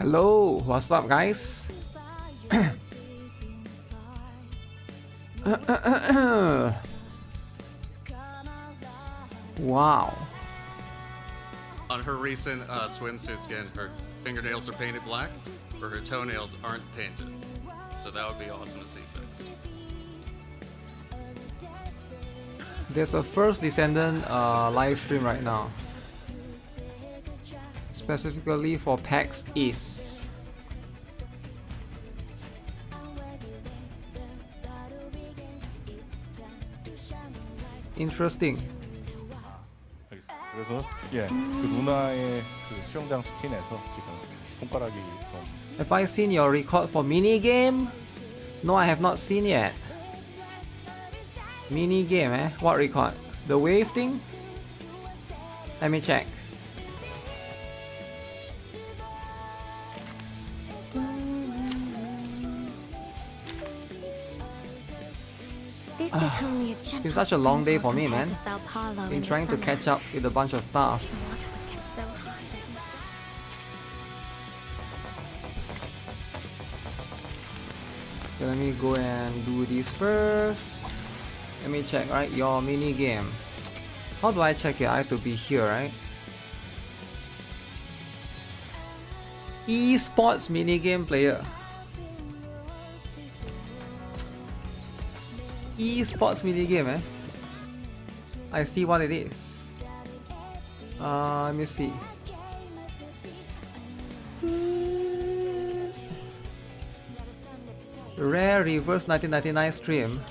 Hello, what's up, guys? Wow. On her recent swimsuit skin, her fingernails are painted black, but her toenails aren't painted. So that would be awesome to see fixed. There's a First Descendant live stream right now, specifically for PAX East. Interesting. 알겠습니다. 그래서 예, 그 루나의 그 수영장 스킨에서 지금 손가락이 좀. Have I seen your record for mini game? No, I have not seen yet. Mini game, eh? What record? The wave thing? Let me check. It's been such a long day for me, man. Been trying to catch up with a bunch of stuff. Okay, let me go and do this first. Let me check, right? Your mini game. How do I check it? I have to be here, right? Esports minigame player. Esports minigame, eh? I see what it is. Let me see. Rare reverse 1999 stream.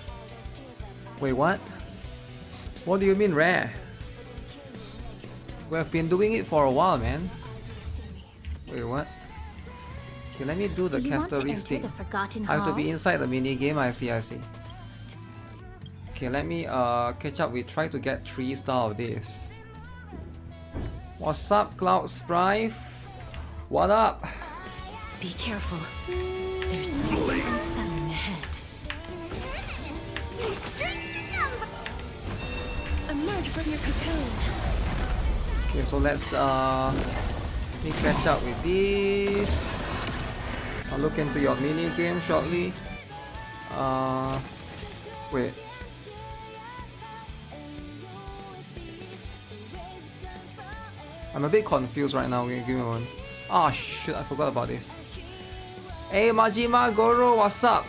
Wait, what? What do you mean rare? We have been doing it for a while, man. Wait, what? Okay, let me do the caster thing. I have to be inside the mini game. I see. Okay, let me catch up with try to get 3 star of this. What's up, Cloud Strife? What up? Be careful. There's something unsettling ahead. Emerge from your cocoon. Okay, so let's let me catch up with this. I'll look into your mini game shortly. Wait. I'm a bit confused right now. Okay, give me a moment. Oh shit, I forgot about this. Hey Majima Goro, what's up?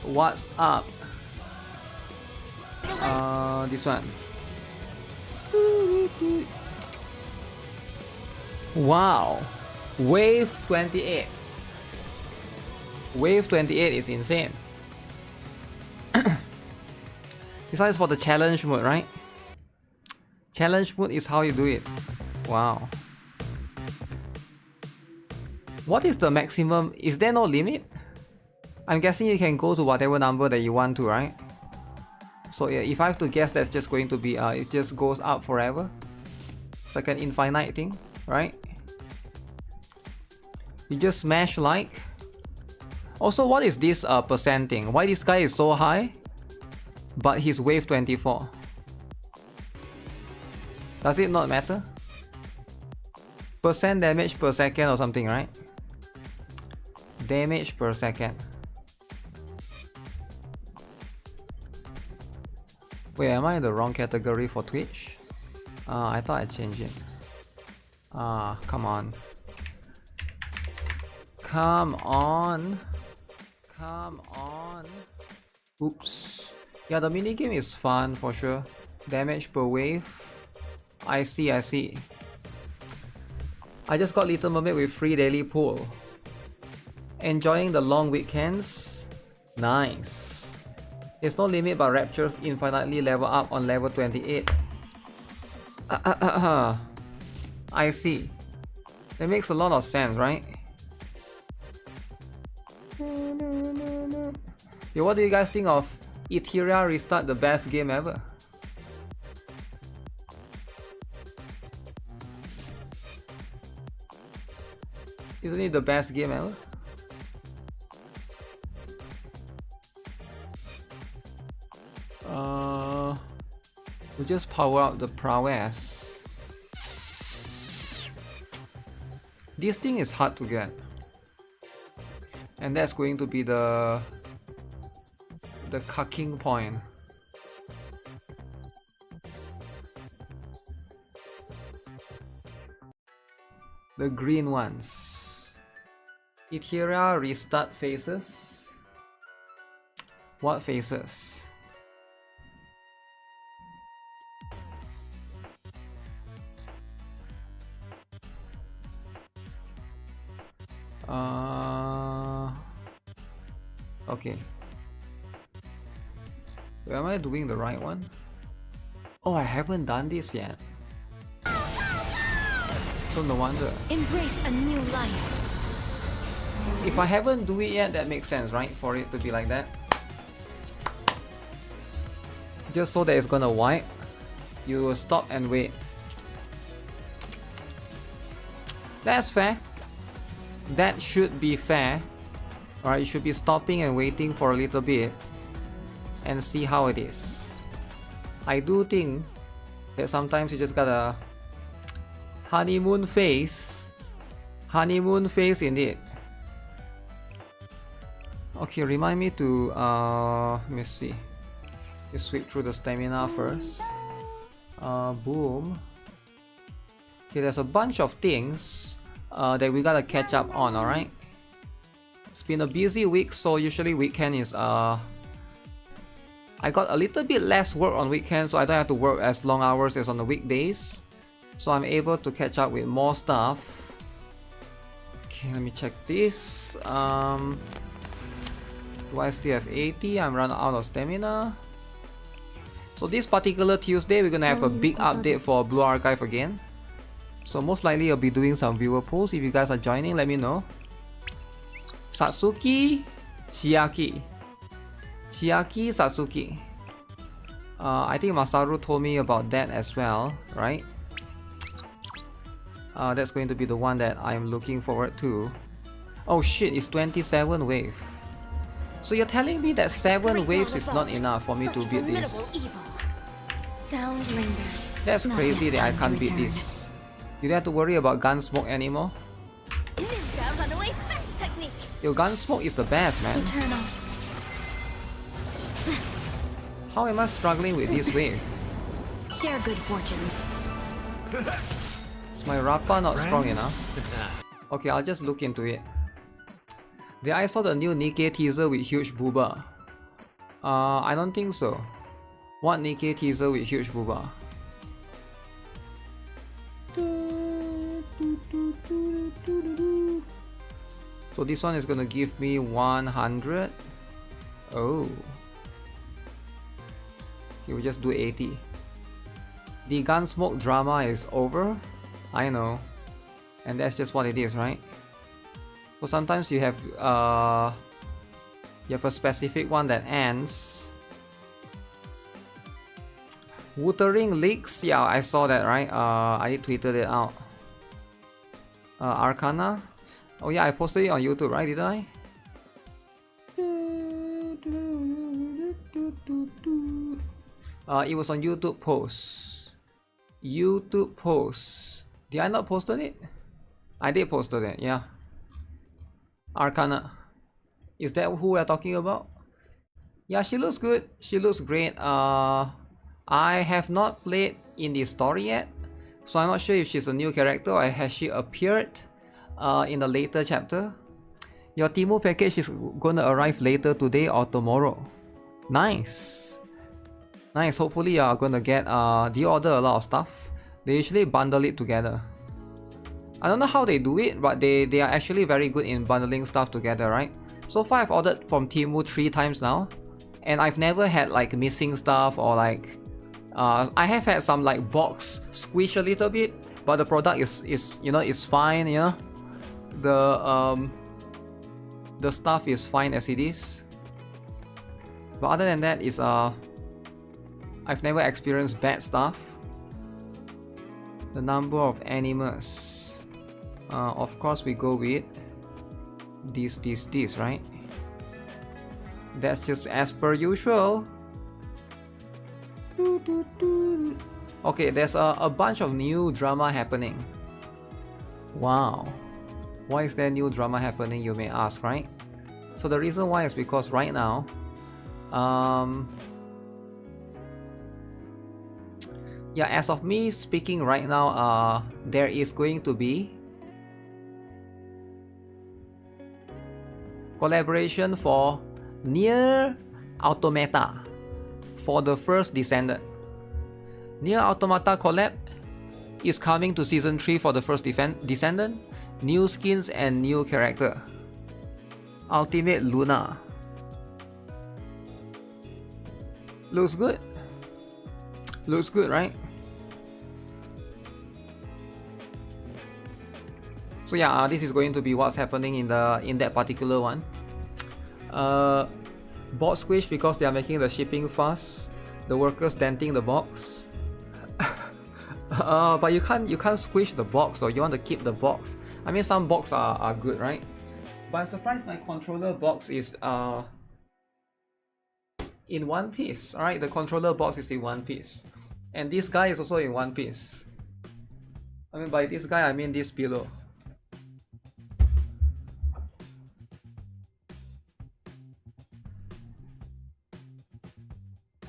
What's up? This one. Wow. Wave 28. Wave 28 is insane. This one is for the challenge mode, right? Challenge mode is how you do it. Wow. What is the maximum? Is there no limit? I'm guessing you can go to whatever number that you want to, right? So yeah, if I have to guess, that's just going to be it just goes up forever. It's like an infinite thing, right? You just smash like. Also, what is this percent thing? Why this guy is so high, but he's wave 24? Does it not matter? Percent damage per second or something, right? Damage per second. Wait, am I in the wrong category for Twitch? I thought I changed it. Come on. Come on. Come on. Oops. Yeah, the minigame is fun for sure. Damage per wave. I see. I just got Little Mermaid with free daily pool. Enjoying the long weekends? Nice. There's no limit but raptures infinitely level up on level 28. I see. That makes a lot of sense, right? Yo, what do you guys think of Etheria Restart, the best game ever? Isn't it the best game ever? We just power up the prowess. This thing is hard to get, and that's going to be the cucking point. The green ones. Etheria restart phases. What phases? Okay. Am I doing the right one? Oh, I haven't done this yet. So no wonder. Embrace a new life. If I haven't do it yet, that makes sense, right? For it to be like that. Just so that it's gonna wipe, you will stop and wait. That's fair. That should be fair. Alright, you should be stopping and waiting for a little bit and see how it is. I do think that sometimes you just gotta honeymoon phase. Honeymoon phase indeed. Okay, remind me to let me see. Let's sweep through the stamina first. Boom. Okay, there's a bunch of things that we gotta catch up on, alright? It's been a busy week, so usually weekend is I got a little bit less work on weekends, so I don't have to work as long hours as on the weekdays. So I'm able to catch up with more stuff. Okay, let me check this. Do I still have 80? I'm running out of stamina. So this particular Tuesday, we're gonna have a big update for Blue Archive again. So most likely I'll be doing some viewer polls. If you guys are joining, let me know. Satsuki, Chiaki. Chiaki, Satsuki. I think Masaru told me about that as well, right? That's going to be the one that I'm looking forward to. Oh shit, it's 27 wave. So you're telling me that 7 waves is not enough for me to beat this? That's crazy that I can't beat this. You don't have to worry about Gunsmoke anymore. Yo, Gunsmoke is the best, man. How am I struggling with this wave? Share good fortunes. Is my Rappa not strong enough? Okay, I'll just look into it. Did I saw the new Nikke teaser with huge booba? I don't think so. What Nikke teaser with huge booba? So this one is gonna give me 100. Oh. You will just do 80. The Gunsmoke drama is over. I know. And that's just what it is, right? So sometimes you have a specific one that ends. Wuthering Waves, yeah, I saw that, right? I tweeted it out. Arcana. Oh yeah, I posted it on YouTube, right? Didn't I? It was on YouTube posts. YouTube posts. Did I not post it? I did post it, yeah. Arcana. Is that who we're talking about? Yeah, she looks good. She looks great. I have not played in the story yet, so I'm not sure if she's a new character or has she appeared in the later chapter. Your Temu package is gonna arrive later today or tomorrow. Nice. Nice. Hopefully you're gonna get do you order a lot of stuff? They usually bundle it together. I don't know how they do it, but they are actually very good in bundling stuff together, right? So far I've ordered from Temu 3 times now, and I've never had like missing stuff or like I have had some like box squish a little bit, but the product is you know, it's fine, you know. The stuff is fine as it is. But other than that, is I've never experienced bad stuff. The number of animals. Of course we go with this, right? That's just as per usual. Okay, there's a bunch of new drama happening. Wow. Why is there new drama happening, you may ask, right? So the reason why is because right now, yeah, as of me speaking right now, there is going to be collaboration for Nier Automata for the First Descendant. Nier Automata collab is coming to Season 3 for the First Descendant. New skins and new character. Ultimate Luna. Looks good. Looks good, right? So yeah, this is going to be what's happening in that particular one. Bot squish because they are making the shipping fast. The workers denting the box. But you can't squish the box, or you want to keep the box. I mean, some box are good, right? But I'm surprised my controller box is in one piece. Alright, the controller box is in one piece. And this guy is also in one piece. I mean, by this guy I mean this below.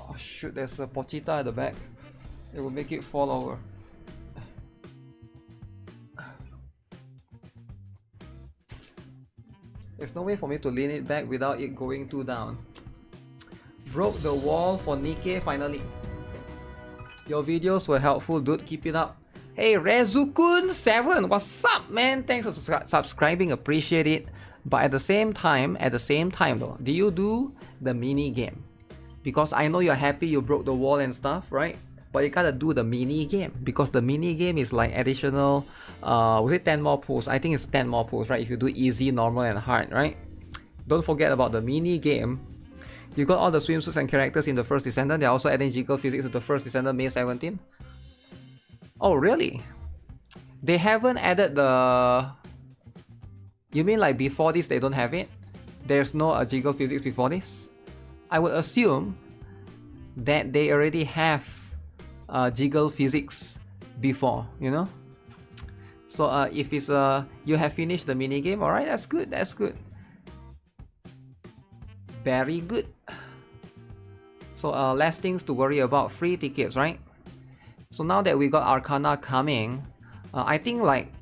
Oh shoot, there's a Pochita at the back. It will make it fall over. There's no way for me to lean it back without it going too down. Broke the wall for Nikke finally. Your videos were helpful, dude. Keep it up. Hey, Rezukun7, what's up, man? Thanks for subscribing, appreciate it. But at the same time though, do you do the mini game? Because I know you're happy you broke the wall and stuff, right? But you gotta do the mini game, because the mini game is like additional, was it 10 more pulls? I think it's 10 more pulls, right? If you do easy, normal, and hard, right? Don't forget about the mini game. You got all the swimsuits and characters in the First Descendant. They're also adding jiggle physics to the First Descendant May 17. Oh, really? They haven't added the... You mean like before this they don't have it? There's no jiggle physics before this? I would assume that they already have jiggle physics before, you know? So if it's you have finished the minigame, alright, that's good, that's good. Very good. So less things to worry about, free tickets, right? So now that we got Arcana coming, I think like...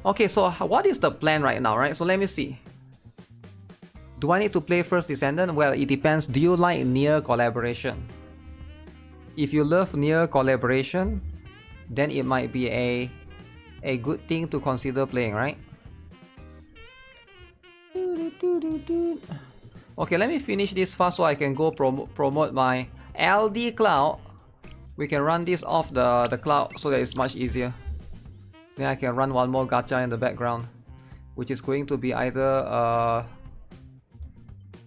Okay, so what is the plan right now, right? So let me see. Do I need to play First Descendant? Well, it depends. Do you like Nier collaboration? If you love Nier collaboration, then it might be a good thing to consider playing, right? Okay, let me finish this fast so I can go promote my LDCloud. We can run this off the cloud so that it's much easier. Then I can run one more gacha in the background, which is going to be either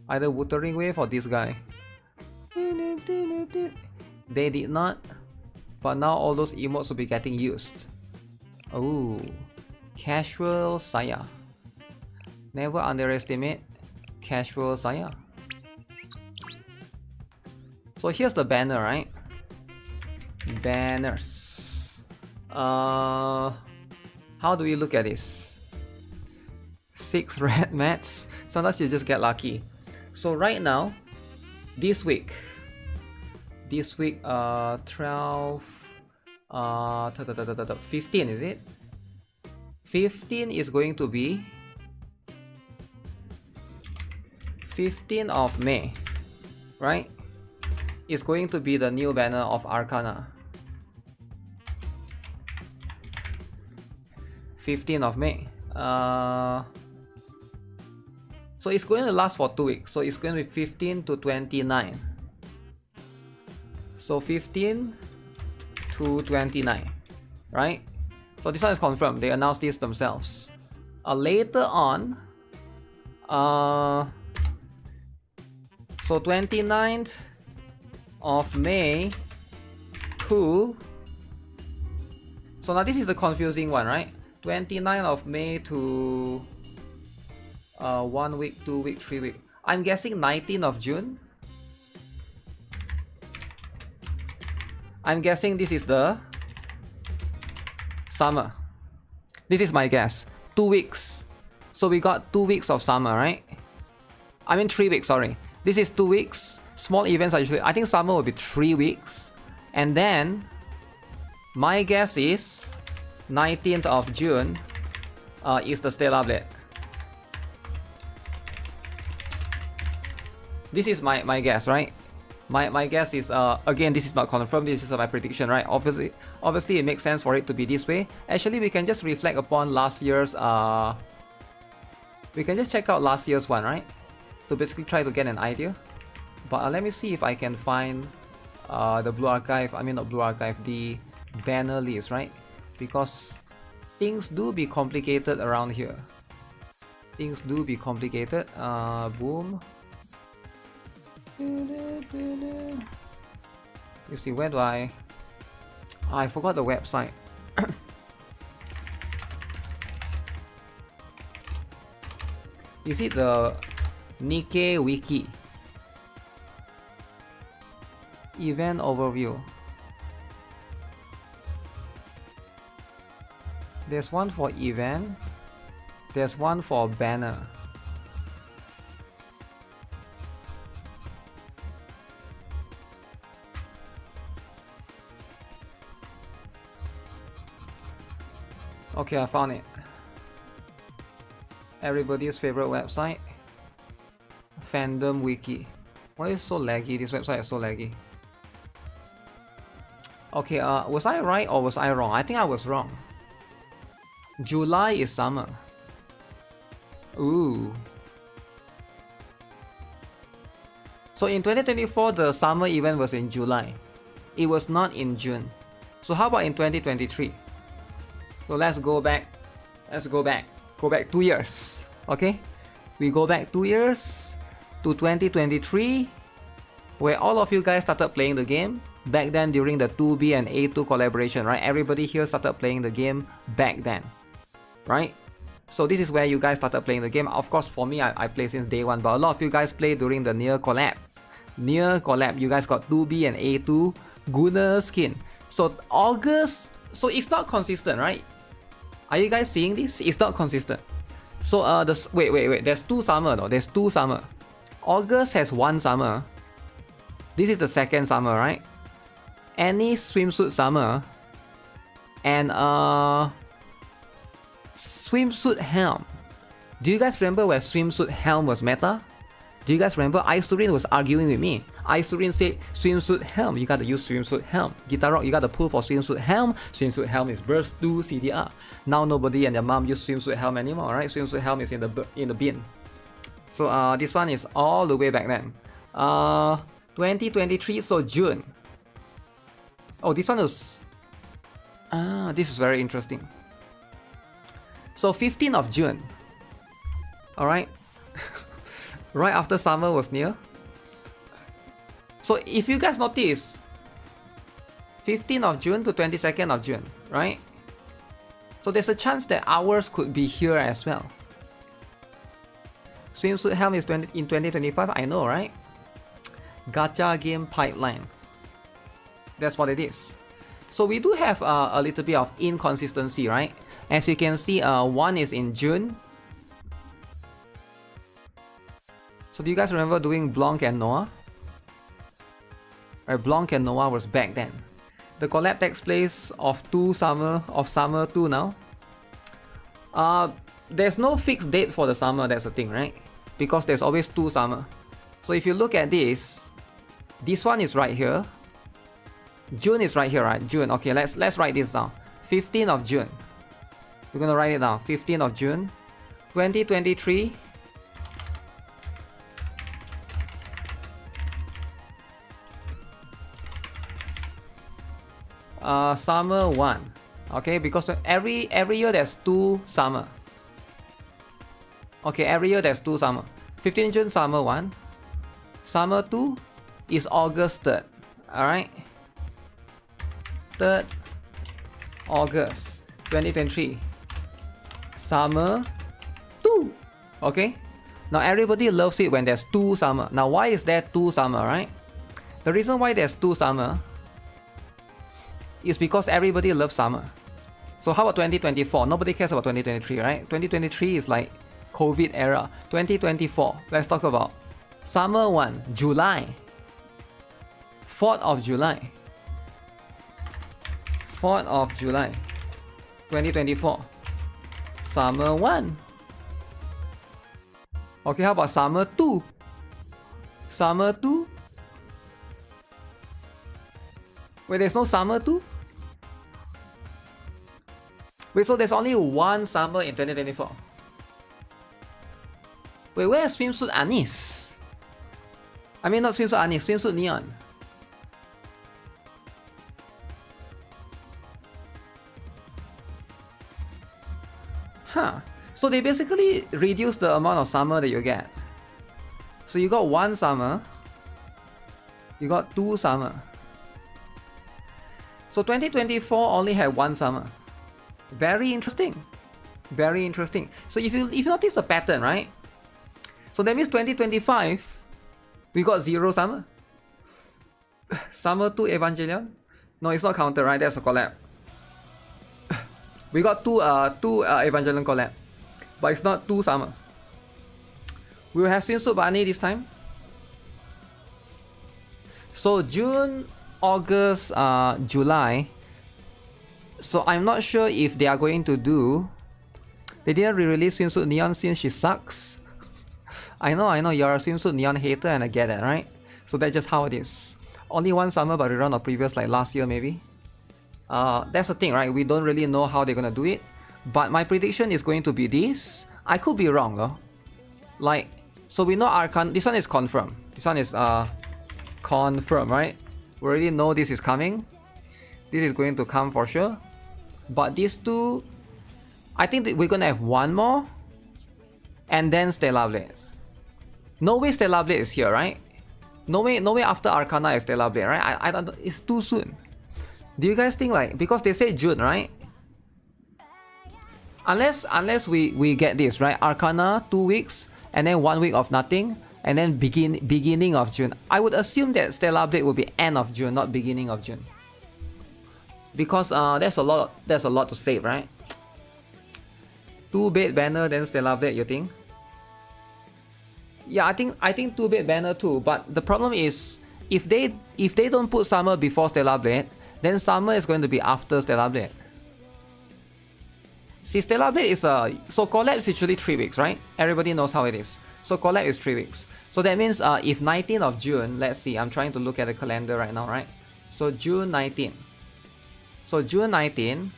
Wuthering Wave or this guy. They did not, but now all those emotes will be getting used. Oh, casual Saya. Never underestimate casual Saya. So here's the banner, right? Banners. How do we look at this? 6 red mats. Sometimes you just get lucky. So right now, this week 12 15, is it? 15 is going to be 15th of May, right? It's going to be the new banner of Arcana. 15th of May. So it's going to last for 2 weeks. So it's going to be 15 to 29. So 15 to 29, right? So this one is confirmed. They announced this themselves. Later on, so 29th of May to... So now this is the confusing one, right? 29th of May to 1 week, 2 week, 3 week. I'm guessing 19th of June. I'm guessing this is the summer. This is my guess. 2 weeks. So we got 2 weeks of summer, right? I mean 3 weeks, sorry. This is 2 weeks. Small events are usually, I think summer will be 3 weeks. And then, my guess is 19th of June is the Stellar Blade. This is my guess, right? My guess is, again, this is not confirmed, this is my prediction, right? Obviously it makes sense for it to be this way. Actually, we can just reflect upon last year's, we can just check out last year's one, right? To basically try to get an idea. But let me see if I can find the Blue Archive, I mean not Blue Archive, the banner list, right? Because things do be complicated around here. Things do be complicated. Boom. You see, where do I... Oh, I forgot the website. Is it the Nikke wiki? Event overview. There's one for event. There's one for banner. Okay, I found it. Everybody's favorite website. Fandom wiki. Why is it so laggy? This website is so laggy. Okay, was I right or was I wrong? I think I was wrong. July is summer. Ooh. So in 2024, the summer event was in July. It was not in June. So how about in 2023? So let's go back. Go back 2 years. Okay? We go back 2 years to 2023, where all of you guys started playing the game. Back then during the 2B and A2 collaboration, right? Everybody here started playing the game back then, right? So this is where you guys started playing the game. Of course, for me, I play since day one, but a lot of you guys play during the near collab. Near collab, you guys got 2B and A2 Gunner skin. So August, so it's not consistent, right? Are you guys seeing this? It's not consistent. So wait, there's 2 summer though. There's 2 summer. August has 1 summer. This is the 2nd summer, right? Any swimsuit summer and swimsuit helm. Do you guys remember where swimsuit helm was meta? Do you guys remember? Isurin was arguing with me. Isurin said swimsuit helm, you gotta use swimsuit helm. GuitarRock, you gotta pull for swimsuit helm. Swimsuit helm is burst 2 CDR. Now nobody and their mom use swimsuit helm anymore, right? Swimsuit helm is in the bin. So this one is all the way back then. 2023, so June. Oh, this one is... this is very interesting. So 15th of June. Alright. Right after summer was near. So if you guys notice, 15th of June to 22nd of June, right? So there's a chance that ours could be here as well. Swimsuit helm is in 2025, I know, right? Gacha game pipeline. That's what it is. So we do have a little bit of inconsistency, right? As you can see, one is in June. So do you guys remember doing Blanc and Noah? Right, Blanc and Noah was back then. The collab takes place of summer 2 now. There's no fixed date for the summer, that's the thing, right? Because there's always 2 summer. So if you look at this one is right here. June is right here, right? June. Okay, let's write this down. 15th of June. We're gonna write it down. 15th of June, 2023. Summer 1. Okay, because every year there's 2 summer. Okay, every year there's 2 summer. 15th June, summer 1. Summer 2 is August 3rd. Alright. 3rd August 2023. Summer 2. Okay. Now everybody loves it when there's 2 summer. Now why is there 2 summer, right? The reason why there's 2 summer is because everybody loves summer. So how about 2024? Nobody cares about 2023, right? 2023 is like COVID era. 2024, let's talk about Summer 1, July. 4th of July. 4th of July. 2024. Summer 1. Okay, how about Summer 2? Summer 2? Wait, there's no Summer 2? Wait, so there's only one summer in 2024. Wait, where's Swimsuit Anis? I mean, not Swimsuit Anis, Swimsuit Neon. Huh. So they basically reduce the amount of summer that you get. So you got one summer. You got two summer. So 2024 only had one summer. Very interesting. Very interesting. So if you notice the pattern, right? So that means 2025 we got 0 summer. Summer 2 Evangelion? No, it's not counted, right? That's a collab. We got two Evangelion collab. But it's not 2 summer. We will have Swimsuit Bunny this time. So June, August, July. So I'm not sure if they are going to do. They didn't re-release Swimsuit Neon since she sucks. I know, you're a Swimsuit Neon hater and I get that, right? So that's just how it is. Only one summer but rerun of previous, like last year maybe. That's the thing, right? We don't really know how they're gonna do it. But my prediction is going to be this. I could be wrong though. Like, so we know Arcan. This one is confirmed. This one is confirmed, right? We already know this is coming. This is going to come for sure. But these two, I think that we're gonna have one more, and then Stellar Blade. No way Stellar Blade is here, right? No way after Arcana is Stellar Blade, right? I don't. It's too soon. Do you guys think, like, because they say June, right? Unless we get this, right? Arcana 2 weeks and then 1 week of nothing, and then beginning of June. I would assume that Stellar Blade will be end of June, not beginning of June. Because there's a lot to save, right? 2-bait banner then Stellar Blade, you think? Yeah, I think 2-bait banner too, but the problem is if they don't put Summer before Stellar Blade, then Summer is going to be after Stellar Blade. See, Stellar Blade is so collab is usually 3 weeks, right? Everybody knows how it is. So collab is 3 weeks. So that means if 19th of June, let's see, I'm trying to look at the calendar right now, right? So June 19. So June 19,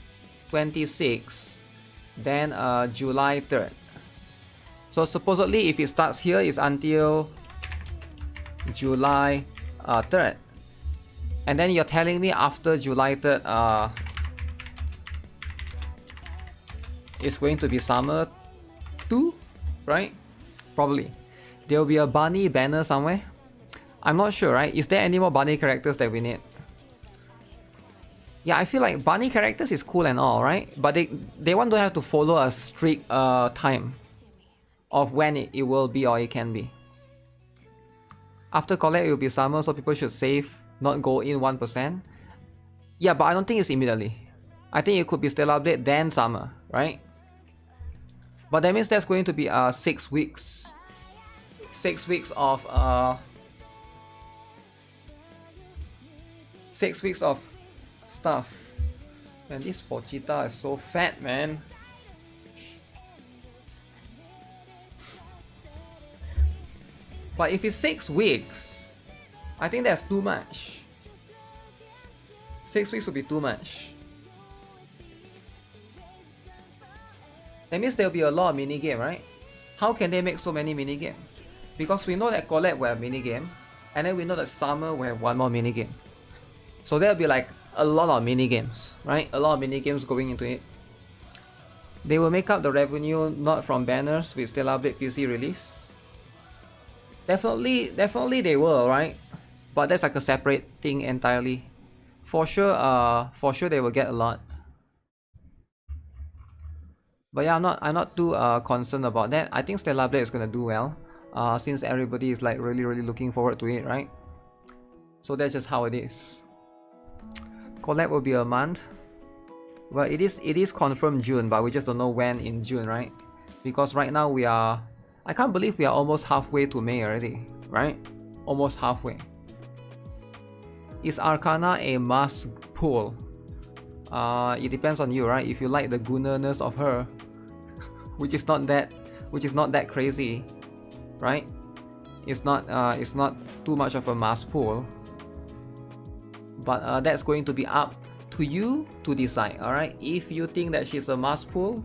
26, then July 3rd. So supposedly if it starts here, it's until July 3rd. And then you're telling me after July 3rd, it's going to be Summer 2, right? Probably. There will be a bunny banner somewhere. I'm not sure, right? Is there any more bunny characters that we need? Yeah, I feel like bunny characters is cool and all, right? But they want to have to follow a strict time of when it will be or it can be. After collect, it will be summer, so people should save, not go in 1%. Yeah, but I don't think it's immediately. I think it could be Stellar Blade, then summer, right? But that means that's going to be 6 weeks. 6 weeks of 6 weeks of stuff. Man, this Pochita is so fat, man. But if it's 6 weeks, I think that's too much. 6 weeks would be too much. That means there'll be a lot of minigame, right? How can they make so many minigame? Because we know that collab will have minigame, and then we know that summer will have one more minigame. So there'll be like a lot of minigames, right? A lot of minigames going into it. They will make up the revenue not from banners with Stellar Blade PC release. Definitely they will, right? But that's like a separate thing entirely. For sure they will get a lot. But yeah, I'm not too concerned about that. I think Stellar Blade is gonna do well, since everybody is like really looking forward to it, right? So that's just how it is. Collab will be a month. Well, it is confirmed June, but we just don't know when in June, right? Because right now we are... I can't believe we are almost halfway to May already, right? Almost halfway. Is Arcana a must pull? It depends on you, right? If you like the goonerness of her, which is not that crazy, right? It's not too much of a must pull. But that's going to be up to you to decide, alright? If you think that she's a must pull,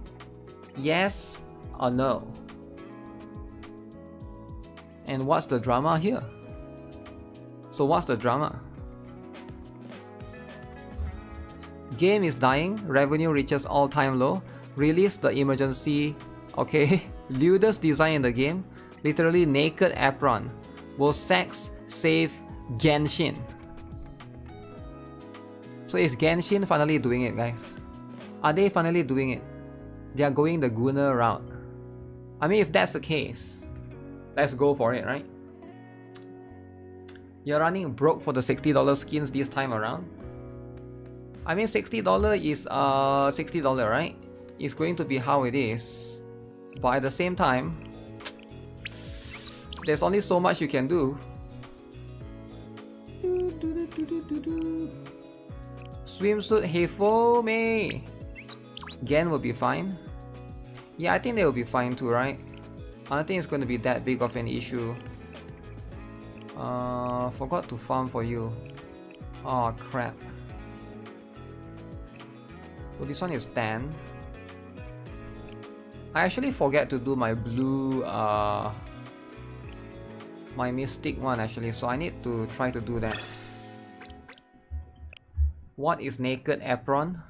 yes or no. And what's the drama here? So what's the drama? Game is dying, revenue reaches all-time low, release the emergency, okay? Lewdest design in the game, literally naked apron. Will sex save Genshin? So is Genshin finally doing it, guys? Are they finally doing it? They are going the Gooner route. I mean, if that's the case, let's go for it, right? You're running broke for the $60 skins this time around. I mean, $60 is $60, right? It's going to be how it is. But at the same time, there's only so much you can do. Swimsuit Heifome. Gen will be fine. Yeah, I think they will be fine too, right? I don't think it's going to be that big of an issue. Forgot to farm for you. Oh crap. So this one is 10. I actually forget to do my blue, my mystic one actually, so I need to try to do that. What is naked apron?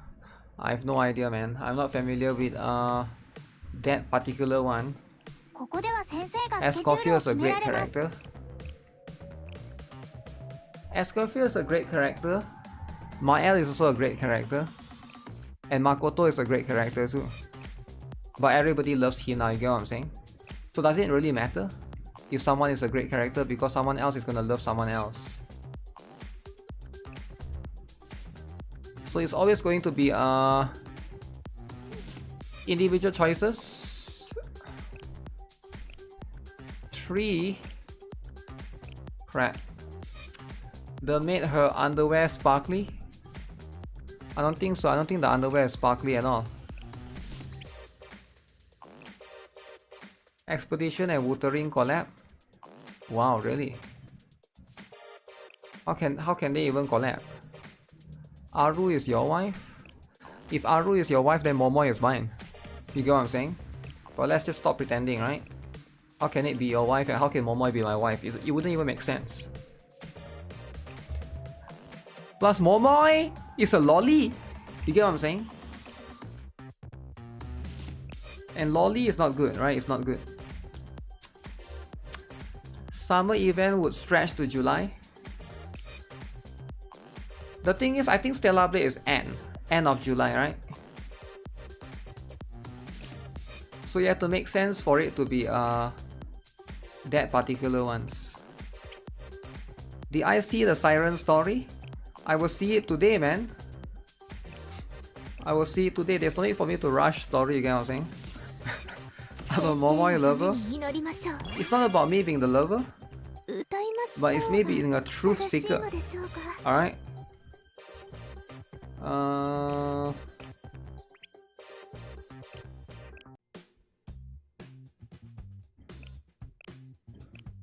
I have no idea, man. I'm not familiar with that particular one. Escoffier is a great character. Escoffier is a great character. Mael is also a great character. And Makoto is a great character too. But everybody loves Hina, you get what I'm saying? So does it really matter if someone is a great character because someone else is gonna love someone else? So it's always going to be individual choices. 3. Crap. They made her underwear sparkly. I don't think so. I don't think the underwear is sparkly at all. Expedition and Wuthering collab. Wow, really? How can they even collab? Aru is your wife? If Aru is your wife, then Momo is mine. You get what I'm saying? But let's just stop pretending, right? How can it be your wife and how can Momo be my wife? It wouldn't even make sense. Plus Momo is a lolly. You get what I'm saying? And lolly is not good, right? It's not good. Summer event would stretch to July. The thing is, I think Stellar Blade is end of July, right? So you have to make sense for it to be that particular ones. Did I see the Siren story? I will see it today, man. I will see it today. There's no need for me to rush story, you get what I'm saying? I'm a Momoi lover. It's not about me being the lover, but it's me being a truth seeker. Alright?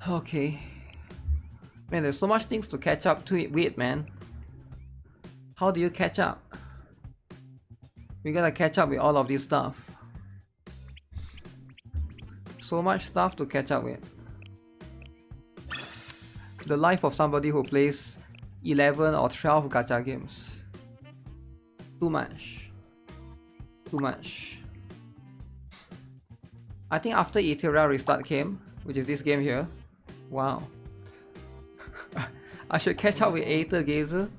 Okay. Man, there's so much things to catch up to it with, man. How do you catch up? We gotta catch up with all of this stuff. So much stuff to catch up with. The life of somebody who plays 11 or 12 gacha games. Too much. Too much. I think after Ethereal Restart came, which is this game here. Wow. I should catch up with Aether Gazer.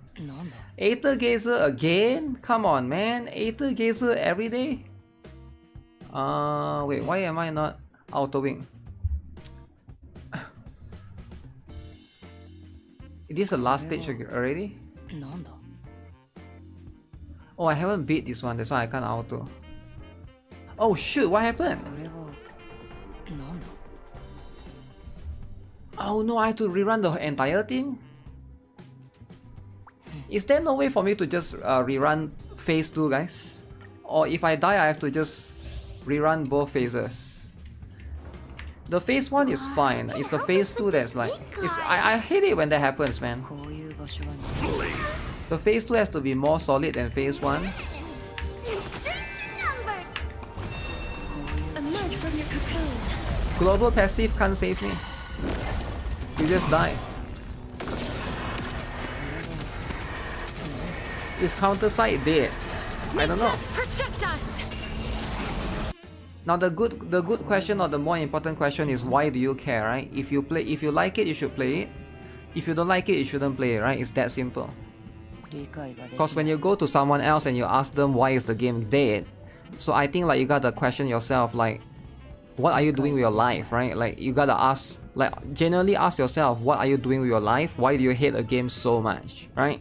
Aether Gazer again? Come on, man. Aether Gazer every day? Wait, why am I not autoing? Is this the last stage already? Oh, I haven't beat this one, that's why I can't auto. Oh shoot, what happened? Oh no, I have to rerun the entire thing? Is there no way for me to just rerun phase 2, guys? Or if I die, I have to just rerun both phases? The phase 1 is fine, it's the phase 2 that's like... I hate it when that happens, man. The phase 2 has to be more solid than phase 1. Emerge from your cocoon. Global passive can't save me. You just die. Is counter side dead? I don't know. Protect us. Now the good question, or the more important question, is why do you care, right? If you like it, you should play it. If you don't like it, you shouldn't play it, right? It's that simple. Because when you go to someone else and you ask them why is the game dead, so I think like you gotta question yourself, like what are you doing with your life, right? Like you gotta ask, like genuinely ask yourself, what are you doing with your life? Why do you hate a game so much, right?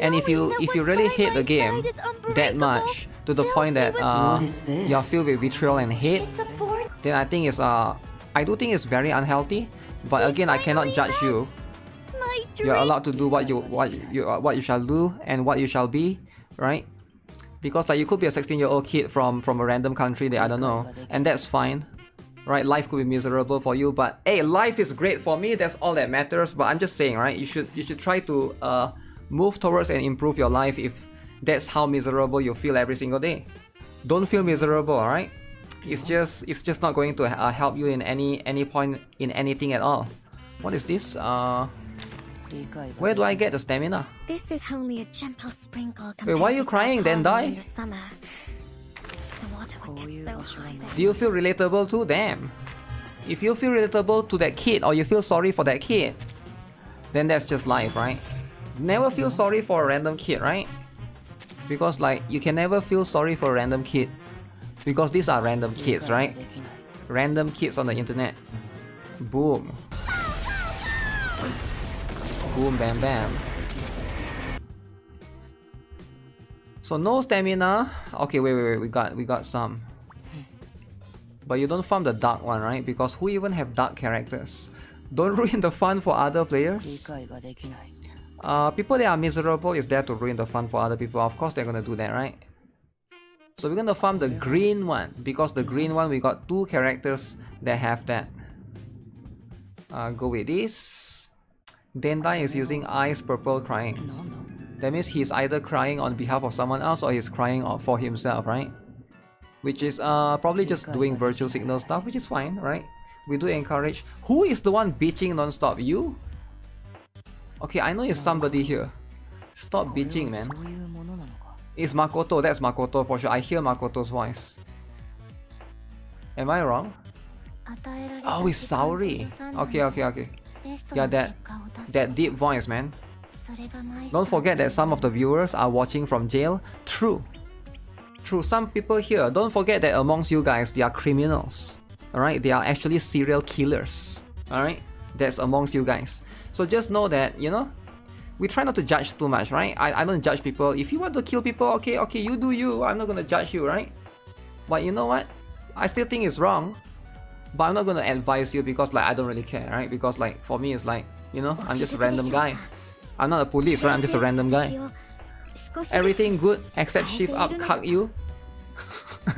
And if you really hate the game that much to the point that you're filled with vitriol and hate, then I think it's I do think it's very unhealthy. But again, I cannot judge you. You're allowed to do what you shall do and what you shall be, right? Because like you could be a 16-year-old kid from a random country that I don't know, and that's fine, right? Life could be miserable for you, but hey, life is great for me. That's all that matters. But I'm just saying, right? You should try to move towards and improve your life if that's how miserable you feel every single day. Don't feel miserable, alright? It's just not going to help you in any point in anything at all. What is this? Where do I get the stamina? This is only a gentle sprinkle. Wait, why are you crying? Then die? The water would get so high there. Do you feel relatable too? Damn. If you feel relatable to that kid or you feel sorry for that kid, then that's just life, right? Never feel sorry for a random kid, right? Because like you can never feel sorry for a random kid, because these are random kids, right? Random kids on the internet. Boom. Boom, bam, bam. So no stamina. Okay, wait. We got some. But you don't farm the dark one, right? Because who even have dark characters? Don't ruin the fun for other players. People that are miserable is there to ruin the fun for other people. Of course they're gonna do that, right? So we're gonna farm the green one, because the green one we got 2 characters that have that. Go with this. Dendai is using Eyes Purple Crying. That means he's either crying on behalf of someone else or he's crying for himself, right? Which is probably just doing virtual signal stuff, which is fine, right? We do encourage. Who is the one bitching non-stop? You? Okay, I know it's somebody here. Stop bitching, man. It's Makoto, that's Makoto for sure. I hear Makoto's voice. Am I wrong? Oh, it's Saori. Okay. Yeah, that deep voice, man. Don't forget that some of the viewers are watching from jail. True. Some people here, don't forget that amongst you guys, they are criminals. Alright, they are actually serial killers. Alright, that's amongst you guys. So just know that, you know, we try not to judge too much, right? I don't judge people. If you want to kill people, okay, you do you. I'm not gonna judge you, right? But you know what? I still think it's wrong. But I'm not gonna advise you because like I don't really care, right? Because like for me it's like, you know, I'm just a random guy. I'm not a police, right? I'm just a random guy. Everything good except shift up cuck you.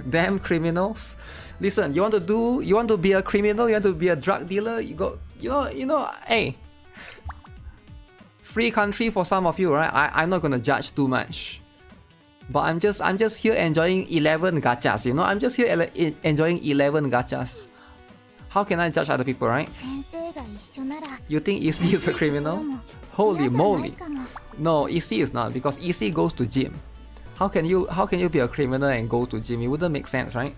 Damn criminals. Listen, you want to be a criminal, you want to be a drug dealer, you go, you know, hey. Free country for some of you, right? I'm not gonna judge too much. But I'm just here enjoying 11 gachas, you know? I'm just here enjoying 11 gachas. How can I judge other people, right? You think EC is a criminal? Holy moly. No, EC is not, because EC goes to gym. How can you be a criminal and go to gym? It wouldn't make sense, right?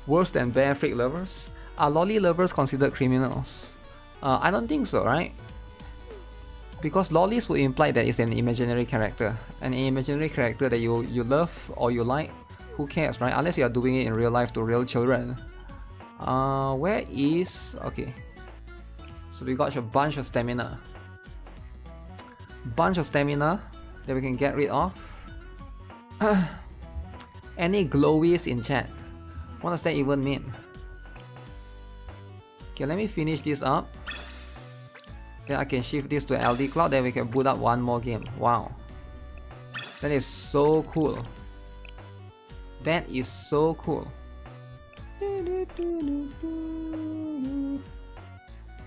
Worse than bear freak lovers? Are lolly lovers considered criminals? I don't think so, right? Because lollies would imply that it's an imaginary character. An imaginary character that you love or you like. Who cares, right? Unless you are doing it in real life to real children. Where is... Okay. So we got a bunch of stamina. that we can get rid of. Any glowies in chat? What does that even mean? Okay, let me finish this up. Then I can shift this to LDCloud, then we can boot up one more game. Wow. That is so cool. That is so cool.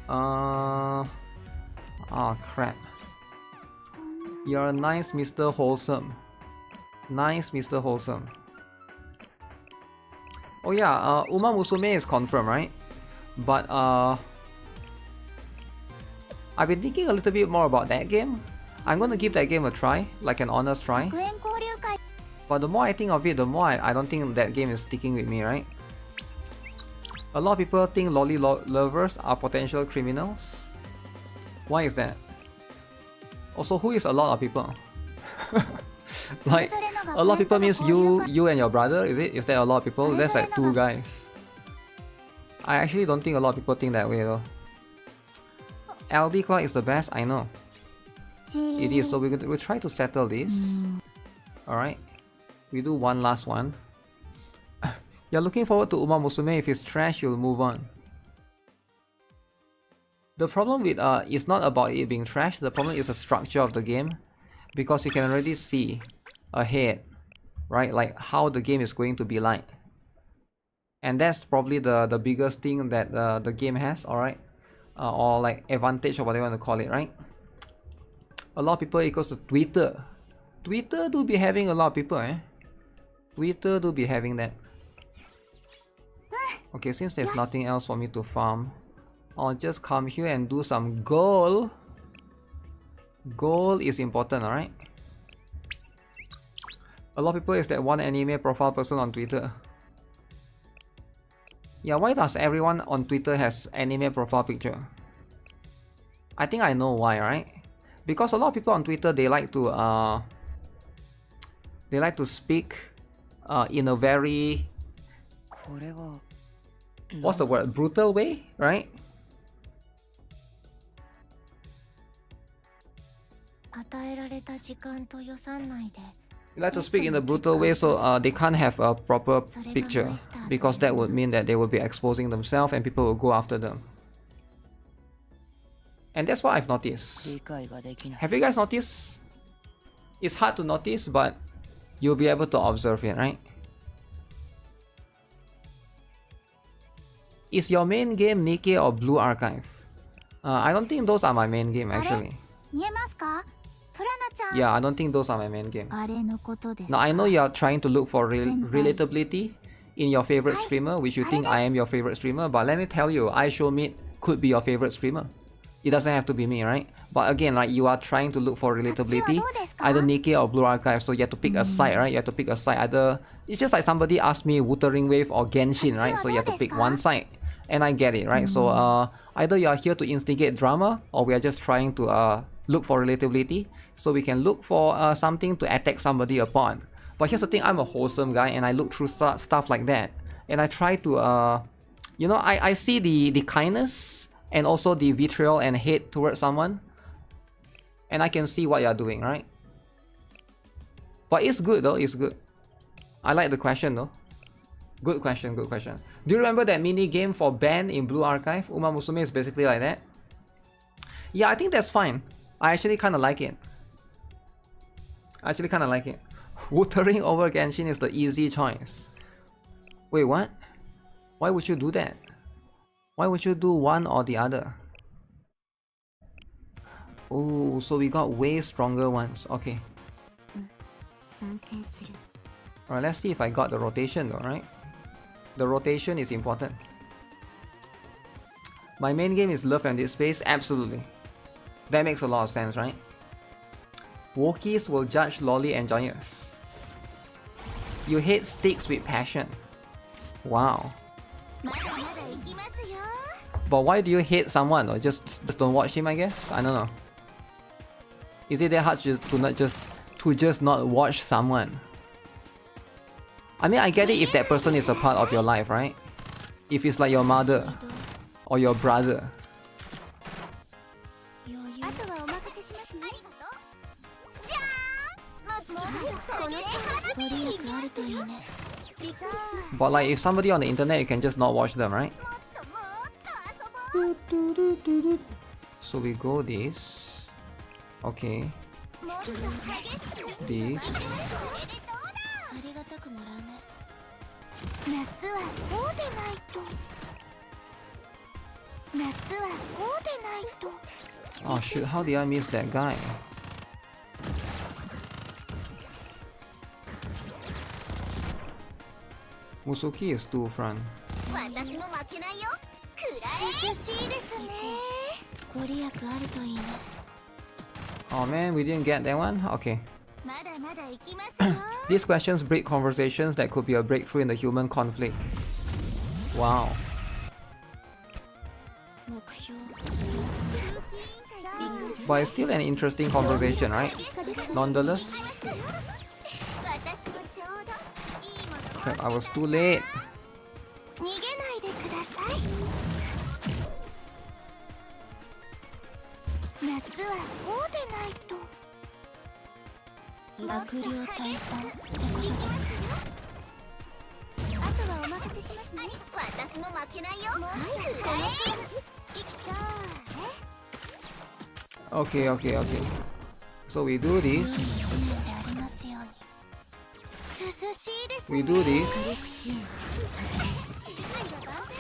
Oh crap. You're nice, Mr. Wholesome. Nice, Mr. Wholesome. Oh yeah, Uma Musume is confirmed, right? But I've been thinking a little bit more about that game. I'm gonna give that game a try, like an honest try. But the more I think of it, the more I don't think that game is sticking with me, right? A lot of people think lolly lovers are potential criminals. Why is that? Also, who is a lot of people? Like, a lot of people means you and your brother, is it? Is there a lot of people? That's like 2 guys. I actually don't think a lot of people think that way though. LDCloud is the best, I know. It is, so we'll try to settle this. Alright. We do one last one. You're looking forward to Uma Musume. If it's trash, you'll move on. The problem with is not about it being trash, the problem is the structure of the game. Because you can already see ahead, right? Like how the game is going to be like. And that's probably the biggest thing that the game has, alright? Or like advantage or whatever you want to call it, right? A lot of people equals to Twitter. Twitter do be having a lot of people, eh? Twitter do be having that. Okay, since there's nothing else for me to farm, I'll just come here and do some goal. Goal is important, alright? A lot of people is that one anime profile person on Twitter. Yeah, why does everyone on Twitter has anime profile picture? I think I know why, right? Because a lot of people on Twitter, they like to speak in a very, what's the word, brutal way, right? They like to speak in a brutal way, so they can't have a proper picture, because that would mean that they will be exposing themselves and people will go after them. And that's what I've noticed. Have you guys noticed? It's hard to notice, but you'll be able to observe it, right? Is your main game Nikke or Blue Archive? I don't think those are my main game actually. Yeah, I don't think those are my main game. Now I know you're trying to look for relatability in your favorite streamer, which you think I am your favorite streamer, but let me tell you, iShowMeet could be your favorite streamer. It doesn't have to be me, right? But again, like you are trying to look for relatability, either Nikke or Blue Archive, so you have to pick a side, right? You have to pick a side. Either it's just like somebody asked me Wuthering Waves or Genshin, right? So you have to pick one side, and I get it, right? So either you are here to instigate drama, or we are just trying to look for relatability, so we can look for something to attack somebody upon. But here's the thing, I'm a wholesome guy, and I look through stuff like that, and I try to, you know, I see the kindness and also the vitriol and hate towards someone, and I can see what you're doing, right? But it's good though, it's good. I like the question though. Good question, good question. Do you remember that mini game for ban in Blue Archive? Uma Musume is basically like that. Yeah, I think that's fine. I actually kind of like it. Wuthering over Genshin is the easy choice. Wait, what? Why would you do that? Why would you do one or the other? Oh, so we got way stronger ones. Okay. Alright, let's see if I got the rotation though, right? The rotation is important. My main game is Love and Dead Space. Absolutely. That makes a lot of sense, right? Wokies will judge lolly enjoyers. You hate sticks with passion. Wow. But why do you hate someone? Or just don't watch him, I guess? I don't know. Is it that hard to just not watch someone? I mean, I get it if that person is a part of your life, right? If it's like your mother or your brother. But like if somebody on the internet, you can just not watch them, right? So we go this. Okay. This. Oh shit, how did I miss that guy? Musuki is too front. Oh man, we didn't get that one? Okay. These questions break conversations that could be a breakthrough in the human conflict. Wow. But it's still an interesting conversation, right? Nonetheless. Crap, I was too late. Okay. So we do this. We do this.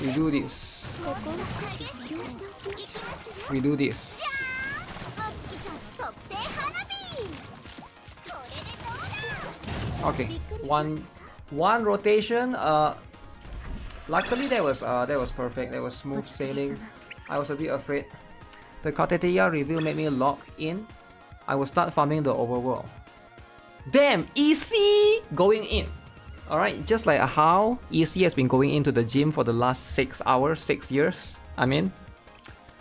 We do this. We do this. Okay, one rotation. Luckily that was perfect. That was smooth sailing. I was a bit afraid. The Karteteia review made me lock in. I will start farming the overworld. Damn, EC going in. Alright, just like how EC has been going into the gym for the last 6 hours, 6 years. I mean,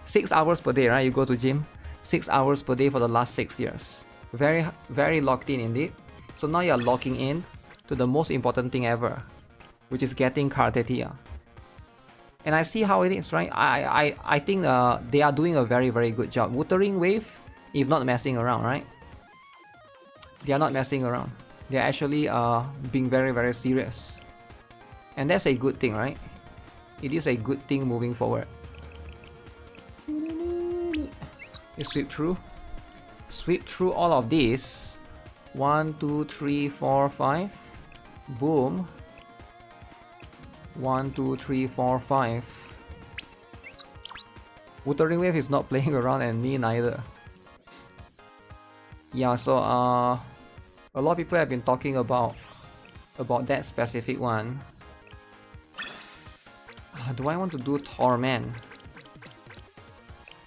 6 hours per day, right? You go to gym 6 hours per day for the last 6 years. Very locked in indeed. So now you're locking in to the most important thing ever, which is getting Karteteia. And I see how it is, right? I think they are doing a very good job. Wuthering Wave, if not messing around, right? They are not messing around. They are actually being very serious. And that's a good thing, right? It is a good thing moving forward. You sweep through. Sweep through all of these. 1, 2, 3, 4, 5. Boom. 1, 2, 3, 4, 5. Wuthering Wave is not playing around and me neither. Yeah, so a lot of people have been talking about that specific one. Do I want to do Torment?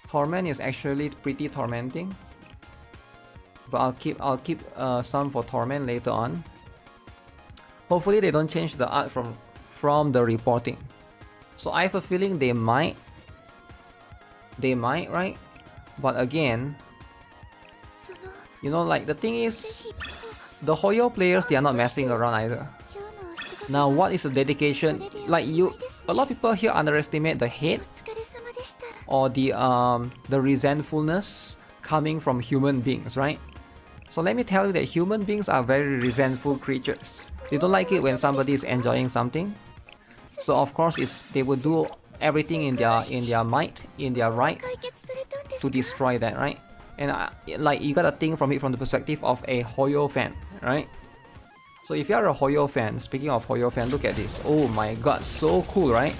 Torment is actually pretty tormenting. But I'll keep some for Torment later on. Hopefully they don't change the art from the reporting. So I have a feeling they might, right? But again, you know, like the thing is, the Hoyo players, they are not messing around either. Now what is the dedication? Like a lot of people here underestimate the hate or the resentfulness coming from human beings, right? So let me tell you that human beings are very resentful creatures. They don't like it when somebody is enjoying something. So of course they will do everything in their might, in their right, to destroy that, right? And like you gotta think from the perspective of a Hoyo fan, right? So if you are a Hoyo fan, speaking of Hoyo fan, look at this. Oh my god, so cool, right?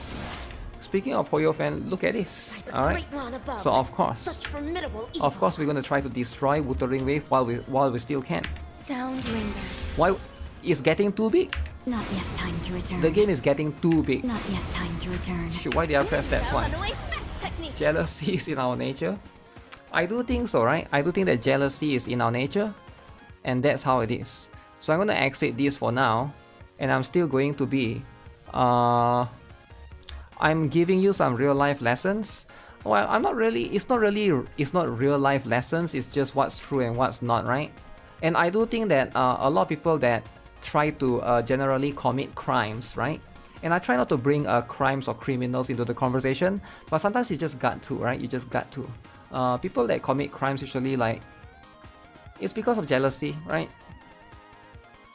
Speaking of Hoyo fan, look at this. Alright. So of course we're gonna try to destroy Wuthering Wave while we still can. Sound lingers. Why is getting too big? Not yet time to return. The game is getting too big. Not yet time to return. Shoot, why did I press that twice? Jealousy is in our nature. I do think so, right? I do think that jealousy is in our nature, and that's how it is. So I'm gonna exit this for now, and I'm still going to be I'm giving you some real life lessons. Well, I'm not really, it's not real life lessons, it's just what's true and what's not, right? And I do think that a lot of people that try to generally commit crimes, right? And I try not to bring crimes or criminals into the conversation, but sometimes you just got to, right? You just got to. People that commit crimes usually, like, it's because of jealousy, right?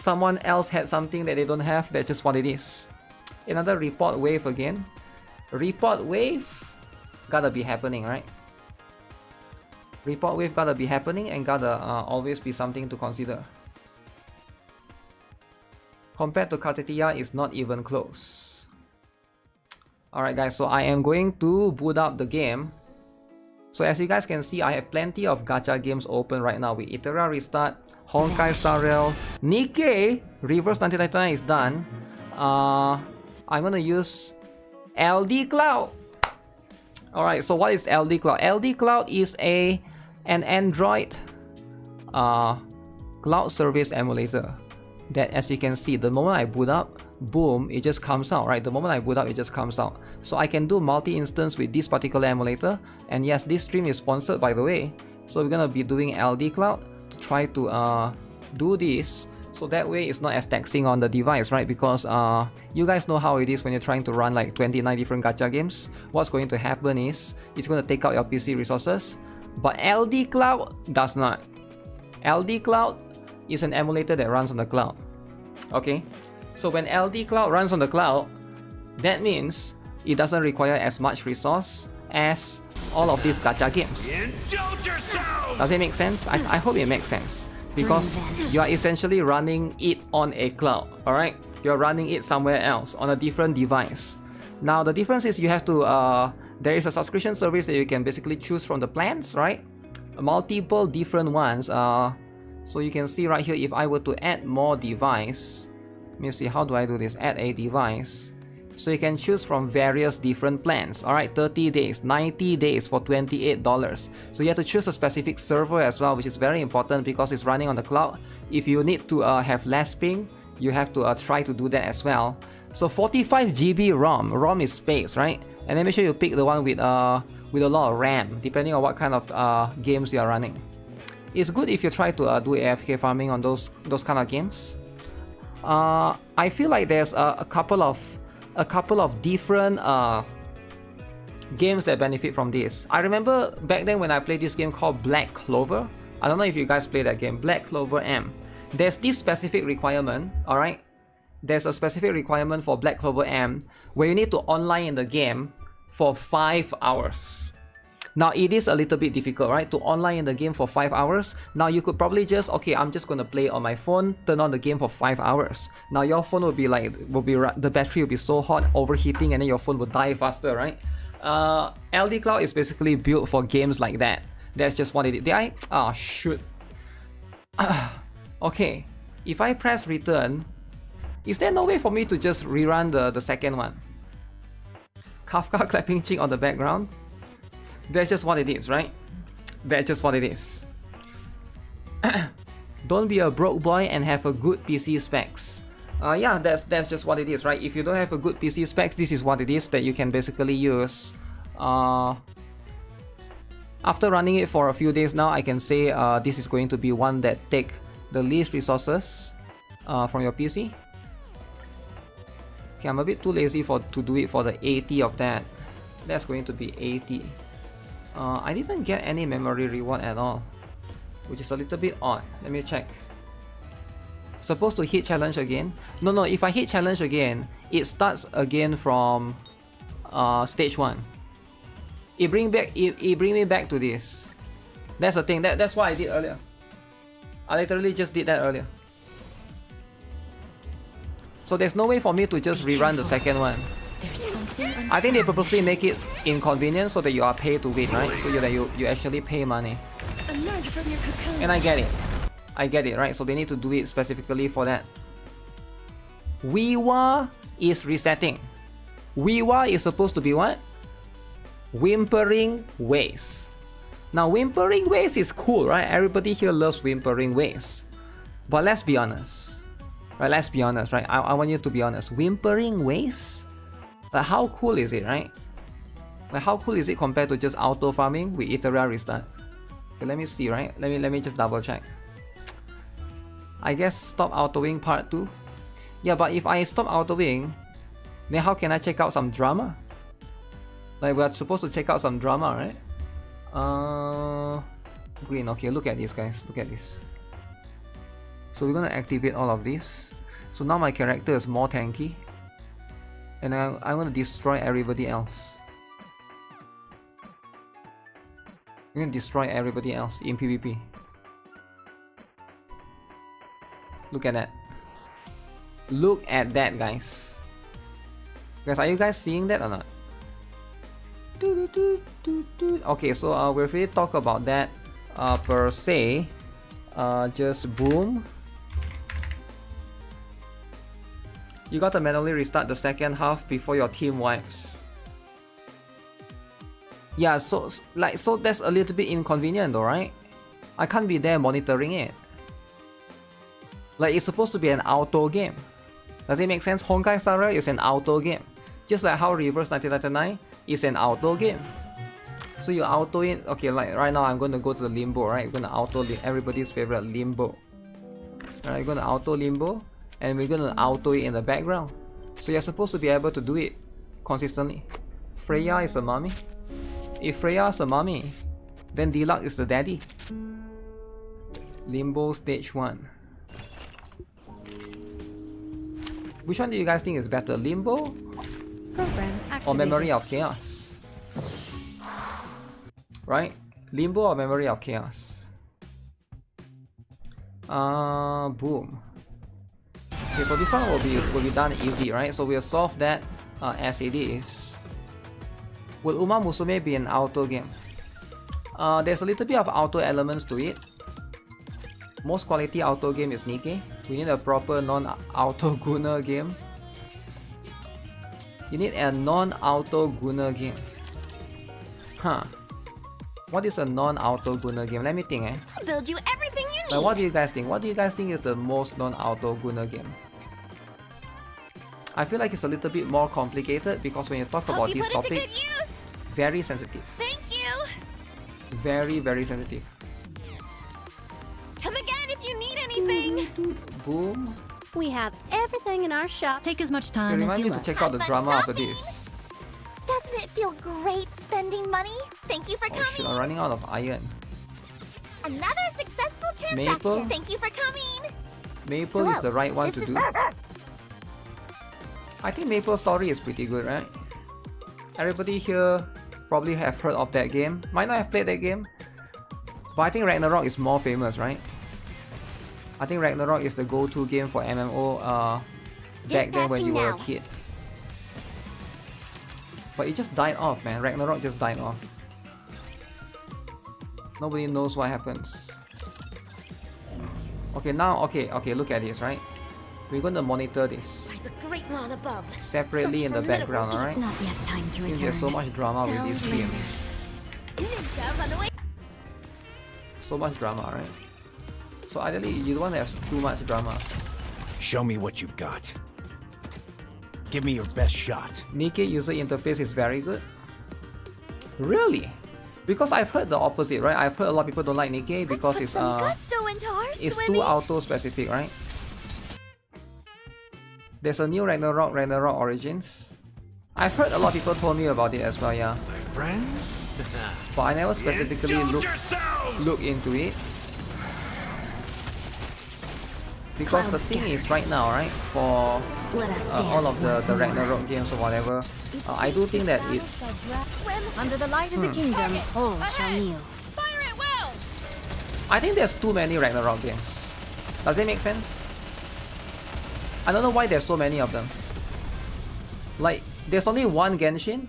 someone else had something that they don't have, that's just what it is. Another report wave again. Report wave gotta be happening, right? Report wave gotta be happening and gotta always be something to consider. Compared to Kartetia, it's not even close. Alright guys, so I am going to boot up the game. So as you guys can see, I have plenty of gacha games open right now with Iteria Restart, Honkai Star Rail, Nikke, Reverse 1999 is done. I'm gonna use LDCloud. Alright, so what is LDCloud? LDCloud is an Android cloud service emulator that, as you can see, the moment I boot up, boom, it just comes out, right? The moment I boot up, it just comes out. So I can do multi-instance with this particular emulator. And yes, this stream is sponsored, by the way. So we're gonna be doing LDCloud to try to do this, so that way it's not as taxing on the device, right? Because you guys know how it is when you're trying to run like 29 different gacha games. What's going to happen is it's going to take out your PC resources, but LDCloud does not. LDCloud is an emulator that runs on the cloud. Okay, so when LDCloud runs on the cloud, that means it doesn't require as much resource as all of these gacha games. Does it make sense? I hope it makes sense, because you are essentially running it on a cloud. Alright, you're running it somewhere else on a different device. Now the difference is you have to there is a subscription service that you can basically choose from the plans, right? Multiple different ones. So you can see right here, if I were to add more device, let me see, how do I do this? Add a device. So you can choose from various different plans. Alright, 30 days, 90 days for $28. So you have to choose a specific server as well, which is very important because it's running on the cloud. If you need to have less ping, you have to try to do that as well. So 45 GB ROM. ROM is space, right? And then make sure you pick the one with a lot of RAM, depending on what kind of games you are running. It's good if you try to do AFK farming on those kind of games. I feel like there's a couple of different games that benefit from this. I remember back then when I played this game called Black Clover. I don't know if you guys play that game, Black Clover M. There's this specific requirement, alright? There's a specific requirement for Black Clover M where you need to online in the game for 5 hours. Now it is a little bit difficult, right? To online in the game for 5 hours. Now you could probably just, okay, I'm just gonna play on my phone, turn on the game for 5 hours. Now your phone will be like, the battery will be so hot, overheating, and then your phone will die faster, right? LDCloud is basically built for games like that. That's just what it is. Did I? Oh, shoot. Okay, if I press return, is there no way for me to just rerun the second one? Kafka clapping cheek on the background. That's just what it is, right? That's just what it is. Don't be a broke boy and have a good PC specs. Yeah, that's just what it is, right? If you don't have a good PC specs, this is what it is that you can basically use. After running it for a few days now, I can say this is going to be one that take the least resources from your PC. Okay, I'm a bit too lazy to do it for the 80 of that. That's going to be 80. I didn't get any memory reward at all, which is a little bit odd. Let me check. Supposed to hit challenge again? No, if I hit challenge again, it starts again from stage 1. It bring me back to this. That's the thing. That's what I did earlier. I literally just did that earlier. So there's no way for me to just rerun the second one. I think they purposely make it inconvenient so that you are paid to win, right? So that you actually pay money. And I get it, right? So they need to do it specifically for that. Wiwa is resetting. Wiwa is supposed to be what? Whimpering Waves. Now Whimpering Waves is cool, right? Everybody here loves Whimpering Waves. But let's be honest. Right, let's be honest, right? I want you to be honest. Whimpering Waves? Like, how cool is it, right? Like, how cool is it compared to just auto farming with Iteria Restart? Okay, let me see, right? Let me just double check. I guess stop autoing part 2. Yeah, but if I stop autoing, then how can I check out some drama? Like, we're supposed to check out some drama, right? Green. Okay, look at this, guys. Look at this. So we're gonna activate all of this. So now my character is more tanky, and I'm gonna destroy everybody else. I'm gonna destroy everybody else in PvP. Look at that. Look at that, guys. Guys, are you guys seeing that or not? Okay, so we'll really talk about that per se. Just boom. You gotta manually restart the second half before your team wipes. Yeah, so that's a little bit inconvenient though, right? I can't be there monitoring it. Like, it's supposed to be an auto game. Does it make sense? Honkai Star Rail is an auto game. Just like how Reverse 1999 is an auto game. So you auto it. Okay, like right now I'm gonna go to the limbo, right? We're gonna auto everybody's favorite limbo. Alright, we're gonna auto limbo, and we're gonna auto it in the background. So you're supposed to be able to do it consistently. Freya is a mommy. If Freya is a mommy, then Deluxe is the daddy. Limbo stage 1. Which one do you guys think is better, Limbo or Memory of Chaos? Right? Limbo or Memory of Chaos? Boom. Okay, so this one will be done easy, right? So we'll solve that as it is. Will Uma Musume be an auto game? There's a little bit of auto elements to it. Most quality auto game is Nikke. We need a proper non-auto Gunner game. You need a non-auto Gunner game. Huh. What is a non-auto Gunner game? Let me think, eh? Build you everything you need. Like, what do you guys think? What do you guys think is the most non-auto Gunner game? I feel like it's a little bit more complicated because when you talk about this topic, very sensitive. Thank you. Very, very sensitive. Come again if you need anything. Boom. We have everything in our shop. Take as much Okay, time as remind you me to like. check out the drama after this. Doesn't it feel great spending money? Thank you for Oh shit, I'm coming. running out of iron. Another successful transaction. Maple? Thank you for coming. Maple is the right one This to is do. I think Maple Story is pretty good, right? Everybody here probably have heard of that game. Might not have played that game, but I think Ragnarok is more famous, right? I think Ragnarok is the go-to game for MMO back then when you were a kid. But it just died off, man. Ragnarok just died off. Nobody knows what happens. Okay, now, okay, look at this, right? We're going to monitor this The great one above. separately in the background, alright? Not yet time to Since return. there's so much drama with this game. So much drama, right? So ideally, you don't want to have too much drama. Show me what you've got. Give me your best shot. Nikke user interface is very good. Really? Because I've heard the opposite, right? I've heard a lot of people don't like Nikke because it's too auto specific, right? There's a new Ragnarok Origins. I've heard a lot of people told me about it as well, yeah. But I never specifically look into it. Because the thing is right now, right, for all of the Ragnarok games or whatever, I do think that it's... Under the light of the kingdom, all shall kneel. Fire at will. I think there's too many Ragnarok games. Does it make sense? I don't know why there's so many of them. Like, there's only one Genshin,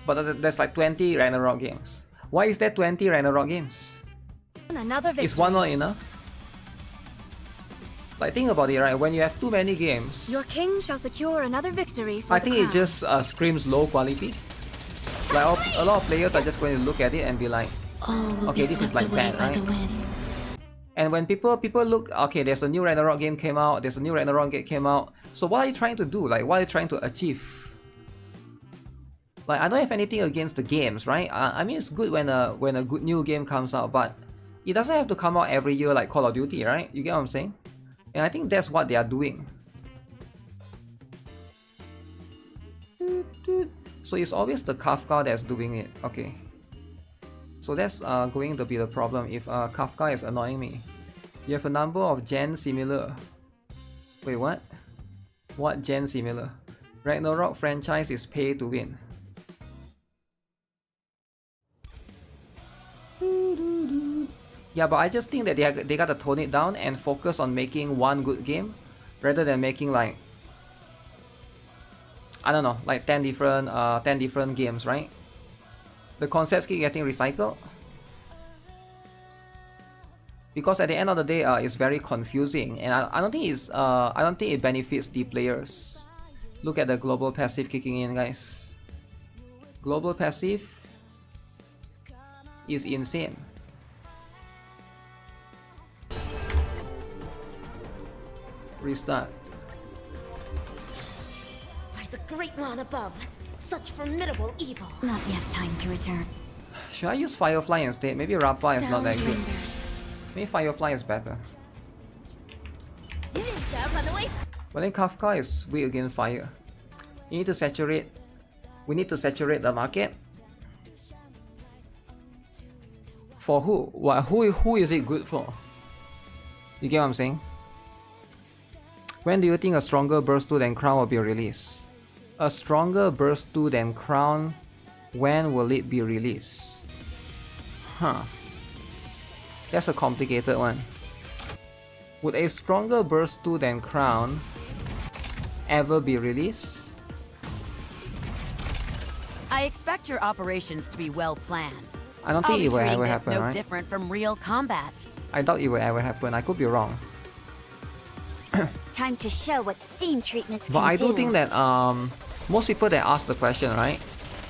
but there's like 20 Ragnarok games. Why is there 20 Ragnarok games? Another victory. Is one not enough? Like, think about it, right? When you have too many games, Your king shall secure another victory for I the think crown. it just screams low quality. Like, a lot of players are just going to look at it and be like, okay, this is like bad, right? And when people look, okay, there's a new Ragnarok game came out, there's a new Ragnarok game came out. So what are you trying to do? Like, what are you trying to achieve? Like, I don't have anything against the games, right? I mean, it's good when a good new game comes out, but it doesn't have to come out every year like Call of Duty, right? You get what I'm saying? And I think that's what they are doing. So it's always the Kafka that's doing it. Okay. So that's going to be the problem if Kafka is annoying me. You have a number of gen similar. Wait, what? What gen similar? Ragnarok franchise is pay to win. Yeah, but I just think that they gotta tone it down and focus on making one good game rather than making like, I don't know, like 10 different games, right? The concepts keep getting recycled. Because at the end of the day, it's very confusing, and I don't think it benefits the players. Look at the global passive kicking in, guys. Global passive is insane. Restart. By the great one above, such formidable evil. Not yet time to return. Should I use Firefly instead? Maybe Rappa is not that good. Maybe Firefly is better. Run away. But then Kafka is weak against fire. You need to saturate. We need to saturate the market. For who? What? Who is it good for? You get what I'm saying? When do you think a stronger Burst 2 than Crown will be released? A stronger Burst 2 than Crown, when will it be released? Huh. That's a complicated one. Would a stronger Burst 2 than Crown ever be released? I expect your operations to be well planned. I don't think it will ever happen, happen, no right? different from real combat. I doubt it will ever happen. I could be wrong. Time to show what steam treatments But can I do think that most people that ask the question, right?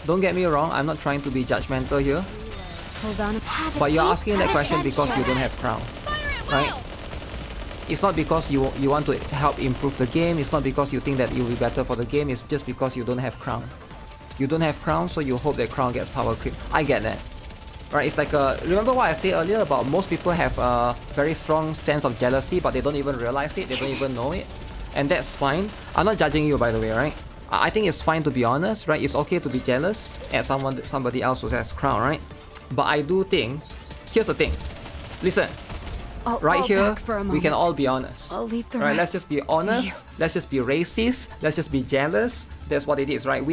Don't get me wrong, I'm not trying to be judgmental here. Hold on. But you're asking that question because you don't have Crown, right? It's not because you want to help improve the game. It's not because you think that it will be better for the game. It's just because you don't have Crown. You don't have Crown, so you hope that Crown gets power creep. I get that. Right? It's like remember what I said earlier about most people have a very strong sense of jealousy, but they don't even realize it. They don't even know it, and that's fine. I'm not judging you, by the way, right? I think it's fine to be honest, right? It's okay to be jealous at somebody else who has Crown, right? But I do think, here's the thing. Listen, right here, we can all be honest. I'll leave the right? rest Let's just be honest. Let's just be racist. Let's just be jealous. That's what it is, right?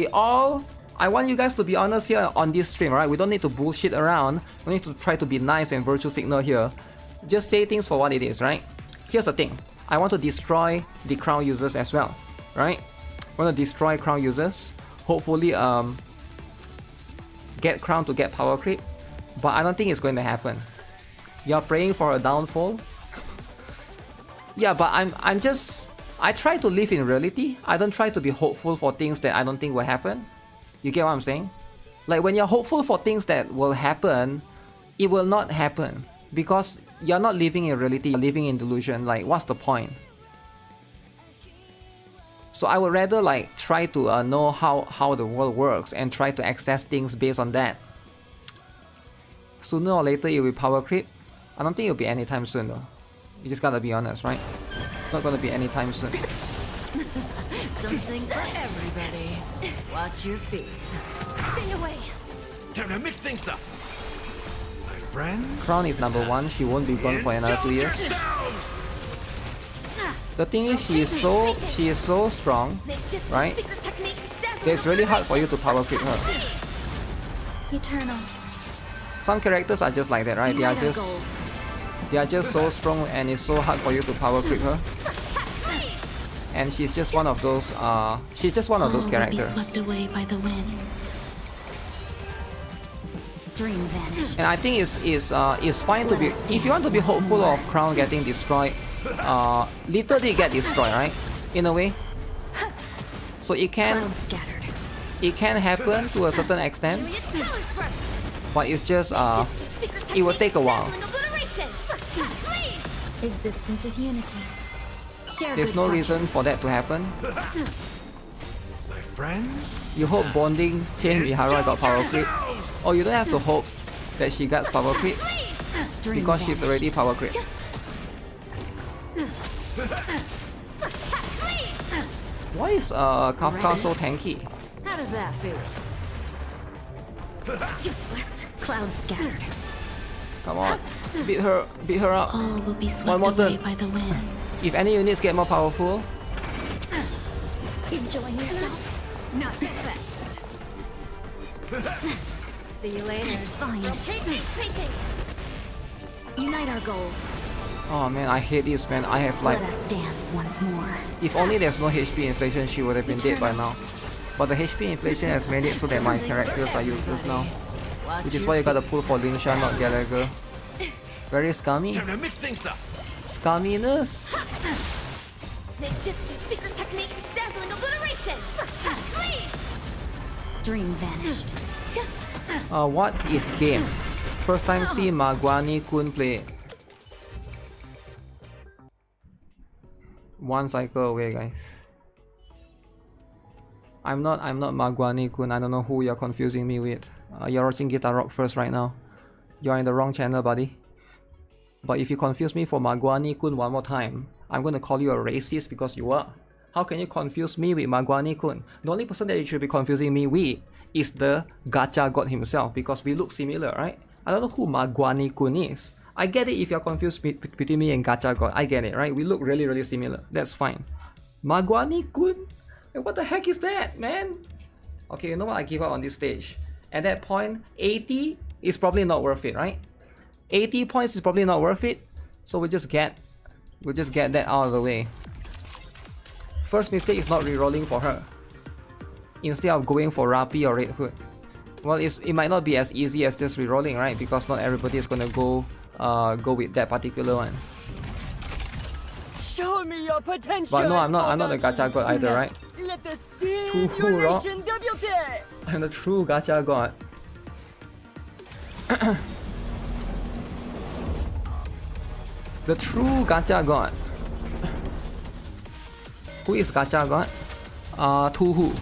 I want you guys to be honest here on this stream, right? We don't need to bullshit around. We need to try to be nice and virtue signal here. Just say things for what it is, right? Here's the thing. I want to destroy the Crown users as well, right? I want to destroy Crown users. Hopefully, get Crown to get power creep. But I don't think it's going to happen. You're praying for a downfall? Yeah, but I try to live in reality. I don't try to be hopeful for things that I don't think will happen. You get what I'm saying? Like when you're hopeful for things that will happen, it will not happen. Because you're not living in reality, you're living in delusion. Like, what's the point? So I would rather like try to know how the world works and try to access things based on that. Sooner or later it will be power creep. I don't think it'll be anytime soon though. You just gotta be honest, right? It's not gonna be anytime soon. Something for everybody. Watch your feet. Stay away. Time to mix things up. My friend. Crown is number 1. She won't be gone for another 2 years. The thing is, she is so strong, right? That it's really hard for you to power creep her. Eternal. Some characters are just like that, right? They are just so strong, and it's so hard for you to power creep her. And she's just one of those. She's just one of those characters. Swept away by the wind. Dream vanished. And I think it's fine to be. If you want to be hopeful of Crown getting destroyed, little did get destroyed, right? In a way. So it can happen to a certain extent, but it's just it will take a while. Existence is unity. There's no reason for that to happen. My friends. You hope bonding chain Mihara got power creep, or you don't have to hope that she gets power creep because she's already power creep. Why is Kafka so tanky? How does that feel? Useless. Cloud scattered. Come on. Beat her up. All will be One more swept away turn. by the wind. If any units get more powerful, Enjoying yourself? Not too fast. See you later. It's fine. Unite our goals. oh man, I hate this, man. I have like, Let us dance once more. if only there's no HP inflation, she would have been dead by now. But the HP inflation has made it so that my characters are useless now. Watch Which is your why you gotta pull for Lingsha, not Gallagher. Very scummy. Time to mix things up. Scumminess. Ninjutsu secret technique, dazzling obliteration! Dream vanished. What is game? First time see Magwani-kun play. One cycle away, guys. I'm not Magwani-kun. I don't know who you're confusing me with. You're watching GuitarRock first right now. You're in the wrong channel, buddy. But if you confuse me for Magwani-kun one more time, I'm gonna call you a racist because you are. How can you confuse me with Magwani-kun? The only person that you should be confusing me with is the gacha god himself because we look similar, right? I don't know who Magwani-kun is. I get it if you're confused between me and gacha god. I get it, right? We look really similar. That's fine. Magwani-kun? What the heck is that, man? Okay, you know what? I give up on this stage. At that point, 80 is probably not worth it, right? 80 points is probably not worth it. So we'll just get that out of the way. First mistake is not rerolling for her. Instead of going for Rapi or Red Hood. Well, it might not be as easy as just rerolling, right? Because not everybody is gonna go with that particular one. Show me your potential. But no, I'm not a gacha god either, right? Let the True rock. simulation debut. I'm the true gacha god. The true gacha god. Who is gacha god? Tuhu.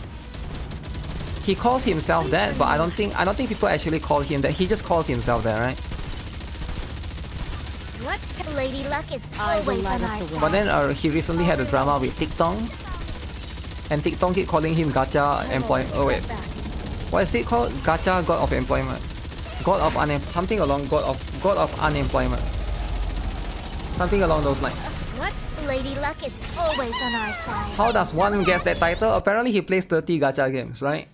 He calls himself that, but I don't think people actually call him that. He just calls himself that, right? Lady Luck is I will always light on up our the side. But then he recently had a drama with TikTok, and TikTok keep calling him gacha employment. Oh wait, what is it called? Gacha god of employment, god of something along god of unemployment, something along those lines. Lady Luck is always on our side. How does one guess that title? Apparently he plays 30 gacha games, right?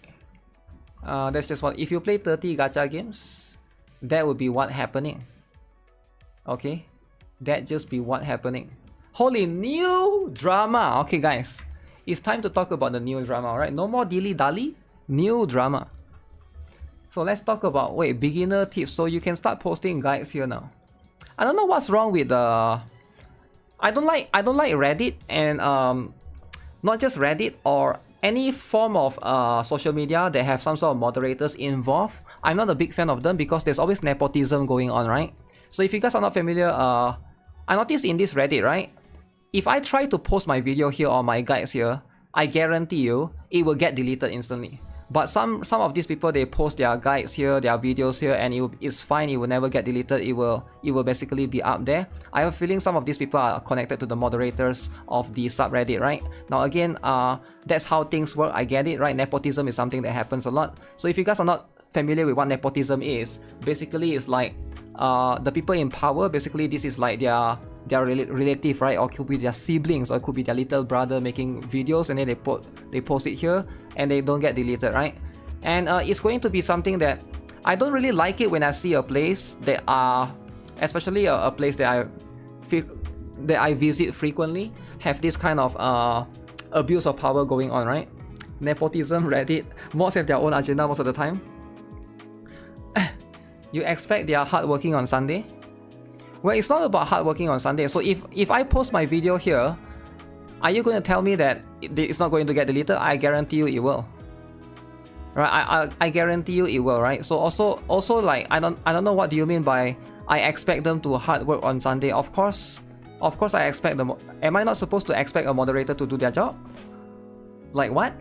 That's just what. If you play 30 gacha games, that would be what happening. Okay, that just be what happening. Holy new drama. Okay, guys, it's time to talk about the new drama. Right? No more dilly dally. New drama. So let's talk about beginner tips. So you can start posting guides here now. I don't know what's wrong with the. I don't like Reddit and not just Reddit or any form of social media that have some sort of moderators involved. I'm not a big fan of them because there's always nepotism going on, right? So if you guys are not familiar, I noticed in this Reddit, right? If I try to post my video here or my guides here, I guarantee you it will get deleted instantly. But some of these people, they post their guides here, their videos here, and it's fine. It will never get deleted. It will basically be up there. I have a feeling some of these people are connected to the moderators of the subreddit, right? Now again, that's how things work. I get it, right? Nepotism is something that happens a lot. So if you guys are not familiar with what nepotism is, basically it's like the people in power. Basically, this is like their relative, right? Or it could be their siblings, or it could be their little brother making videos, and then they post it here, and they don't get deleted, right? And it's going to be something that I don't really like it when I see a place that especially a place that I visit frequently, have this kind of abuse of power going on, right? Nepotism, Reddit, mods have their own agenda most of the time. You expect they are hardworking on Sunday? Well, it's not about hardworking on Sunday. So if I post my video here, are you going to tell me that it's not going to get deleted? I guarantee you it will. Right? I guarantee you it will, right? So also like I don't know what do you mean by I expect them to hard work on Sunday. Of course I expect them. Am I not supposed to expect a moderator to do their job? Like what?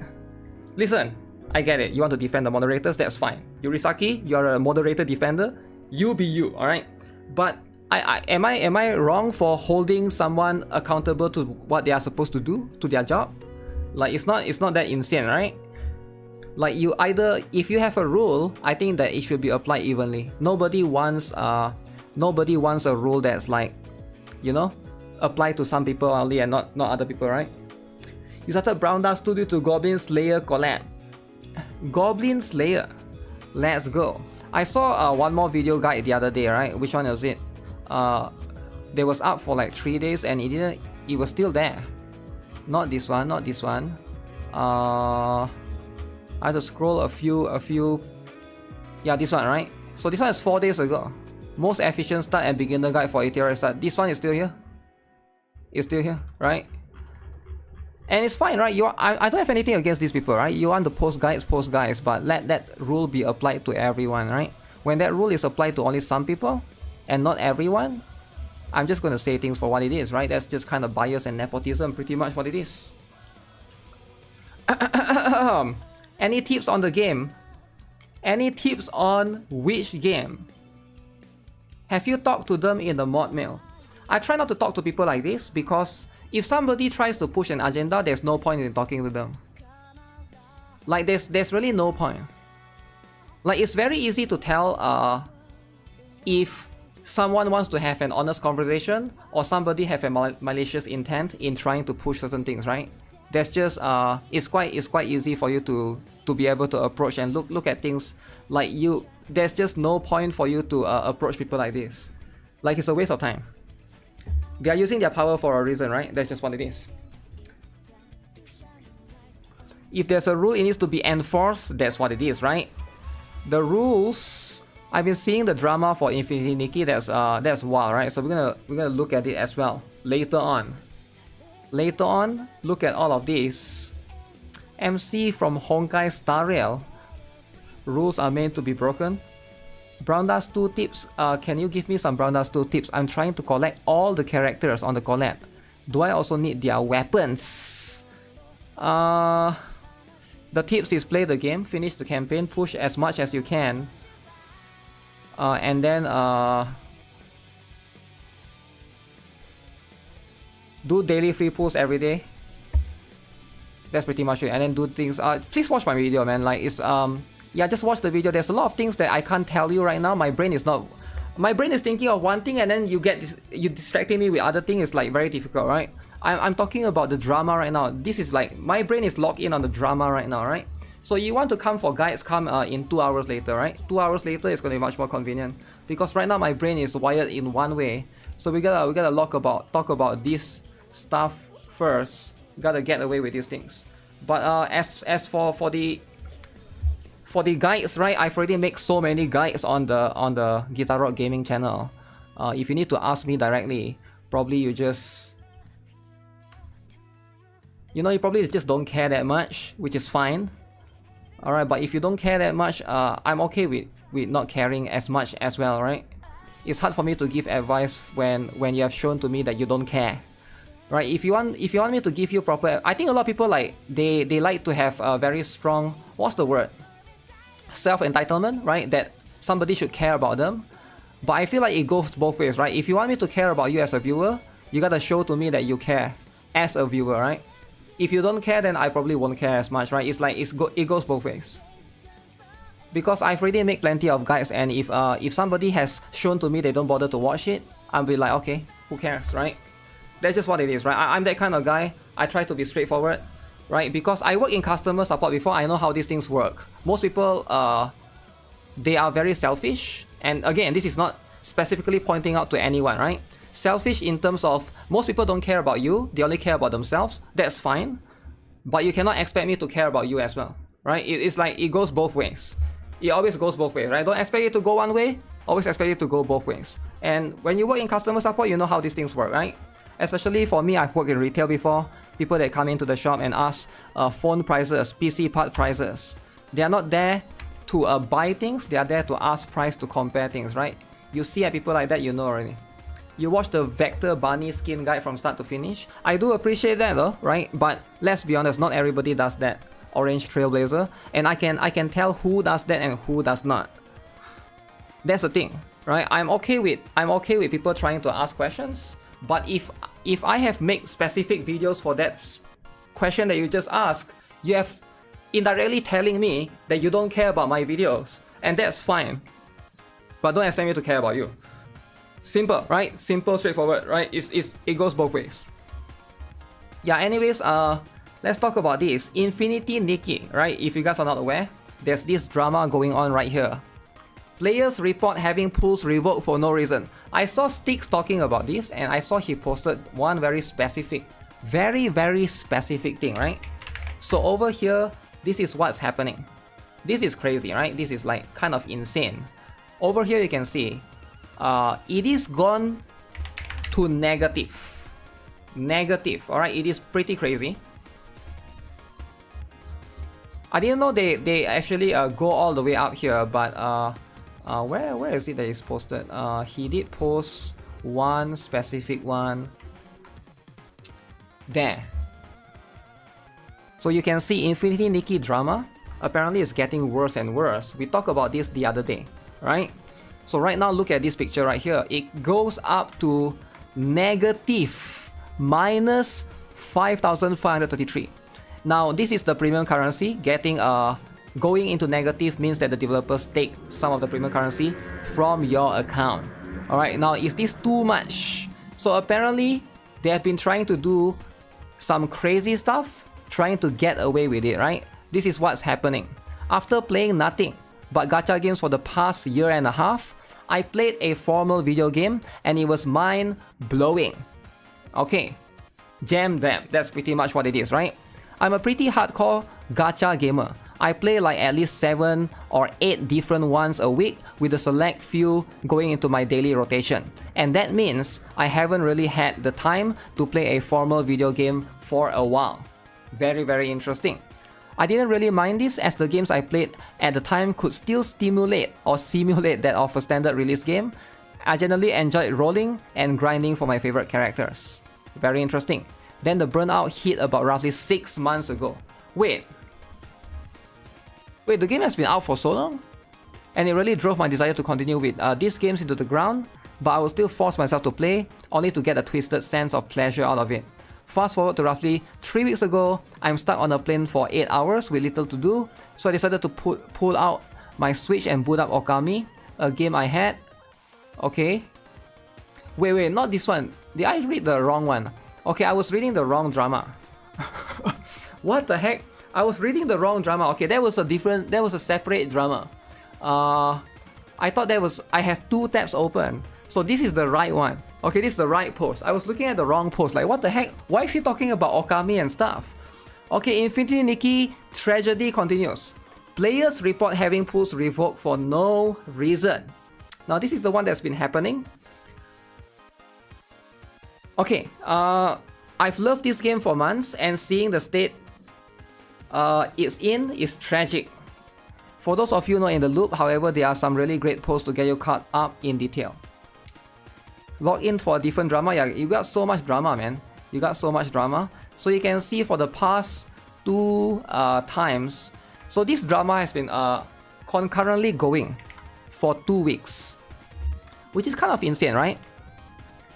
Listen, I get it. You want to defend the moderators, that's fine. Yurisaki, you're a moderator defender. You be you, alright? But am I wrong for holding someone accountable to what they are supposed to do, to their job? Like it's not that insane, right? Like if you have a rule, I think that it should be applied evenly. Nobody wants Nobody wants a rule that's like, you know, apply to some people only and not other people, right? You started Brown Dust Studio to Goblin Slayer collab. Goblin Slayer. Let's go. I saw one more video guide the other day, right? Which one was it? They was up for like 3 days and it was still there. Not this one, not this one. I had to scroll a few. Yeah, this one, right? So this one is 4 days ago. Most efficient start and beginner guide for ATR start. This one is still here. It's still here, right? And it's fine, right? I don't have anything against these people, right? You want to post guides, but let that rule be applied to everyone, right? When that rule is applied to only some people and not everyone, I'm just going to say things for what it is, right? That's just kind of bias and nepotism, pretty much what it is. Any tips on the game? Any tips on which game? Have you talked to them in the mod mail? I try not to talk to people like this because if somebody tries to push an agenda, there's no point in talking to them. Like there's really no point. Like it's very easy to tell if someone wants to have an honest conversation or somebody have a malicious intent in trying to push certain things, right? That's just it's quite easy for you to be able to approach and look at things like you. There's just no point for you to approach people like this. Like it's a waste of time. They are using their power for a reason, right? That's just what it is. If there's a rule, it needs to be enforced. That's what it is, right? The rules. I've been seeing the drama for Infinity Nikki. That's wild, right? So we're gonna look at it as well later on. Later on, look at all of these. MC from Honkai Star Rail. Rules are meant to be broken. Brown Dust 2 tips. Can you give me some Brown Dust 2 tips? I'm trying to collect all the characters on the collab. Do I also need their weapons? The tips is play the game, finish the campaign, push as much as you can. And then do daily free pulls every day. That's pretty much it. And then do things. Please watch my video, man. Like it's yeah, just watch the video. There's a lot of things that I can't tell you right now. My brain is thinking of one thing and then you distracting me with other things. It's like very difficult, right? I'm talking about the drama right now. This is like, my brain is locked in on the drama right now, right? So you want to come for guides, come in 2 hours later, right? 2 hours later is going to be much more convenient. Because right now my brain is wired in one way. So we gotta talk about this stuff first. Gotta get away with these things. But as for the guides, right? I've already made so many guides on the GuitarRock gaming channel. If you need to ask me directly, probably you just, you probably just don't care that much, which is fine. Alright, but if you don't care that much, I'm okay with not caring as much as well, right? It's hard for me to give advice when you have shown to me that you don't care. Right? If you want me to give you proper, I think a lot of people like they like to have a very strong, what's the word? Self-entitlement, right? That somebody should care about them. But I feel like it goes both ways, right? If you want me to care about you as a viewer, you gotta show to me that you care as a viewer, right? If you don't care, then I probably won't care as much, right? It's like it goes both ways. Because I've already made plenty of guides, and if somebody has shown to me they don't bother to watch it, I'll be like, okay, who cares, right? That's just what it is, right? I'm that kind of guy. I try to be straightforward, right? Because I work in customer support before, I know how these things work. Most people, they are very selfish. And again, this is not specifically pointing out to anyone, right? Selfish in terms of most people don't care about you. They only care about themselves. That's fine. But you cannot expect me to care about you as well, right? It's like it goes both ways. It always goes both ways, right? Don't expect it to go one way. Always expect it to go both ways. And when you work in customer support, you know how these things work, right? Especially for me, I've worked in retail before. People that come into the shop and ask phone prices, PC part prices. They are not there to buy things. They are there to ask price, to compare things, right? You see at people like that, you know already. You watch the Vector Bunny skin guide from start to finish. I do appreciate that though, right? But let's be honest, not everybody does that. Orange Trailblazer. And I can tell who does that and who does not. That's the thing, right? I'm okay with people trying to ask questions. But if I have made specific videos for that question that you just asked, you have indirectly telling me that you don't care about my videos, and that's fine. But don't expect me to care about you. Simple, right? Simple, straightforward, right? It goes both ways. Yeah, anyways, let's talk about this. Infinity Nikki, right? If you guys are not aware, there's this drama going on right here. Players report having pools revoked for no reason. I saw Sticks talking about this, and I saw he posted one very specific, very specific thing, right? So over here, this is what's happening. This is crazy, right? This is like kind of insane. Over here you can see, it is gone to negative. Negative, alright? It is pretty crazy. I didn't know they actually go all the way up here, but where is it that is posted? He did post one specific one there. So you can see Infinity Nikki drama apparently is getting worse and worse. We talked about this the other day, right? So right now, look at this picture right here. It goes up to negative minus 5,533. Now this is the premium currency. Going into negative means that the developers take some of the premium currency from your account. Alright, now is this too much? So apparently they have been trying to do some crazy stuff, trying to get away with it, right? This is what's happening. After playing nothing but gacha games for the past year and a half, I played a formal video game and it was mind-blowing. Okay, jam them. That's pretty much what it is, right? I'm a pretty hardcore gacha gamer. I play like at least 7 or 8 different ones a week with a select few going into my daily rotation. And that means I haven't really had the time to play a formal video game for a while. Very interesting. I didn't really mind this as the games I played at the time could still stimulate or simulate that of a standard release game. I generally enjoyed rolling and grinding for my favorite characters. Very interesting. Then the burnout hit about roughly 6 months ago. Wait, the game has been out for so long? And it really drove my desire to continue with these games into the ground, but I will still force myself to play, only to get a twisted sense of pleasure out of it. Fast forward to roughly 3 weeks ago, I'm stuck on a plane for 8 hours with little to do, so I decided to pull out my Switch and boot up Okami, a game I had. Okay. Wait, not this one. Did I read the wrong one? Okay, I was reading the wrong drama. What the heck? I was reading the wrong drama. Okay, that was a separate drama. I thought I had 2 tabs open. So this is the right one. Okay, this is the right post. I was looking at the wrong post. Like, what the heck? Why is he talking about Okami and stuff? Okay, Infinity Nikki tragedy continues. Players report having pools revoked for no reason. Now, this is the one that's been happening. Okay, I've loved this game for months, and seeing the state it's in is tragic. For those of you not in the loop, however, there are some really great posts to get you caught up in detail. Log in for a different drama. Yeah, you got so much drama, man. You got so much drama. So you can see for the past 2 times. So this drama has been concurrently going for 2 weeks, which is kind of insane, right?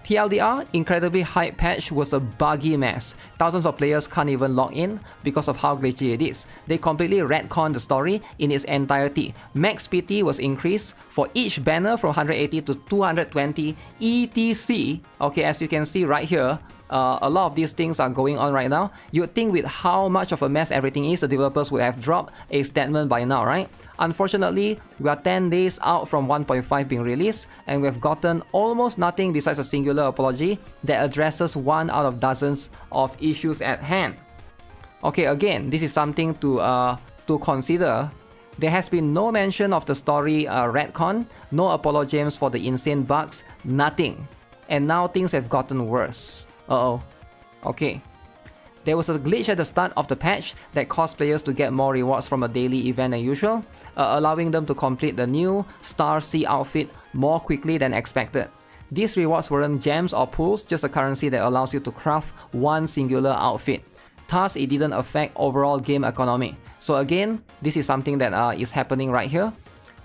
TLDR, incredibly hype patch was a buggy mess. Thousands of players can't even log in because of how glitchy it is. They completely retconned the story in its entirety. Max PT was increased for each banner from 180 to 220 ETC. Okay, as you can see right here, a lot of these things are going on right now. You'd think with how much of a mess everything is, the developers would have dropped a statement by now, right? Unfortunately, we are 10 days out from 1.5 being released, and we've gotten almost nothing besides a singular apology that addresses 1 out of dozens of issues at hand. Okay, again, this is something to consider. There has been no mention of the story retcon, no apologies for the insane bugs, nothing. And now things have gotten worse. Uh-oh. Okay. There was a glitch at the start of the patch that caused players to get more rewards from a daily event than usual, allowing them to complete the new Star C outfit more quickly than expected. These rewards weren't gems or pools, just a currency that allows you to craft one singular outfit. Thus, it didn't affect overall game economy. So again, this is something that is happening right here.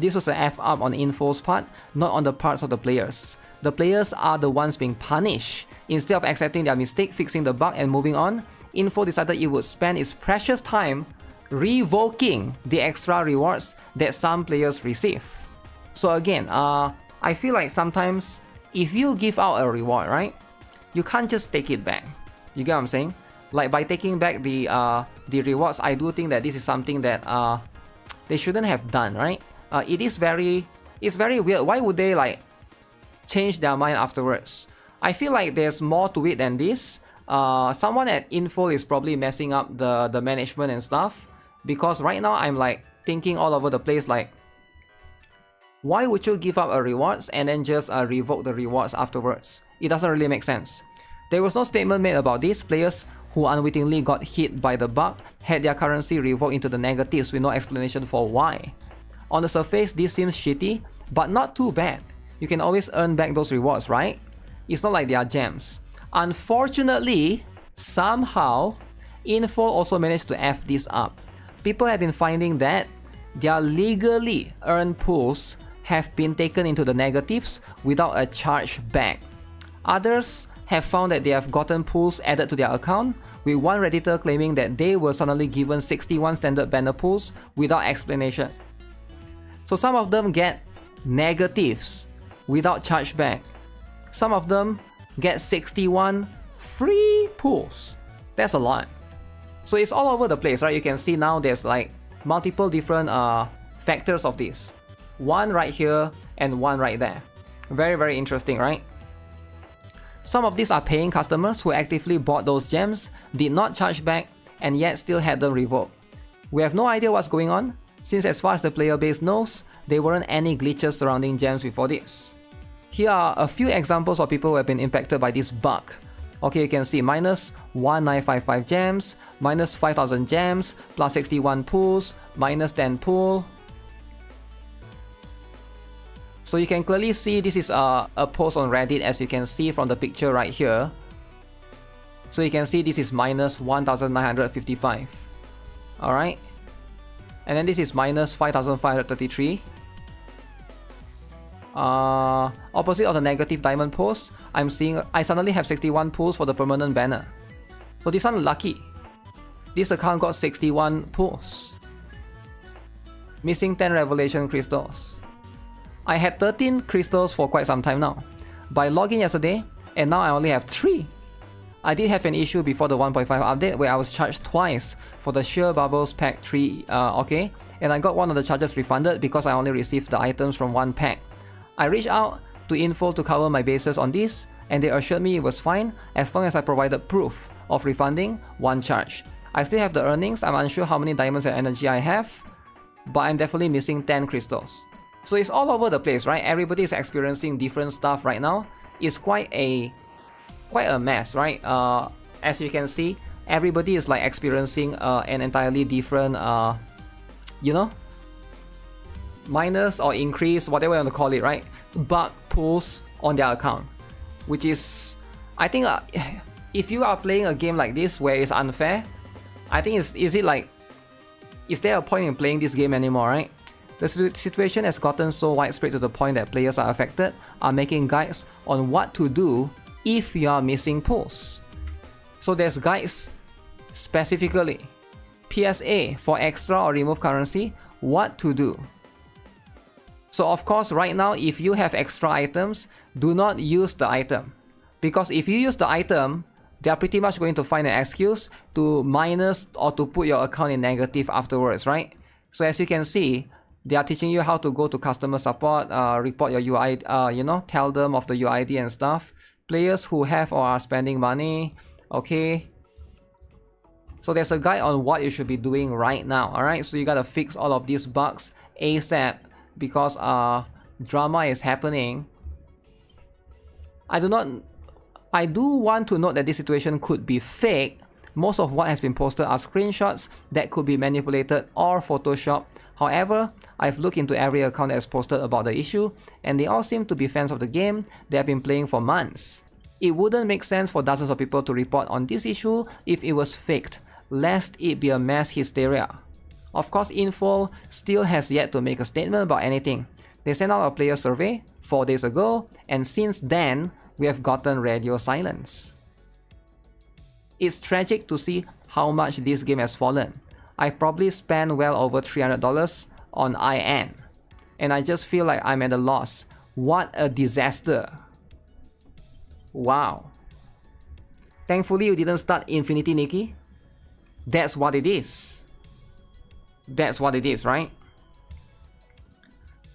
This was an F-up on Info's part, not on the parts of the players. The players are the ones being punished. Instead of accepting their mistake, fixing the bug and moving on, Info decided it would spend its precious time revoking the extra rewards that some players receive. So again, I feel like sometimes if you give out a reward, right, you can't just take it back. You get what I'm saying? Like by taking back the rewards, I do think that this is something that they shouldn't have done, right? It's very weird. Why would they like change their mind afterwards? I feel like there's more to it than this. Someone at Info is probably messing up the management and stuff, because right now I'm like thinking all over the place, like, why would you give up a rewards and then just revoke the rewards afterwards? It doesn't really make sense. There was no statement made about this. Players who unwittingly got hit by the bug had their currency revoked into the negatives with no explanation for why. On the surface, this seems shitty, but not too bad. You can always earn back those rewards, right? It's not like they are gems. Unfortunately, somehow, Info also managed to F this up. People have been finding that their legally earned pools have been taken into the negatives without a charge back. Others have found that they have gotten pools added to their account, with one Redditor claiming that they were suddenly given 61 standard banner pools without explanation. So some of them get negatives without chargeback. Some of them get 61 free pools. That's a lot. So it's all over the place, right? You can see now there's like multiple different factors of this. One right here and one right there. Very, very interesting, right? Some of these are paying customers who actively bought those gems, did not charge back, and yet still had them revoked. We have no idea what's going on, since as far as the player base knows, there weren't any glitches surrounding gems before this. Here are a few examples of people who have been impacted by this bug. Okay, you can see minus 1955 gems, minus 5000 gems, plus 61 pools, minus 10 pool. So you can clearly see this is a post on Reddit, as you can see from the picture right here. So you can see this is minus 1955. Alright. And then this is minus 5533. Opposite of the negative diamond post, I suddenly have 61 pulls for the permanent banner. So this one lucky. This account got 61 pulls. Missing 10 revelation crystals. I had 13 crystals for quite some time now. By logging yesterday, and now I only have 3. I did have an issue before the 1.5 update where I was charged twice for the Sheer Bubbles pack 3, okay? And I got one of the charges refunded because I only received the items from one pack. I reached out to Info to cover my bases on this, and they assured me it was fine as long as I provided proof of refunding one charge. I still have the earnings. I'm unsure how many diamonds and energy I have, but I'm definitely missing 10 crystals. So it's all over the place, right? Everybody is experiencing different stuff right now. It's quite a mess, right? As you can see, everybody is like experiencing an entirely different, you know, minus or increase, whatever you want to call it, right? Bug pools on their account, which is, I think, if you are playing a game like this where it's unfair, I think is there a point in playing this game anymore, right? The situation has gotten so widespread to the point that players are affected are making guides on what to do if you are missing pools. So there's guides specifically, PSA for extra or remove currency, what to do. So of course right now if you have extra items, do not use the item. Because if you use the item, they are pretty much going to find an excuse to minus or to put your account in negative afterwards, right? So as you can see, they are teaching you how to go to customer support, report your UI, you know, tell them of the UID and stuff. Players who have or are spending money, okay. So there's a guide on what you should be doing right now, alright? So you gotta fix all of these bugs ASAP because drama is happening. I do want to note that this situation could be fake. Most of what has been posted are screenshots that could be manipulated or photoshopped. However, I've looked into every account that has posted about the issue, and they all seem to be fans of the game. They have been playing for months. It wouldn't make sense for dozens of people to report on this issue if it was faked, lest it be a mass hysteria. Of course, Info still has yet to make a statement about anything. They sent out a player survey 4 days ago, and since then, we have gotten radio silence. It's tragic to see how much this game has fallen. I've probably spent well over $300 on IN, and I just feel like I'm at a loss. What a disaster. Wow. Thankfully you didn't start Infinity, Nikki. That's what it is. That's what it is, right?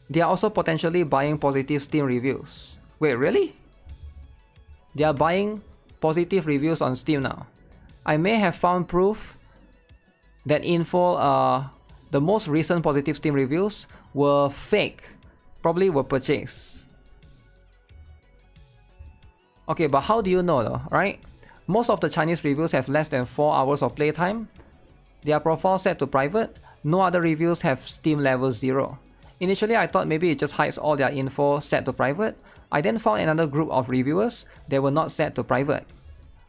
They are also potentially buying positive Steam reviews. Wait, really? They are buying positive reviews on Steam now. I may have found proof that info, the most recent positive Steam reviews were fake. Probably were purchased. Okay, but how do you know though, right? Most of the Chinese reviews have less than 4 hours of playtime. Their profile set to private. No other reviews have Steam level 0. Initially I thought maybe it just hides all their info set to private. I then found another group of reviewers that were not set to private.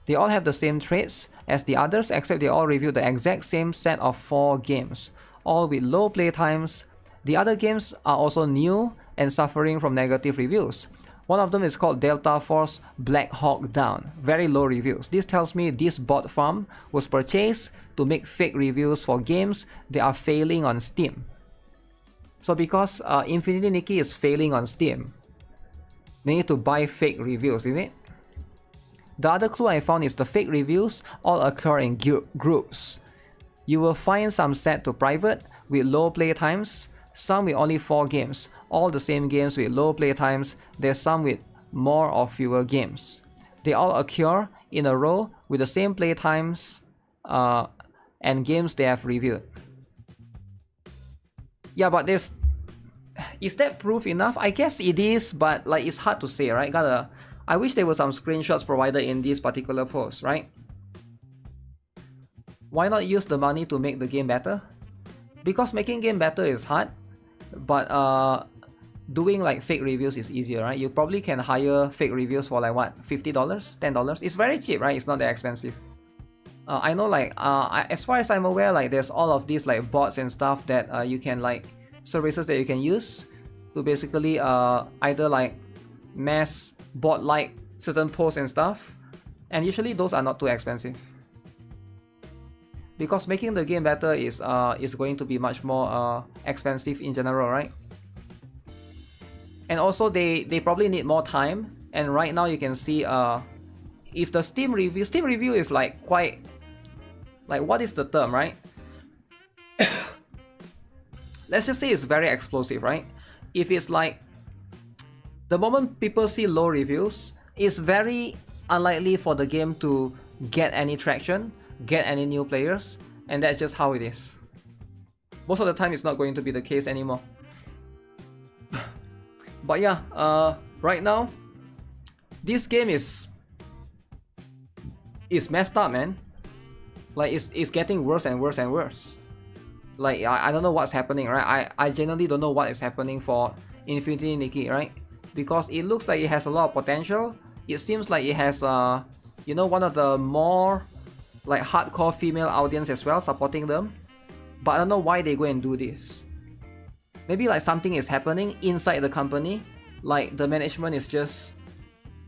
They all have the same traits as the others, except they all reviewed the exact same set of 4 games, all with low playtimes. The other games are also new and suffering from negative reviews. One of them is called Delta Force Black Hawk Down. Very low reviews. This tells me this bot farm was purchased to make fake reviews for games that are failing on Steam. So because Infinity Nikki is failing on Steam, they need to buy fake reviews, is it? The other clue I found is the fake reviews all occur in groups. You will find some set to private with low playtimes, some with only 4 games, all the same games with low playtimes. There's some with more or fewer games. They all occur in a row with the same playtimes and games they have reviewed. Yeah, but is that proof enough? I guess it is, but like it's hard to say, right? I wish there were some screenshots provided in this particular post, right? Why not use the money to make the game better? Because making game better is hard, but doing like fake reviews is easier, right? You probably can hire fake reviews for like what, $50, $10? It's very cheap, right? It's not that expensive. I know like as far as I'm aware, like there's all of these like bots and stuff that you can like services that you can use to basically either like mass bot like certain posts and stuff, and usually those are not too expensive. Because making the game better is going to be much more expensive in general, right? And also they probably need more time. And right now you can see if the Steam review is like quite, like what is the term, right? Let's just say it's very explosive, right? If it's like the moment people see low reviews, it's very unlikely for the game to get any traction, get any new players, and that's just how it is. Most of the time it's not going to be the case anymore. But yeah, right now this game is messed up, man. Like it's getting worse and worse and worse. Like I don't know what's happening, right? I genuinely don't know what is happening for Infinity Nikki, right? Because it looks like it has a lot of potential. It seems like it has you know, one of the more like hardcore female audience as well supporting them. But I don't know why they go and do this. Maybe like something is happening inside the company, like the management is just,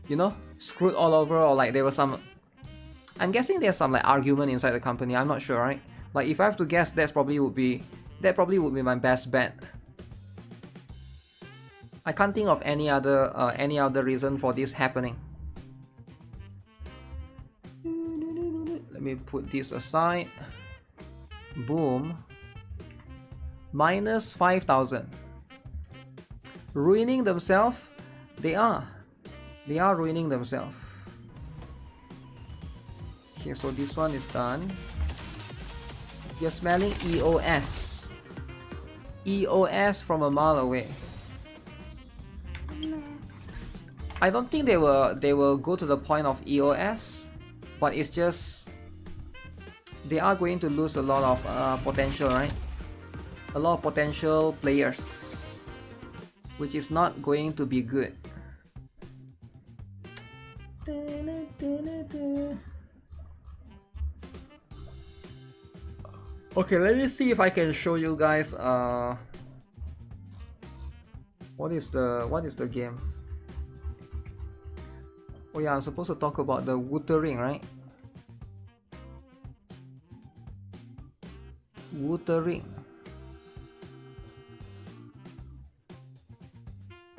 you know, screwed all over, or like there was some, I'm guessing there's some like argument inside the company. I'm not sure, right? Like if I have to guess, that probably would be my best bet. I can't think of any other reason for this happening. Let me put this aside. Boom. Minus 5,000. Ruining themselves? They are ruining themselves. Okay, so this one is done. You're smelling EOS. EOS from a mile away. I don't think they will go to the point of EOS, but it's just they are going to lose a lot of potential, right? A lot of potential players, which is not going to be good. Okay, let me see if I can show you guys what is the game. Oh yeah, I'm supposed to talk about the Wuthering, right? Wuthering.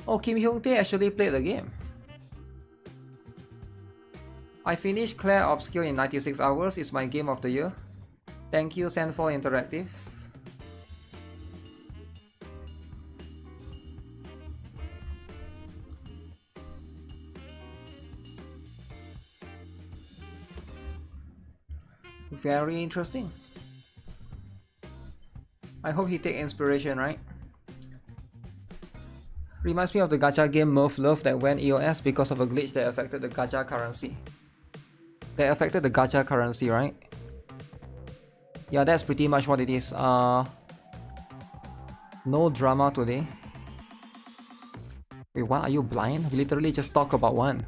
Oh, Kim Hyung-tae actually played the game. I finished Claire Obscure in 96 hours. It's my game of the year. Thank you, Sandfall Interactive. Very interesting. I hope he take inspiration, right? Reminds me of the gacha game Murph Love that went EOS because of a glitch that affected the gacha currency. That affected the gacha currency, right? Yeah, that's pretty much what it is. No drama today. Wait, what? Are you blind? We literally just talk about one.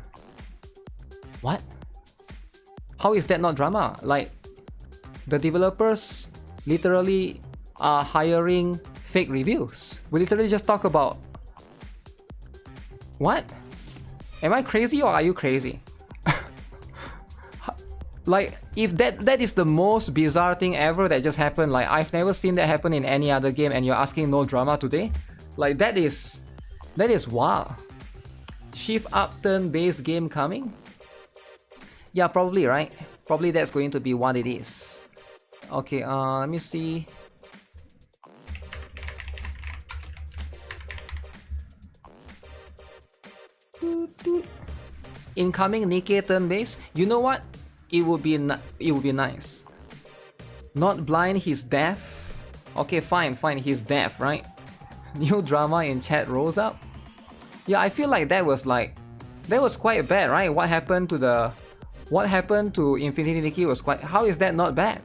What? How is that not drama? Like, the developers literally are hiring fake reviews. We literally just talk about... What? Am I crazy or are you crazy? Like, if that is the most bizarre thing ever that just happened, like I've never seen that happen in any other game and you're asking no drama today? Like that is wild. Shift up turn based game coming? Yeah, probably, right? Probably that's going to be what it is. Okay, let me see. Incoming Nikke turn base. You know what? It would be nice. Not blind, he's deaf. Okay, fine, he's deaf, right? New drama in chat rose up. Yeah, I feel like that was quite bad, right? What happened to Infinity Nikki was quite... How is that not bad?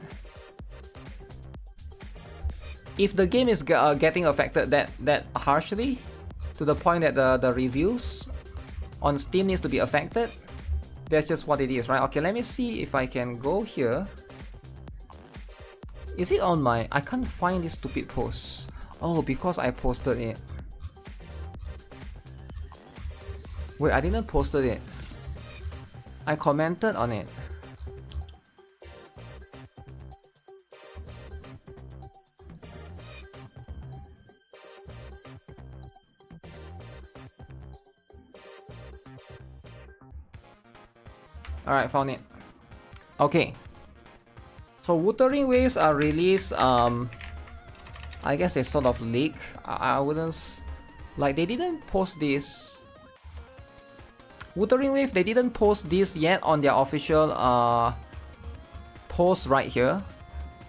If the game is getting affected that harshly, to the point that the reviews on Steam needs to be affected, that's just what it is, right? Okay, let me see if I can go here. Is it on my... I can't find this stupid post. Oh, because I posted it. Wait, I didn't post it. I commented on it. Alright, found it. Okay. So Wuthering Waves are released, I guess they sort of leak. I wouldn't... Like, they didn't post this. Wuthering Waves, they didn't post this yet on their official post right here.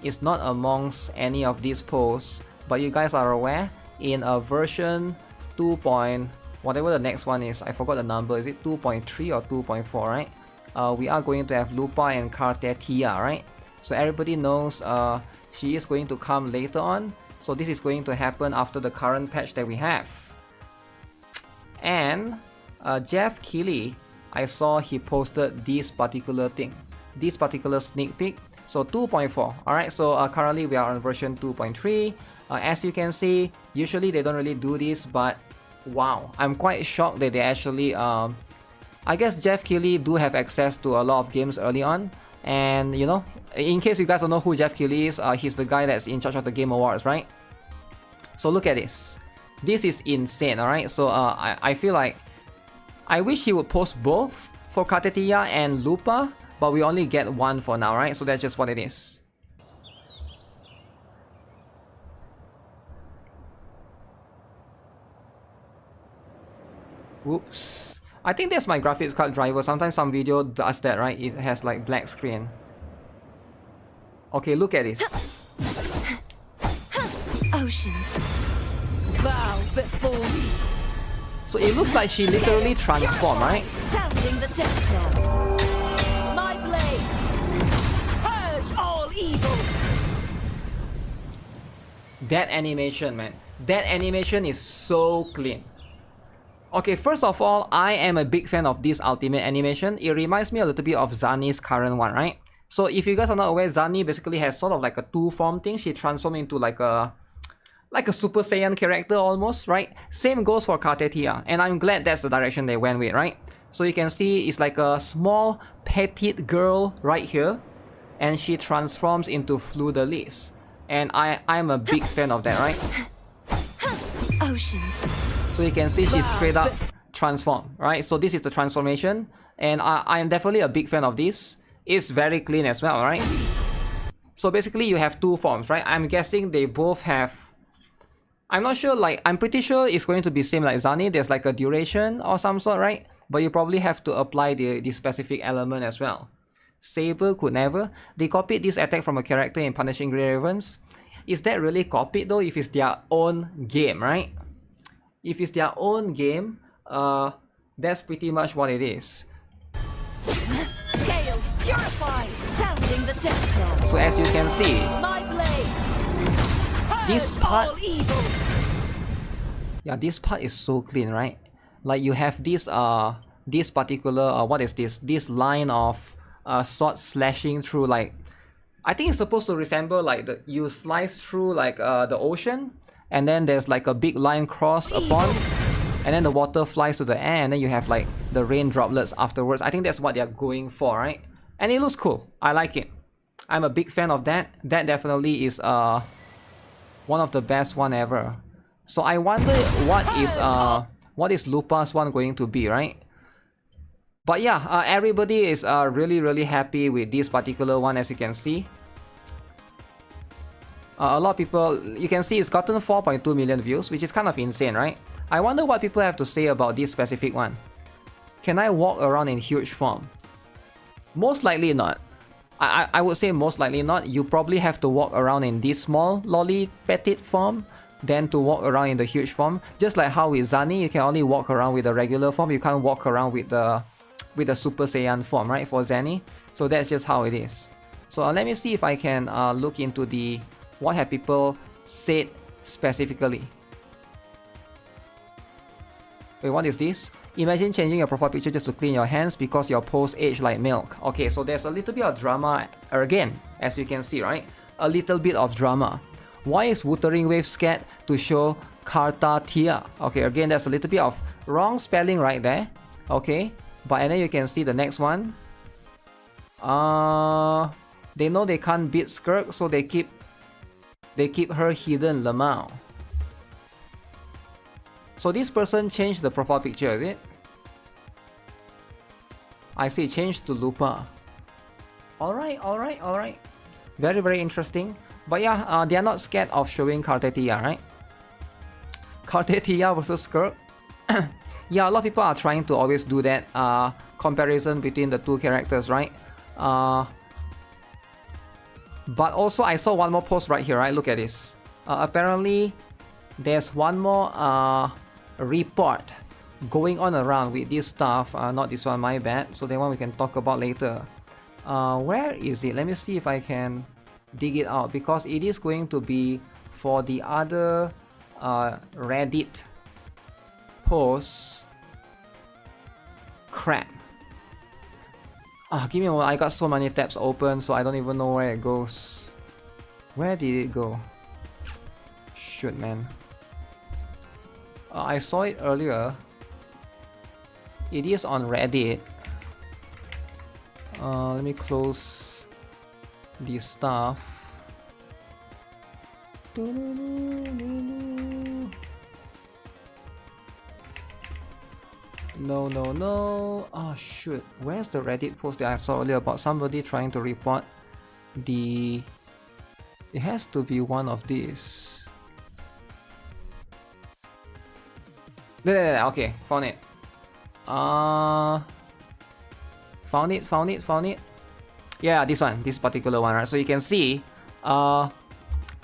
It's not amongst any of these posts. But you guys are aware, in a version 2. Whatever the next one is, I forgot the number. Is it 2.3 or 2.4, right? We are going to have Lupa and Cartetia, right? So everybody knows she is going to come later on. So this is going to happen after the current patch that we have. And Jeff Keighley, I saw he posted this particular thing, this particular sneak peek. So 2.4, alright, so currently we are on version 2.3. As you can see, usually they don't really do this, but wow, I'm quite shocked that they actually I guess Jeff Keighley do have access to a lot of games early on, and you know, in case you guys don't know who Jeff Keighley is, he's the guy that's in charge of the Game Awards, right? So look at this. This is insane, alright? So I feel like I wish he would post both for Cartetia and Lupa, but we only get one for now, right? So that's just what it is. Oops. I think that's my graphics card driver. Sometimes some video does that, right? It has like black screen. Okay, look at this. Oceans, bow before me. So it looks like she literally transformed, right? Sounding the death knell. My blade, purge all evil. That animation, man. That animation is so clean. Okay, first of all, I am a big fan of this ultimate animation. It reminds me a little bit of Zani's current one, right? So if you guys are not aware, Zani basically has sort of like a two-form thing. She transformed into like a Super Saiyan character almost, right? Same goes for Cartetia, and I'm glad that's the direction they went with, right? So you can see it's like a small petite girl right here, and she transforms into Fleur-de-Lis. And I'm a big fan of that, right? Oceans. So you can see she's straight up transformed, right? So this is the transformation. and I am definitely a big fan of this. It's very clean as well, right? So basically you have two forms, right? I'm guessing they both have... I'm not sure, like, I'm pretty sure it's going to be same like Zani. There's like a duration or some sort, right? But you probably have to apply the specific element as well. Saber could never. They copied this attack from a character in Punishing Grey Ravens. Is that really copied though if it's their own game, right? If it's their own game, that's pretty much what it is. Chaos purified, sounding the death knell. So as you can see, My blade. this Purge part... all evil. Yeah, this part is so clean, right? Like you have this this particular what is this? This line of sword slashing through, like, I think it's supposed to resemble like you slice through like the ocean, and then there's like a big line cross upon, and then the water flies to the air, and then you have like the rain droplets afterwards. I think that's what they're going for, right? And it looks cool. I like it. I'm a big fan of that. That definitely is one of the best one ever. So I wonder what is Lupa's one going to be, right? But yeah, everybody is really happy with this particular one, as you can see. A lot of people, you can see it's gotten 4.2 million views, which is kind of insane, right? I wonder what people have to say about this specific one. Can I walk around in huge form? Most likely not. I would say most likely not. You probably have to walk around in this small lolly petite form, then to walk around in the huge form. Just like how with Zani, you can only walk around with the regular form. You can't walk around with the Super Saiyan form, right, for Zani. So that's just how it is. So let me see if I can look into the what have people said specifically. Wait, what is this? Imagine changing your profile picture just to clean your hands because your post age like milk. Okay, so there's a little bit of drama again, as you can see, right? A little bit of drama. Why is Wuthering Waves scared to show Karta Tia? Okay, again, there's a little bit of wrong spelling right there. Okay, but and then you can see the next one. They know they can't beat Skirk, so they keep her hidden Lamau. So this person changed the profile picture, is it? I see, changed to Lupa. Alright. Very interesting. But yeah, they are not scared of showing Kartetia, right? Kartetia versus Skirk. Yeah, a lot of people are trying to always do that comparison between the two characters, right? But also I saw one more post right here, right? Look at this. Apparently there's one more report going on around with this stuff. Not this one, my bad. So the one we can talk about later. Where is it? Let me see if I can dig it out, because it is going to be for the other Reddit posts. Crap. Give me a moment. I got so many tabs open, so I don't even know where it goes. Where did it go? Shoot, man. I saw it earlier. It is on Reddit. Let me close this stuff. No. Oh shoot. Where's the Reddit post that I saw earlier about somebody trying to report the... It has to be one of these. Okay, found it. Found it. Yeah, this one, this particular one, right? So you can see,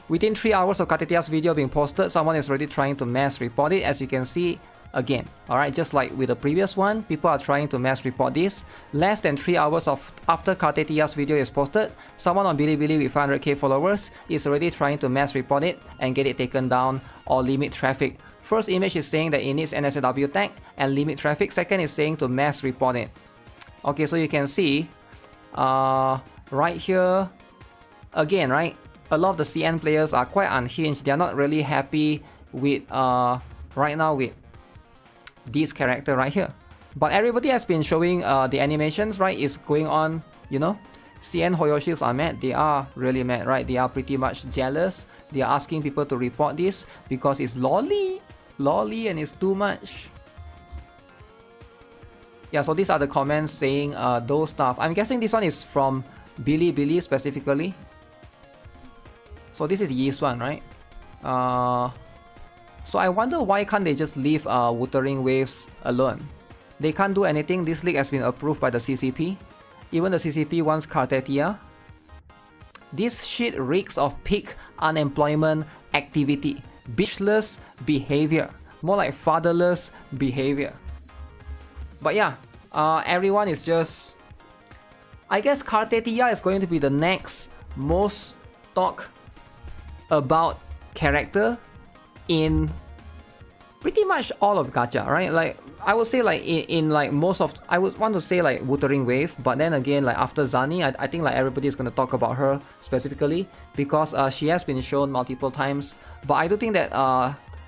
within 3 hours of Katetia's video being posted, someone is already trying to mass report it, as you can see again. Alright, just like with the previous one, people are trying to mass report this. Less than 3 hours after Katetia's video is posted, someone on Bilibili with 500k followers is already trying to mass report it and get it taken down or limit traffic. First image is saying that it needs NSFW tag and limit traffic. Second is saying to mass report it. Okay, so you can see right here again, right? A lot of the CN players are quite unhinged. They are not really happy with right now with this character right here. But everybody has been showing the animations, right? Is going on, you know. CN Hoyoshis are mad. They are really mad, right? They are pretty much jealous. They are asking people to report this because it's lolly and it's too much. Yeah, so these are the comments saying those stuff. I'm guessing this one is from Billy specifically. So this is Yi's one, right? So I wonder why can't they just leave Wuthering Waves alone? They can't do anything. This league has been approved by the CCP. Even the CCP wants Cartetia. This shit reeks of peak unemployment activity. Bitchless behavior. More like fatherless behavior. But yeah, everyone is just... I guess Cartetia is going to be the next most talked about character in pretty much all of gacha, right? Like, I would say like in like most of... I would want to say like Wuthering Wave, but then again like after Zani, I think like everybody is going to talk about her specifically because she has been shown multiple times. But I do think that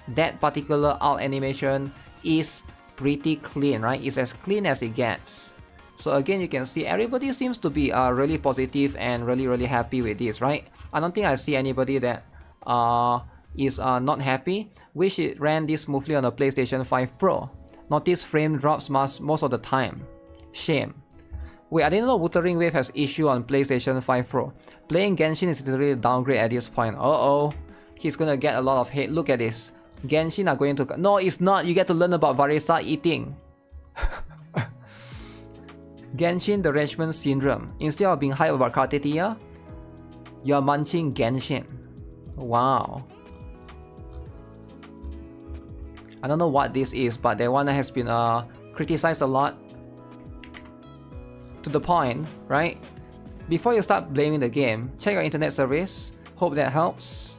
that particular alt animation is pretty clean, right? It's as clean as it gets. So again, you can see everybody seems to be really positive and really happy with this, right? I don't think I see anybody that is not happy. Wish it ran this smoothly on a PlayStation 5 Pro. Notice frame drops most of the time. Shame. Wait, I didn't know Wuthering Wave has issue on PlayStation 5 Pro. Playing Genshin is literally a downgrade at this point. Uh-oh. He's gonna get a lot of hate. Look at this. Genshin are going to... No, it's not. You get to learn about Varesa eating. Genshin derangement syndrome. Instead of being hyped about Cartetia, you're munching Genshin. Wow. I don't know what this is, but that one has been criticized a lot. To the point, right? Before you start blaming the game, check your internet service. Hope that helps.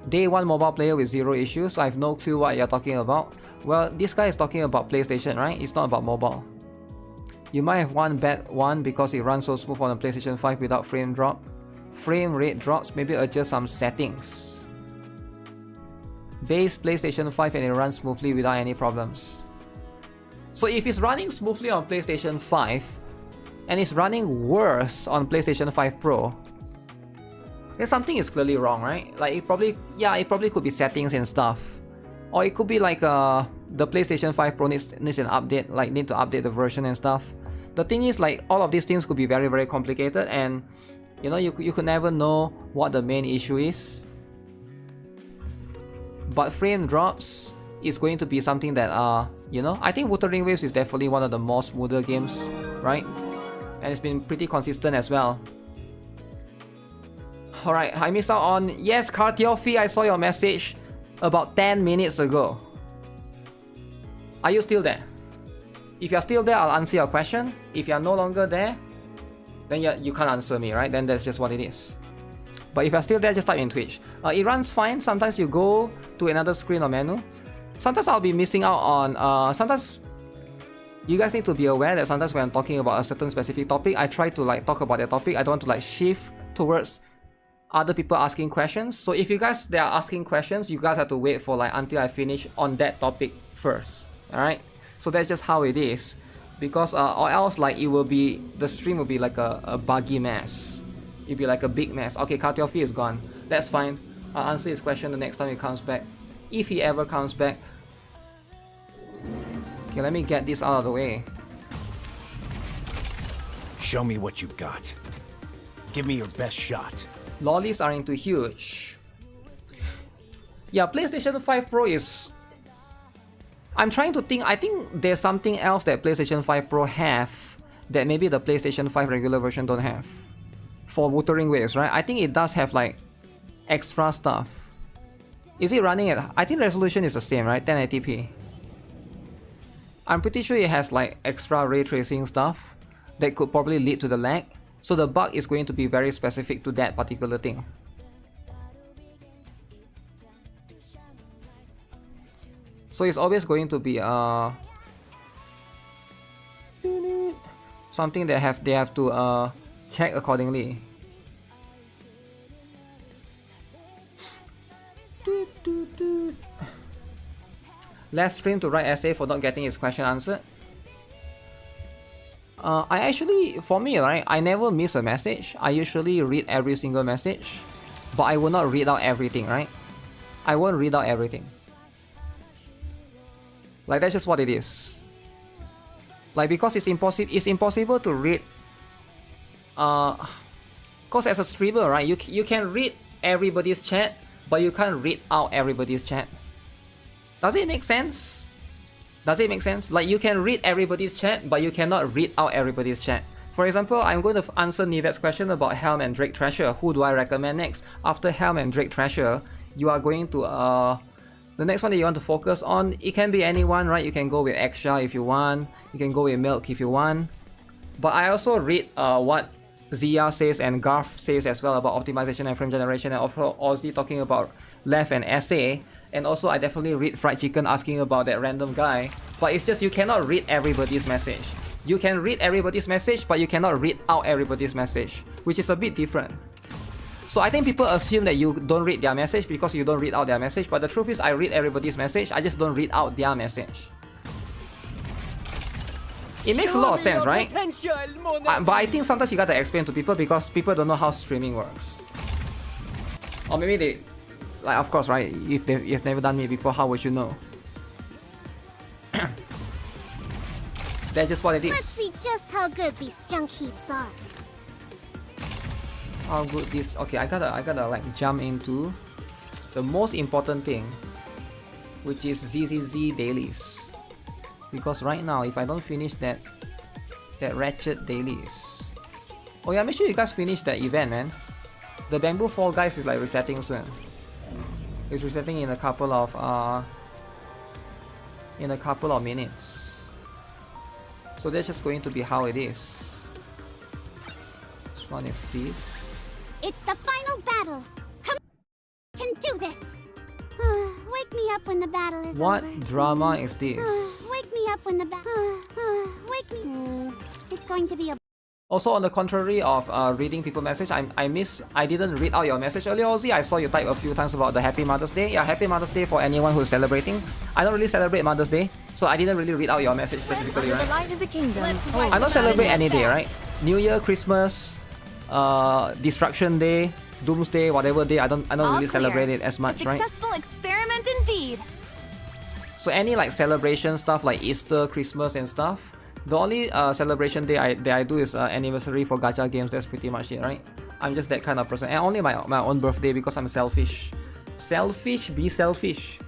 Day 1 mobile player with 0 issues. I have no clue what you're talking about. Well, this guy is talking about PlayStation, right? It's not about mobile. You might have one bad one because it runs so smooth on a PlayStation 5 without frame drop. Frame rate drops, maybe adjust some settings. Base PlayStation 5 and it runs smoothly without any problems. So if it's running smoothly on PlayStation 5 and it's running worse on PlayStation 5 Pro, then something is clearly wrong, right? Like it probably could be settings and stuff. Or it could be like the PlayStation 5 Pro needs an update, like need to update the version and stuff. The thing is, like, all of these things could be very complicated, and you know, you could never know what the main issue is. But frame drops is going to be something that you know, I think Wuthering Waves is definitely one of the more smoother games, right? And it's been pretty consistent as well. Alright, I missed out on... Yes, Cartiofi, I saw your message about 10 minutes ago. Are you still there? If you're still there, I'll answer your question. If you're no longer there, then you can't answer me, right? Then that's just what it is. But if you're still there, just type in Twitch. It runs fine. Sometimes you go to another screen or menu. Sometimes I'll be missing out on... sometimes you guys need to be aware that sometimes when I'm talking about a certain specific topic, I try to like talk about that topic. I don't want to like shift towards other people asking questions. So if you guys that are asking questions, you guys have to wait for like until I finish on that topic first. Alright? So that's just how it is. Because or else like it will be, the stream will be like a buggy mess. It'll be like a big mess. Okay, Cartiofi is gone. That's fine. I'll answer his question the next time he comes back. If he ever comes back. Okay, let me get this out of the way. Show me what you've got. Give me your best shot. Lollies are into huge. Yeah, PlayStation 5 Pro is... I'm trying to think, I think there's something else that PlayStation 5 Pro have that maybe the PlayStation 5 regular version don't have. For Wuthering Waves, right? I think it does have like extra stuff. Is it running at... I think resolution is the same, right? 1080p. I'm pretty sure it has like extra ray tracing stuff that could probably lead to the lag. So the bug is going to be very specific to that particular thing. So it's always going to be something that they have to check accordingly. Let's stream to write essay for not getting his question answered. I actually, for me, right, I never miss a message. I usually read every single message, but I will not read out everything, right? I won't read out everything. Like, that's just what it is. Like, because it's impossible to read. Cause as a streamer, right, you can read everybody's chat, but you can't read out everybody's chat. Does it make sense? Does it make sense? Like, you can read everybody's chat, but you cannot read out everybody's chat. For example, I'm going to answer Nivette's question about Helm and Drake Treasure. Who do I recommend next? After Helm and Drake Treasure, you are going to the next one that you want to focus on, it can be anyone, right? You can go with Extra if you want. You can go with Milk if you want. But I also read what Zia says and Garth says as well about optimization and frame generation, and also Ozzy talking about Left and SA. And also I definitely read Fried Chicken asking about that random guy. But it's just you cannot read everybody's message. You can read everybody's message, but you cannot read out everybody's message, which is a bit different. So I think people assume that you don't read their message because you don't read out their message, but the truth is I read everybody's message, I just don't read out their message. It makes a lot of sense, right? But I think sometimes you gotta explain to people because people don't know how streaming works. Or maybe they, like, of course, right? If you've never done it before, how would you know? That's just what it is. Let's see just how good these junk heaps are. How good this? Okay, I gotta like jump into the most important thing, which is ZZZ dailies. Because right now, if I don't finish that ratchet dailies, oh yeah, make sure you guys finish that event, man. The Bamboo Fall guys is like resetting soon. It's resetting in a couple of minutes. So that's just going to be how it is. This one is this. It's the final battle. Come on, can do this. Wake me up when the battle is What over. drama is this? Wake me up when the battle. Wake me. It's going to be a. Also, on the contrary of reading people's message, I didn't read out your message earlier, Ozzy. I saw you type a few times about the Happy Mother's Day. Yeah, Happy Mother's Day for anyone who's celebrating. I don't really celebrate Mother's Day, so I didn't really read out your message specifically, right? I don't celebrate any day, right? New Year, Christmas, Destruction Day, Doomsday, whatever day, I don't really celebrate it as much, right? Successful experiment indeed. So any like celebration stuff like Easter, Christmas and stuff, the only celebration day I do is anniversary for gacha games. That's pretty much it, right? I'm just that kind of person. And only my own birthday because I'm selfish. Selfish, be selfish.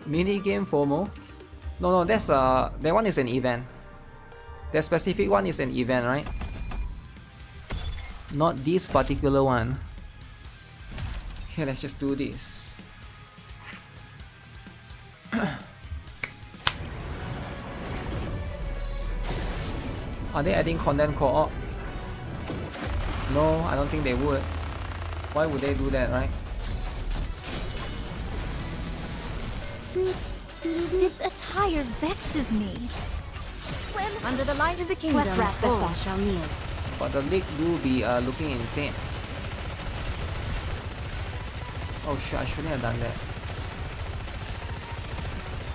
Mini game FOMO? No, that's that one is an event. That specific one is an event, right? Not this particular one. Okay, let's just do this. Are they adding content co-op? No, I don't think they would. Why would they do that, right? This attire vexes me. Swim Under the light of the kingdom, Let's wrap this up, shall we? But the league do be looking insane. Oh shit, I shouldn't have done that.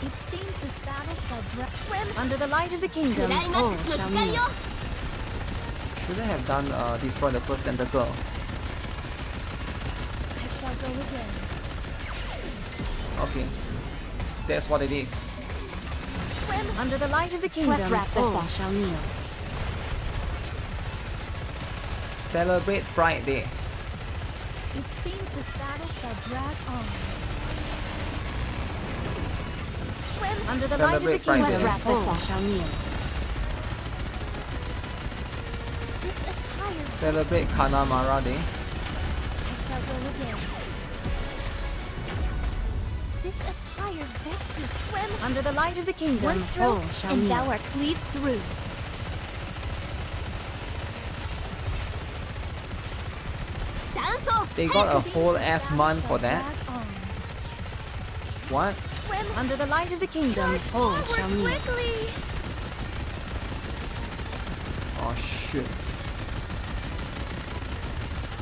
It seems this battle shall swim. Under the light of the kingdom, shall we? Shouldn't have done destroy the first tentacle. I shall go again. Okay. That's what it is. Swim. Under the light of the kingdom, Let's wrap this up, shall kneel. Celebrate Pride Day. It seems this battle shall drag on. Swim. Under the light of the Celebrate Pride kingdom, Day. Wrap this up. shall kneel. This attire. Celebrate Kanamara Day. I shall go again. This attire vexes. Swim. Under the light of the kingdom, One stroke, shall and kneel. thou art cleaved through. They got a whole ass month for that. What? Swim. Under the light of the kingdom, Forward shall kneel. quickly. Oh shit.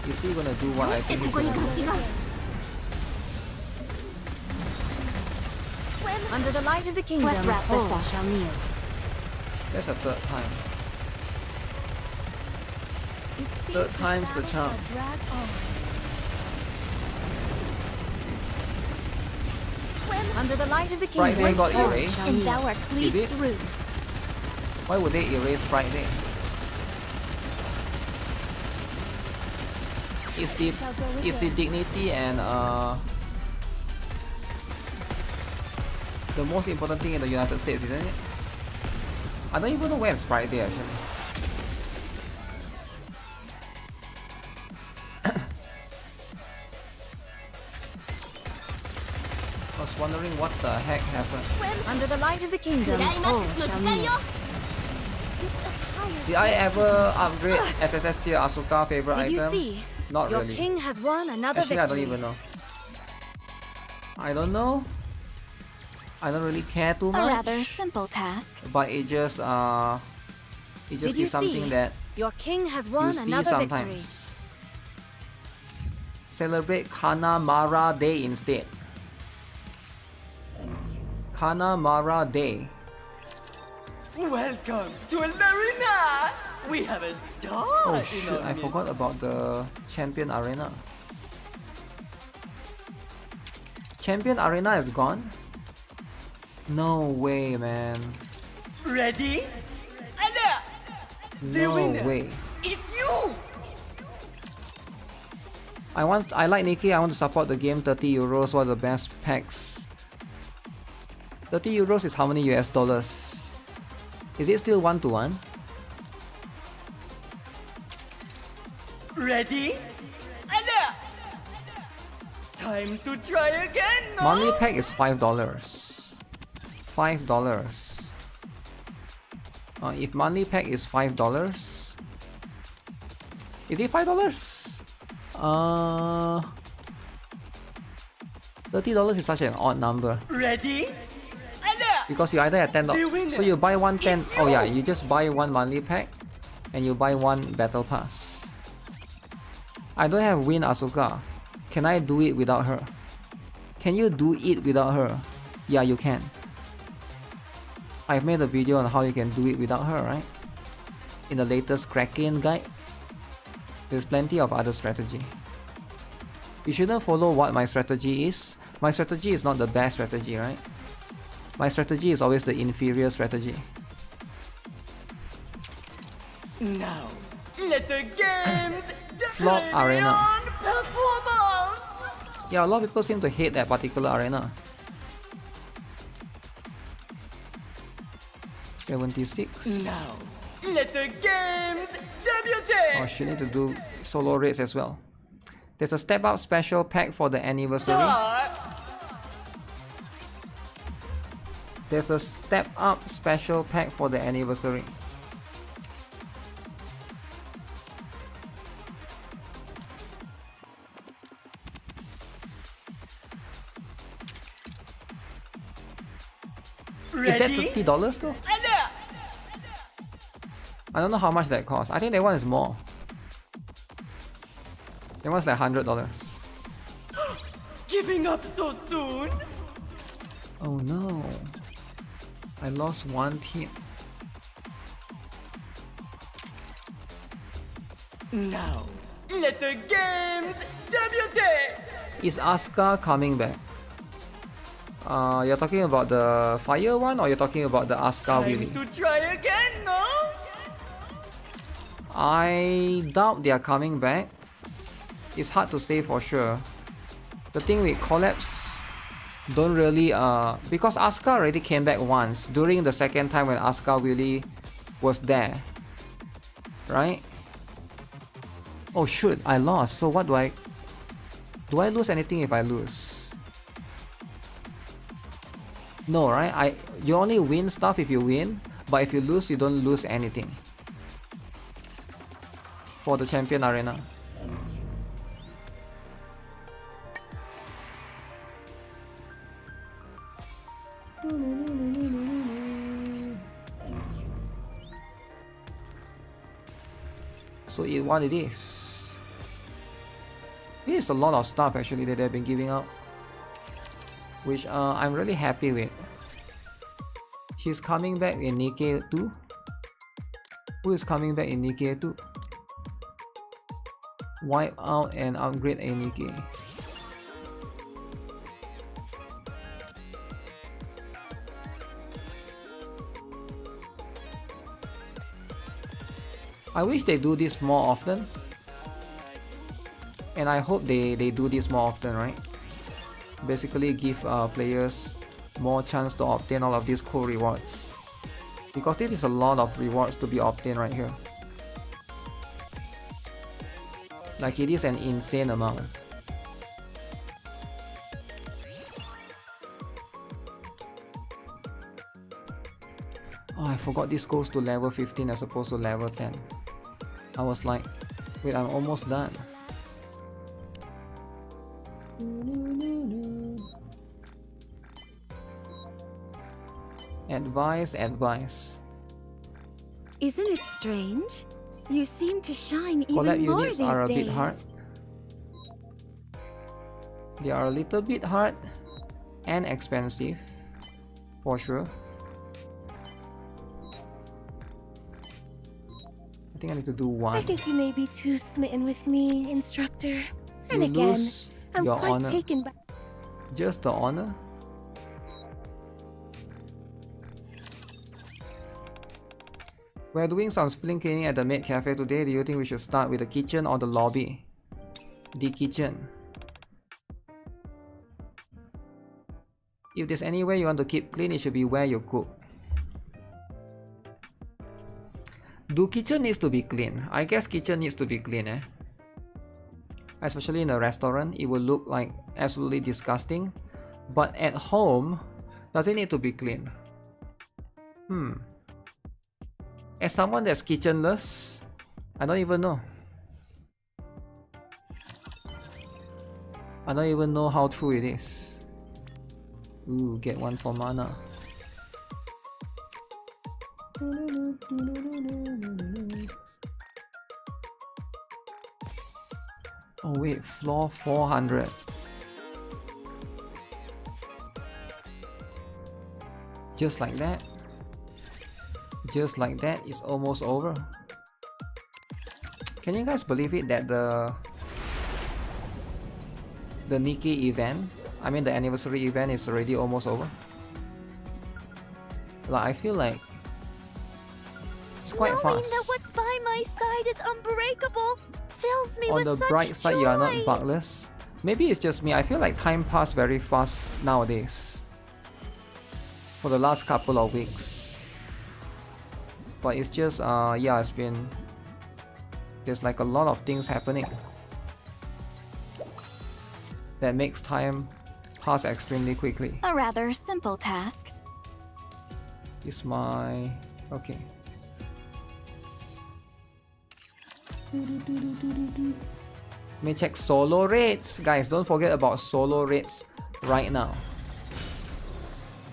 Is he gonna do what I think he's gonna do? Swim. Under the light of the kingdom, Let's wrap this up. shall kneel. That's a third time. It seems Third this time's the battle charm. shall drag on. Swim. Under the light of the Right kingdom, hand got shall erased. And kneel. thou art Is cleaved it? through. Why would they erase Sprite Day? It's the dignity and the most important thing in the United States, isn't it? I don't even know where Sprite Day actually. I was wondering what the heck happened. Under the light of the kingdom. Did I ever upgrade SSS tier Asuka favorite Did you item? see? Not Your really. king has won another Actually, victory. I don't even know. I don't know. I don't really care too A much. rather simple task. But it just Did you is something see? that Your king has you won see another victory. sometimes. Celebrate Kanamara Day instead. Kanamara Day. Welcome to Arena! We have a star Oh in shit, our I midst. forgot about the Champion Arena. Champion Arena is gone? No way, man. Ready? Anna! The No winner. way. It's you! I like Nikki, I want to support the game. 30 euros, what are the best packs? 30 euros is how many US dollars? Is it still 1-to-1? Ready? Anna! Time to try again, no? Monthly pack is $5. $5. If monthly pack is $5, is it $5? $30 is such an odd number Ready? Anna! because you either have $10. So you buy one 10. Oh yeah, you just buy one monthly pack and you buy one battle pass. I don't have Win Asuka. Can I do it without her? Can you do it without her? Yeah, you can. I've made a video on how you can do it without her, right? In the latest Kraken guide. There's plenty of other strategy. You shouldn't follow what my strategy is. My strategy is not the best strategy, right? My strategy is always the inferior strategy. Now, let the games Slot Arena. performance! Yeah, a lot of people seem to hate that particular arena. 76. Now, let the games debut! Oh, she need to do solo raids as well. There's a step up special pack for the anniversary. There's a step up special pack for the anniversary. Is that $50 though? I don't know how much that costs. I think that one is more. That one's like $100. Giving up so soon? Oh no. I lost one team. Now, let the games debut! Is Asuka coming back? You're talking about the fire one or you're talking about the Asuka Time Willy? to try again, no? I doubt they are coming back. It's hard to say for sure. The thing with collabs don't really because Asuka already came back once during the second time when Asuka Willy was there. Right? Oh shoot, I lost. So what do I lose anything if I lose? No, right? You only win stuff if you win, but if you lose, you don't lose anything. For the Champion Arena. So what it is. It is a lot of stuff actually that they've been giving out, which I'm really happy with. She's coming back in Nikke 2. Who is coming back in Nikke 2? Wipe out and upgrade a Nikke. I wish they do this more often. And I hope they do this more often, right? Basically give players more chance to obtain all of these cool rewards. Because this is a lot of rewards to be obtained right here. Like it is an insane amount. Oh, I forgot this goes to level 15 as opposed to level 10. I was like, wait, I'm almost done. Advice, advice. Isn't it strange? You seem to shine Collab even more units these are a days. bit hard. They are a little bit hard and expensive, for sure. I think I need to do one. I think you may be too smitten with me, instructor. And You again, lose I'm your quite honor. taken by. Just the honor? We're doing some spring cleaning at the maid cafe today. Do you think we should start with the kitchen or the lobby? The kitchen. If there's anywhere you want to keep clean, it should be where you cook. Do kitchen needs to be clean? I guess kitchen needs to be clean, eh? Especially in a restaurant, it will look like absolutely disgusting. But at home, does it need to be clean? As someone that's kitchenless, I don't even know. I don't even know how true it is. Ooh, get one for mana. Oh wait, floor 400. Just like that. Just like that, it's almost over. Can you guys believe it that the Nikke event, I mean the anniversary event, is already almost over? Like, I feel like it's quite Knowing fast. that what's by my side is unbreakable fills me On with the such bright side, joy. you are not bugless. Maybe it's just me. I feel like time passed very fast nowadays. For the last couple of weeks. But it's just, yeah, it's been... There's like a lot of things happening that makes time pass extremely quickly. A rather simple task. Is my... okay. Let me check solo rates. Guys, don't forget about solo rates right now.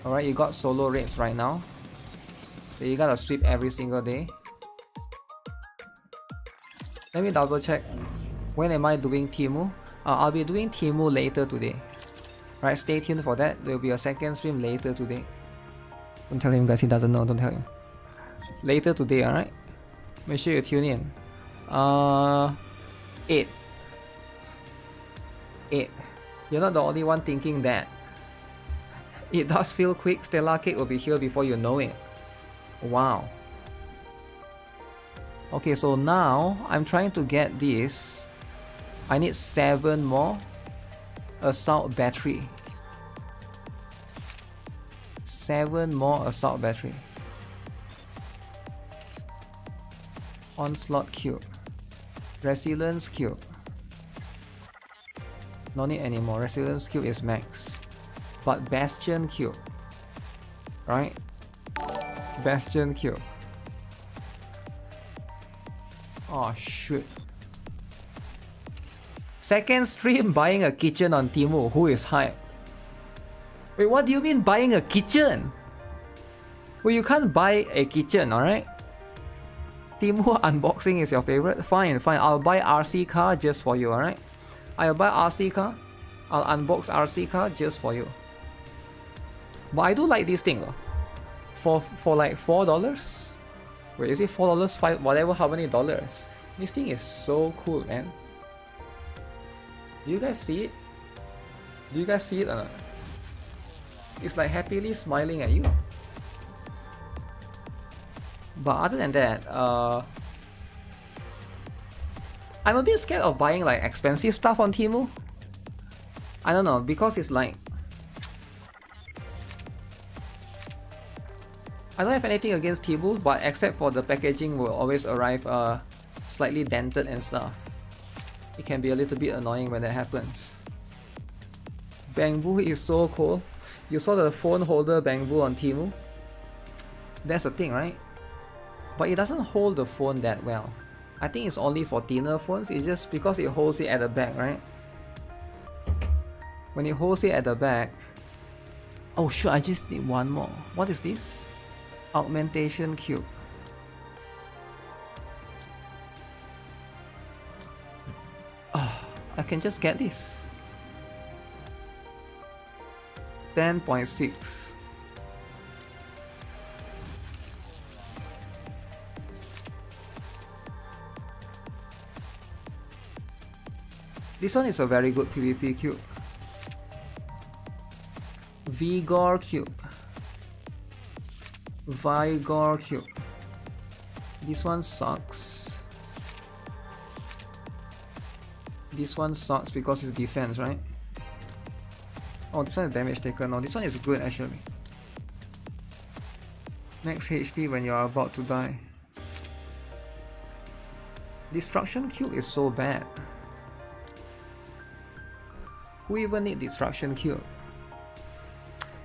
Alright, you got solo rates right now. So you gotta sweep every single day. Let me double check. When am I doing Temu? I'll be doing Temu later today. Right, stay tuned for that. There will be a second stream later today. Don't tell him guys, he doesn't know, don't tell him. Later today, alright? Make sure you tune in. 8. You're not the only one thinking that. It does feel quick. Stellar Cake will be here before you know it. Wow. Okay, so now I'm trying to get this. I need 7 more assault battery. 7 more assault battery. Onslaught cube. Resilience cube. No need anymore. Resilience cube is max. But Bastion cube. Right? Bastion cube. Oh shoot. Second stream buying a kitchen on Temu. Who is hype? Wait, what do you mean buying a kitchen? Well, you can't buy a kitchen, alright? Temu unboxing is your favorite? Fine, fine. I'll buy RC car just for you, alright? I'll buy RC car. I'll unbox RC car just for you. But I do like this thing though. For like $4? Wait, is it $4? 5, whatever, how many dollars? This thing is so cool, man. Do you guys see it? Do you guys see it or not? It's like happily smiling at you. But other than that, I'm a bit scared of buying like expensive stuff on Temu. I don't know, because it's like, I don't have anything against Temu, but except for the packaging will always arrive slightly dented and stuff. It can be a little bit annoying when that happens. Bamboo is so cool. You saw the phone holder bamboo on Temu? That's the thing, right? But it doesn't hold the phone that well. I think it's only for thinner phones. It's just because it holds it at the back, right? When it holds it at the back... Oh sure, I just need one more. What is this? Augmentation cube. Oh, I can just get this. 10.6. This one is a very good PvP cube. Vigor cube. Vigor cube. This one sucks. This one sucks because it's defense, right? Oh, this one is damage taker. No, this one is good actually. Max HP when you are about to die. Destruction cube is so bad. Who even need destruction cube?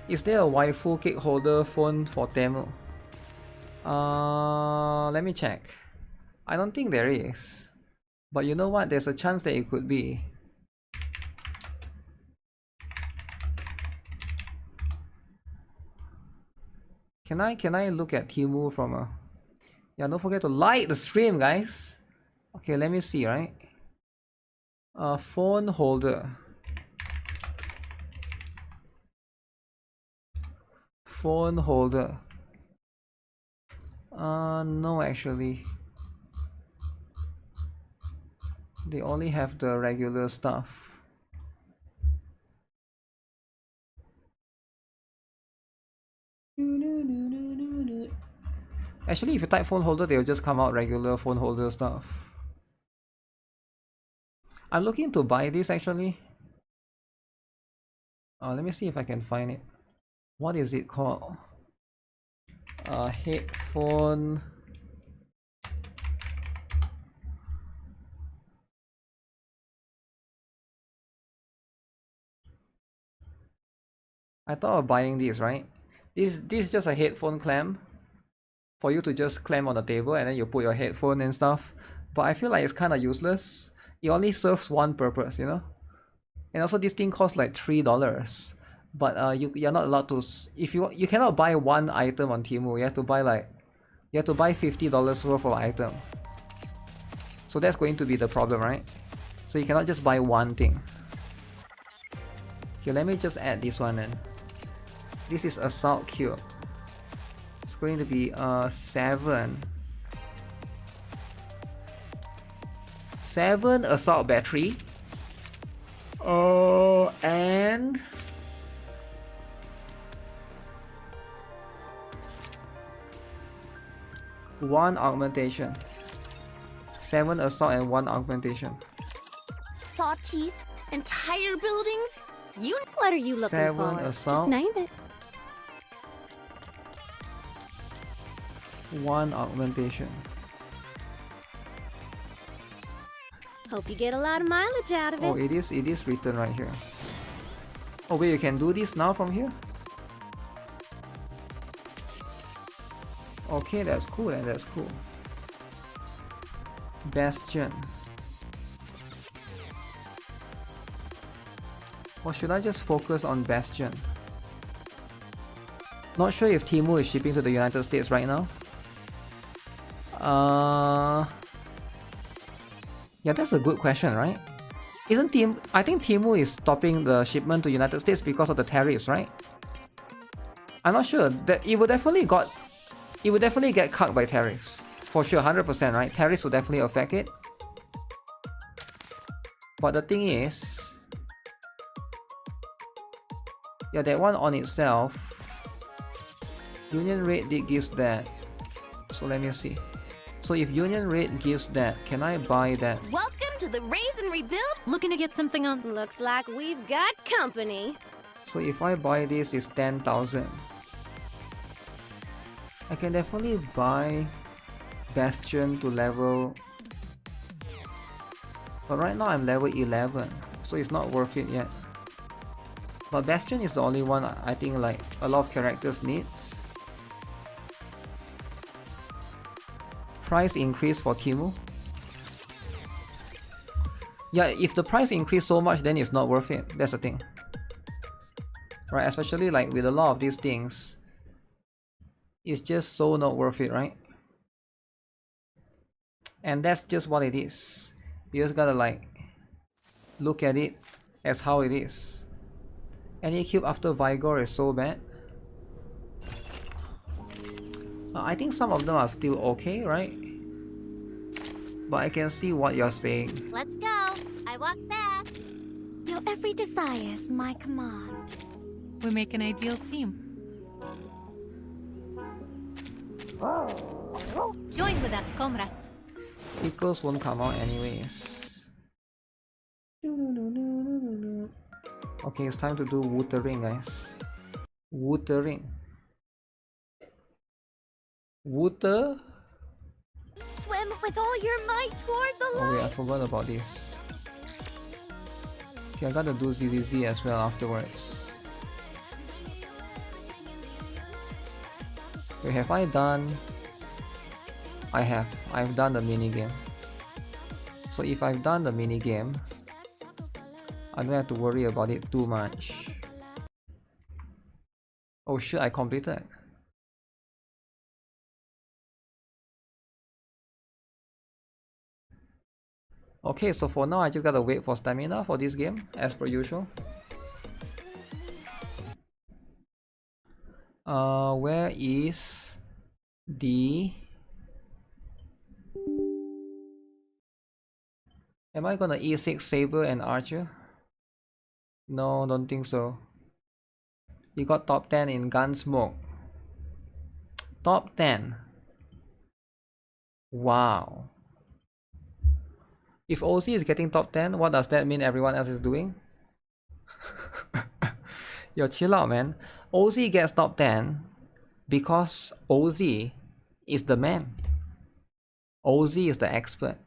Is there a waifu cake holder phone for Temu? Let me check. I don't think there is. But you know what? There's a chance that it could be. Can I look at Temu from a... Yeah, don't forget to like the stream, guys. Okay, let me see, right? Phone holder. Phone holder. No, actually. They only have the regular stuff. Actually, if you type phone holder, they'll just come out regular phone holder stuff. I'm looking to buy this actually. Let me see if I can find it. What is it called? Headphone. I thought of buying this, right? This is just a headphone clamp for you to just clamp on the table and then you put your headphone and stuff. But I feel like it's kind of useless. It only serves one purpose, you know? And also this thing costs like $3. But you're not allowed to, if you cannot buy one item on Temu. You have to buy like, $50 worth of item. So that's going to be the problem, right? So you cannot just buy one thing. Okay, let me just add this one in. This is Assault Cube. It's going to be 7 Assault Battery. And 1 augmentation. 7 assault and 1 augmentation. Saw teeth, entire buildings. You what are you looking 7 for? assault. Just name it. 1 augmentation. Hope you get a lot of mileage out of it. Oh, it is written right here. Oh wait, you can do this now from here? Okay, that's cool, that's cool. Bastion. Or should I just focus on Bastion? Not sure if Temu is shipping to the United States right now. Yeah, that's a good question, right? Isn't Temu... I think Temu is stopping the shipment to United States because of the tariffs, right? I'm not sure. That it would definitely get cut by tariffs. For sure, 100%, right? Tariffs will definitely affect it. But the thing is... Yeah, that one on itself... Union rate gives that. So let me see. So if Union rate gives that, can I buy that? Welcome to the raise and rebuild. Looking to get something on. Looks like we've got company. So if I buy this, it's 10,000. I can definitely buy Bastion to level, but right now I'm level 11, so it's not worth it yet. But Bastion is the only one I think like a lot of characters needs. Price increase for Timu. Yeah, if the price increase so much, then it's not worth it. That's the thing, right? Especially like with a lot of these things, it's just so not worth it, right? And that's just what it is. You just gotta like look at it as how it is. Any cube after Vigor is so bad. I think some of them are still okay, right? But I can see what you're saying. Let's go. I walk fast. Your every desire is my command. We make an ideal team. Join with us, comrades. Equals won't come out anyways. Okay, it's time to do Wuthering, guys. Wuthering. Wuter? Swim with all your might toward the light. Oh wait, I forgot about this. Okay, I gotta do ZZZ as well afterwards. Wait, have I done? I have. I've done the minigame. So if I've done the minigame, I don't have to worry about it too much. Oh shit, I completed. Okay, so for now I just gotta wait for stamina for this game, as per usual. Where is the... Am I gonna E6 Saber and Archer? No, don't think so. You got top 10 in Gunsmoke. Top 10. Wow. If OZ is getting top 10, what does that mean everyone else is doing? Yo, chill out, man. OZ gets top 10 because OZ is the man. OZ is the expert.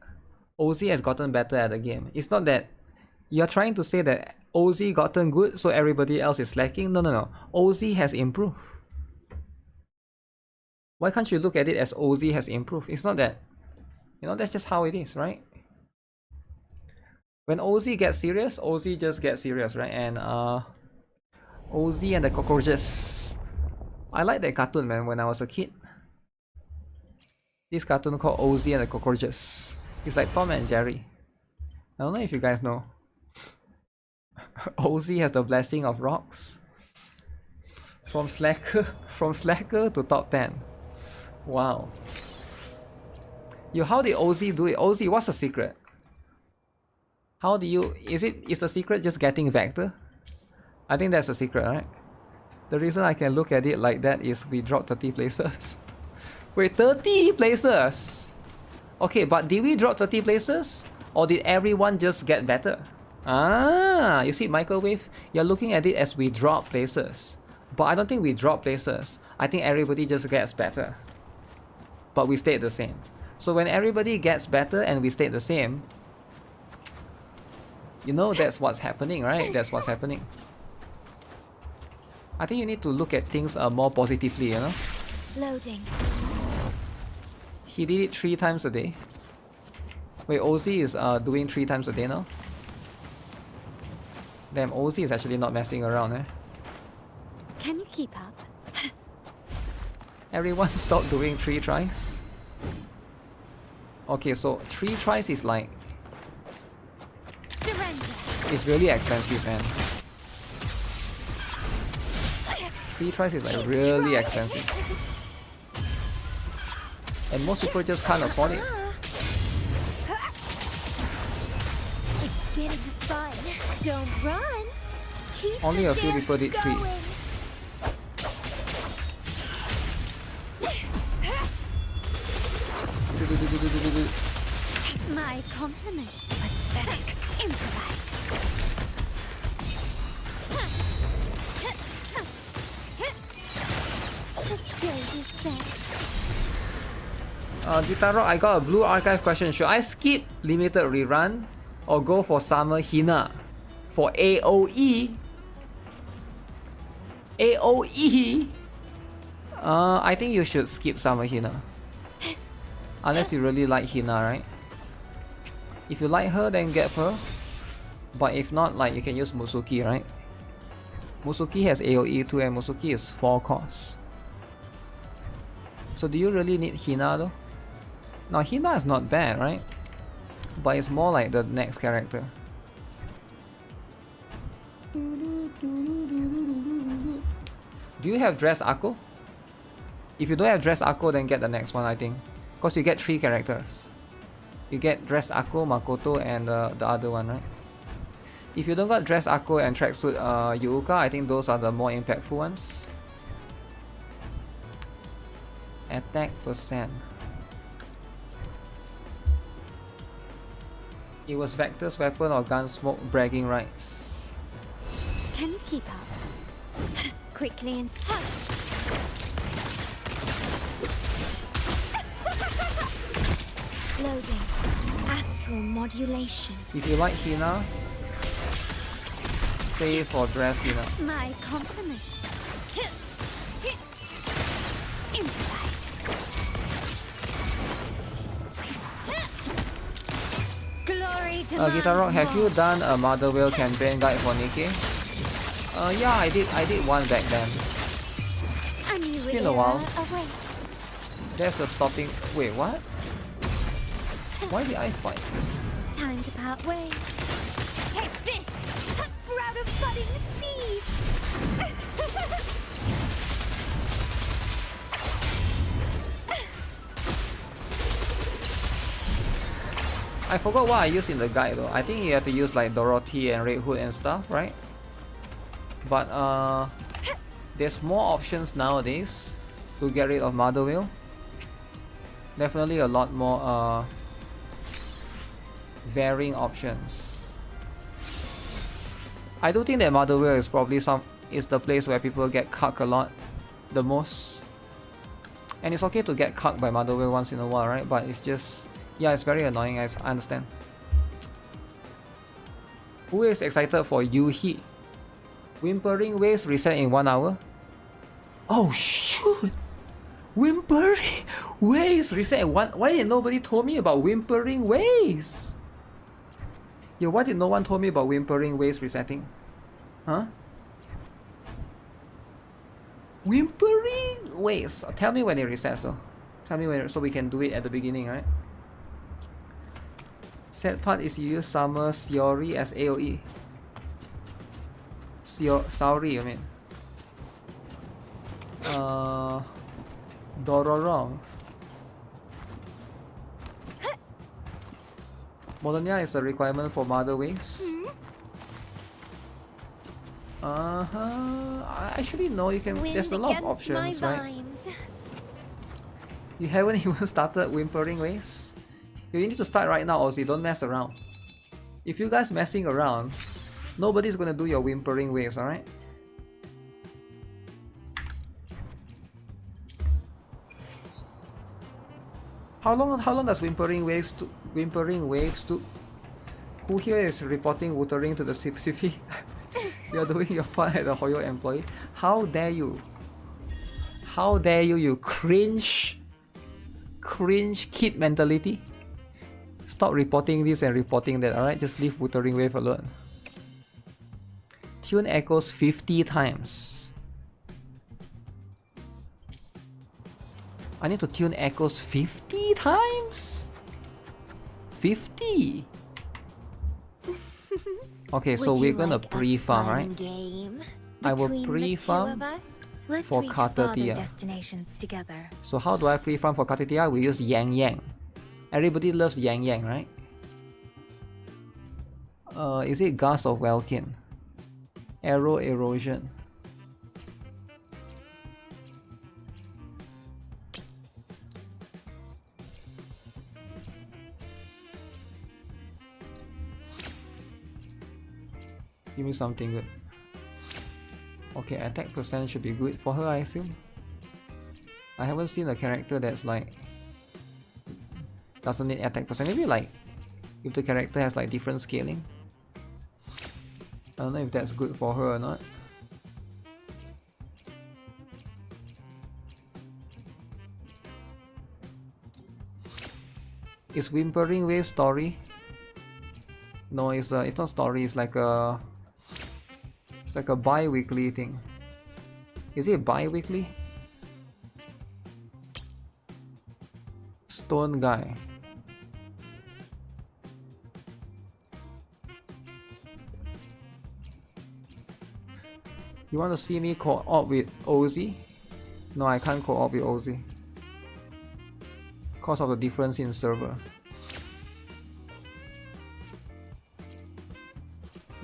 OZ has gotten better at the game. It's not that you're trying to say that OZ gotten good so everybody else is slacking. No, no, no. OZ has improved. Why can't you look at it as OZ has improved? It's not that. You know, that's just how it is, right? When OZ gets serious, OZ just gets serious, right? And OZ and the cockroaches. I like that cartoon, man, when I was a kid. This cartoon called OZ and the cockroaches. It's like Tom and Jerry. I don't know if you guys know. OZ has the blessing of rocks. From slacker to top 10. Wow. Yo, how did OZ do it? OZ, what's the secret? How do you... Is the secret just getting vector? I think that's the secret, right? The reason I can look at it like that is we dropped 30 places. Wait, 30 places? Okay, but did we drop 30 places? Or did everyone just get better? Ah, you see, Microwave? You're looking at it as we drop places. But I don't think we drop places. I think everybody just gets better. But we stayed the same. So when everybody gets better and we stayed the same, you know that's what's happening, right? That's what's happening. I think you need to look at things more positively, you know? Loading. He did it 3 times a day. Wait, OZ is doing 3 times a day now? Damn, OZ is actually not messing around, eh? Can you keep up? Everyone stop doing 3 tries. Okay, so 3 tries is like... Surrender. It's really expensive, man. 3 tries is like really expensive. And most people just can't afford it. It's getting fun. Don't run. Keep Only the a few people did dance 3. going. My compliments. Pathetic. Improvise. The stage is set. GuitarRock, I got a blue archive question. Should I skip limited rerun or go for summer Hina for AOE? AOE? I think you should skip summer Hina. Unless you really like Hina, right? If you like her, then get her. But if not, like, you can use Musuki, right? Musuki has AOE too, and Musuki is 4 cost. So do you really need Hina though? Now Hina is not bad, right? But it's more like the next character. Do you have Dress Akko? If you don't have Dress Akko, then get the next one, I think. Because you get 3 characters. You get Dress Akko, Makoto, and the other one, right? If you don't got Dress Akko and Tracksuit Yuuka, I think those are the more impactful ones. Attack percent. It was Vector's weapon or Gunsmoke bragging rights. Can you keep up? Quickly and strong. Loading. Astral modulation. If you like Hina, save for Dress Hina. My compliments. Improvise. Glory demands GuitarRock, have you more. done a Mother Whale campaign guide for Nikke? Yeah, I did one back then. A new It's been a while. era awaits. That's the stopping. Wait, what? Why did I fight? Time to part ways. Take this! A sprout of budding seed! I forgot what I used in the guide though. I think you have to use like Dorothy and Red Hood and stuff, right? But there's more options nowadays to get rid of Mother Whale. Definitely a lot more varying options. I do think that Mother Whale is probably the place where people get cucked a lot the most. And it's okay to get cucked by Mother Whale once in a while, right? But it's just, yeah, it's very annoying, I understand. Who is excited for Yuhi? Whimpering Waves reset in 1 hour? Oh shoot! Whimpering Waves reset in 1. Why did nobody told me about Whimpering Waves? Yo, why did no one told me about Whimpering Waves resetting? Huh? Whimpering Waves. Tell me when it resets though. Tell me when, so we can do it at the beginning, right? Sad part is you use Summer Siori as AoE. Saori, I mean. Dororo. Modernia is a requirement for Mother Waves. Actually no, you can. There's a lot of options, right? You haven't even started Whimpering Waves. You need to start right now, or you don't mess around. If you guys messing around, nobody's gonna do your Whimpering Waves, alright? How long does Whimpering Waves do? Who here is reporting Wuthering to the CCP? You're doing your part as a Hoyo employee. How dare you? How dare you, you cringe kid mentality? Stop reporting this and reporting that, alright? Just leave Wuthering Wave alone. Tune echoes 50 times. I need to tune echoes 50 times? 50? Okay, so we're gonna pre-farm, right? I will pre-farm for Katatia. So how do I pre-farm for Katatia? We use Yang Yang. Everybody loves Yang Yang, right? Is it Gas of Welkin? Arrow Erosion. Give me something good. Okay, attack percent should be good for her, I assume. I haven't seen a character that's like doesn't need attack percent. Maybe like if the character has like different scaling. I don't know if that's good for her or not. Is Wuthering Waves story? No, it's not story. It's like a bi-weekly thing. Is it bi-weekly? Stone guy. You want to see me co-op with Ozzy? No, I can't co-op with Ozzy because of the difference in server.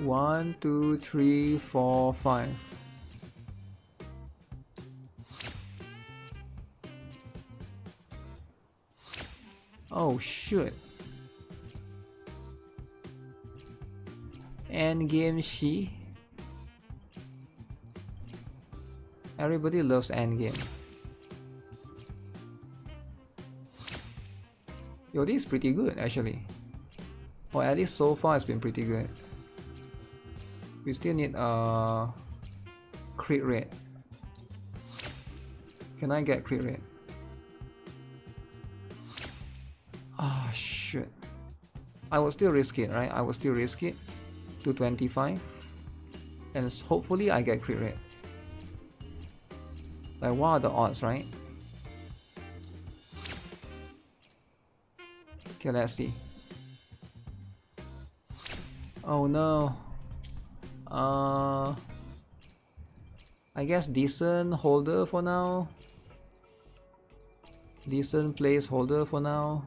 1, 2, 3, 4, 5. Oh shit. Endgame she. Everybody loves Endgame. Yo, this is pretty good actually. Or at least so far it's been pretty good. We still need a crit rate. Can I get crit rate? Ah, shit. I will still risk it, right? I will still risk it to 25. And hopefully I get crit rate. Like, what are the odds, right? Okay, let's see. Oh no. I guess decent holder for now. Decent placeholder for now.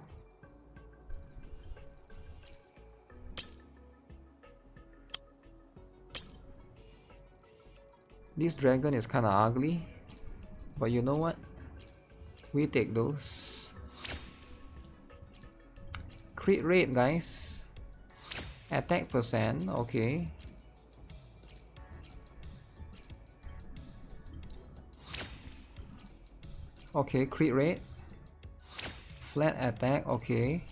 This dragon is kinda ugly, but you know what? We take those. Crit rate, guys. Attack percent, okay. Okay, crit rate. Flat attack, okay.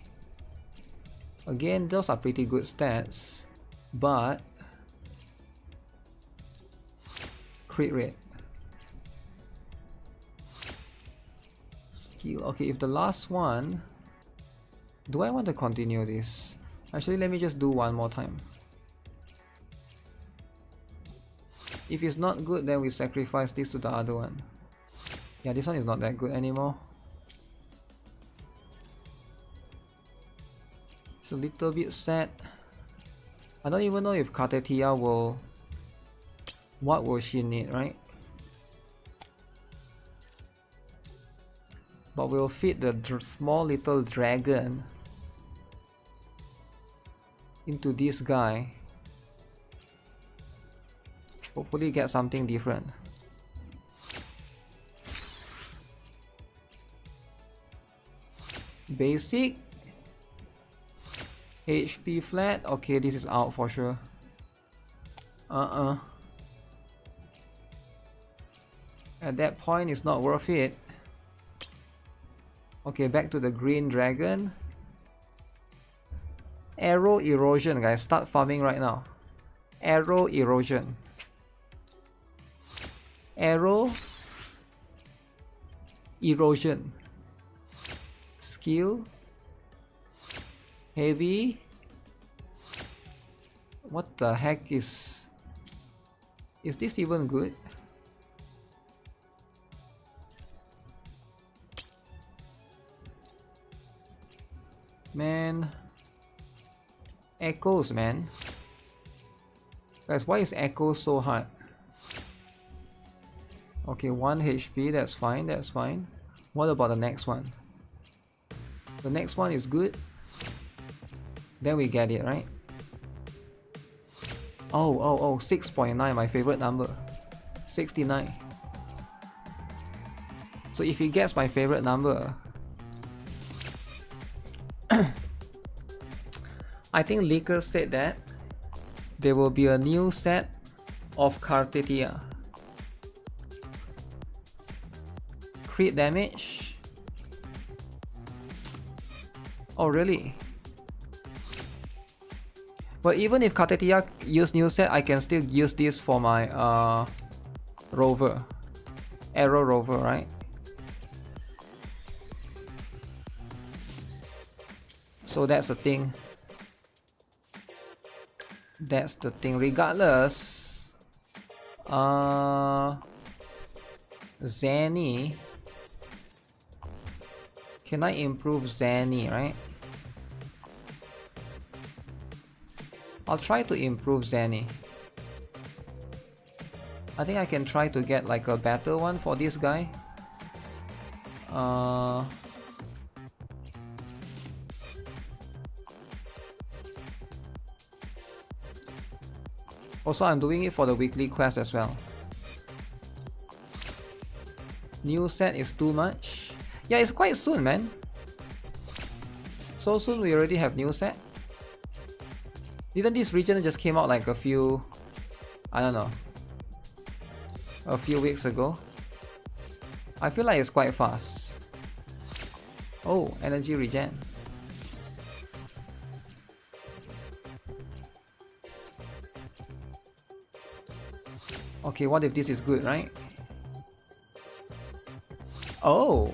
Again, those are pretty good stats, but crit rate. Skill, okay, if the last one, do I want to continue this? Actually, let me just do one more time. If it's not good, then we sacrifice this to the other one. Yeah, this one is not that good anymore. It's a little bit sad. I don't even know if Katetia will... What will she need, right? But we'll feed the small little dragon into this guy. Hopefully get something different. Basic. HP flat. Okay, this is out for sure. At that point, it's not worth it. Okay, back to the green dragon. Arrow erosion, guys. Start farming right now. Arrow erosion. Arrow erosion. Skill. Heavy. What the heck is this even good? Man. Echoes, man. Guys, why is Echo so hard? Okay, 1 HP, that's fine, that's fine. What about the next one? The next one is good. Then we get it, right? Oh, 6.9, my favorite number. 69. So if he gets my favorite number, I think Leaker said that there will be a new set of Cartetia. Crit damage. Oh really? But even if Cartetia use new set, I can still use this for my rover. Arrow rover, right? So that's the thing. That's the thing. Regardless, Zanny. Can I improve Zanny, right? I'll try to improve Zanny. I think I can try to get like a better one for this guy. Also, I'm doing it for the weekly quest as well. New set is too much. Yeah, it's quite soon, man. So soon we already have new set. Didn't this region just came out like a few, I don't know, a few weeks ago? I feel like it's quite fast. Oh, energy regen. Okay, what if this is good, right? Oh!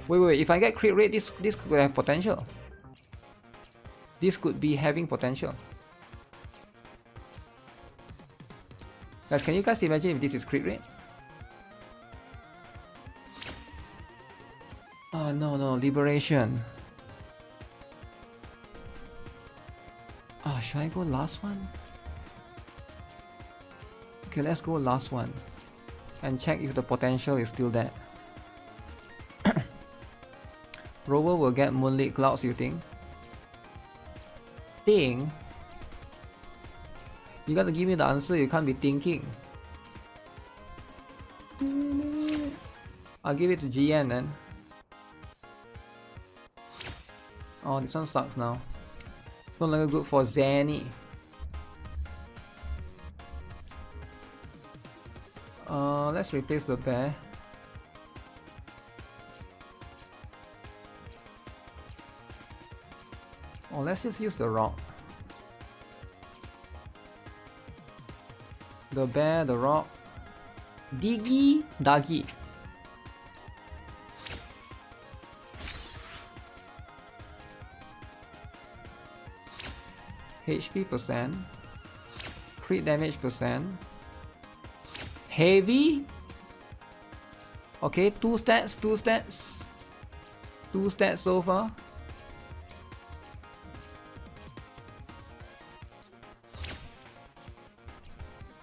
Wait, if I get crit rate, this could have potential. This could be having potential. Guys, can you guys imagine if this is crit rate? Oh no, liberation. Should I go last one? Okay, let's go last one and check if the potential is still there. Rover will get moonlit clouds, you think? Think? You gotta give me the answer, you can't be thinking. I'll give it to GN then. Oh, this one sucks now. It's no longer good for Zanny. Let's replace the bear. Oh, let's just use the rock. The bear, the rock. Diggy, Dagi. HP percent. Crit damage percent. Heavy. Okay, two stats. Two stats so far.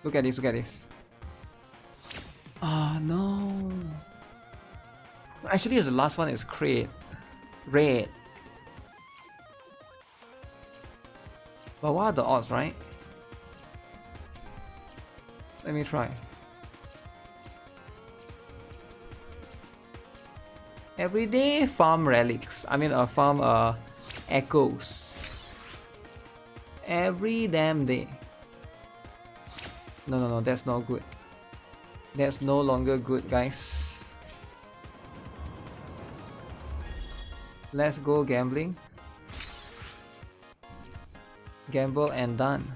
Look at this. Ah, no. Actually, the last one is crit. Red. But what are the odds, right? Let me try. Everyday farm relics. I mean, farm echoes. Every damn day. No, that's not good. That's no longer good, guys. Let's go gambling. Gamble and done.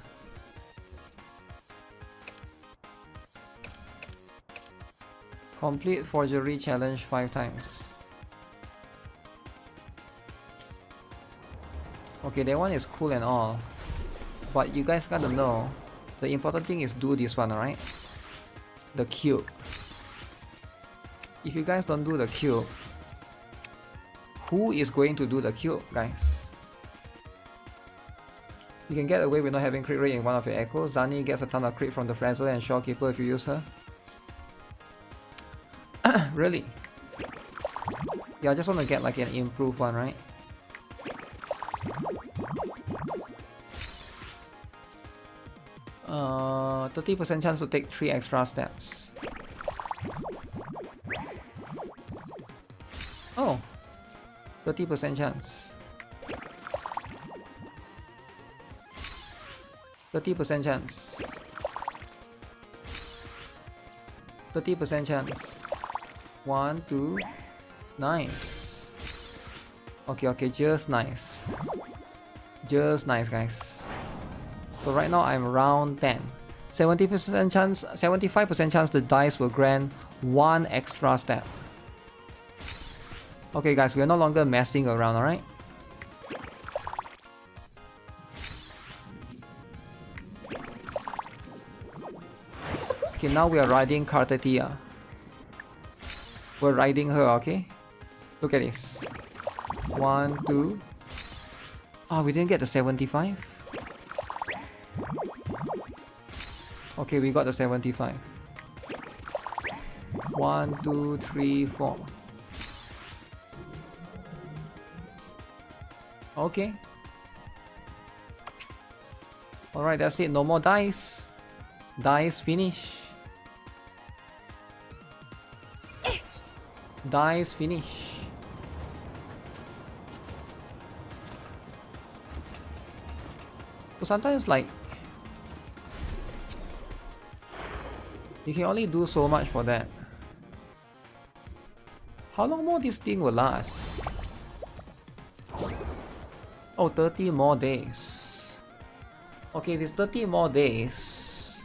Complete forgery challenge 5 times. Okay, that one is cool and all, but you guys gotta know, the important thing is do this one, alright? The cube. If you guys don't do the cube, who is going to do the cube, guys? You can get away with not having crit rate in one of your echoes. Zani gets a ton of crit from the Frazzler and Shorekeeper if you use her. Really? Yeah, I just want to get like an improved one, right? Uh, 30% chance to take 3 extra steps. Oh, 30% chance. 30% chance. 30% chance. 1, 2. Nice. Okay, just nice. Just nice, guys. So right now I'm round 10. 70% chance, 75% chance the dice will grant 1 extra step. Okay guys, we are no longer messing around, alright? Okay, now we are riding Kartatia. We're riding her, okay? Look at this. 1, 2. Oh, we didn't get the 75. Okay, we got the 75. 1, 2, 3, 4. Okay. Alright, that's it. No more dice. Dice finish. Dice finish. So sometimes like you can only do so much for that. How long more this thing will last? Oh, 30 more days. Okay, if it's 30 more days,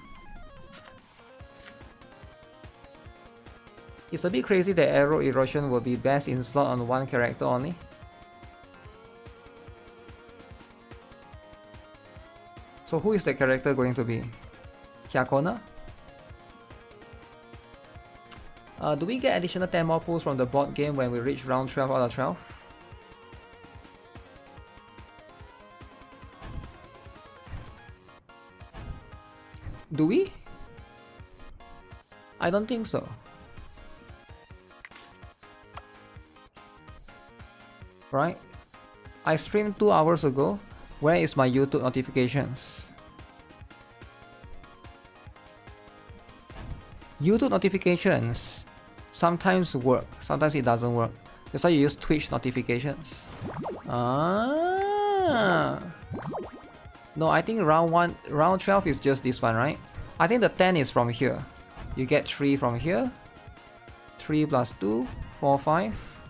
it's a bit crazy that arrow erosion will be best in slot on one character only. So who is the character going to be? Hyakona? Do we get additional 10 more pulls from the board game when we reach round 12 out of 12? Do we? I don't think so. Right? I streamed 2 hours ago. Where is my YouTube notifications? YouTube notifications sometimes work, sometimes it doesn't work. That's why you use Twitch notifications. Ah. No, I think round 12 is just this one, right? I think the 10 is from here. You get 3 from here. 3 plus 2, 4, 5.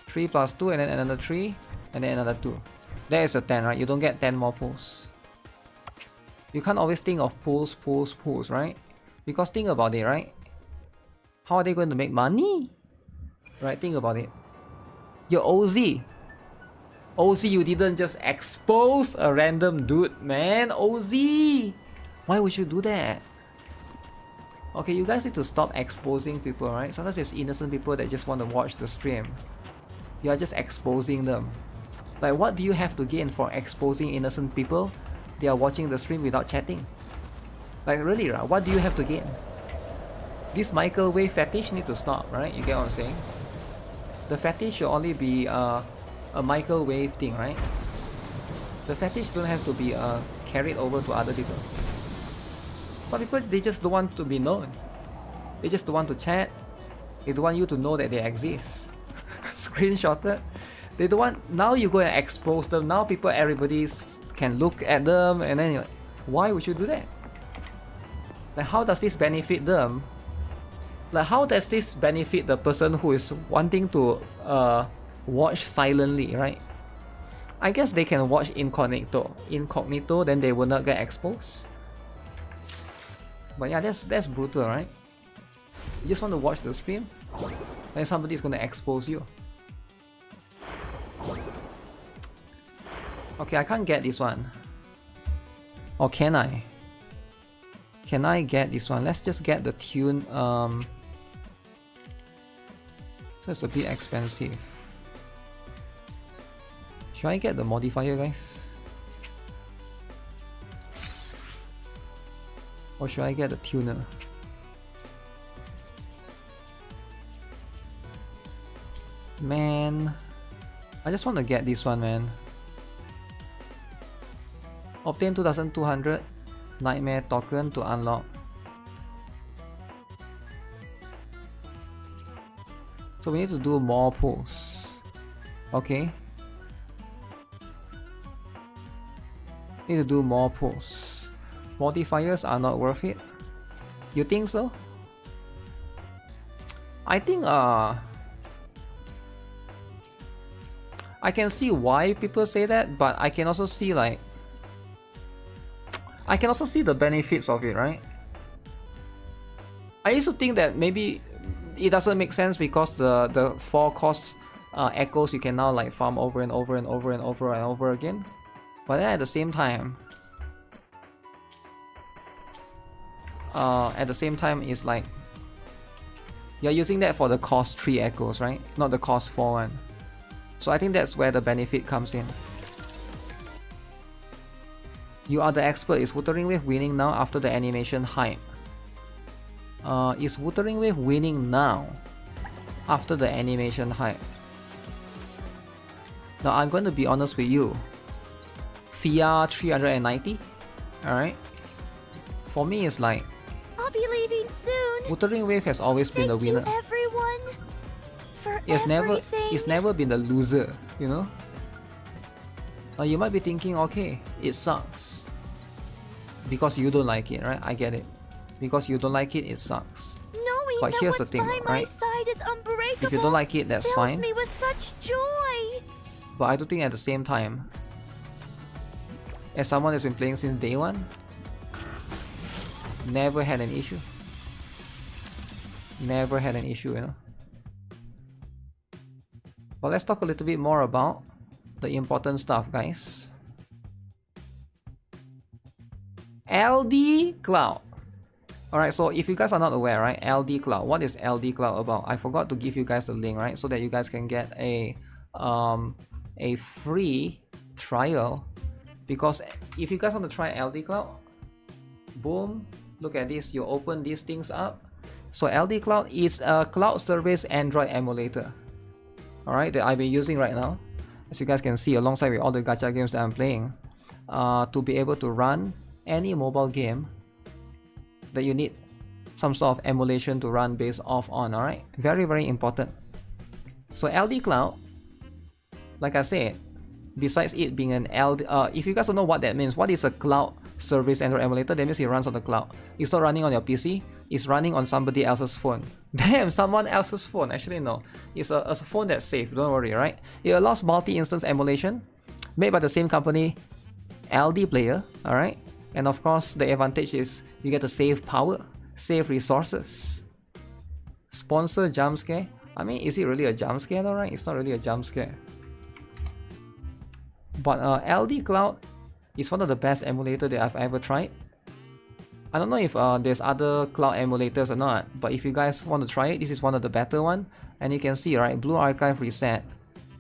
3 plus 2 and then another 3 and then another 2. There is a 10, right? You don't get 10 more pulls. You can't always think of pulls, right? Because think about it, right? How are they going to make money? Right, think about it. Your OZ. OZ, you didn't just expose a random dude, man. OZ! Why would you do that? Okay, you guys need to stop exposing people, right? Sometimes there's innocent people that just want to watch the stream. You are just exposing them. Like, what do you have to gain for exposing innocent people? They are watching the stream without chatting. Like, really, right? What do you have to gain? This microwave fetish need to stop, right? You get what I'm saying? The fetish should only be a microwave thing, right? The fetish don't have to be carried over to other people. Some people, they just don't want to be known. They just don't want to chat. They don't want you to know that they exist. Screenshotted. They don't want. Now you go and expose them. Now people, everybody can look at them, and then you're like, why would you do that? Like, how does this benefit them? Like, how does this benefit the person who is wanting to watch silently, right? I guess they can watch incognito. Incognito, then they will not get exposed. But yeah, that's brutal, right? You just want to watch the stream, then somebody is going to expose you. Okay, I can't get this one. Or can I? Can I get this one? Let's just get the tune. That's a bit expensive. Should I get the modifier, guys? Or should I get the tuner? Man, I just want to get this one, man. Obtain 2200 Nightmare token to unlock. So we need to do more pulls. Okay. Need to do more pulls. Modifiers are not worth it. You think so? I think I can see why people say that, but I can also see like I can also see the benefits of it, right? I used to think that maybe it doesn't make sense because the 4 cost echoes you can now like farm over and over and over and over and over again. But then at the same time, it's like you're using that for the cost 3 echoes, right? Not the cost 4 one. So I think that's where the benefit comes in. You are the expert. Is Wuthering Wave winning now after the animation hype? Is Wuthering Wave winning now after the animation hype? Now I'm going to be honest with you. FIA 390, alright? For me it's like I'll be leaving soon. Wuthering Wave has always been the winner. Thank you, everyone, for It's everything. never been the loser, you know? Now you might be thinking, okay, it sucks. Because you don't like it, right? I get it. Because you don't like it, it sucks. Knowing But that here's the what's thing, by my right? side is unbreakable If you don't like it, that's fills fine. me with such joy. But I do think at the same time, as someone that's been playing since day one, never had an issue. Never had an issue, you know. But let's talk a little bit more about the important stuff, guys. LDCloud. Alright, so if you guys are not aware, right, LDCloud, what is LDCloud about? I forgot to give you guys the link, right, so that you guys can get a free trial. Because if you guys want to try LDCloud, boom, look at this, you open these things up. So LDCloud is a cloud service Android emulator, alright, that I've been using right now, as you guys can see, alongside with all the gacha games that I'm playing, to be able to run any mobile game that you need some sort of emulation to run based off on, alright? Very, very important. So LDCloud, like I said, besides it being an if you guys don't know what that means, what is a cloud service Android emulator? That means it runs on the cloud. It's not running on your PC, it's running on somebody else's phone. Damn, someone else's phone. Actually, no. It's a phone that's safe, don't worry, right? It allows multi-instance emulation, made by the same company, LD Player, alright? And of course, the advantage is you get to save power, save resources. Sponsor jump scare? I mean, is it really a jump scare though, right? It's not really a jump scare. But LDCloud is one of the best emulators that I've ever tried. I don't know if there's other cloud emulators or not, but if you guys want to try it, this is one of the better one. And you can see, right, Blue Archive reset.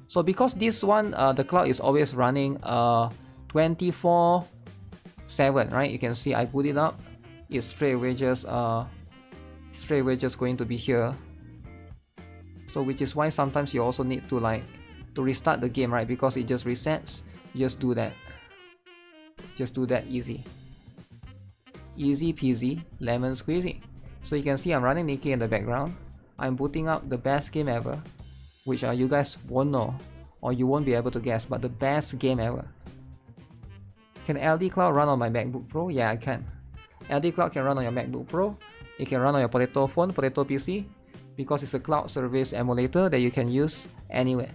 So because this one, the cloud is always running 24/7, right? You can see I put it up, it's straight away just going to be here. So which is why sometimes you also need to like to restart the game, right? Because it just resets. Just do that. Just do that, easy. Easy peasy, lemon squeezy. So you can see I'm running Nikke in the background. I'm booting up the best game ever, which you guys won't know or you won't be able to guess, but the best game ever. Can LDCloud run on my MacBook Pro? Yeah, I can. LDCloud can run on your MacBook Pro. It can run on your potato phone, potato PC, because it's a cloud service emulator that you can use anywhere.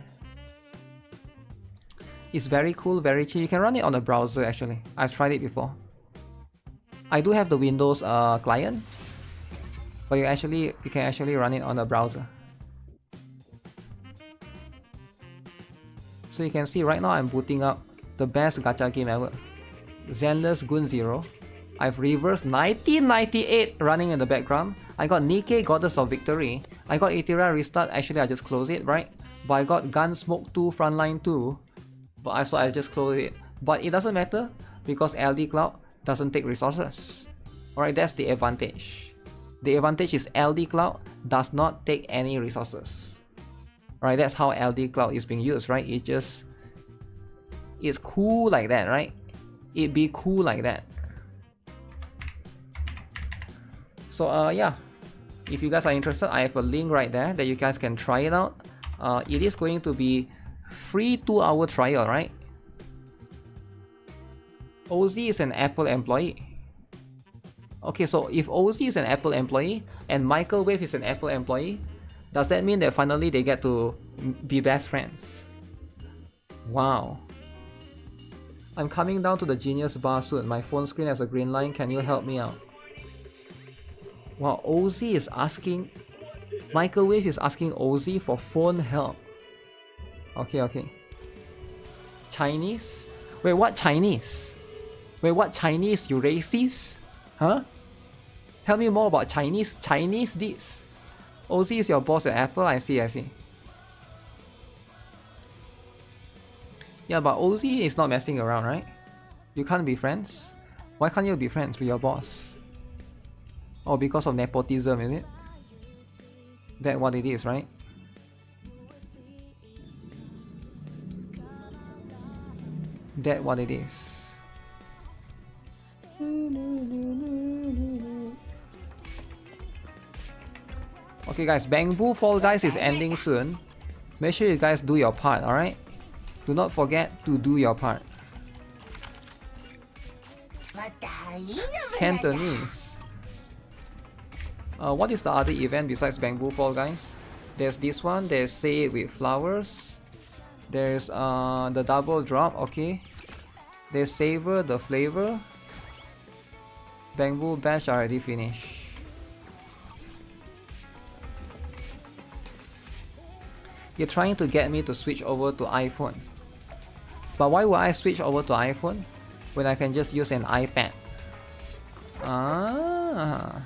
It's very cool, very cheap. You can run it on a browser actually. I've tried it before. I do have the Windows client, but you can actually run it on a browser. So you can see right now I'm booting up the best gacha game ever, Zenless Gun Zero. I've reversed 1998 running in the background. I got Nikke, Goddess of Victory. I got Ethereal Restart. Actually, I just closed it, right? But I got Gunsmoke 2, Frontline 2. But I just closed it. But it doesn't matter because LDCloud doesn't take resources. Alright, that's the advantage. The advantage is LDCloud does not take any resources. Right, that's how LDCloud is being used, right? It's cool like that, right? It'd be cool like that. So yeah, if you guys are interested, I have a link right there that you guys can try it out. It is going to be free 2-hour trial, right? Ozzy is an Apple employee. Okay, so if Ozzy is an Apple employee and Microwave is an Apple employee, does that mean that finally they get to be best friends? Wow. I'm coming down to the Genius bar soon. My phone screen has a green line. Can you help me out? Wow, Ozzy is asking... Microwave is asking Ozzy for phone help. Okay, okay. Chinese? Wait, what Chinese? Wait, what Chinese? You racist? Huh? Tell me more about Chinese. Chinese this. Ozzy is your boss at Apple? I see, I see. Yeah, but Ozzy is not messing around, right? You can't be friends? Why can't you be friends with your boss? Oh, because of nepotism, is it? That's what it is, right? That's what it is. Okay guys, Bamboo Fall Guys is ending soon. Make sure you guys do your part, alright? Do not forget to do your part. Cantonese. What is the other event besides Bamboo Fall Guys? There's this one, there's Say It With Flowers. There's the double drop, okay. There's Savor the Flavor. Bamboo Bash already finished. You're trying to get me to switch over to iPhone. But why would I switch over to iPhone when I can just use an iPad? Ah.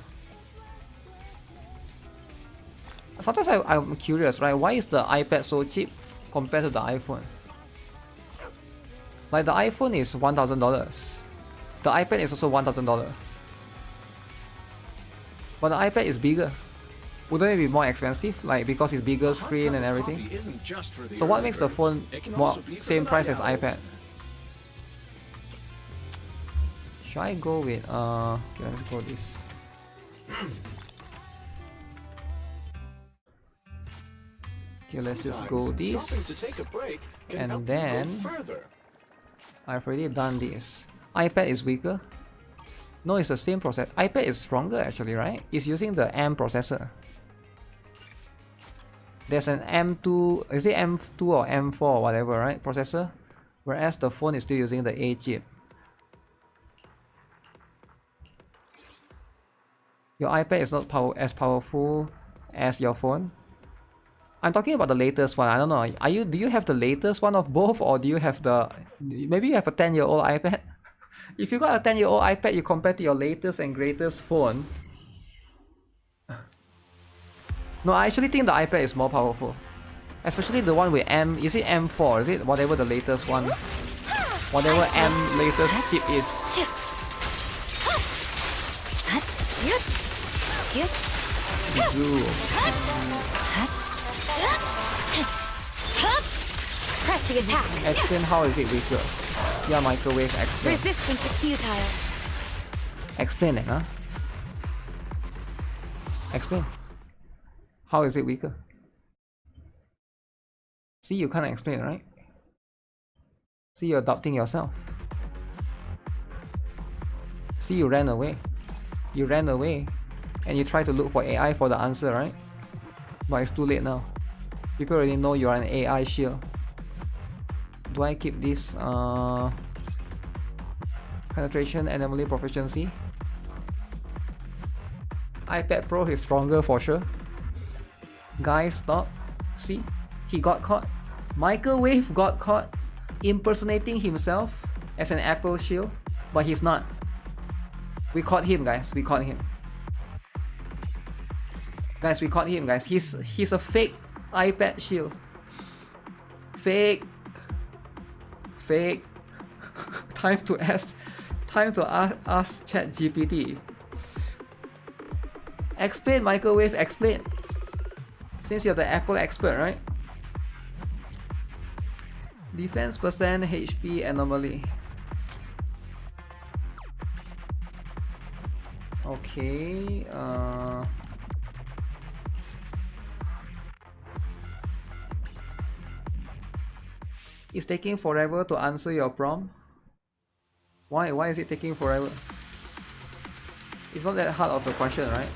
Sometimes I'm curious, right? Why is the iPad so cheap compared to the iPhone? Like the iPhone is $1,000. The iPad is also $1,000. But the iPad is bigger. Wouldn't it be more expensive? Like because it's bigger screen and everything? So what makes the phone more same price as iPad? Should I go with okay, let's go this. Okay, let's just go this. And then I've already done this. iPad is weaker. No, it's the same processor. iPad is stronger actually, right? It's using the M processor. There's an M2, is it M2 or M4 or whatever, right? Processor. Whereas the phone is still using the A chip. Your iPad is not as powerful as your phone. I'm talking about the latest one. I don't know. Do you have the latest one of both, or do you have the... Maybe you have a 10-year-old iPad? If you got a 10-year-old iPad, you compare to your latest and greatest phone. No, I actually think the iPad is more powerful. Especially the one with M... Is it M4? Is it? Whatever the latest one. Whatever M latest chip is. Zoo. Press the attack. Explain how is it weaker. Yeah, Microwave, explain. Resistance is futile. Explain it, huh? Explain. How is it weaker? See, you can't explain, right? See, you're doubting yourself. See, you ran away. You ran away. And you try to look for AI for the answer, right? But it's too late now. People already know you're an AI shield. Do I keep this penetration anomaly proficiency? iPad Pro is stronger for sure. Guys, stop. See? He got caught. Microwave got caught impersonating himself as an Apple shield, but he's not. We caught him, guys. We caught him. Guys, we caught him, guys. He's a fake iPad shield. Fake. Fake. Time to ask ChatGPT. Explain, Microwave, explain. Since you're the Apple expert, right? Defense percent HP anomaly. Okay, it's taking forever to answer your prompt. Why? Why is it taking forever? It's not that hard of a question, right?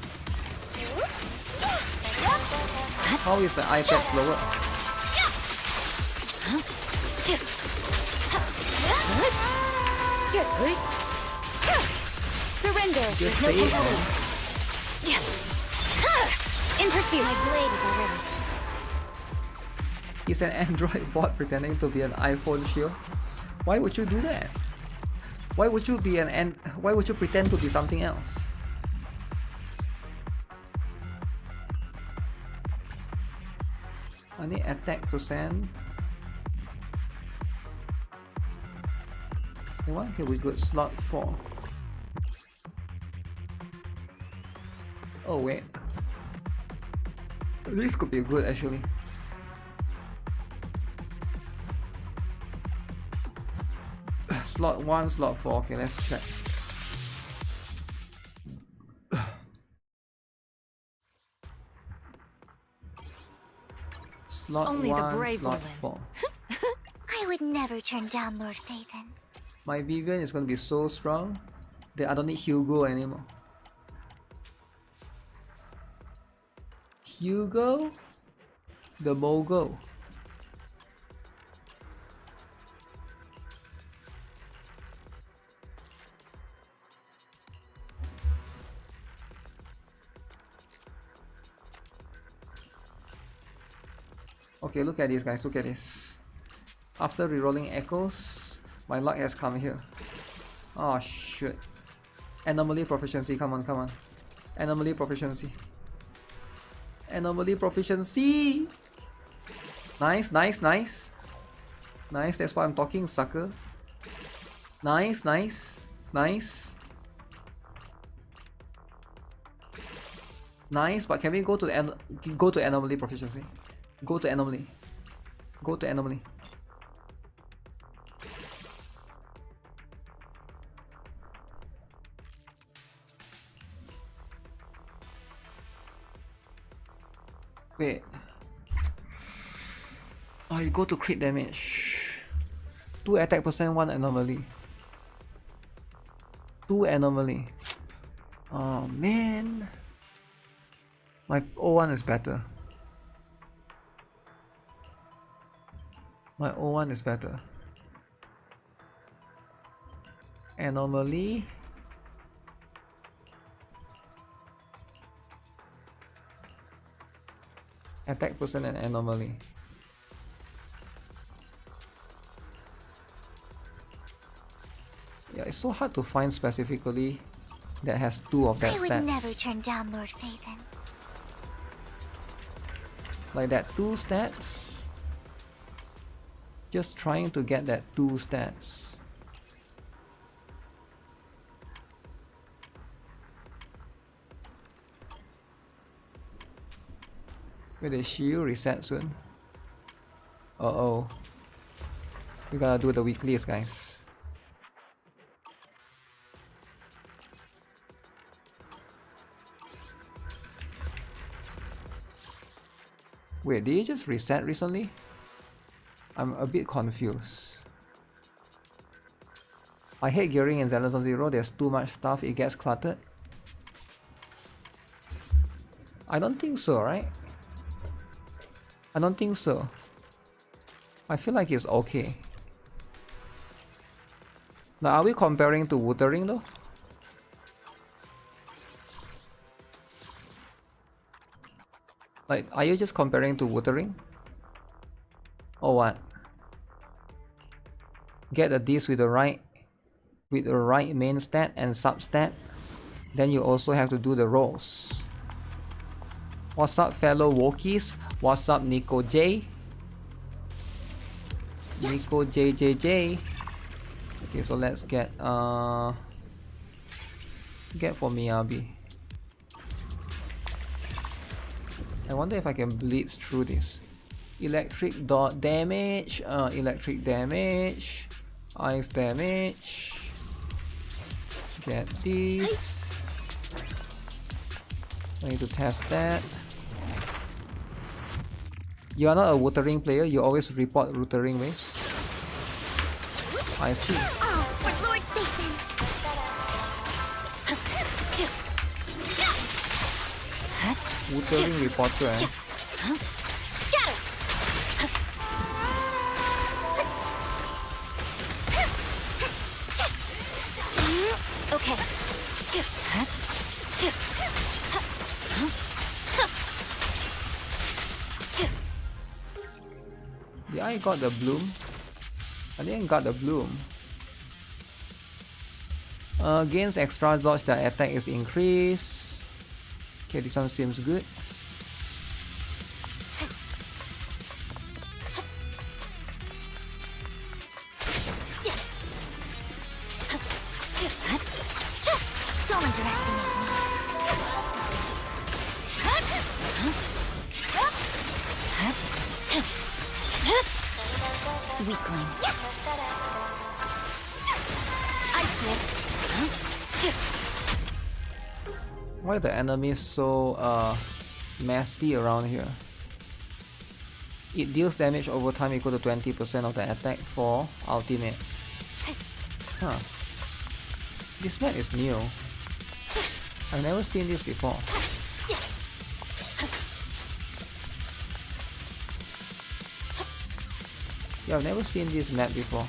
How is the iPad slower? Surrender. Just No say it, penalties. In pursuit. My blade is already. It's an Android bot pretending to be an iPhone shield. Why would you do that? Why would you be why would you pretend to be something else? I need attack percent. Okay, we got slot 4. Oh wait. This could be good actually. Slot 1, slot 4. Okay, let's check. Slot Only 1, the brave slot will 4. I would never turn down Lord Phaethon. My Vivian is gonna be so strong that I don't need Hugo anymore. Hugo? The Mogul. Okay, look at this guys, look at this. After rerolling echoes, my luck has come here. Oh shit. Anomaly proficiency, come on, come on. Anomaly proficiency. Anomaly proficiency! Nice, nice, nice. Nice, that's why I'm talking, sucker. Nice, nice, nice. Nice, but can we go to the anomaly proficiency? Go to anomaly. Go to anomaly. Wait. Oh, you go to crit damage. 2 attack percent, 1 anomaly. 2 anomaly. Oh man. My O1 is better. My O1 is better. Anomaly. Attack percent and anomaly. Yeah, it's so hard to find specifically that has 2 of that I would stats. never turn down Lord Phaethon. Like that 2 stats. Just trying to get that 2 stats. Will the shield reset soon? Uh-oh. We gotta do the weeklies, guys. Wait, did it just reset recently? I'm a bit confused. I hate gearing in Zenless on 0, there's too much stuff, it gets cluttered. I don't think so, right? I don't think so. I feel like it's okay. Now, are we comparing to Wuthering though? Like, are you just comparing to Wuthering? Or what? Get a disc with the right main stat and substat. Then you also have to do the rolls. What's up, fellow Wokies? What's up, Nico J? Nico JJJ. Okay, so let's get for Miyabi. I wonder if I can blitz through this. Electric dot damage, electric damage, ice damage. Get this. I need to test that. You are not a Wuthering player, you always report Wuthering Waves. I see. All for Lord Phaethon. Wuthering Reporter, eh? Scatter! Okay. Yeah, I got the bloom. I didn't got the bloom. Gains extra dodge, the attack is increased. Okay, this one seems good. Don't underestimate me. Weakling. I see it. Why are the enemies so messy around here? It deals damage over time equal to 20% of the attack for ultimate. Huh. This map is new. I've never seen this before. Yeah, I've never seen this map before.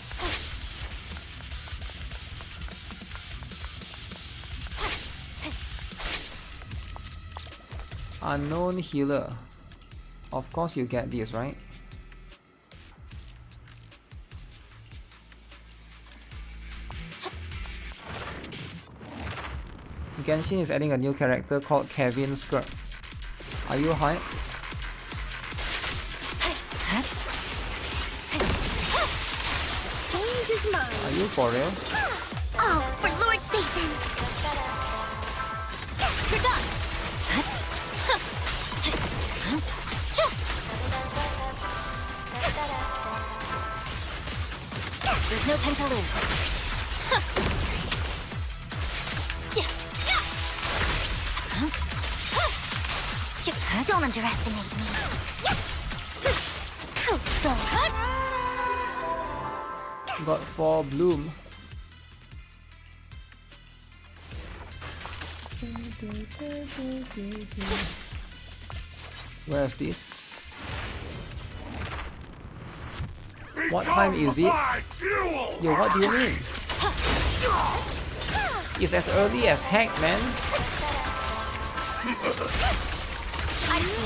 Unknown healer. Of course you get this, right? Genshin is adding a new character called Kevin Skirt. Are you hyped? Change is mine. Are you for real? Oh, for Lord Nathan. You're done. There's no time to lose. Don't underestimate me. Got 4 bloom. Where's this? What time is it? Yo, what do you mean? It's as early as heck, man.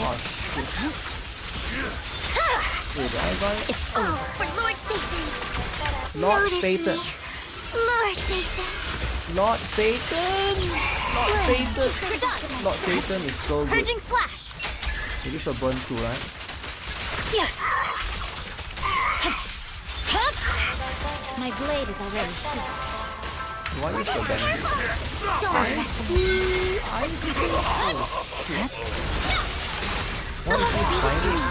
Oh shit. Wait, did I buy it? It's over for Lord Nathan. Lord Notice Satan. me. Lord Nathan. Lord Satan! Lord Satan! You're done. Lord Satan is so good. Purging slash. It is a burn too, right? Yeah. My blade is already shot. Why is the bandit? Don't underestimate. What is this hiding?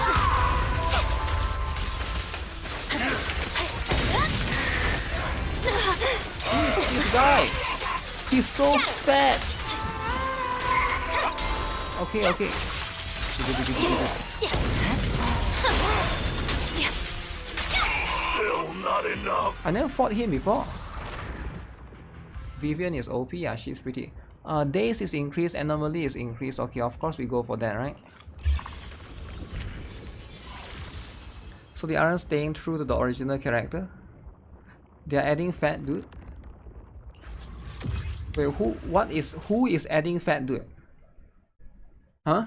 This guy! He's so fat! Okay, okay. Still not enough. I never fought him before. Vivian is OP, yeah, she's pretty. Days is increased, anomaly is increased. Okay, of course we go for that, right? So they aren't staying true to the original character. They are adding fat dude. Wait, who is adding fat dude? Huh?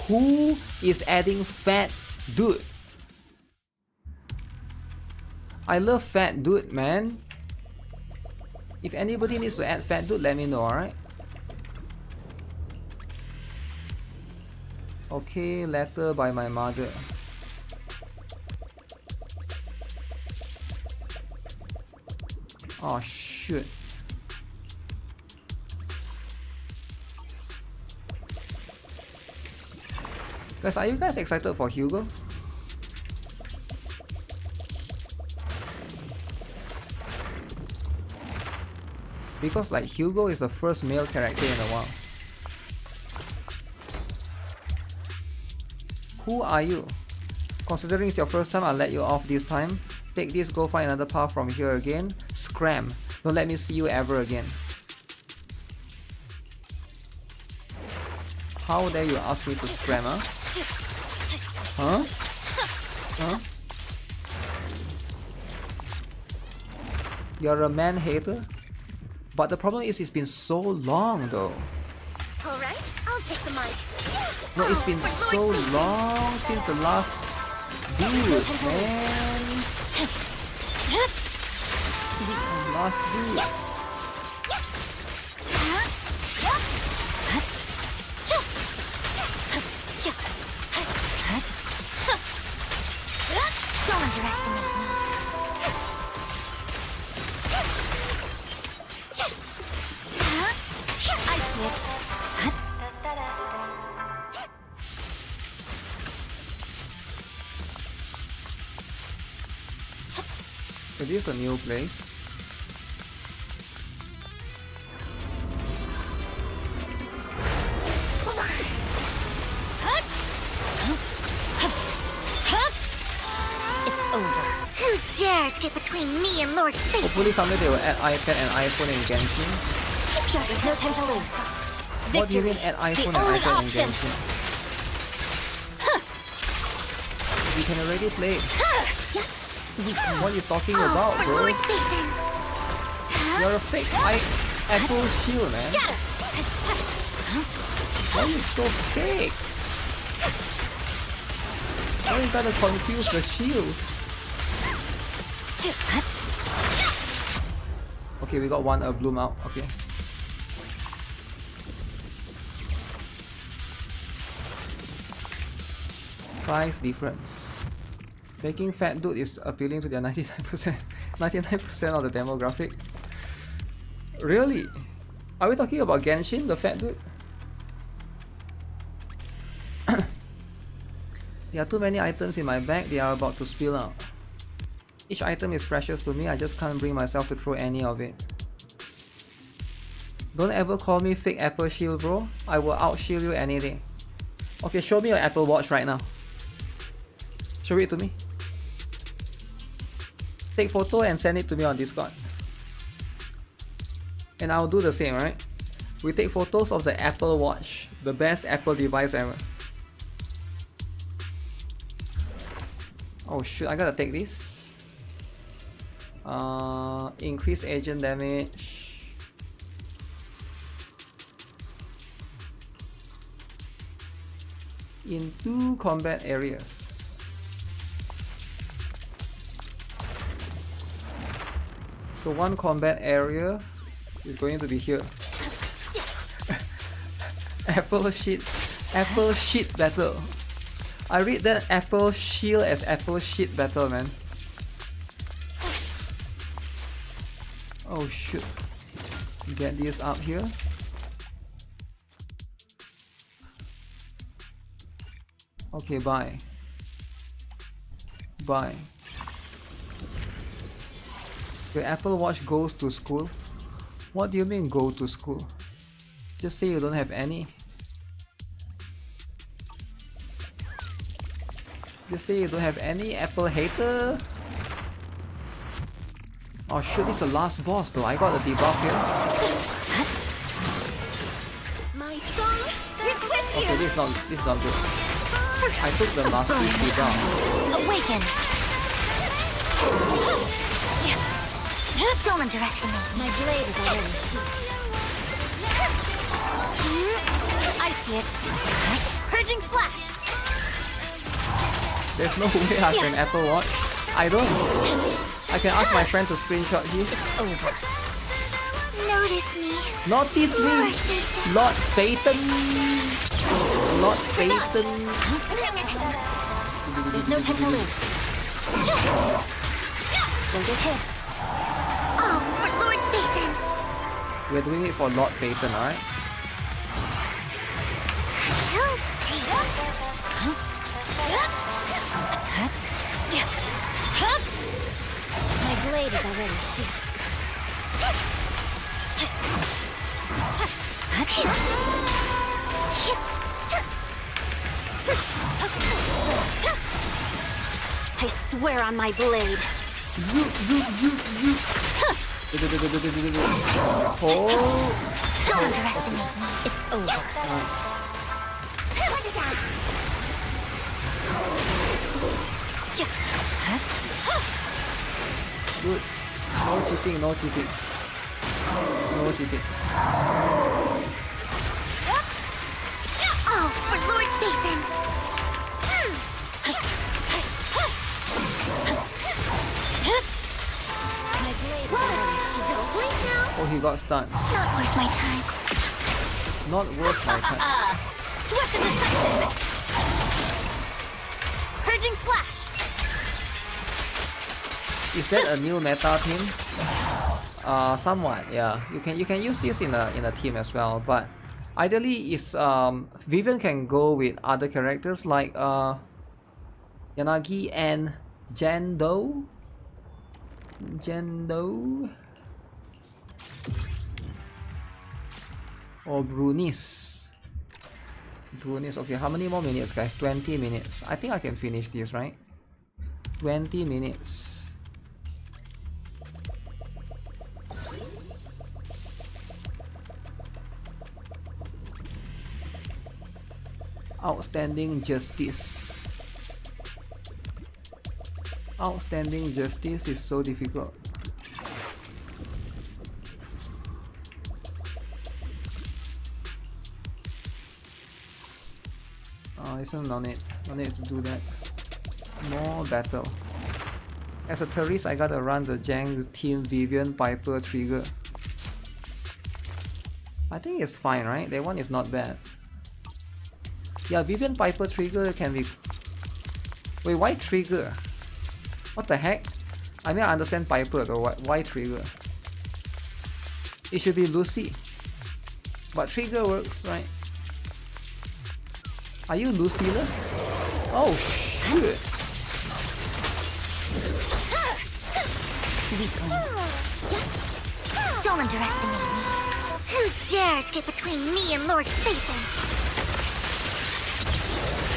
Who is adding fat dude? I love fat dude, man. If anybody needs to add fat dude, let me know, alright? Okay, letter by my mother. Oh shoot. Guys, are you guys excited for Hugo? Because like Hugo is the first male character in a while. Who are you? Considering it's your first time, I'll let you off this time. Take this, go find another path from here again. Scram. Don't let me see you ever again. How dare you ask me to spam, huh? Huh? Huh? You're a man hater? But the problem is it's been so long though. Alright, I'll take the mic. No, it's been so long since the last dude, man. Last dude. Don't underestimate me. I see it. Is this a new place? It's over. Who dares get between me and Lord Fate? Hopefully someday they will add iPad and iPhone in Genshin. There's no time to lose. What do you mean add iPhone and only iPad in option. Genshin? We can already play. What are you talking about, bro? Lord Phaethon. You're a fake Apple shield, man. Why are you so fake? Why you gotta confuse the shields? Okay, we got one bloom out. Okay. Price difference. Making fat dude is appealing to their 99% of the demographic. Really? Are we talking about Genshin, the fat dude? There are too many items in my bag, they are about to spill out. Each item is precious to me, I just can't bring myself to throw any of it. Don't ever call me fake Apple shield, bro. I will outshield you any day. Okay, show me your Apple Watch right now. Show it to me. Take photo and send it to me on Discord. And I'll do the same, right? We take photos of the Apple Watch, the best Apple device ever. Oh shoot, I gotta take this. Increase agent damage. In 2 combat areas. So 1 combat area is going to be here. Apple shit battle. I read that Apple shield as Apple shit battle, man. Oh shoot. Get this up here. Okay, bye. Bye. The Apple Watch goes to school? What do you mean go to school? Just say you don't have any. Just say you don't have any, Apple hater. Oh shit, this is the last boss though. I got a debuff here. My song is with you. Okay, this is not good. I took the massive debuff. Awaken. Don't underestimate. My blade is already sheathed. I see it. Purging slash. There's no way I can Apple Watch. I don't. I can ask my friend to screenshot here. It's over. Notice me. Notice me. Lord Phaethon. Lord Phaethon. There's no time to lose. Don't get hit. Oh, for Lord Phaethon. We're doing it for Lord Phaethon, alright? My blade is already sheathed. I swear on my blade. Zoop, zoop, zoop, zoop. Oh. Don't underestimate me. It's over. Good. No cheating, no cheating. No cheating. Oh, for Lord Nathan! Oh, he got stunned. Not worth my time. Not worth my time. Swift and decisive. Purging slash. Is that a new meta team? Somewhat, yeah. You can use this in a team as well, but ideally is Vivian can go with other characters like Yanagi and Jendo. Or Brunis. Okay, how many more minutes, guys? 20 minutes. I think I can finish this, right? 20 minutes. Outstanding justice. Outstanding justice is so difficult. Listen, no need to do that. More battle. As a terrorist, I gotta run the Jang team Vivian Piper trigger. I think it's fine, right? That one is not bad. Yeah, Vivian Piper trigger can be... Wait, why trigger? What the heck? I mean, I understand Piper, though. Why trigger? It should be Lucy. But trigger works, right? Are you Luciless? Oh, shit! Don't underestimate me. Who dares get between me and Lord Phaethon?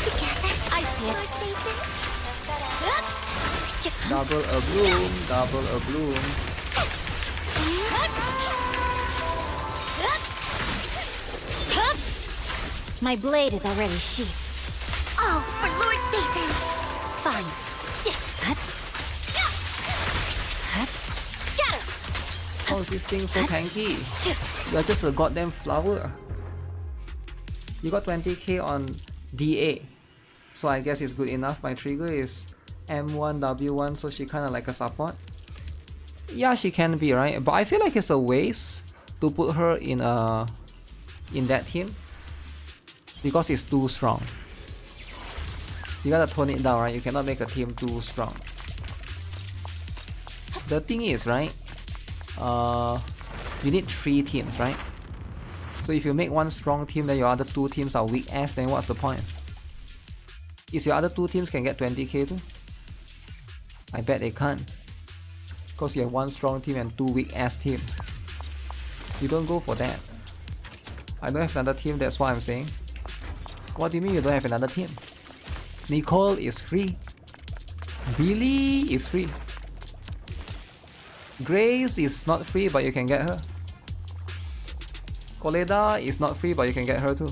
Together, I see it. Double a bloom, double a bloom. My blade is already sheathed. Oh, for Lord Phaethon! Fine. Scatter! How is this thing so tanky? You're just a goddamn flower. You got 20k on DA, so I guess it's good enough. My trigger is M1, W1, so she kinda like a support. Yeah, she can be, right? But I feel like it's a waste to put her in that team because it's too strong. You gotta tone it down, right? You cannot make a team too strong. The thing is, right? You need 3 teams, right? So if you make one strong team, then your other 2 teams are weak ass, then what's the point? Is your other 2 teams can get 20k too? I bet they can't. Because you have 1 strong team and 2 weak ass team. You don't go for that. I don't have another team, that's what I'm saying. What do you mean you don't have another team? Nicole is free. Billy is free. Grace is not free, but you can get her. Coleda is not free, but you can get her too.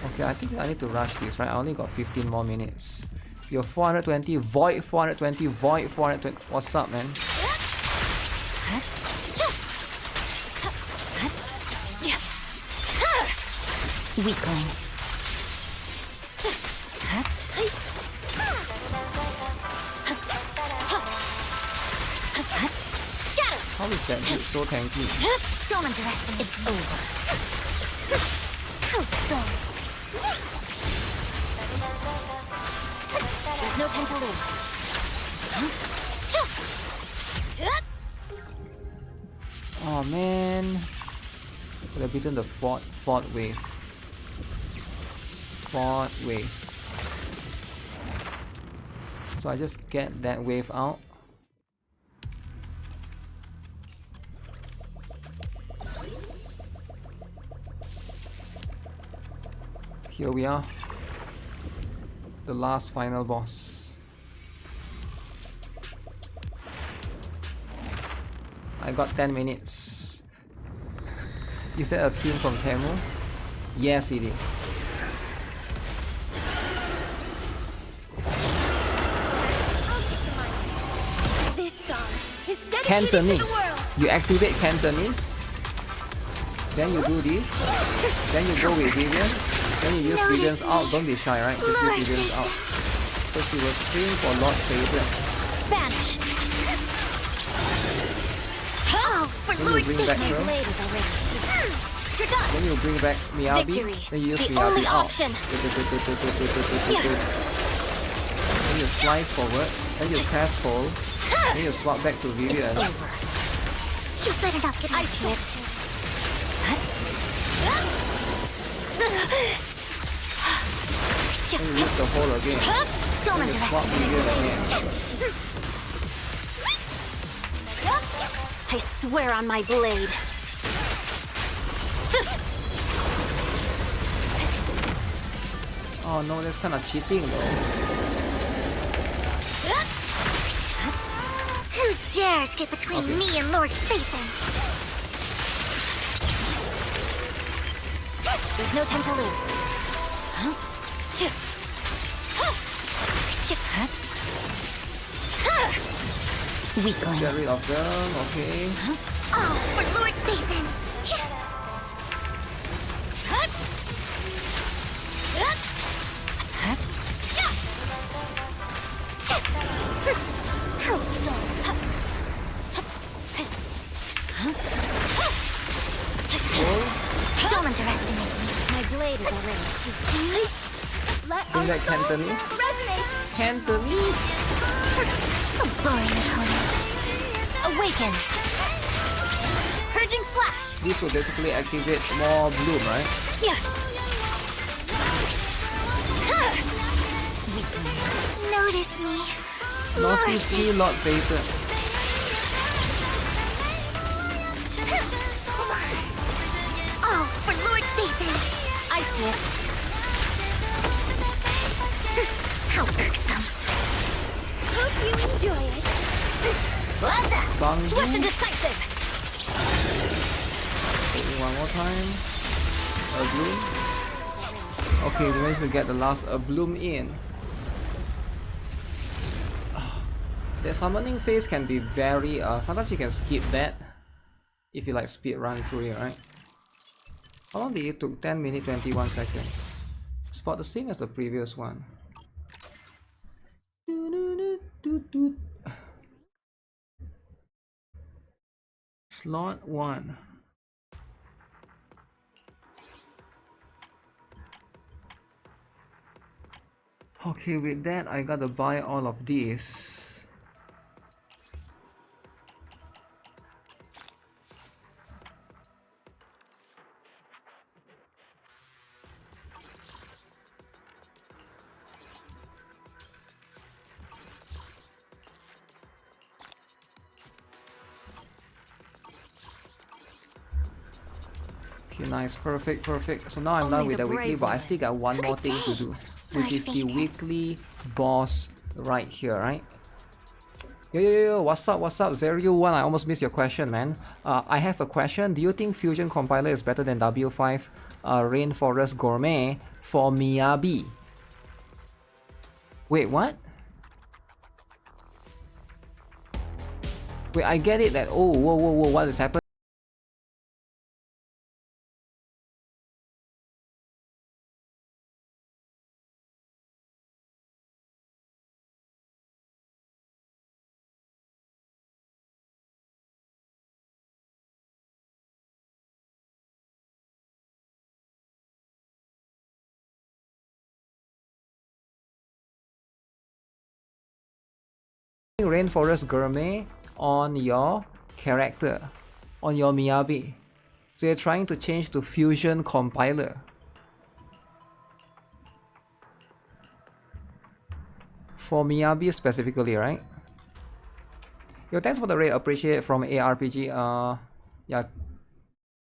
Okay, I think I need to rush this, right? I only got 15 more minutes. You're 420, void 420, void 420. What's up, man? Weakling. How is that dude so tanky? Don't underestimate. It's over. How dull. There's no time to lose. Oh man. Could have beaten the fourth wave. Fourth wave. So I just get that wave out. Here we are. The last final boss. I got 10 minutes. Is that a team from Temu? Yes, it is. This song is dedicated Cantonese. to the world. You activate Cantonese. Then you do this. Then you go with Vivian. Then you use Vivian's out. Don't be shy, right? Just use Vivian's out. So she will scream for Lord Fabian. Vanish. Oh, for Then you Lord bring back Fabian. her. Blade is already. You're done. Then you bring back Miyabi. Victory. Then you use The Miyabi only out. option. Then you slice forward. Then you press hold. Then you swap back to Vivian. You better not get I see it. Then you use the hold again. Don't Then you swap Vivian again. I swear on my blade. Oh no, that's kind of cheating though. Who dares get between me and Lord Phaethon? There's no time to lose. Weakling. Get rid of them, okay. Oh, for Lord Phaethon! Don't underestimate me. My blade is already. Bring back Cantonese. Cantonese! A boring opponent. Awaken. Purging slash. This will basically activate more bloom, right? Yeah. Notice me. Notice me, Lord Vader. Oh, for Lord Phaethon. I see it. How irksome. Hope you enjoy it. Swift and decisive. One more time. A bloom. Okay, we managed to get the last bloom in. The summoning phase can be very sometimes you can skip that if you like speed run through it, right? How long did it took? 10 minutes 21 seconds. It's about the same as the previous one. Slot 1. Okay, with that I gotta buy all of these. Okay, nice, perfect. So now I'm done with the weekly, but I still got one more thing to do, which is the weekly boss right here, right? Yo, what's up, 0U1? I almost missed your question, man. I have a question. Do you think Fusion Compiler is better than W5 Rainforest Gourmet for Miyabi? Wait, what? Wait, I get it that, oh, whoa, what is happening? Rainforest Gourmet on your character, on your Miyabi. So you're trying to change to Fusion Compiler. For Miyabi specifically, right? Yo, thanks for the raid, appreciate it from ARPG. Yeah,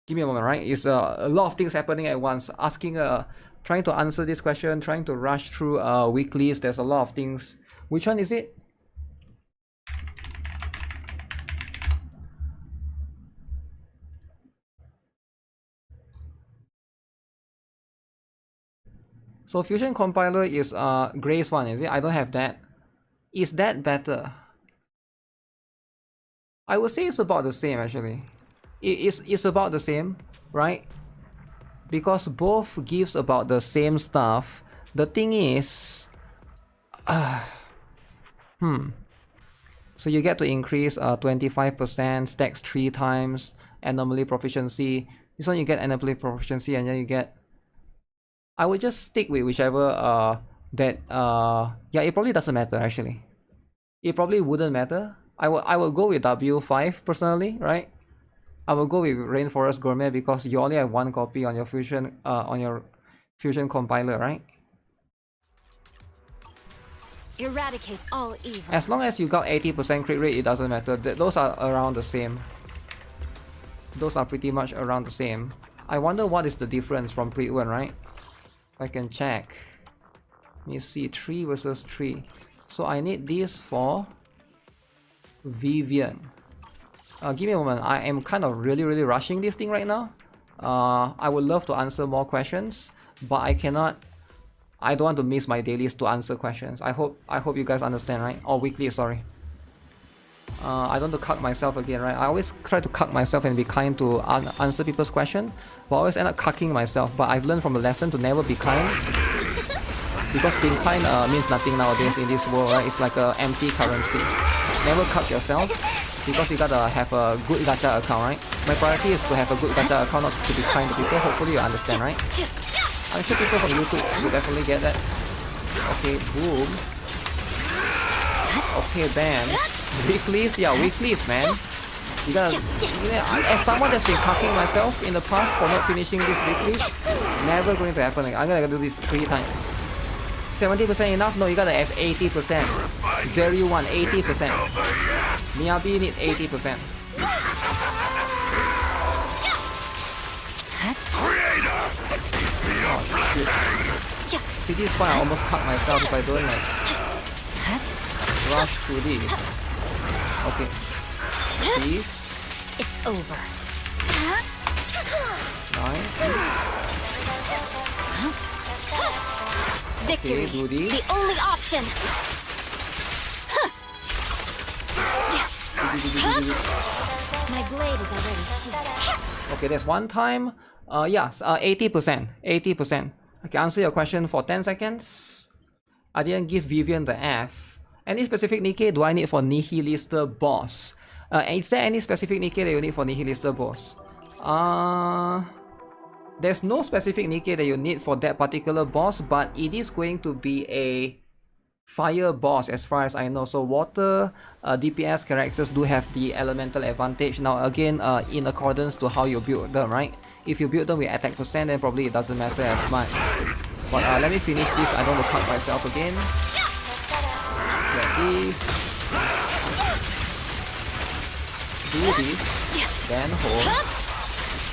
give me a moment, right? It's a lot of things happening at once. Asking, trying to answer this question, trying to rush through weeklies. There's a lot of things. Which one is it? So Fusion Compiler is Grace one, is it? I don't have that. Is that better? I would say it's about the same actually. It's about the same, right? Because both gives about the same stuff. The thing is, so you get to increase 25%, stacks 3 times, anomaly proficiency. This one you get anomaly proficiency, and then you get. I would just stick with whichever yeah, it probably doesn't matter actually. It probably wouldn't matter. I would go with W5 personally, right? I will go with Rainforest Gourmet because you only have 1 copy on your Fusion compiler, right? Eradicate all evil. As long as you got 80% crit rate, it doesn't matter. Those are around the same. Those are pretty much around the same. I wonder what is the difference from Pre-1, right? I can check. Let me see, 3 versus 3. So I need this for Vivian. Give me a moment. I am kind of really rushing this thing right now. I would love to answer more questions, but I cannot. I don't want to miss my dailies to answer questions. I hope you guys understand, right? Or weekly, sorry. I don't want to cuck myself again, right? I always try to cuck myself and be kind to answer people's questions, but I always end up cucking myself. But I've learned from a lesson to never be kind, because being kind means nothing nowadays in this world, right? It's like an empty currency. Never cuck yourself, because you gotta have a good gacha account, right? My priority is to have a good gacha account, not to be kind to people. Hopefully you understand, right? I'm sure people from YouTube will definitely get that. Okay, boom. Okay, bam. Weeklies, yeah, weeklies, man. You gotta, as someone that's been cucking myself in the past for not finishing these weeklies, never going to happen. I'm gonna do this 3 times. 70% enough? No, you gotta have 80%. Zero 1, 80%. Miyabi need 80%. Oh, see, this is why I almost cut myself if I don't like rush through this. Okay. This. It's over. Nice. Victory. Okay, do this. The only option. My blade is already sheathed. Okay, that's 1 time. Yeah, 80%. 80%. I can answer your question for 10 seconds. I didn't give Vivian the F. Any specific Nikke do I need for Nihilister boss? Is there any specific Nikke that you need for Nihilister boss? There's no specific Nikke that you need for that particular boss, but it is going to be a fire boss as far as I know. So water DPS characters do have the elemental advantage. Now again, in accordance to how you build them, right? If you build them with attack percent, then probably it doesn't matter as much. But let me finish this. I don't want to cut myself again. Like this. Do this. Then hold.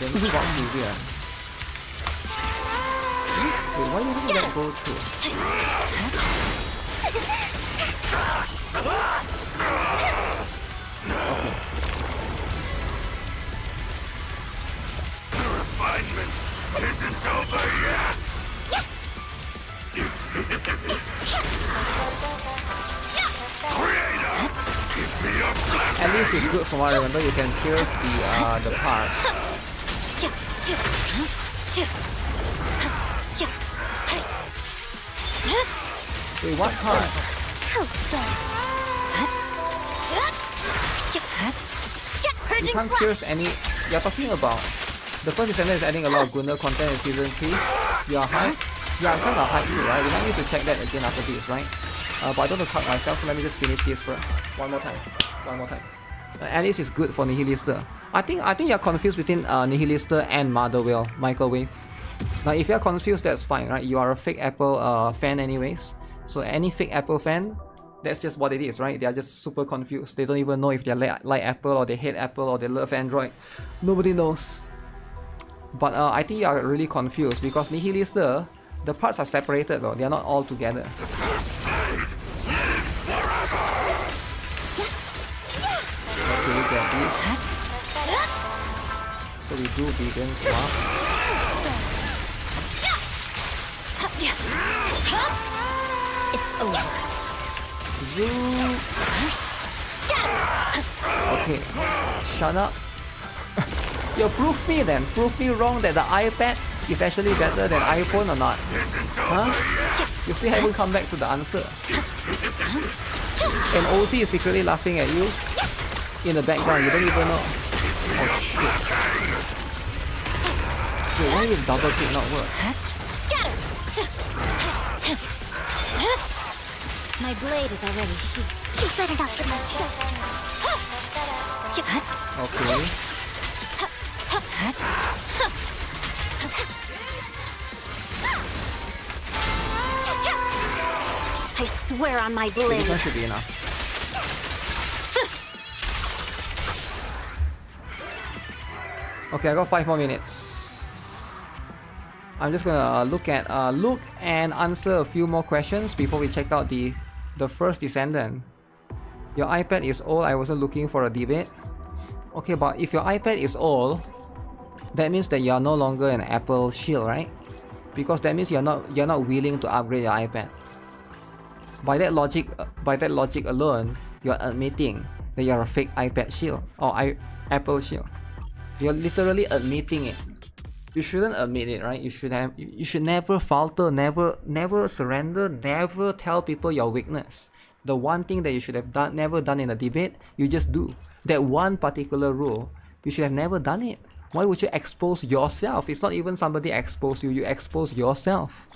Then swap Vivian. Wait, why didn't that go through? Okay. The refinement isn't over yet. Creator, give me your blessing. At least it's good from what I remember. You can pierce the part. Wait, what part? You can't pierce any. You're talking about the First Descendant is adding a lot of Gunner content in season 3. You are hyped? Yeah, I'm kind of hyped too, right? We might need to check that again after this, right? But I don't want to cut myself, so let me just finish this first. One more time. At least it's good for Nihilister. I think you're confused between Nihilister and Motherwell, Microwave. Now, if you're confused, that's fine, right? You are a fake Apple fan anyways. So any fake Apple fan, that's just what it is, right? They are just super confused. They don't even know if they like Apple or they hate Apple or they love Android. Nobody knows. But I think you are really confused because Nihilister, the parts are separated though. They are not all together. Okay, we get this. So we do vegan swap. It's over. Zoom. Okay, shut up. Yo, prove me then. Prove me wrong that the iPad is actually better than iPhone or not. Huh? You still haven't come back to the answer. And OC is secretly laughing at you in the background. You don't even know. Oh shit. Wait, why will double kick not work? My blade is already sheathed. You better not get my Okay. I swear on my Okay, blade. this one should be enough. Okay, I got 5 more minutes. I'm just gonna look and answer a few more questions before we check out the First Descendant. Your iPad is old. I wasn't looking for a debate. Okay, but if your iPad is old, that means that you are no longer an Apple shield, right? Because that means you're not willing to upgrade your iPad. By that logic alone, you're admitting that you're a fake iPad shield or Apple shield. You're literally admitting it. You shouldn't admit it, right? You should never falter, never surrender, never tell people your weakness. The one thing that you should have never done in a debate, you just do. That one particular rule, you should have never done it. Why would you expose yourself? It's not even somebody expose you, you expose yourself.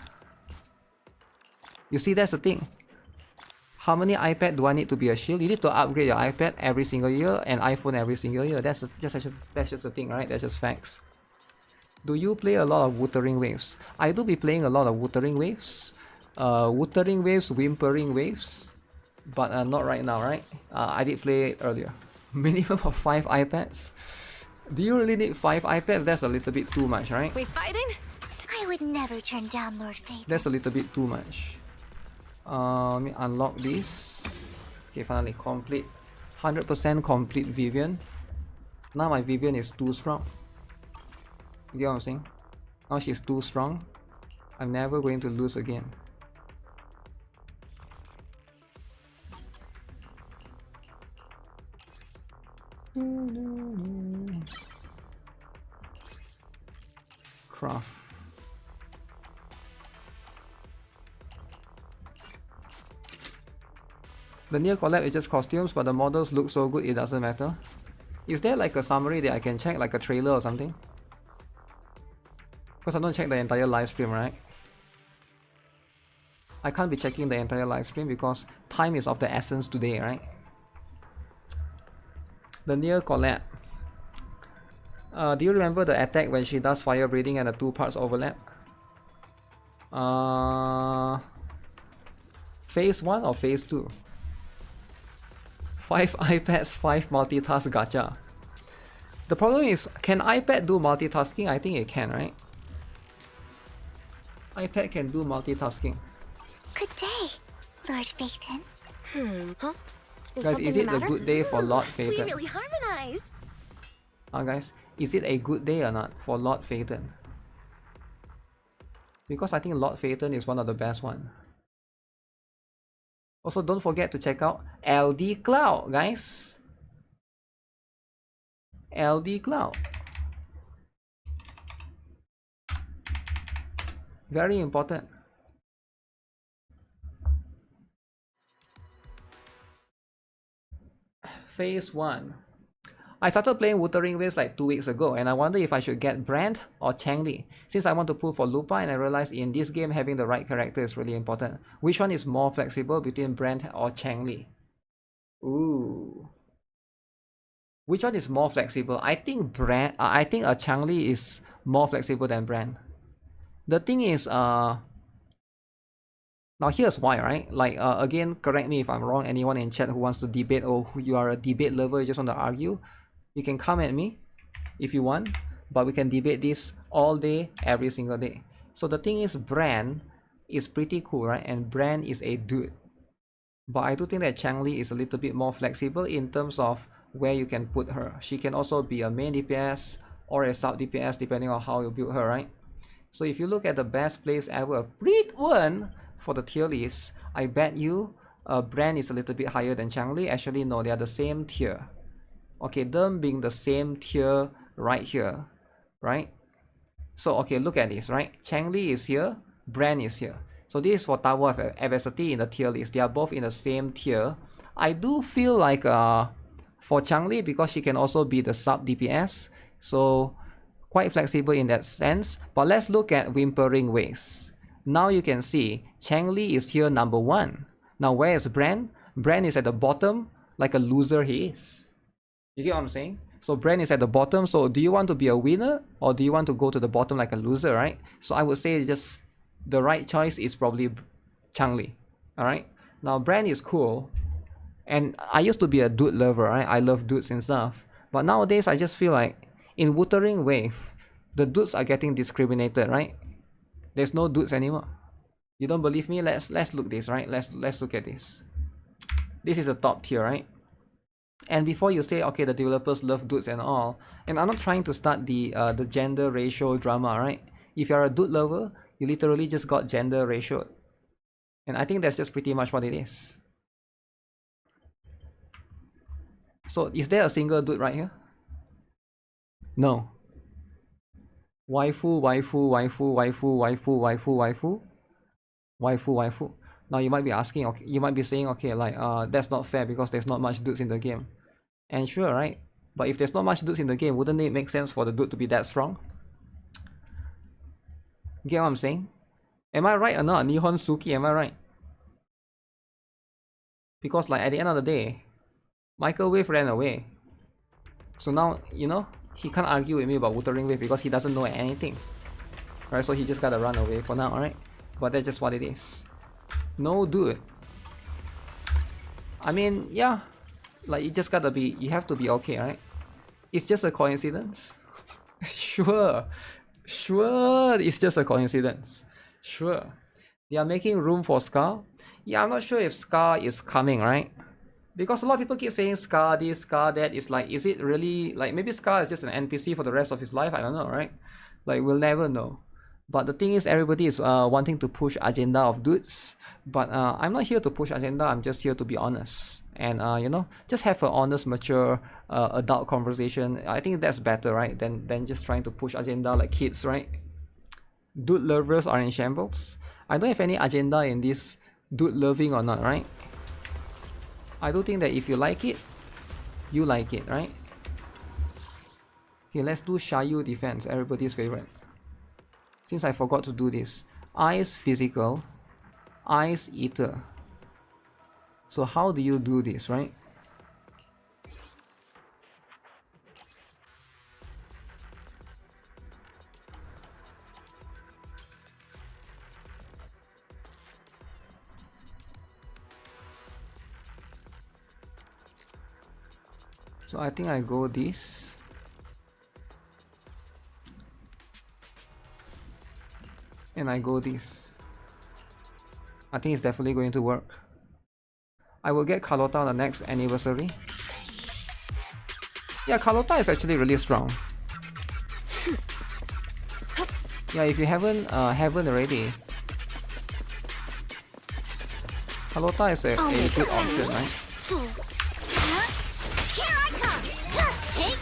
You see, that's the thing. How many iPad do I need to be a shield? You need to upgrade your iPad every single year and iPhone every single year. That's just the thing, right? That's just facts. Do you play a lot of Wuthering Waves? I do be playing a lot of Wuthering Waves. Wuthering Waves, Whimpering Waves. But not right now, right? I did play it earlier. Minimum of 5 iPads. Do you really need 5 iPads? That's a little bit too much, right? We fighting? I would never turn down Lord Fate. That's a little bit too much. Let me unlock this. Okay, finally complete. 100% complete Vivian. Now my Vivian is too strong. You get what I'm saying? Now she's too strong. I'm never going to lose again. Craft. The near collab is just costumes, but the models look so good it doesn't matter. Is there like a summary that I can check, like a trailer or something? Because I don't check the entire live stream, right? I can't be checking the entire live stream because time is of the essence today, right? The near collab. Do you remember the attack when she does fire breathing and the 2 parts overlap? Phase 1 or phase 2? 5 iPads, 5 multitask gacha. The problem is, can iPad do multitasking? I think it can, right? iPad can do multitasking. Good day, Lord Phaeton. Huh? Guys, is it a good day for Lord Phaeton? We really harmonize. Guys, is it a good day or not for Lord Phaeton? Because I think Lord Phaeton is one of the best ones. Also, don't forget to check out LDCloud, guys. LDCloud. Very important. Phase 1. I started playing Wuthering Waves like 2 weeks ago, and I wonder if I should get Brand or Changli, since I want to pull for Lupa, and I realized in this game having the right character is really important. Which one is more flexible between Brand or Changli? Ooh. Which one is more flexible? I think a Changli is more flexible than Brand. The thing is, now here's why, right? Like, again, correct me if I'm wrong, anyone in chat who wants to debate or who you are a debate lover, you just want to argue, you can come at me if you want, but we can debate this all day, every single day. So the thing is, Brand is pretty cool, right? And Brand is a dude. But I do think that Changli is a little bit more flexible in terms of where you can put her. She can also be a main DPS or a sub DPS depending on how you build her, right? So if you look at the best place ever, Breed 1 for the tier list, I bet you Brand is a little bit higher than Changli. Actually, no, they are the same tier. Okay, them being the same tier right here, right? So, okay, look at this, right? Changli is here, Brand is here. So this is for Tower of Adversity in the tier list. They are both in the same tier. I do feel like for Changli, because she can also be the sub DPS, so quite flexible in that sense. But let's look at Whimpering Waves. Now you can see Changli is here number 1. Now where is Brand? Brand is at the bottom like a loser he is. You get what I'm saying? So Brand is at the bottom. So do you want to be a winner or do you want to go to the bottom like a loser, right? So I would say just the right choice is probably Changli. Alright? Now Brand is cool. And I used to be a dude lover, right? I love dudes and stuff. But nowadays I just feel like in Wuthering Wave, the dudes are getting discriminated, right? There's no dudes anymore. You don't believe me? Let's look this, right? Let's look at this. This is the top tier, right? And before you say, okay, the developers love dudes and all, and I'm not trying to start the gender ratio drama, right? If you're a dude lover, you literally just got gender ratioed. And I think that's just pretty much what it is. So is there a single dude right here? No. Waifu, waifu, waifu, waifu, waifu, waifu, waifu, waifu, waifu. Now you might be asking, okay, you might be saying, okay, like that's not fair because there's not much dudes in the game. And sure, right? But if there's not much dudes in the game, wouldn't it make sense for the dude to be that strong? Get what I'm saying? Am I right or not? Nihon Suki, am I right? Because like at the end of the day, Microwave ran away. So now, you know, he can't argue with me about Wuthering Wave because he doesn't know anything. Right, so he just gotta run away for now, alright? But that's just what it is. No, dude. I mean, yeah. Like, you just gotta be, you have to be okay, right? It's just a coincidence. Sure. Sure, it's just a coincidence. Sure. They are making room for Scar. Yeah, I'm not sure if Scar is coming, right? Because a lot of people keep saying Scar this, Scar that. It's like, is it really, like, maybe Scar is just an NPC for the rest of his life? I don't know, right? Like, we'll never know. But the thing is, everybody is wanting to push agenda of dudes. But I'm not here to push agenda, I'm just here to be honest. And, you know, just have an honest, mature, adult conversation. I think that's better, right? Than just trying to push agenda like kids, right? Dude lovers are in shambles. I don't have any agenda in this dude loving or not, right? I do think that if you like it, you like it, right? Okay, let's do Shayu defense, everybody's favorite. Since I forgot to do this. Ice physical, Ice eater. So how do you do this, right? So I think I go this. And I go this. I think it's definitely going to work. I will get Carlotta on the next anniversary. Yeah, Carlotta is actually really strong. Yeah, if you haven't already, Carlotta is a good option, right? Here I come! Hey!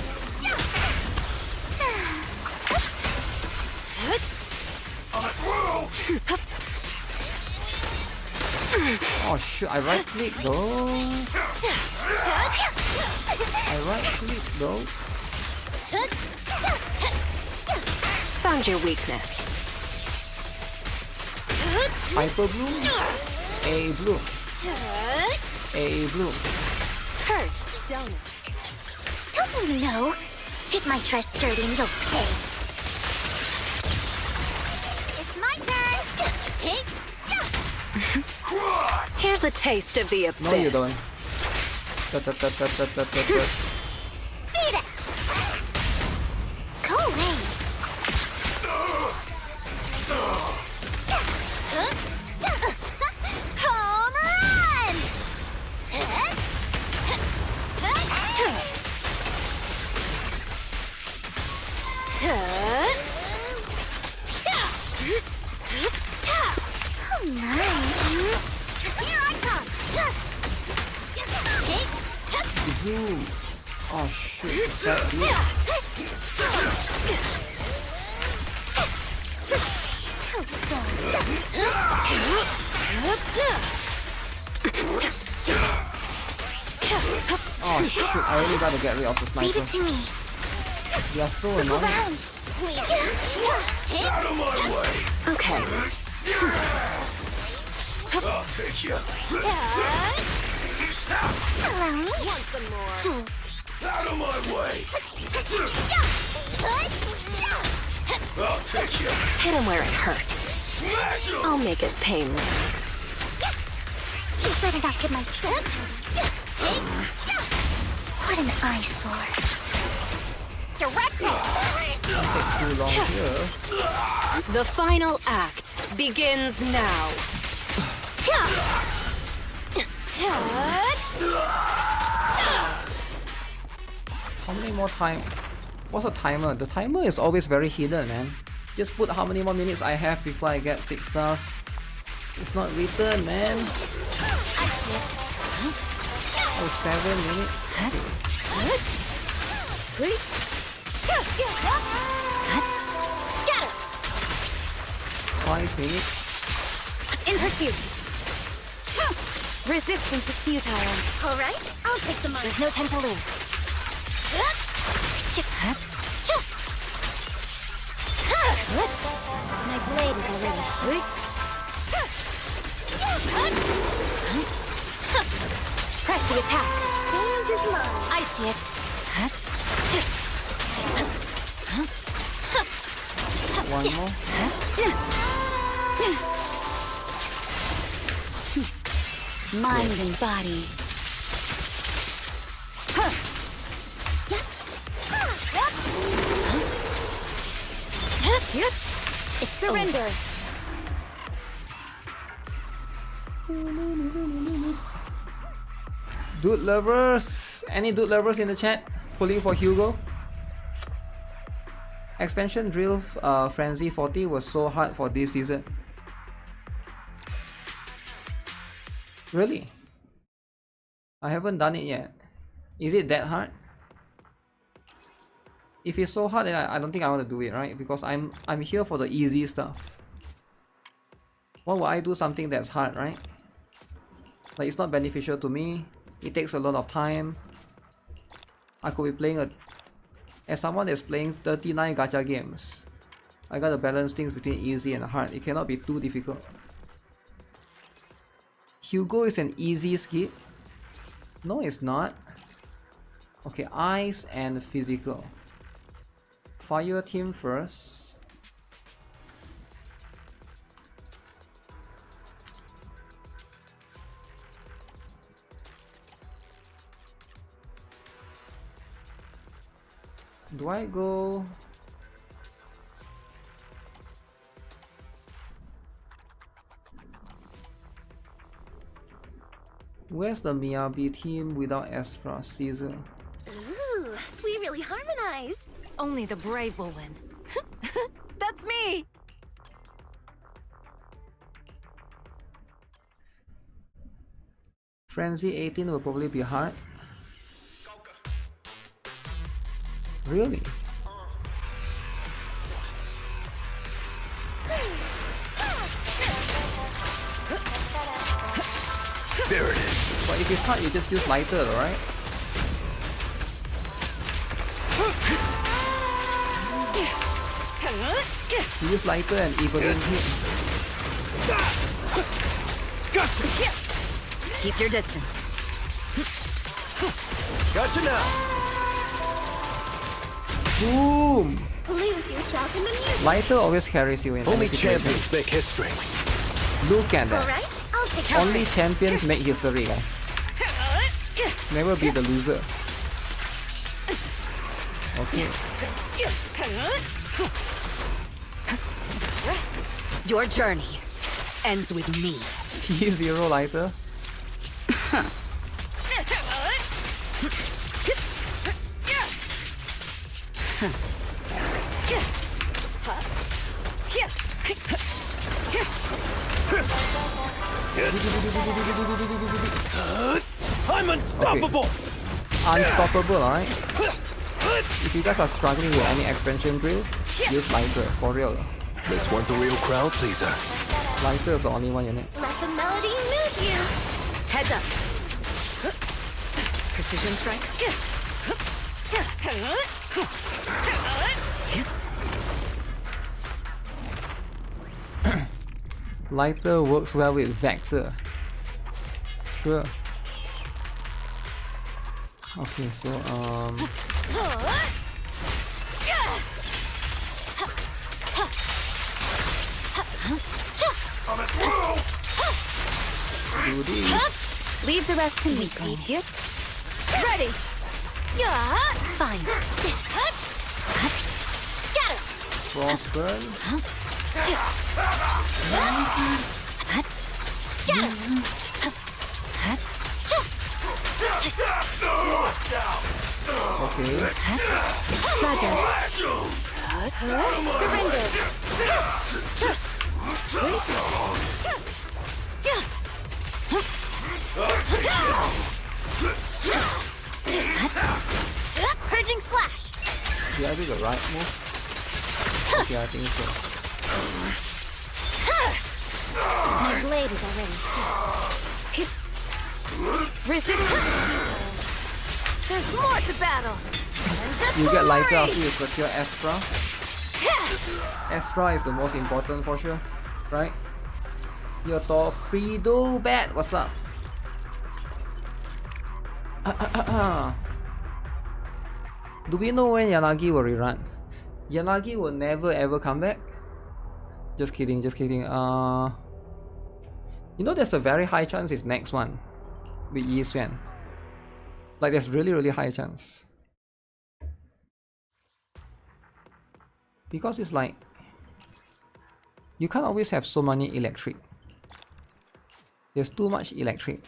Oh shoot, I right click though. I right click though. Found your weakness. Hyper bloom. A bloom. A bloom. Hurts, don't it? Don't move low. Hit my dress dirty and you'll pay. It's my turn! Hey! Here's a taste of the abyss. No, you don't. Beat it! Go away! Home run! Zoo. Oh shit. That dude. Oh shit, I really gotta get rid of the Leave snipers. it to me. They are so annoying. Out of my way! Okay. I'll take you. Allow me. Want some more? Out of my way! I'll take you. Hit him where it hurts. Smash him! I'll make it painless. You better not get my trip. What an eyesore. Direct me. Takes too long here. The final act begins now. How many more time? What's the timer? The timer is always very hidden, man. Just put how many more minutes I have before I get 6 stars. It's not written, man. Oh, 7 minutes. Scatter. 5 minutes. In pursuit. Resistance is futile. All right, I'll take the money. There's no time to lose. My blade is already sharp. Press the attack. Stage is mine. I see it. One more. Mind and body. It's surrender. Dude lovers! Any dude lovers in the chat? Pulling for Hugo? Expansion Drill Frenzy 40 was so hard for this season. Really? I haven't done it yet. Is it that hard? If it's so hard, then I don't think I want to do it, right? Because I'm here for the easy stuff. Why would I do something that's hard, right? Like, it's not beneficial to me. It takes a lot of time. I could be playing as someone that's playing 39 gacha games. I gotta balance things between easy and hard. It cannot be too difficult. Hugo is an easy skip. No, it's not. Okay, ice and physical. Fire team first. Do I go? Where's the Miyabi team without Astra, Caesar? Ooh, we really harmonize. Only the brave will win. That's me! Frenzy 18 will probably be hard. Really? There it is. But if it's hard, you just use lighter, right? You use lighter and Evelyn hit. Gotcha! Keep your distance. Gotcha now! Boom! Lose yourself in the music. Lighter always carries you in Only any situation. champions make history. Look at All that. right, I'll take care. Only champions make history, guys. Never be the loser. Okay. Your journey ends with me. T0 lighter. I'm unstoppable! unstoppable, alright? If you guys are struggling with any expansion drill, use lighter, for real. This one's a real crowd pleaser. Lighter is the only one you need. Let the melody move you. Heads up. Precision strike. Lighter works well with vector. Sure. Okay, so do this. Leave the rest to me. Ready. Yeah. Fine. Scatter. Frostburn. Okay. Roger. Purging slash. Did I do the right move? Okay, I think so. My blade is already Resistance. There's more to battle. You get lighter after you secure Astra. Astra is the most important for sure, right? Your torpedo bat, what's up? Do we know when Yanagi will rerun? Yanagi will never ever come back. Just kidding, just kidding. You know there's a very high chance it's next one with Yi Xuan. Like there's really high chance. Because it's like you can't always have so many electric. There's too much electric.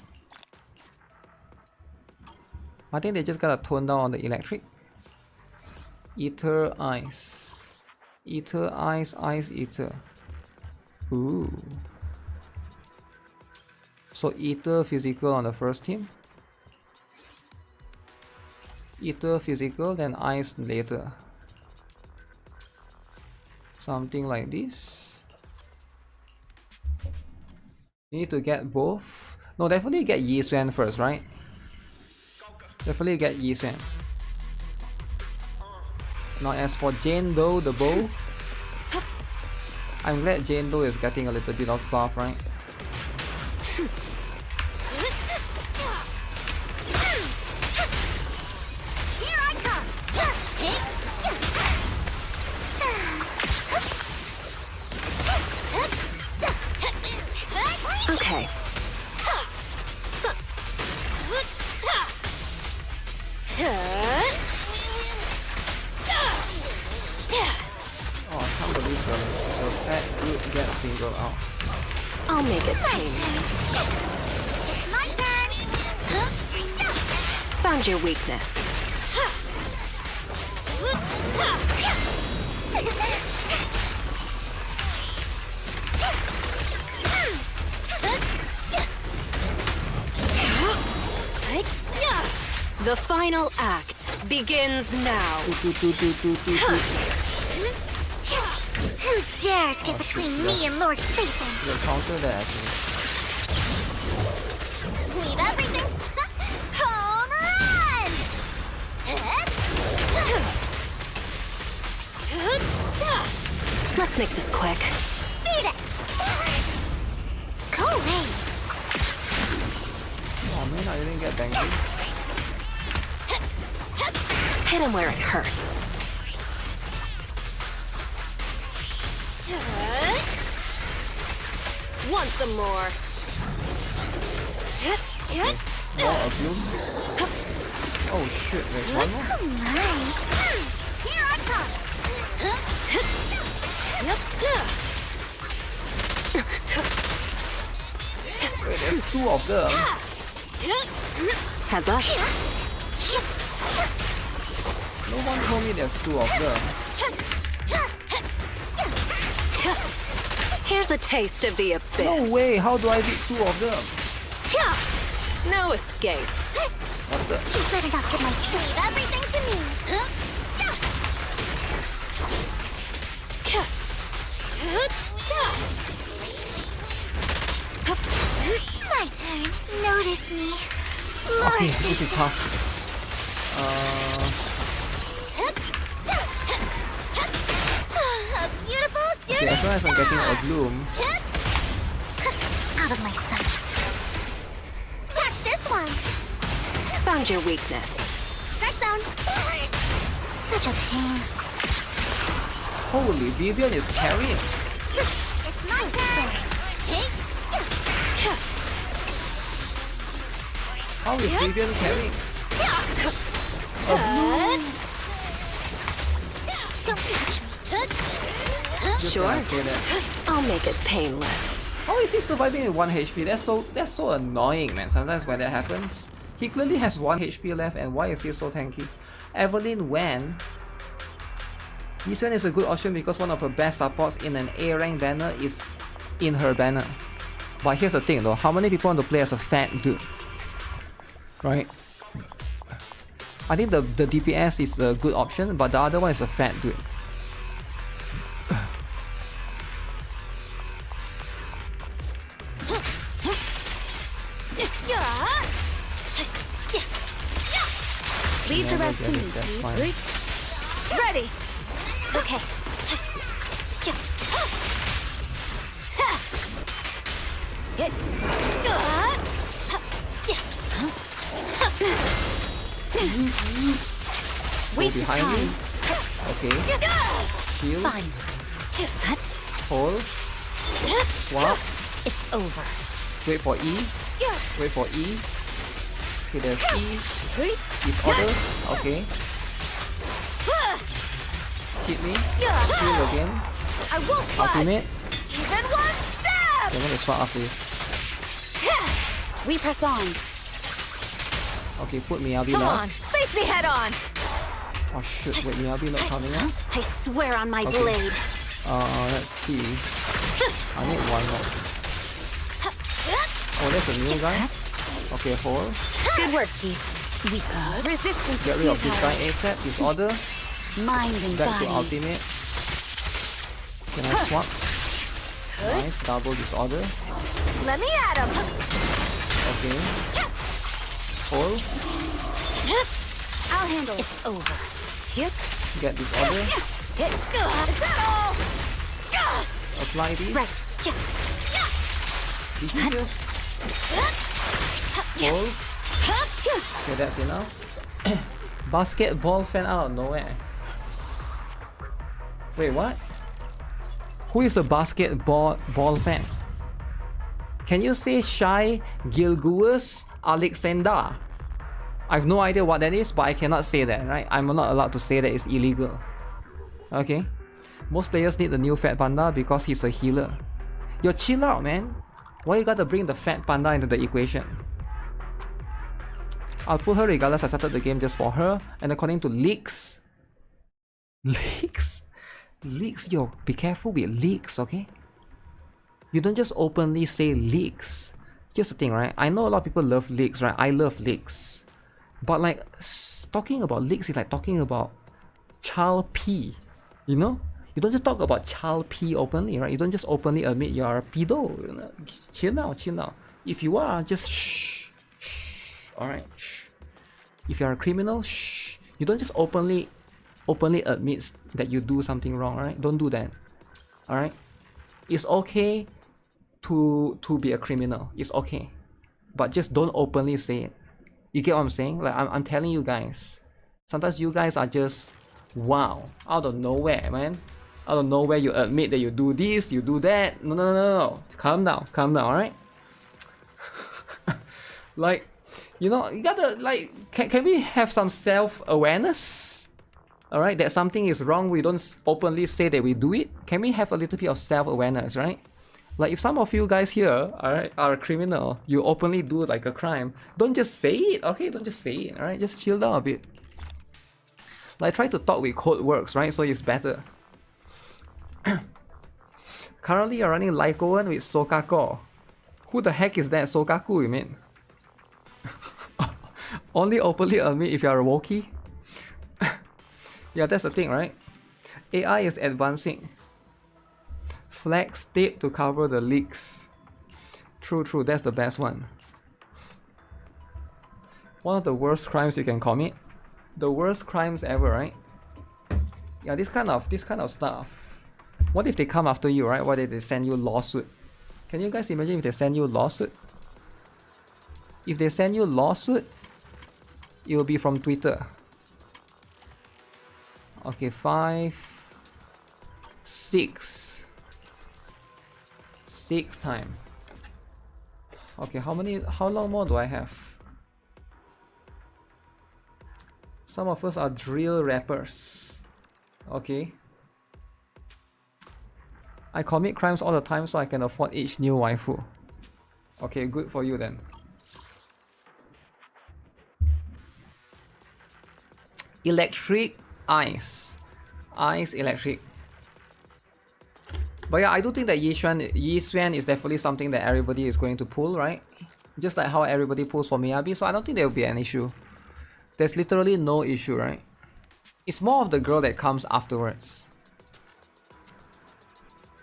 I think they just gotta tone down on the electric. Ether Ice. Ether Ice, Ice Ether. Ooh. So Ether Physical on the first team. Ether Physical, then Ice later. Something like this. You need to get both. No, definitely get Yi Xuan first, right? Definitely get Yi Xuan. Now as for Jane Doe, the bow, I'm glad Jane Doe is getting a little bit of buff, right? Here I come. Okay. Oh, I can't believe the fat dude gets singled out. I'll make it painless. My turn. Found your weakness. The final act begins now. Who dares get between me and Lord Satan? You'll counter that actually. Leave everything. Home run! Let's make this quick. Beat it! Go away! Oh man, I didn't get banged. Hit him where it hurts. Want some more? More abuse? Oh shit, there's one more? Come on! Here I come! Wait, there's two of them. Heads up. No one told me there's two of them. Here's a taste of the abyss. No way, how do I beat two of them? No escape. What the? You better not get my leave everything to me. My turn. Notice me. Lord. Okay, this is tough. A beautiful Okay, shooting as long as I'm getting a star. bloom. Out of my sight. Catch this one. Found your weakness. Strike zone. Such a pain. Holy, Vivian is carrying. It's my turn. Hey. How is Vivian carrying? Don't touch me. Just Sure. gonna say that. I'll make it painless. How is he surviving with 1 HP? That's so annoying, man. Sometimes when that happens. He clearly has 1 HP left, and why is he so tanky? Evelyn Wan. This one is a good option because one of her best supports in an A rank banner is in her banner. But here's the thing though, how many people want to play as a fat dude? Right? I think the DPS is a good option, but the other one is a fat dude. Leave the Never rest get to me, it, that's please. fine. Ready. Okay. Go behind you. Okay. Shield. Fine. Hold. Swap. It's over. Wait for E. Wait for E. Okay, there's E. Disorder. Okay. Hit me. Shield again. I won't budge. Ultimate. Even one step. Okay, I'm gonna swap after this. We press on. Okay, put Miyabi Come on, last. face me head on. Oh shit, wait, Miyabi not coming out? I swear on my Okay. blade. Let's see. I need one more. Oh, there's a new guy. Okay, hold. Good work, Chief. We could. Resistance Get rid of this futile. guy ASAP. Disorder. Mind and Back to body. ultimate. Can I swap? Nice, double disorder. Let me at him. Okay. Hold. I'll handle it. It's over. Get disorder. Is that all? Apply this. Right. Did you just hold? Okay, that's enough. Basketball fan out of nowhere. Wait, what? Who is a basketball fan? Can you say Shai Gilguus Alexander? I have no idea what that is, but I cannot say that, right? I'm not allowed to say that, it's illegal. Okay? Most players need the new Fat Panda because he's a healer. Yo, chill out, man. Why you gotta bring the Fat Panda into the equation? I'll put her regardless. I started the game just for her, and according to leaks... Leaks? Leaks, yo, be careful with leaks, okay? You don't just openly say leaks. Here's the thing, right? I know a lot of people love leaks, right? I love leaks. But like, talking about leaks is like talking about child pee, you know? You don't just talk about child pee openly, right? You don't just openly admit you're a pedo. You know? Chill out, chill out. If you are, just shh, shh. Alright, shh. If you're a criminal, shh. You don't just openly admit that you do something wrong, alright? Don't do that. Alright? It's okay to be a criminal. It's okay. But just don't openly say it. You get what I'm saying? Like, I'm telling you guys. Sometimes you guys are just, wow, out of nowhere, man. Out of nowhere, you admit that you do this, you do that. No. Calm down, alright? Like, you know, you gotta, like, can we have some self-awareness? Alright, that something is wrong, we don't openly say that we do it. Can we have a little bit of self-awareness, right? Like, if some of you guys here, alright, are a criminal, you openly do like a crime, don't just say it, okay? Don't just say it, alright? Just chill down a bit. Like, try to talk with code works, right? So it's better. Currently, you're running Lycoan with Sokako. Who the heck is that Sokaku, you mean? Only openly admit if you are a Wookiee. Yeah, that's the thing, right? AI is advancing. Flag state to cover the leaks. True, that's the best one. One of the worst crimes you can commit. The worst crimes ever, right? Yeah, this kind of stuff. What if they come after you, right? What if they send you lawsuit? Can you guys imagine if they send you lawsuit? If they send you lawsuit, it will be from Twitter. Okay, 5, 6 time. Okay, how long more do I have? Some of us are drill rappers. Okay. I commit crimes all the time so I can afford each new waifu. Okay, good for you then. Electric ice. Ice electric. But yeah, I do think that Yi Xuan is definitely something that everybody is going to pull, right? Just like how everybody pulls for Miyabi, so I don't think there will be an issue. There's literally no issue, right? It's more of the girl that comes afterwards.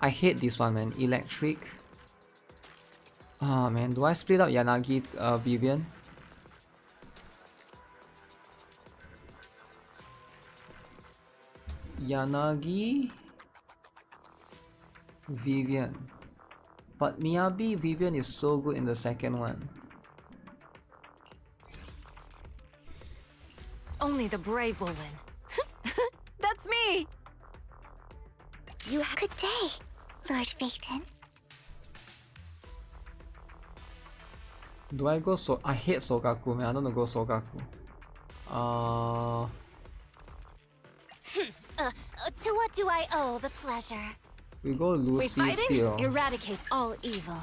I hate this one, man. Electric. Ah, man. Do I split up Yanagi, Vivian? Yanagi, Vivian. But Miyabi, Vivian is so good in the second one. Only the brave will win. That's me! You have a good day, Lord Phaeton. Do I go so? I hate Sogaku, man. I don't want to go Sogaku. To what do I owe the pleasure? We go Lucy still. Eradicate all evil.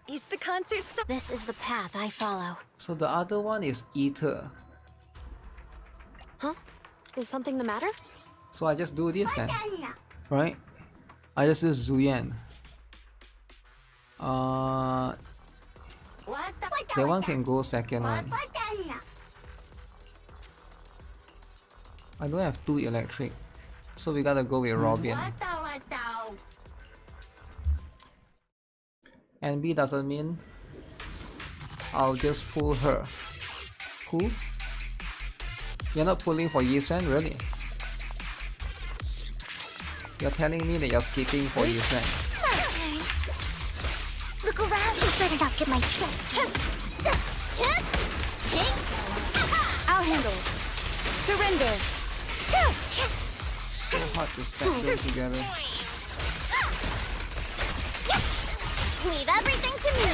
Is the concert stuff? This is the path I follow. So the other one is Eater. Huh? Is something the matter? So I just do this then, right? I just do Zuyan. That one can go second one. I don't have 2 electric, so we gotta go with Robin. And B doesn't mean I'll just pull her. Who? You're not pulling for Yi Xuan, really? You're telling me that you're skipping for Yi Xuan. Look around, you better not get my chest. I'll handle it. Surrender. So hard to stack them together. Leave everything to me.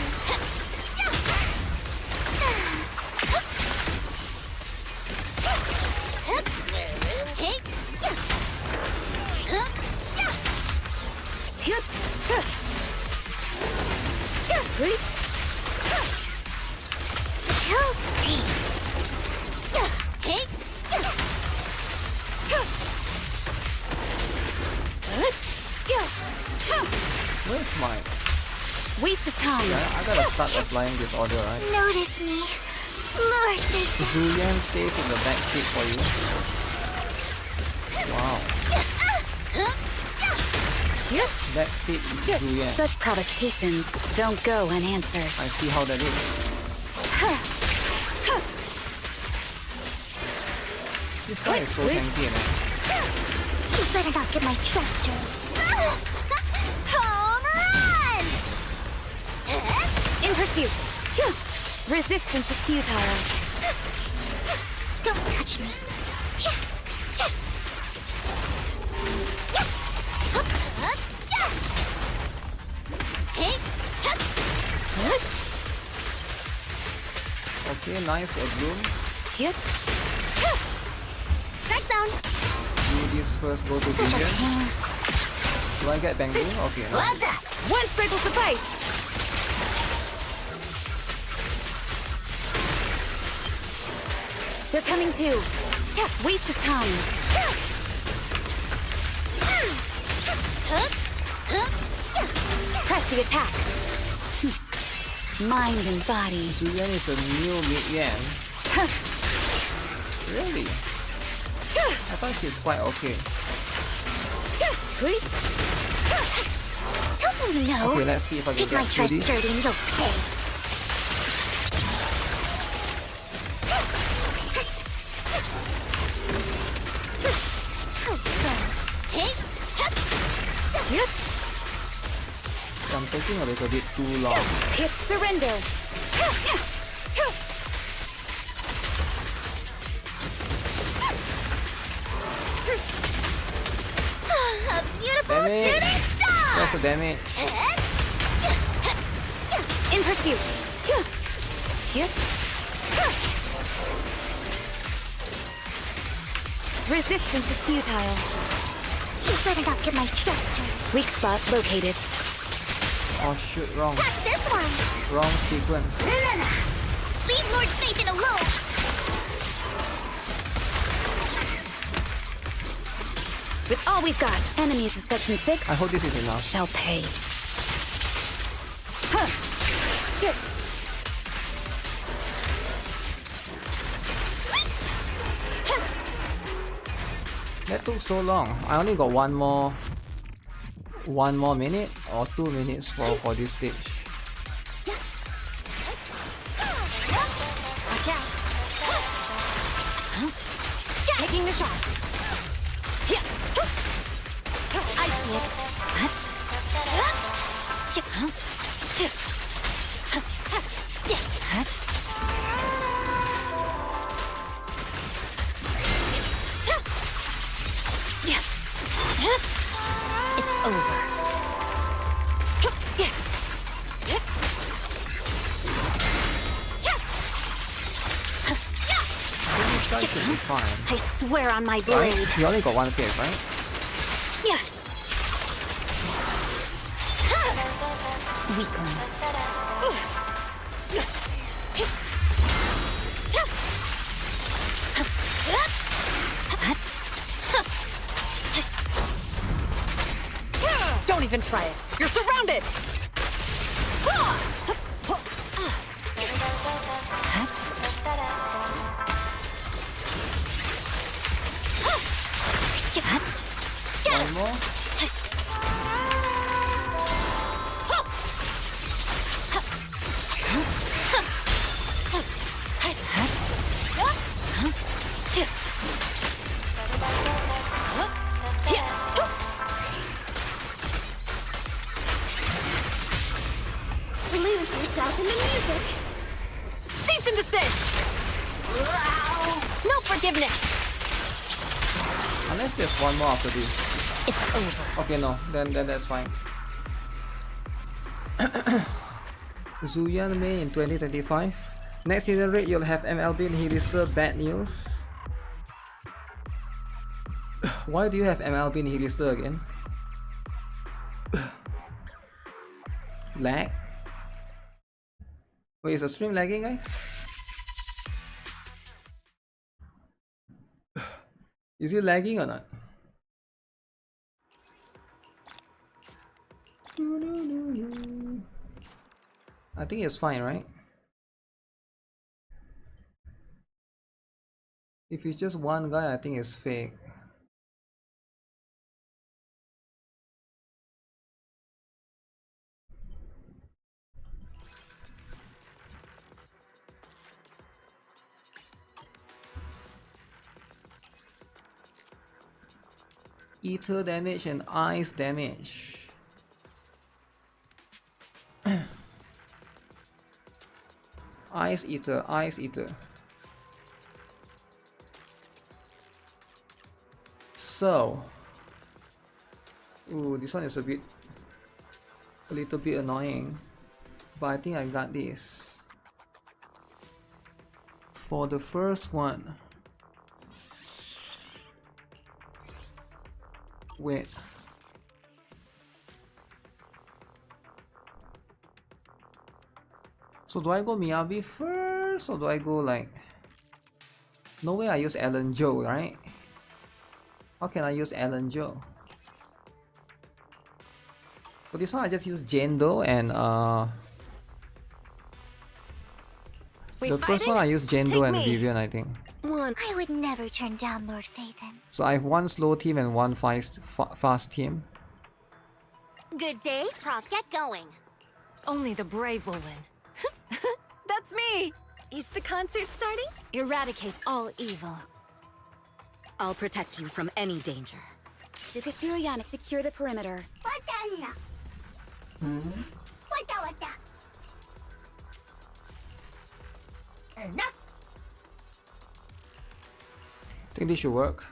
Where's my... Waste of time. Yeah, I gotta start applying this order, right? Notice me, Lord. Julian stays in the back seat for you. Wow. Back seat Julian. Such provocations don't go unanswered. I see how that is. This guy is so tanky, man. You better not get my trust hurt. Home run! In pursuit. Resistance is futile. Don't touch me. Okay, nice, a bloom. Yep. Strike down. Do this first, go to Such a Vivian. pain. Do I get Bang Boom? Okay, nice. One strike will suffice! They're coming too. Waste of time. Press the attack. Mind and body. Zuyan is a new mid-yan. Really? I thought she's quite okay. Don't really know. Okay, let's see if I can Pick my get through trust this. sturdy and you'll pay. I'm taking a little bit too long. Hit surrender. A beautiful Damage. shooting star! That's the damage. In pursuit. Resistance is futile. You better not get my trust hurt. Weak spot located. Oh shoot, wrong. Catch this one! Wrong sequence. Leave Lord Satan alone! With all we've got, enemies of Section 6 I hope this is enough. shall pay. That took so long. I only got one more minute or 2 minutes for this stage. Watch out! Taking the shot. I see it. It's over. This guy should be fine. I swear on my Right? blade. He only got one hit, right? Weakling. Don't even try it. You're surrounded. One more. Lose yourself in the music. Cease and desist. No forgiveness. Unless there's one more after this. It's over. Okay, no, then that's fine. Zuyan May in 2025. Next season rate you'll have MLB and Hilister. Bad news. Why do you have MLB and Hilister again? Lag? Wait, is the stream lagging, guys? Is it lagging or not? I think it's fine, right? If it's just one guy, I think it's fake. Ether damage and ice damage. Ice Eater, Ice Eater. So, ooh, this one is a little bit annoying, but I think I got this. For the first one, wait. So do I go Miyabi first or do I go like... No way I use Alan Joe, right? How can I use Alan Joe? For this one I just use Jane though, and the first one I used Jane though and Vivian, I think. I would never turn down Lord Phaethon. So I have one slow team and one fast team. Good day, Prop. Get going. Only the brave will win. That's me! Is the concert starting? Eradicate all evil. I'll protect you from any danger. Yukashiro Yana, secure the perimeter. Think this should work.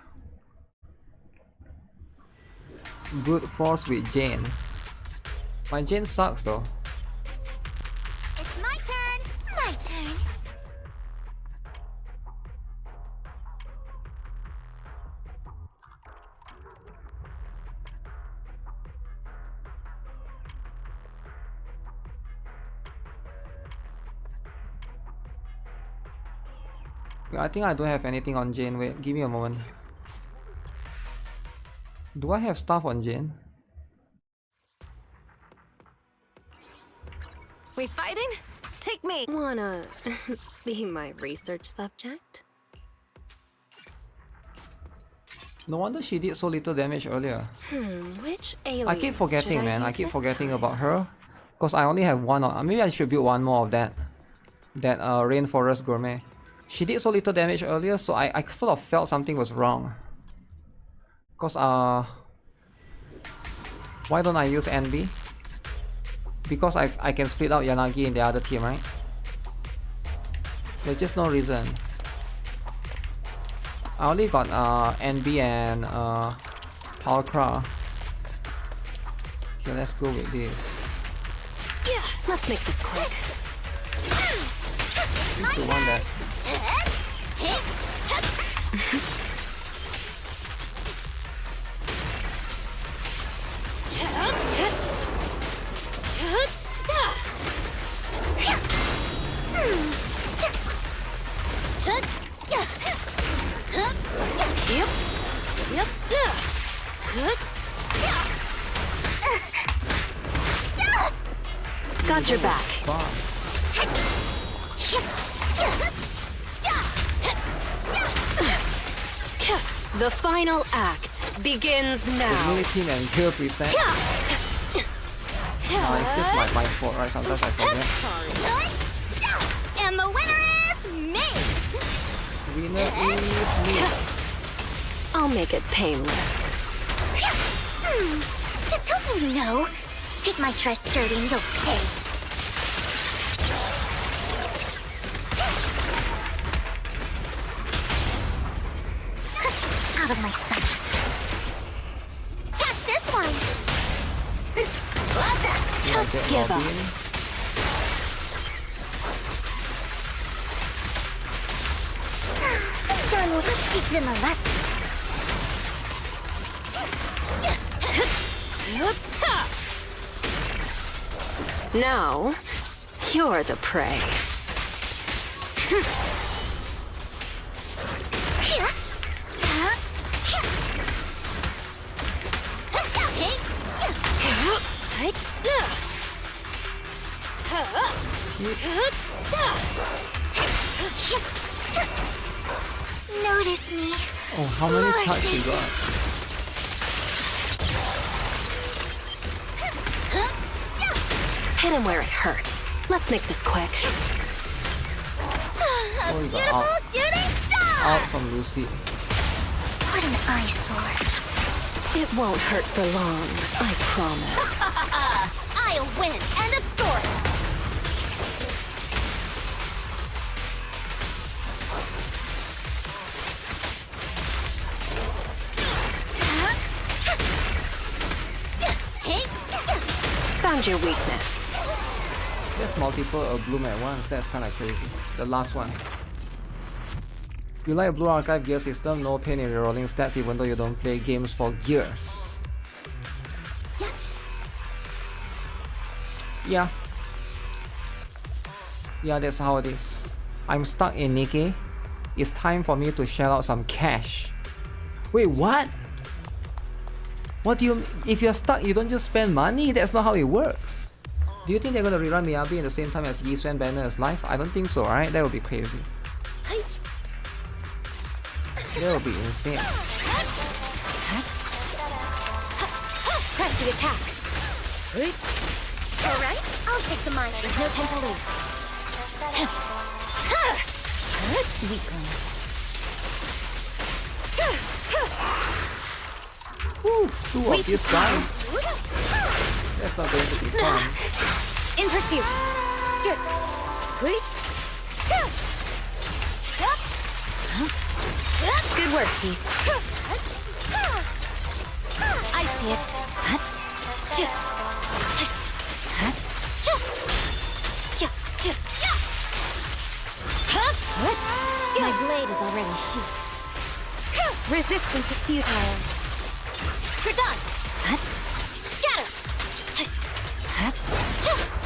Brute force with Jane. My Jane sucks though. It's my turn. My turn. I think I don't have anything on Jane. Wait, give me a moment. Do I have stuff on Jane? We fighting? Take me! Wanna be my research subject? No wonder she did so little damage earlier. Which alien? I keep forgetting, man. I keep forgetting about her. Because I only have one. Maybe I should build one more of that. That Rainforest Gourmet. She did so little damage earlier, so I sort of felt something was wrong. Because, why don't I use NB? Because I can split out Yanagi in the other team, right? There's just no reason. I only got NB and Palkra. Okay, let's go with this. Yeah, let's make this quick. This is the one that... Got your back. The final act begins now. The mini team and kill preset. No, it's just my fault, right? Sometimes I forget. And the winner is me! Winner is me. I'll make it painless. Don't you know? Take my dress sturdy and you'll pay. Out of my sight. Catch this one! Just give up. Done, let's teach them a lesson. Now, you're the prey. Notice me. Oh, how many charges you got? Hit him where it hurts. Let's make this quick. Oh, you got Beautiful out. shooting star! Out from Lucy. What an eyesore. It won't hurt for long, I promise. I'll win. End of story. Found your weakness. There's multiple Bloom at once. That's kind of crazy. The last one. You like Blue Archive gear system? No pain in rerolling stats even though you don't play games for gears. Yeah. Yeah, that's how it is. I'm stuck in Nikke. It's time for me to shell out some cash. Wait, what? What do you... If you're stuck, you don't just spend money. That's not how it works. Do you think they're gonna rerun Miyabi in the same time as Yisuen Banner's life? I don't think so, right? That would be crazy. That would be insane. Press the attack. Alright, I'll take the mine. There's no time to lose. Weakling. Whew, two of these guys. That's not going to be fun. In pursuit. Good work, Chief. I see it. My blade is already sheathed. Resistance is futile. You're done. Scatter.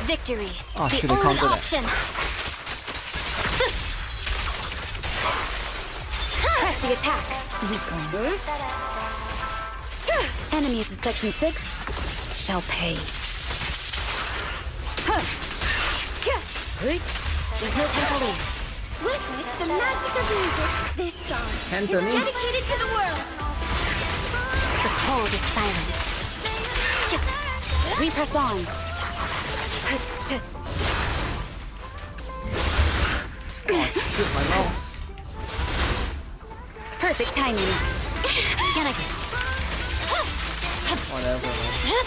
Victory. Oh, the should have only countered that. option. Press the attack. Weakling. Enemies of Section 6 shall pay. There's no time to lose. Witness the magic of music. This song Cantonese. is dedicated to the world. The cold is silent. We press on. Shoot my mouse. Perfect timing. Whatever, man.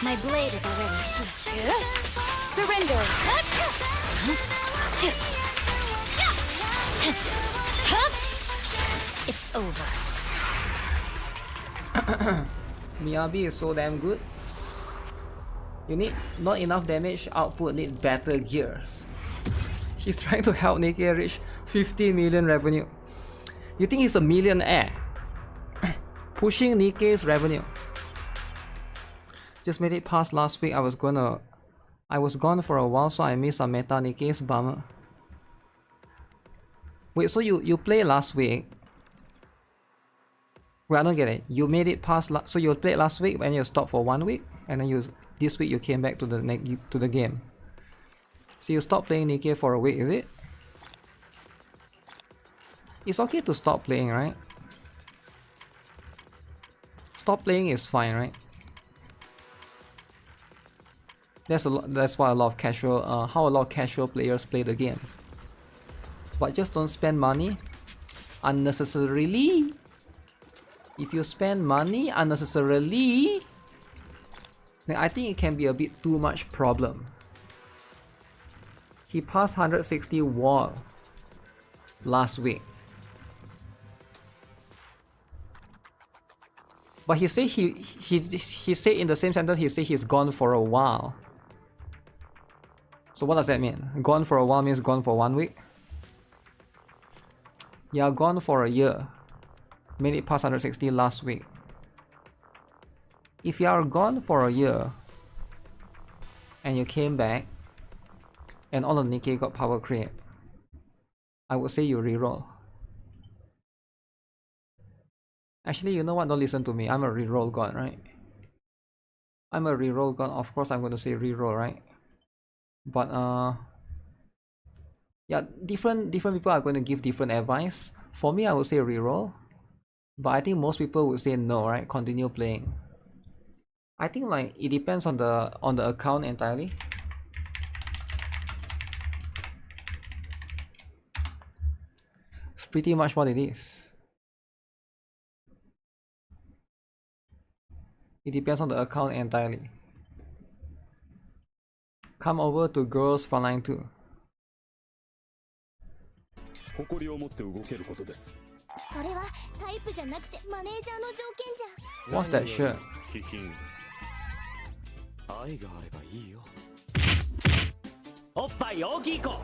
My blade is already sheathed. Surrender. It's over. Miyabi is so damn good. You need not enough damage output, need better gears. He's trying to help Nikke reach 50 million revenue. You think he's a millionaire? Pushing Nikke's revenue. Just made it past last week. I was gone for a while, so I missed some meta Nikke's bummer. Wait, so you played last week? Wait, I don't get it. You made it past so you played last week and you stopped for 1 week, and then this week you came back to the game. So you stopped playing Nikke for a week, is it? It's okay to stop playing, right? Stop playing is fine, right? That's why a lot of casual how a lot of casual players play the game. But just don't spend money unnecessarily. If you spend money unnecessarily, then I think it can be a bit too much problem. He passed 160 wall last week. But he said he said in the same sentence, he said he's gone for a while. So what does that mean? Gone for a while means gone for 1 week? Yeah, gone for a year. Made it past 160 last week. If you are gone for a year and you came back and all of Nikke got power creep, I would say you reroll. Actually, you know what? Don't listen to me. I'm a reroll god, right? I'm a reroll god. Of course, I'm going to say reroll, right? But yeah, different people are going to give different advice. For me, I would say reroll, but I think most people would say no, right? Continue playing. I think like it depends on the account entirely. It's pretty much what it is. It depends on the account entirely. Come over to Girls Frontline 2. What's that shirt? おっぱい大きい子。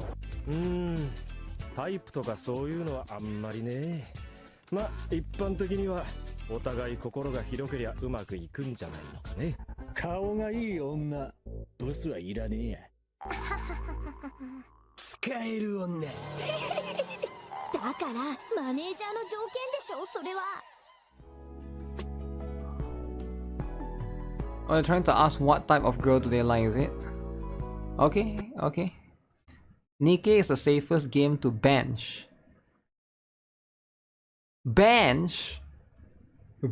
タイプとかそういうのはあんまりね。ま、一般的にはお互い心が広けりゃうまくいくんじゃないのかね。顔がいい女、ブスはいらねえや。使える女。だからマネージャーの条件でしょ、それは。Oh, you're trying to ask what type of girl do they like, is it? Okay, okay. Nikke is the safest game to bench. Bench?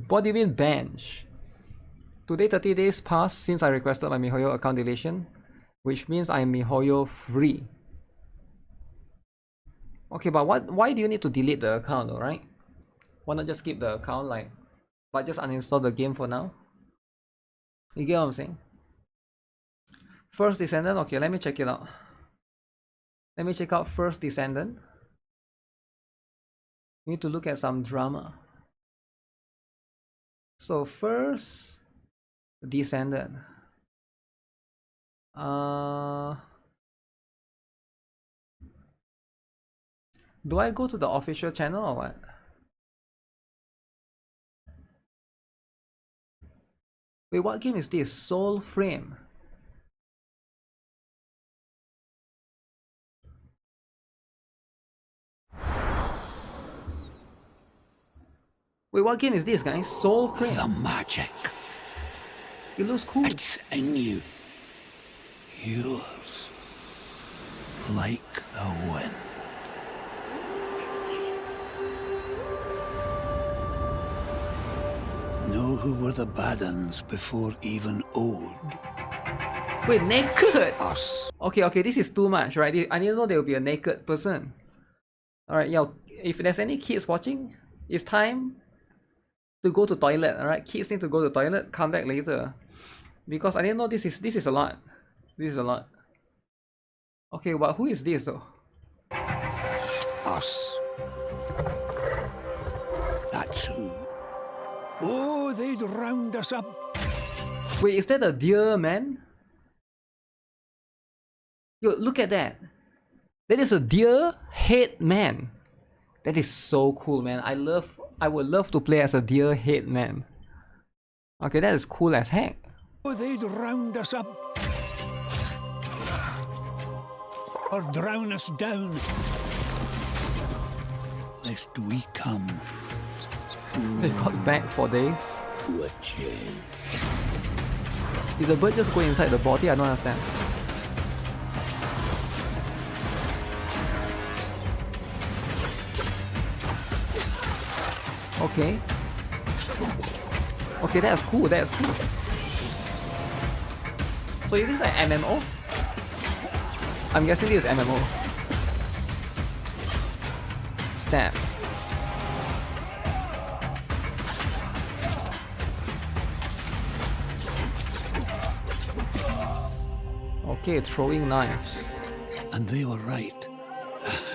What do you mean bench? Today 30 days passed since I requested my MiHoYo account deletion, which means I am MiHoYo free. Okay, but why do you need to delete the account, alright? Why not just keep the account, like, but just uninstall the game for now? You get what I'm saying? First Descendant, okay, let me check it out. Let me check out First Descendant. Need to look at some drama. So First Descendant. Do I go to the official channel or what? Wait, what game is this? Soulframe. Wait, what game is this, guys? Soulframe. The magic. It looks cool. It's in you. Yours. Like the wind. Know who were the bad uns before even Ode? Wait, naked? Us. Okay, this is too much, right? I didn't know there will be a naked person. Alright, yo, if there's any kids watching, it's time to go to toilet, alright? Kids need to go to toilet, come back later. Because I didn't know this is a lot. This is a lot. Okay, but who is this though? Us. That's who. Oh, they'd round us up. Wait, is that a deer, man? Yo, look at that. That is a deer head man. That is so cool, man. I would love to play as a deer head man. Okay, that is cool as heck. Oh, they'd round us up. Or drown us down. Lest we come. They got back for days. To a change. Did the bird just go inside the body? I don't understand. Okay. Okay, that's cool, that's cool. So is this an MMO? I'm guessing this is MMO. Stab. Okay, throwing knives. And they were right.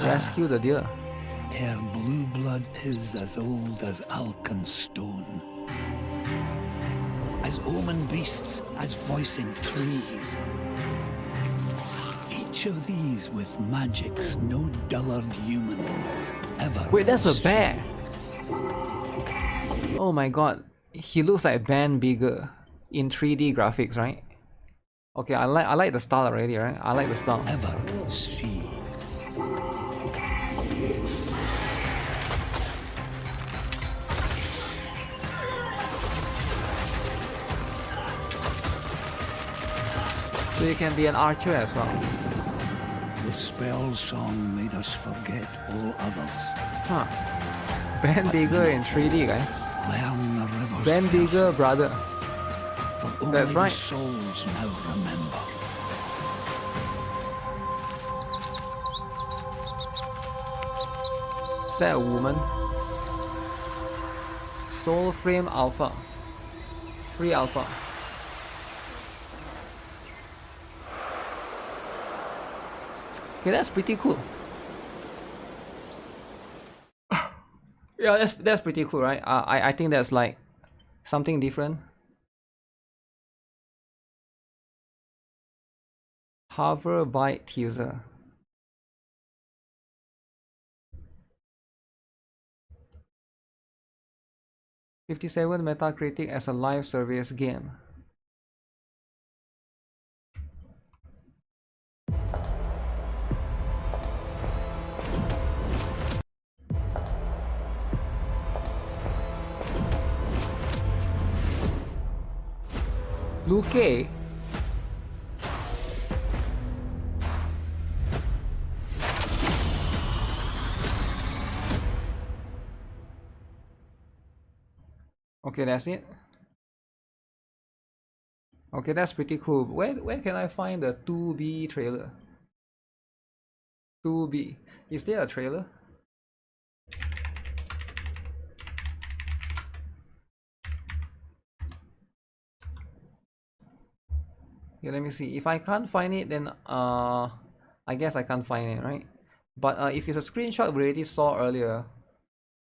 Rescue the deer. Their blue blood is as old as Alkenstone. As omen beasts, as voicing trees. Each of these with magics no dullard human ever. Wait, that's a bear. Oh my god. He looks like Ben Bigger in 3D graphics, right? Okay, I like the style already, right? I like the style. Ever see. So you can be an archer as well. The spell song made us forget all others. Huh. Ben Bigger in 3D, guys. Learn the river's Ben Bigger, brother. For only That's right. the souls now remember. Is that a woman? Soulframe Alpha. Free Alpha. Okay, that's pretty cool. Yeah, that's pretty cool, right? I think that's like something different. Hover Byte teaser. $57 Metacritic as a live service game. Luke. Okay, that's it. Okay, that's pretty cool. Where can I find the 2B trailer? 2B. Is there a trailer? Okay, let me see. If I can't find it, then I guess I can't find it, right? But if it's a screenshot we already saw earlier,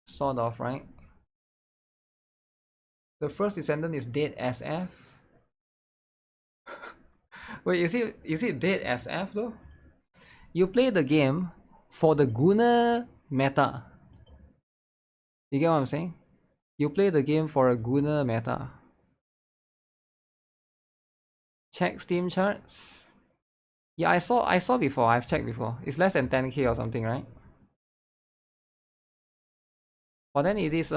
sort of, right? The First Descendant is dead SF. Wait, is it dead SF though? You play the game for the Gunner meta. You get what I'm saying? You play the game for a Gunner meta. Check Steam charts. Yeah, I saw before. I've checked before. It's less than 10k or something, right? But then it is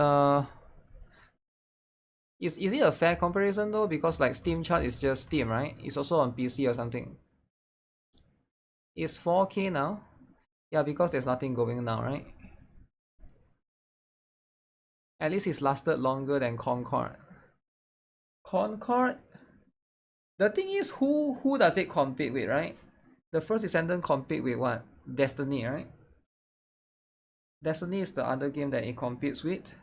is it a fair comparison though? Because like Steam chart is just Steam, right? It's also on PC or something. It's 4k now. Yeah, because there's nothing going now, right? At least it's lasted longer than Concord. Concord? The thing is, who does it compete with, right? The First Descendant compete with what? Destiny, right? Destiny is the other game that it competes with.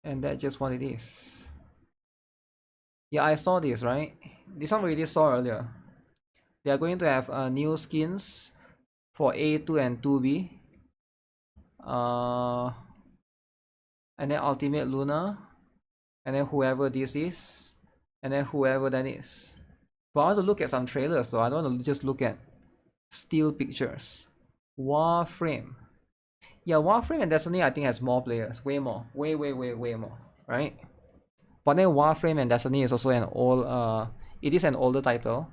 And that's just what it is. Yeah, I saw this, right? This one we already saw earlier. They are going to have new skins for A2 and 2B. And then Ultimate Luna. And then whoever this is. And then whoever that is. But I want to look at some trailers though. I don't want to just look at still pictures. Warframe. Yeah, Warframe and Destiny I think has more players. Way more. Way more. Right? But then Warframe and Destiny is also an old it is an older title.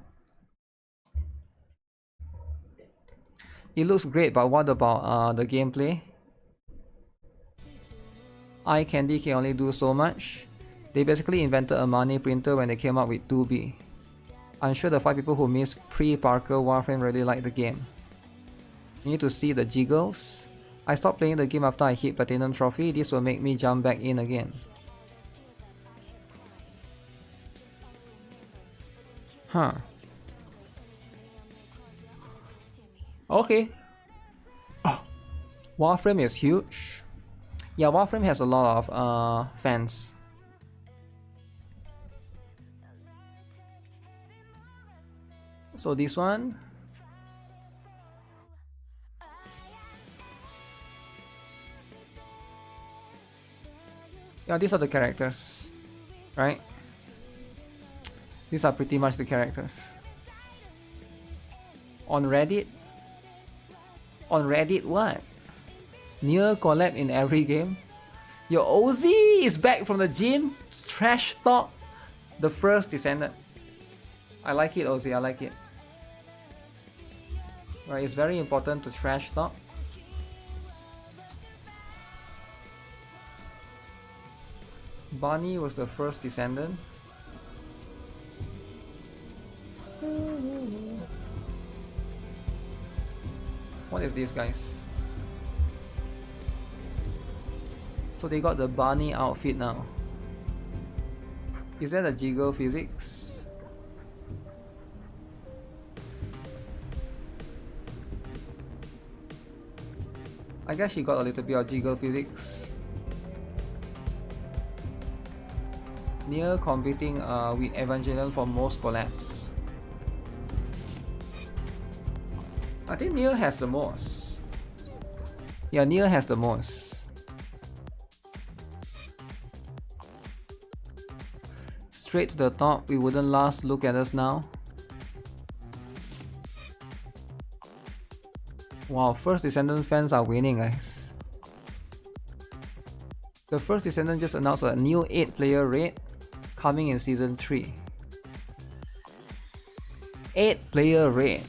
It looks great, but what about the gameplay? Eye candy can only do so much. They basically invented a money printer when they came up with 2B. I'm sure the 5 people who missed pre-Parker Warframe really like the game. You need to see the jiggles. I stopped playing the game after I hit Platinum Trophy. This will make me jump back in again. Huh. Okay. Oh. Warframe is huge. Yeah, Warframe has a lot of fans. So this one. Yeah, these are the characters, right? These are pretty much the characters. On Reddit? On Reddit what? Near collab in every game? Yo, Ozzy is back from the gym. Trash talk the First Descendant. I like it, Ozzy, I like it. Right, it's very important to trash talk. Barney was the First Descendant. What is this, guys? So they got the Barney outfit now. Is that a jiggle physics? I guess she got a little bit of jiggle physics. Nier competing with Evangelion for most collabs. I think Nier has the most. Yeah, Nier has the most. Straight to the top, we wouldn't last. Look at us now. Wow, First Descendant fans are winning, guys. The First Descendant just announced a new 8-player raid coming in Season 3. 8-player raid.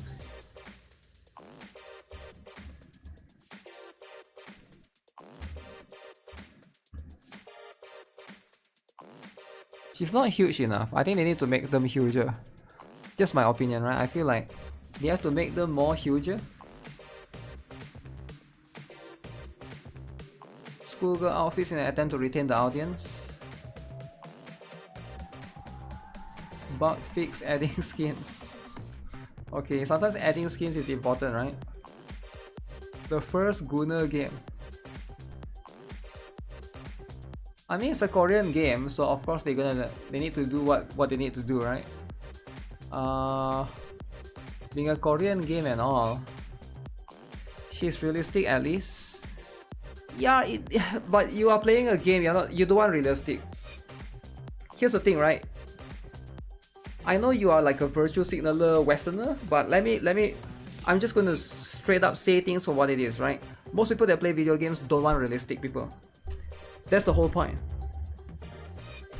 She's not huge enough. I think they need to make them huger. Just my opinion, right? I feel like they have to make them more huger. Schoolgirl outfits in an attempt to retain the audience. Bug fix adding skins. Okay, sometimes adding skins is important, right? The first Gunner game. I mean, it's a Korean game, so of course they need to do what they need to do, right? Being a Korean game and all, she's realistic at least. Yeah, but you are playing a game. You don't want realistic. Here's the thing, right? I know you are like a virtue signaler Westerner, but I'm just going to straight up say things for what it is, right? Most people that play video games don't want realistic people. That's the whole point.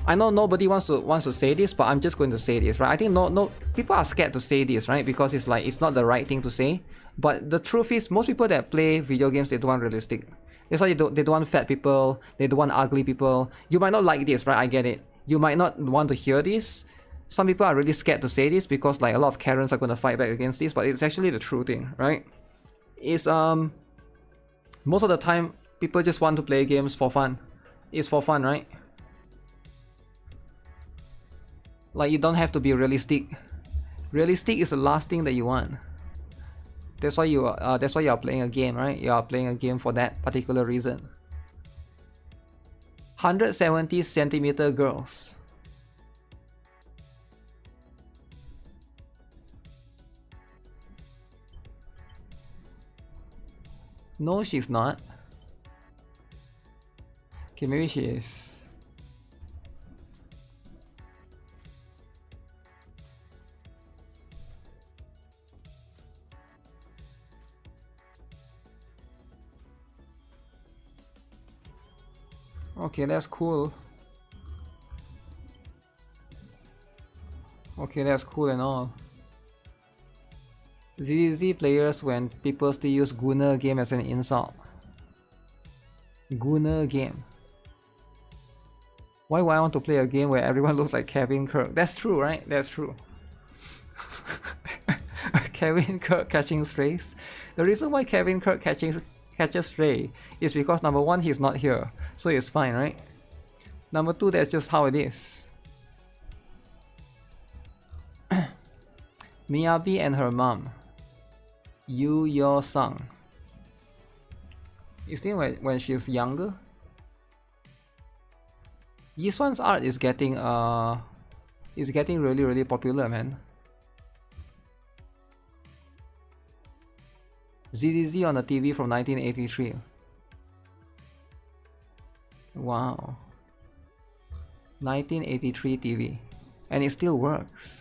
I know nobody wants to say this, but I'm just going to say this, right? I think no people are scared to say this, right? Because it's like it's not the right thing to say. But the truth is, most people that play video games, they don't want realistic. That's why they don't want fat people, they don't want ugly people. You might not like this, right? I get it. You might not want to hear this. Some people are really scared to say this because like a lot of Karens are going to fight back against this, but it's actually the true thing, right? It's most of the time people just want to play games for fun. It's for fun, right? Like, you don't have to be realistic. Realistic is the last thing that you want. That's why you are playing a game, right? You are playing a game for that particular reason. 170cm girls. No, she's not. Okay, maybe she is. Okay, that's cool. Okay, that's cool and all. ZZZ players when people still use Gunner game as an insult. Gunner game. Why would I want to play a game where everyone looks like Kevin Kirk? That's true, right? That's true. Kevin Kirk catching strays. The reason why Kevin Kirk catches stray is because number one, he's not here, so it's fine, right? Number two, that's just how it is. Miyabi and her mom. Your son. You think when she's younger? This one's art is getting really popular, man. ZZZ on the TV from 1983. Wow. 1983 TV. And it still works.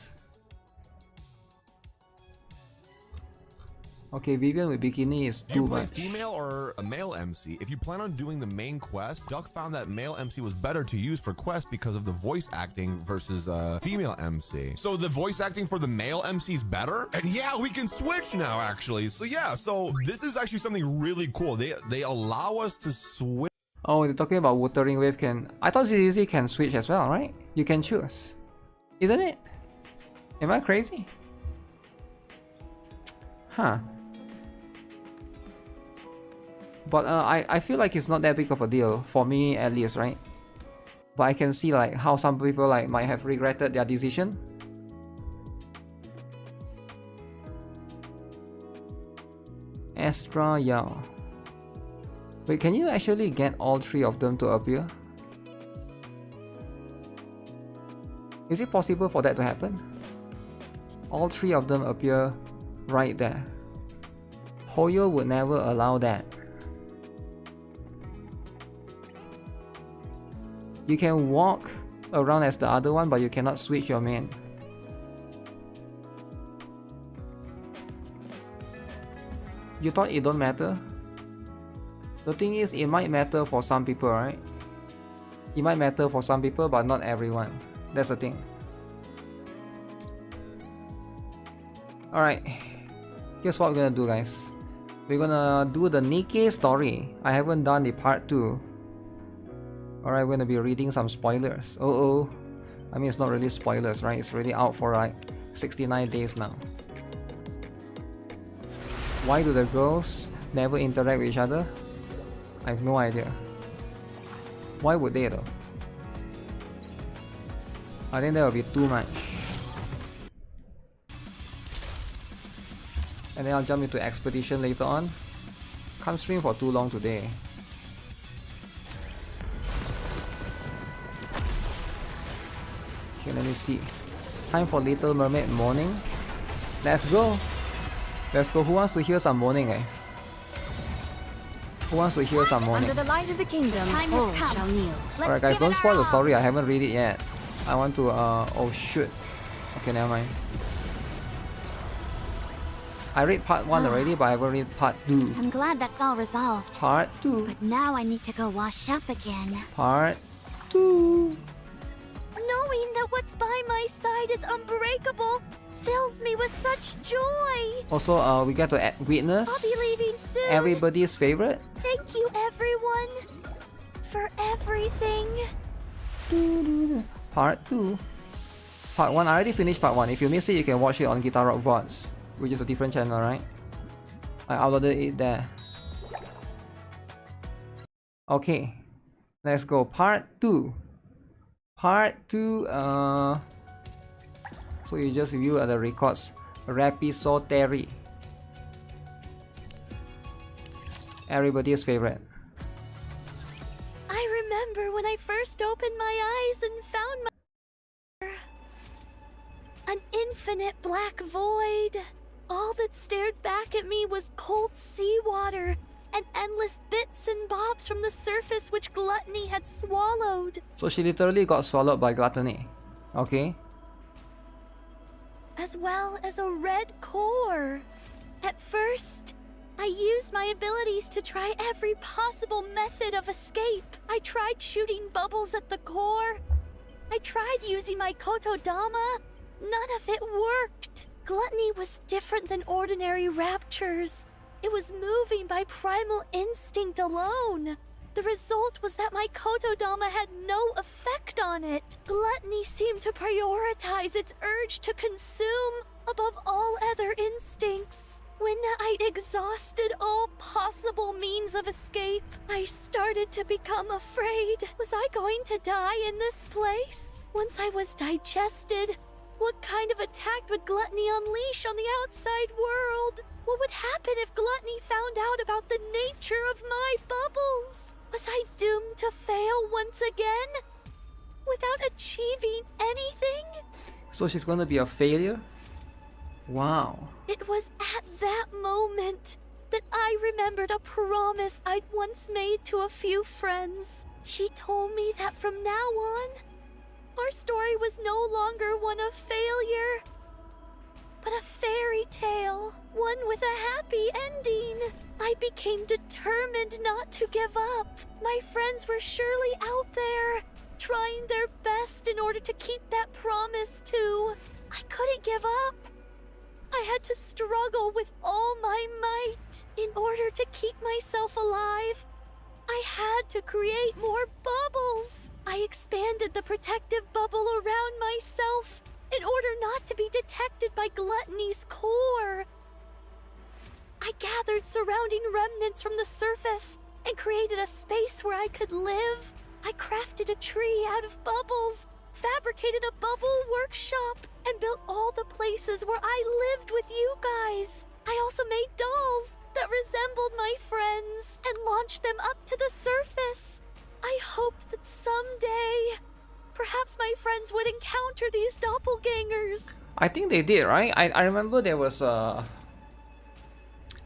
Okay, Vivian with bikini is too much. Female or a male MC? If you plan on doing the main quest, Duck found that male MC was better to use for quest because of the voice acting versus female MC. So the voice acting for the male MC is better? And yeah, we can switch now actually. So yeah, so this is actually something really cool. They allow us to switch. Oh, they're talking about Wuthering Waves can... I thought ZZZ can switch as well, right? You can choose. Isn't it? Am I crazy? Huh. But I feel like it's not that big of a deal, for me at least, right? But I can see like how some people like might have regretted their decision. Astra Yao. Wait, can you actually get all three of them to appear? Is it possible for that to happen? All three of them appear right there. Hoyo would never allow that. You can walk around as the other one, but you cannot switch your main. You thought it don't matter? The thing is, it might matter for some people, right? It might matter for some people, but not everyone. That's the thing. Alright, here's what we're gonna do, guys. We're gonna do the Nikke story. I haven't done the part 2. Alright, we're gonna be reading some spoilers. I mean, it's not really spoilers, right? It's already out for like 69 days now. Why do the girls never interact with each other? I have no idea. Why would they though? I think that would be too much. And then I'll jump into expedition later on. Can't stream for too long today. Okay, let me see. Time for Little Mermaid moaning. Let's go. Let's go. Who wants to hear some moaning, guys? Who wants to hear some moaning? Under the light of the kingdom, all shall kneel. Alright guys, don't spoil the story. I haven't read it yet. I want to oh shoot. Okay, never mind. I read part 1 already, but I haven't read part 2. I'm glad that's all resolved. Part 2. But now I need to go wash up again. Part 2. Knowing that what's by my side is unbreakable fills me with such joy. Also, we get to witness I'll be leaving soon. everybody's favorite. Thank you, everyone, for everything. Part 2. Part 1, I already finished part 1. If you missed it, you can watch it on GuitarRock VODs, which is a different channel, right? I uploaded it there. Okay, let's go. Part 2. Part 2, so you just view the records. Rapisoteri. Everybody's favorite. I remember when I first opened my eyes and found an infinite black void. All that stared back at me was cold seawater and endless bits and bobs from the surface which gluttony had swallowed. So she literally got swallowed by gluttony. Okay. As well as a red core. At first, I used my abilities to try every possible method of escape. I tried shooting bubbles at the core. I tried using my kotodama. None of it worked. Gluttony was different than ordinary raptures. It was moving by primal instinct alone. The result was that my kotodama had no effect on it. Gluttony seemed to prioritize its urge to consume above all other instincts. When I'd exhausted all possible means of escape, I started to become afraid. Was I going to die in this place? Once I was digested, what kind of attack would gluttony unleash on the outside world? What would happen if gluttony found out about the nature of my bubbles? Was I doomed to fail once again? Without achieving anything? So she's gonna be a failure? Wow. It was at that moment that I remembered a promise I'd once made to a few friends. She told me that from now on, our story was no longer one of failure, but a fairy tale, one with a happy ending. I became determined not to give up. My friends were surely out there, trying their best in order to keep that promise too. I couldn't give up. I had to struggle with all my might. In order to keep myself alive, I had to create more bubbles. I expanded the protective bubble around myself in order not to be detected by gluttony's core. I gathered surrounding remnants from the surface and created a space where I could live. I crafted a tree out of bubbles, fabricated a bubble workshop, and built all the places where I lived with you guys. I also made dolls that resembled my friends and launched them up to the surface. I hoped that someday, perhaps my friends would encounter these doppelgangers. I think they did, right? I remember there was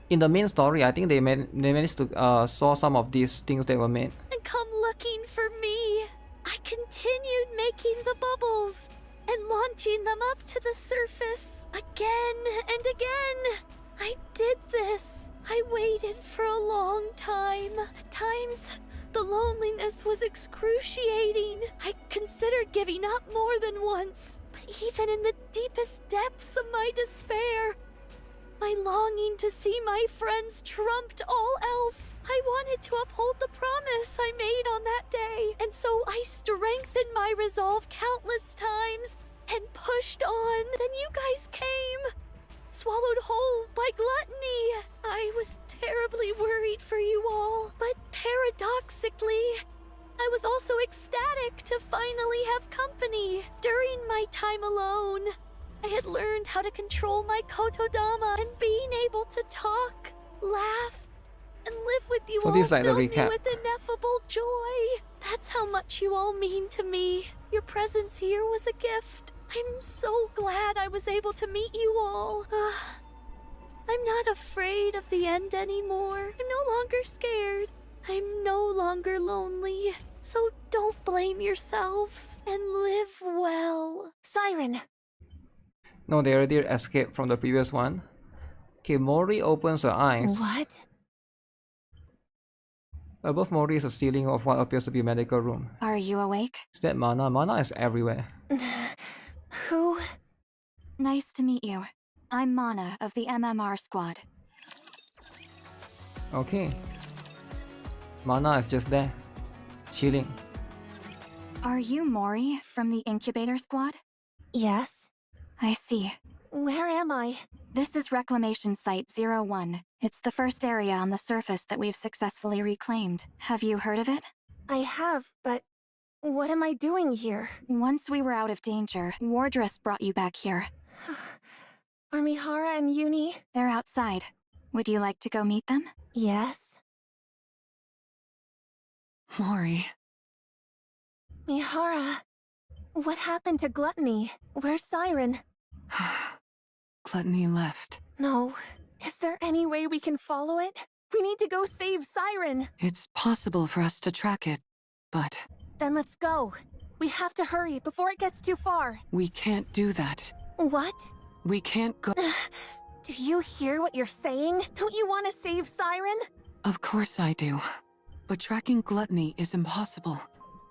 in the main story, I think they managed to saw some of these things that were made. And come looking for me. I continued making the bubbles and launching them up to the surface again and again. I did this. I waited for a long time. At times, the loneliness was excruciating. I considered giving up more than once. But even in the deepest depths of my despair, My longing to see my friends trumped all else. I wanted to uphold the promise I made on that day, and so I strengthened my resolve countless times and pushed on. Then you guys came, swallowed whole by gluttony. I was terribly worried for you all, but paradoxically, I was also ecstatic to finally have company. During my time alone, I had learned how to control my kotodama, and being able to talk, laugh, and live with you So all this is like the filled me recap. with ineffable joy. That's how much you all mean to me. Your presence here was a gift. I'm so glad I was able to meet you all. I'm not afraid of the end anymore. I'm no longer scared. I'm no longer lonely. So don't blame yourselves and live well. Siren! No, they already escaped from the previous one. Okay, Mori opens her eyes. What? Above Mori is a ceiling of what appears to be a medical room. Are you awake? Is that Mana? Mana is everywhere. Who? Nice to meet you. I'm Mana of the MMR squad. Okay. Mana is just there, chilling. Are you Mori from the incubator squad? Yes. I see. Where am I? This is Reclamation Site 01. It's the first area on the surface that we've successfully reclaimed. Have you heard of it? I have, but what am I doing here? Once we were out of danger, Wardress brought you back here. Are Mihara and Uni? They're outside. Would you like to go meet them? Yes. Mori. Mihara, what happened to Gluttony? Where's Siren? Gluttony left. No. Is there any way we can follow it? We need to go save Siren! It's possible for us to track it, but... Then let's go. We have to hurry before it gets too far. We can't do that. What? We can't go... Do you hear what you're saying? Don't you want to save Siren? Of course I do. But tracking Gluttony is impossible.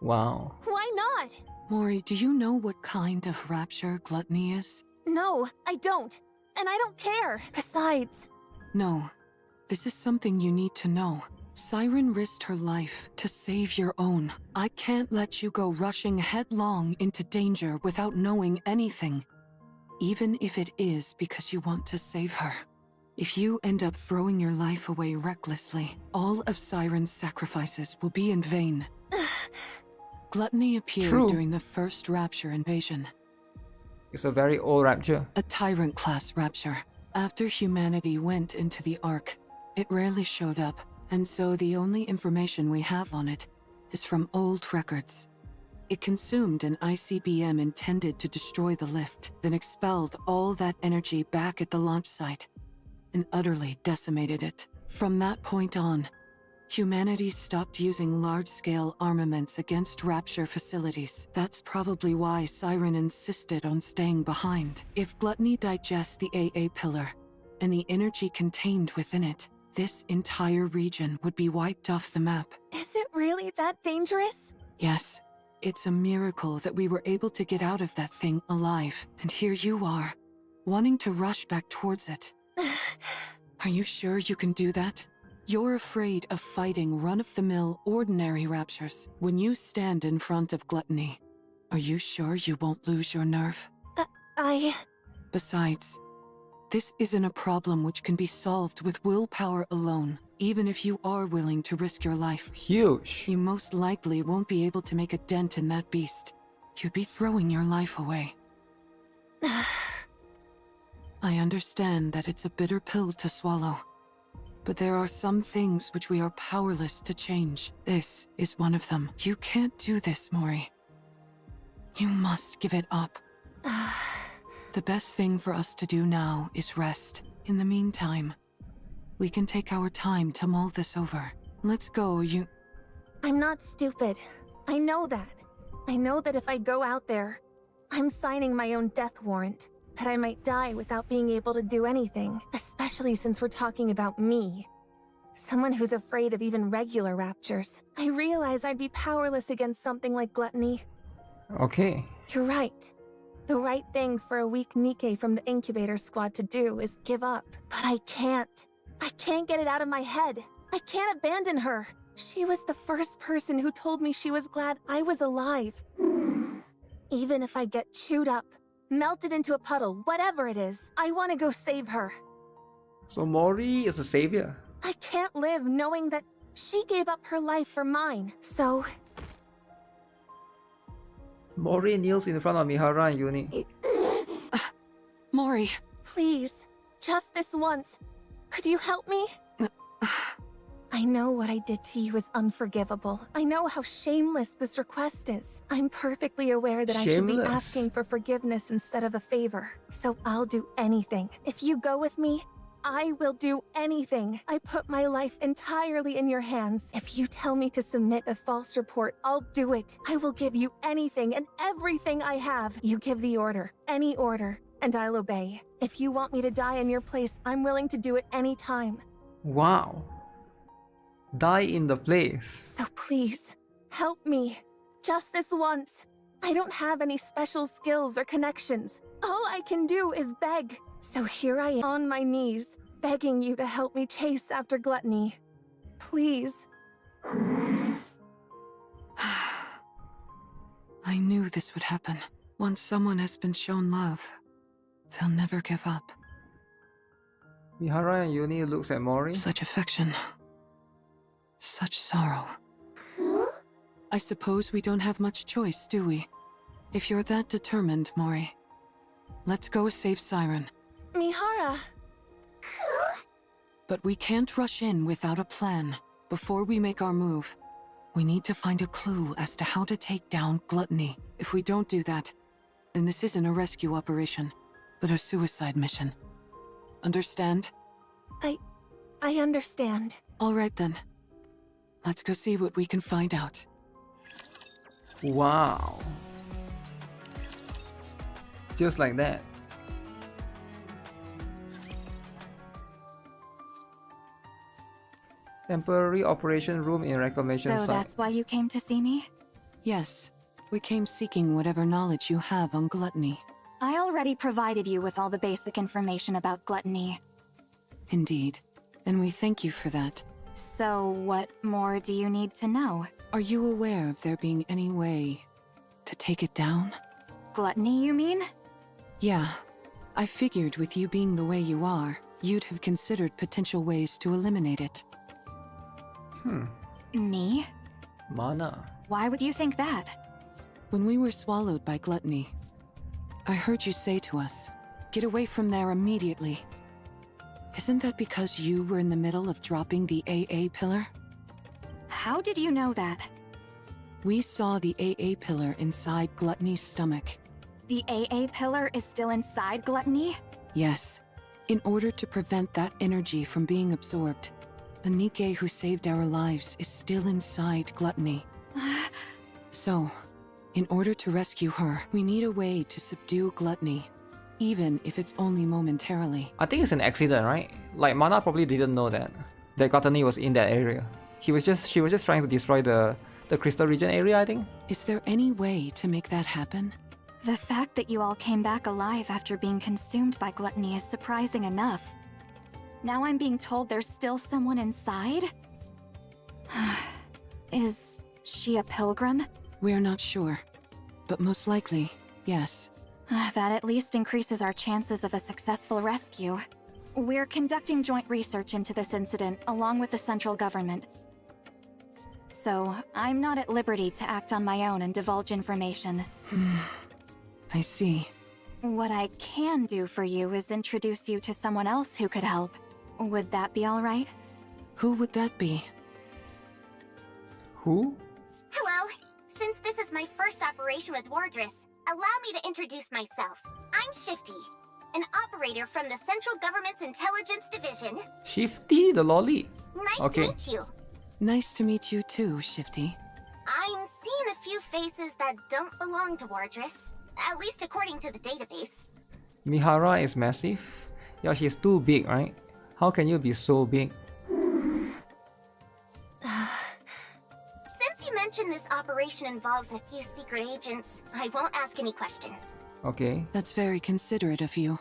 Wow. Why not? Mori, do you know what kind of rapture Gluttony is? No, I don't. And I don't care. Besides... No. This is something you need to know. Siren risked her life to save your own. I can't let you go rushing headlong into danger without knowing anything. Even if it is because you want to save her. If you end up throwing your life away recklessly, all of Siren's sacrifices will be in vain. Gluttony appeared during the first Rapture invasion. It's a very old Rapture. A Tyrant-class Rapture. After humanity went into the Ark, it rarely showed up, and so the only information we have on it is from old records. It consumed an ICBM intended to destroy the lift, then expelled all that energy back at the launch site, and utterly decimated it. From that point on, humanity stopped using large-scale armaments against Rapture facilities. That's probably why Siren insisted on staying behind. If Gluttony digests the AA pillar, and the energy contained within it, this entire region would be wiped off the map. Is it really that dangerous? Yes. It's a miracle that we were able to get out of that thing alive. And here you are, wanting to rush back towards it. Are you sure you can do that? You're afraid of fighting run-of-the-mill ordinary raptures. When you stand in front of Gluttony, are you sure you won't lose your nerve? Besides, this isn't a problem which can be solved with willpower alone. Even if you are willing to risk your life, huge, you most likely won't be able to make a dent in that beast. You'd be throwing your life away. I understand that it's a bitter pill to swallow, but there are some things which we are powerless to change. This is one of them. You can't do this, Mori. You must give it up. The best thing for us to do now is rest. In the meantime, we can take our time to mull this over. Let's go, I'm not stupid. I know that. I know that if I go out there, I'm signing my own death warrant. That I might die without being able to do anything. Especially since we're talking about me. Someone who's afraid of even regular raptures. I realize I'd be powerless against something like Gluttony. Okay. You're right. The right thing for a weak Nikke from the incubator squad to do is give up. But I can't. I can't get it out of my head. I can't abandon her. She was the first person who told me she was glad I was alive. Even if I get chewed up, melted into a puddle, whatever it is, I want to go save her. So Mori is a savior. I can't live knowing that she gave up her life for mine, so... Mori kneels in front of Mihara and Uni. Mori. Please, just this once. Could you help me? I know what I did to you is unforgivable. I know how shameless this request is. I'm perfectly aware that I should be asking for forgiveness instead of a favor. So I'll do anything. If you go with me, I will do anything. I put my life entirely in your hands. If you tell me to submit a false report, I'll do it. I will give you anything and everything I have. You give the order, any order, and I'll obey. If you want me to die in your place, I'm willing to do it any time. Wow. Die in the place. So please, help me. Just this once. I don't have any special skills or connections. All I can do is beg. So here I am on my knees, begging you to help me chase after gluttony. Please. I knew this would happen. Once someone has been shown love, they'll never give up. Mihara and Uni looks at Mori. Such affection. Such sorrow. I suppose we don't have much choice, do we? If you're that determined, Mori, let's go save Siren. Mihara. But we can't rush in without a plan. Before we make our move, we need to find a clue as to how to take down gluttony. If we don't do that, then this isn't a rescue operation, but a suicide mission. Understand? I understand. All right then. Let's go see what we can find out. Wow. Just like that. Temporary operation room in reclamation So site. that's why you came to see me? Yes. We came seeking whatever knowledge you have on gluttony. I already provided you with all the basic information about gluttony. Indeed. And we thank you for that. So what more do you need to know? Are you aware of there being any way to take it down? Gluttony, you mean? Yeah. I figured with you being the way you are, you'd have considered potential ways to eliminate it. Me? Mana. Why would you think that? When we were swallowed by gluttony, I heard you say to us, "Get away from there immediately." Isn't that because you were in the middle of dropping the AA pillar? How did you know that? We saw the AA pillar inside Gluttony's stomach. The AA pillar is still inside Gluttony? Yes. In order to prevent that energy from being absorbed, a Nikke who saved our lives is still inside Gluttony. So, in order to rescue her, we need a way to subdue Gluttony, even if it's only momentarily. I think it's an accident, right? Like Mana probably didn't know that Gluttony was in that area. She was just trying to destroy the crystal region area, I think. Is there any way to make that happen? The fact that you all came back alive after being consumed by gluttony is surprising enough. Now I'm being told there's still someone inside? Is she a pilgrim? We're not sure, but most likely, yes. That at least increases our chances of a successful rescue. We're conducting joint research into this incident along with the central government. So, I'm not at liberty to act on my own and divulge information. I see. What I can do for you is introduce you to someone else who could help. Would that be all right? Who would that be? Who? Hello. Since this is my first operation with Wardress, allow me to introduce myself. I'm Shifty, an operator from the Central Government's Intelligence Division. Shifty, the lolly. Nice to meet you. Nice to meet you too, Shifty. I'm seeing a few faces that don't belong to Wardress, at least according to the database. Mihara is massive. Yeah, she's too big, right? How can you be so big? Since you mentioned this operation involves a few secret agents, I won't ask any questions. Okay. That's very considerate of you.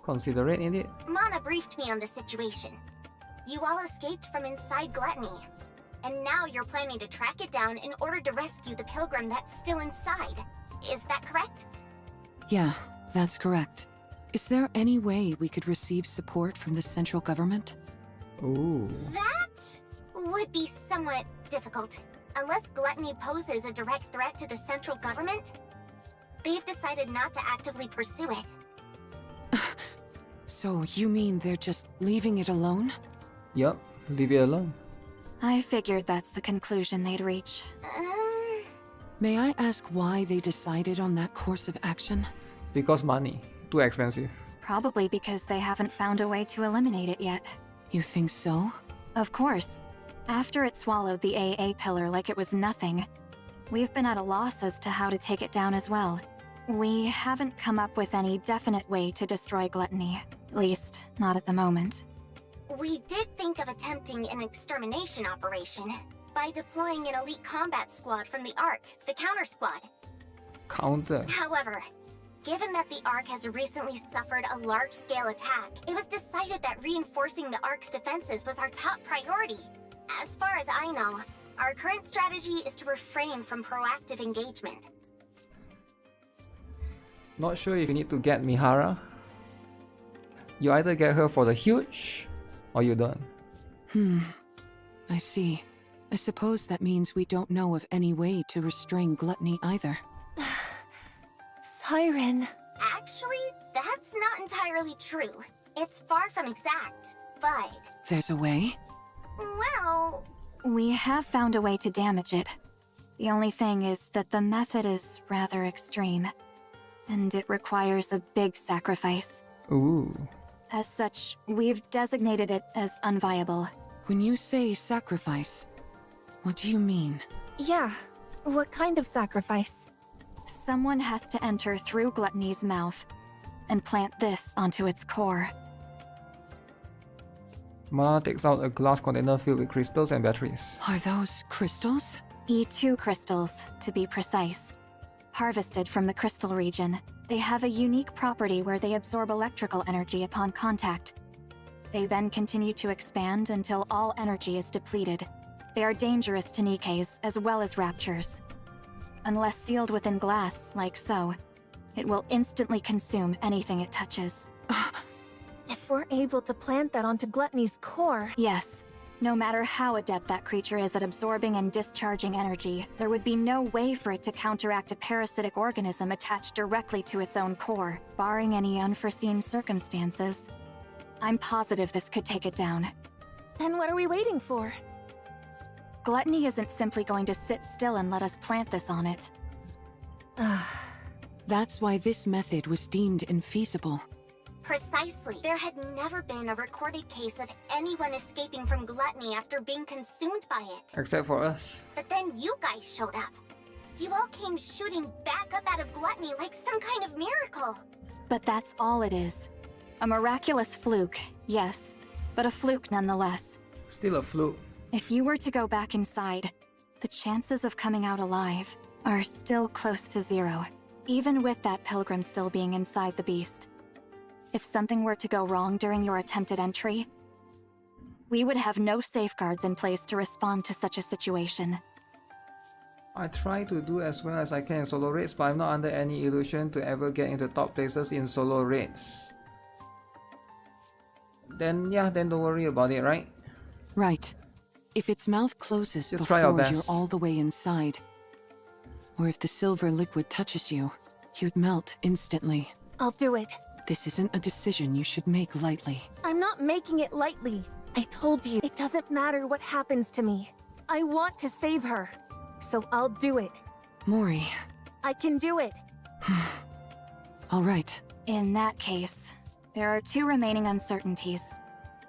Considerate indeed. Mana briefed me on the situation. You all escaped from inside Gluttony. And now you're planning to track it down in order to rescue the pilgrim that's still inside. Is that correct? Yeah, that's correct. Is there any way we could receive support from the central government? Ooh. That would be somewhat difficult. Unless Gluttony poses a direct threat to the central government, they've decided not to actively pursue it. So you mean they're just leaving it alone? Yup, leave it alone. I figured that's the conclusion they'd reach. May I ask why they decided on that course of action? Because money. Too expensive. Probably because they haven't found a way to eliminate it yet. You think so? Of course. After it swallowed the AA pillar like it was nothing, we've been at a loss as to how to take it down as well. We haven't come up with any definite way to destroy Gluttony. At least, not at the moment. We did think of attempting an extermination operation by deploying an elite combat squad from the Ark, the Counter Squad. Counter. However, given that the Ark has recently suffered a large-scale attack, it was decided that reinforcing the Ark's defenses was our top priority. As far as I know, our current strategy is to refrain from proactive engagement. Not sure if you need to get Mihara. You either get her for the huge, or you don't. I see. I suppose that means we don't know of any way to restrain Gluttony either. Siren. Actually, that's not entirely true. It's far from exact, but... There's a way? Well... We have found a way to damage it. The only thing is that the method is rather extreme. And it requires a big sacrifice. Ooh. As such, we've designated it as unviable. When you say sacrifice, what do you mean? Yeah, what kind of sacrifice? Someone has to enter through Gluttony's mouth and plant this onto its core. Ma takes out a glass container filled with crystals and batteries. Are those crystals? E2 crystals, to be precise. Harvested from the crystal region, they have a unique property where they absorb electrical energy upon contact. They then continue to expand until all energy is depleted. They are dangerous to Nikkes as well as raptures. Unless sealed within glass, like so, it will instantly consume anything it touches. If we're able to plant that onto Gluttony's core... Yes. No matter how adept that creature is at absorbing and discharging energy, there would be no way for it to counteract a parasitic organism attached directly to its own core, barring any unforeseen circumstances. I'm positive this could take it down. Then what are we waiting for? Gluttony isn't simply going to sit still and let us plant this on it. That's why this method was deemed infeasible. Precisely. There had never been a recorded case of anyone escaping from Gluttony after being consumed by it. Except for us. But then you guys showed up. You all came shooting back up out of Gluttony like some kind of miracle. But that's all it is. A miraculous fluke, yes, but a fluke nonetheless. Still a fluke. If you were to go back inside, the chances of coming out alive are still close to zero, even with that pilgrim still being inside the beast. If something were to go wrong during your attempted entry, we would have no safeguards in place to respond to such a situation. I try to do as well as I can in solo raids, but I'm not under any illusion to ever get into top places in solo raids. Then don't worry about it, right? Right. If its mouth closes Just try our before you're best. all the way inside, or if the silver liquid touches you, you'd melt instantly. I'll do it. This isn't a decision you should make lightly. I'm not making it lightly. I told you, it doesn't matter what happens to me. I want to save her. So I'll do it. Mori. I can do it. All right. In that case, there are two remaining uncertainties.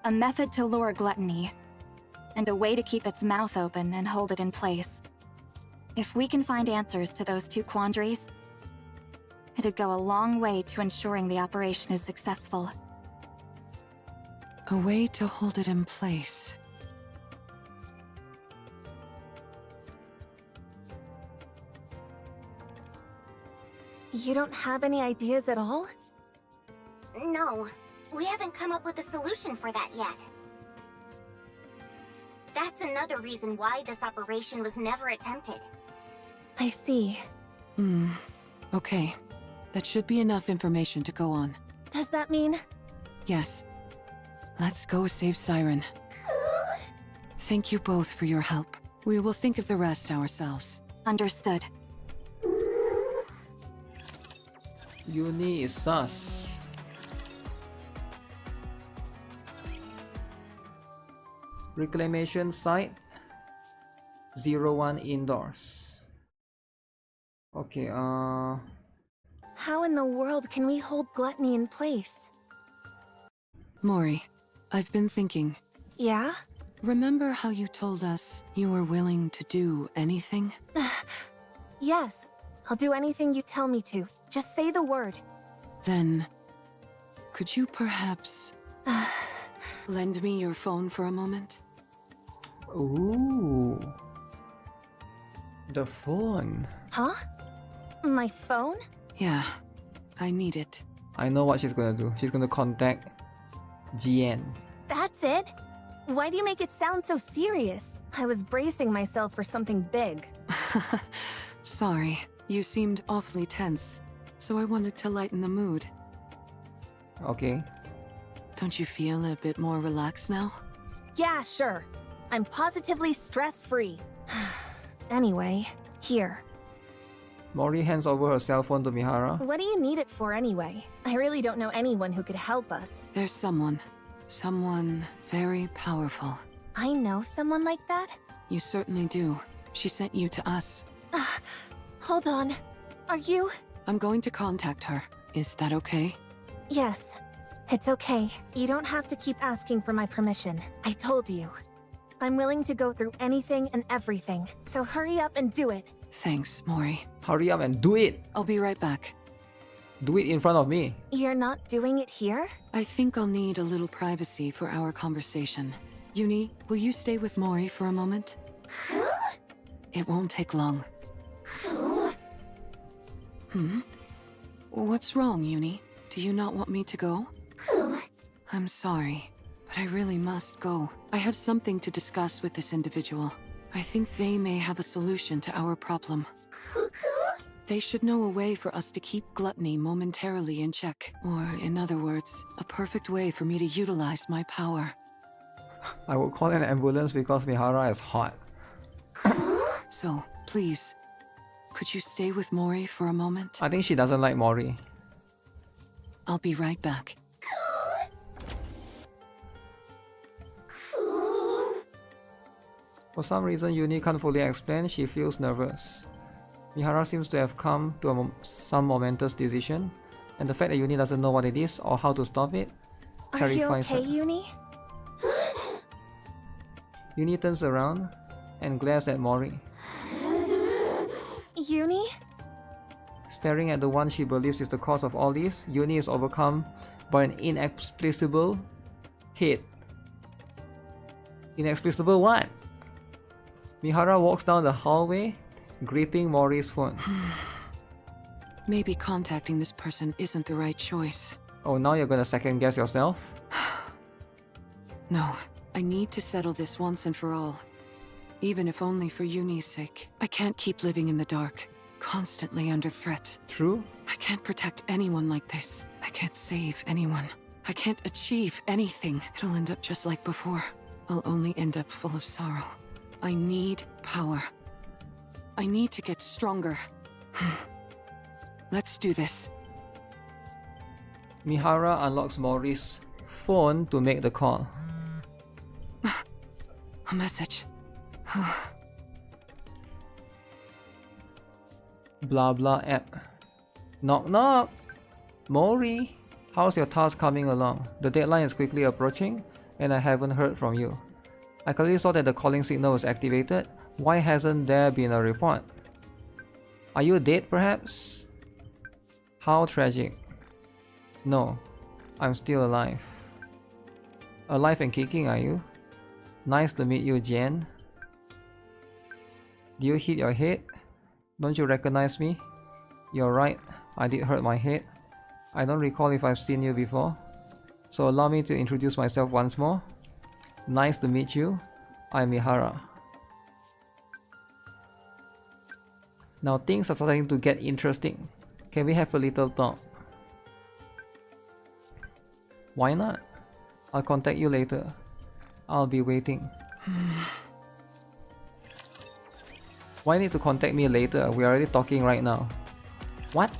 A method to lure Gluttony, and a way to keep its mouth open and hold it in place. If we can find answers to those two quandaries, it'd go a long way to ensuring the operation is successful. A way to hold it in place. You don't have any ideas at all? No, we haven't come up with a solution for that yet. That's another reason why this operation was never attempted. I see. Okay. That should be enough information to go on. Does that mean? Yes. Let's go save Siren. Thank you both for your help. We will think of the rest ourselves. Understood. Uni is sus. Reclamation site 01 indoors. Okay, How in the world can we hold gluttony in place? Mori, I've been thinking. Yeah? Remember how you told us you were willing to do anything? Yes. I'll do anything you tell me to. Just say the word. Then, could you perhaps lend me your phone for a moment? ooh, the phone. Huh? My phone? Yeah, I need it. I know what she's gonna do. She's gonna contact GN. That's it? Why do you make it sound so serious? I was bracing myself for something big. Sorry, you seemed awfully tense, so I wanted to lighten the mood. Okay. Don't you feel a bit more relaxed now? Yeah, sure. I'm positively stress-free. Anyway, here. Mori hands over her cell phone to Mihara. What do you need it for anyway? I really don't know anyone who could help us. There's someone very powerful. I know someone like that? You certainly do. She sent you to us. Hold on. Are you? I'm going to contact her. Is that okay? Yes. It's okay. You don't have to keep asking for my permission. I told you. I'm willing to go through anything and everything. So hurry up and do it. Thanks, Mori. Hurry up and do it! I'll be right back. Do it in front of me. You're not doing it here? I think I'll need a little privacy for our conversation. Uni, will you stay with Mori for a moment? It won't take long. What's wrong, Uni? Do you not want me to go? I'm sorry, but I really must go. I have something to discuss with this individual. I think they may have a solution to our problem. They should know a way for us to keep gluttony momentarily in check. Or, in other words, a perfect way for me to utilize my power. I will call an ambulance because Mihara is hot. So, please, could you stay with Mori for a moment? I think she doesn't like Mori. I'll be right back. For some reason Uni can't fully explain, she feels nervous. Mihara seems to have come to some momentous decision, and the fact that Uni doesn't know what it is or how to stop it terrifies her. Are you okay, Uni? Uni turns around and glares at Mori. Uni? Staring at the one she believes is the cause of all this, Uni is overcome by an inexplicable hate. Inexplicable what? Mihara walks down the hallway, gripping Mori's phone. Maybe contacting this person isn't the right choice. Oh, now you're gonna second guess yourself? No, I need to settle this once and for all. Even if only for Uni's sake. I can't keep living in the dark, constantly under threat. True? I can't protect anyone like this. I can't save anyone. I can't achieve anything. It'll end up just like before. I'll only end up full of sorrow. I need power. I need to get stronger. Let's do this. Mihara unlocks Mori's phone to make the call. A message. Blah blah app. Knock knock! Mori! How's your task coming along? The deadline is quickly approaching, and I haven't heard from you. I clearly saw that the calling signal was activated. Why hasn't there been a report? Are you dead perhaps? How tragic. No, I'm still alive. Alive and kicking, are you? Nice to meet you, Jen. Do you hit your head? Don't you recognize me? You're right, I did hurt my head. I don't recall if I've seen you before. So allow me to introduce myself once more. Nice to meet you. I'm Mihara. Now things are starting to get interesting. Can we have a little talk? Why not? I'll contact you later. I'll be waiting. Why need to contact me later? We're already talking right now. What?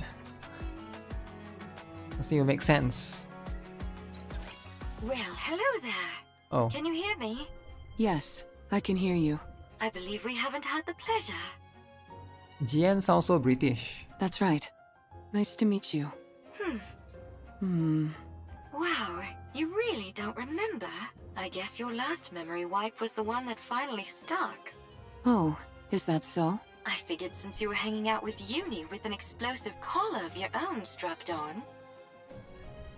Doesn't even make sense. Well, hello there. Oh. Can you hear me? Yes, I can hear you. I believe we haven't had the pleasure. GN sounds so British. That's right. Nice to meet you. Wow, you really don't remember? I guess your last memory wipe was the one that finally stuck. Oh, is that so? I figured since you were hanging out with Uni with an explosive collar of your own strapped on,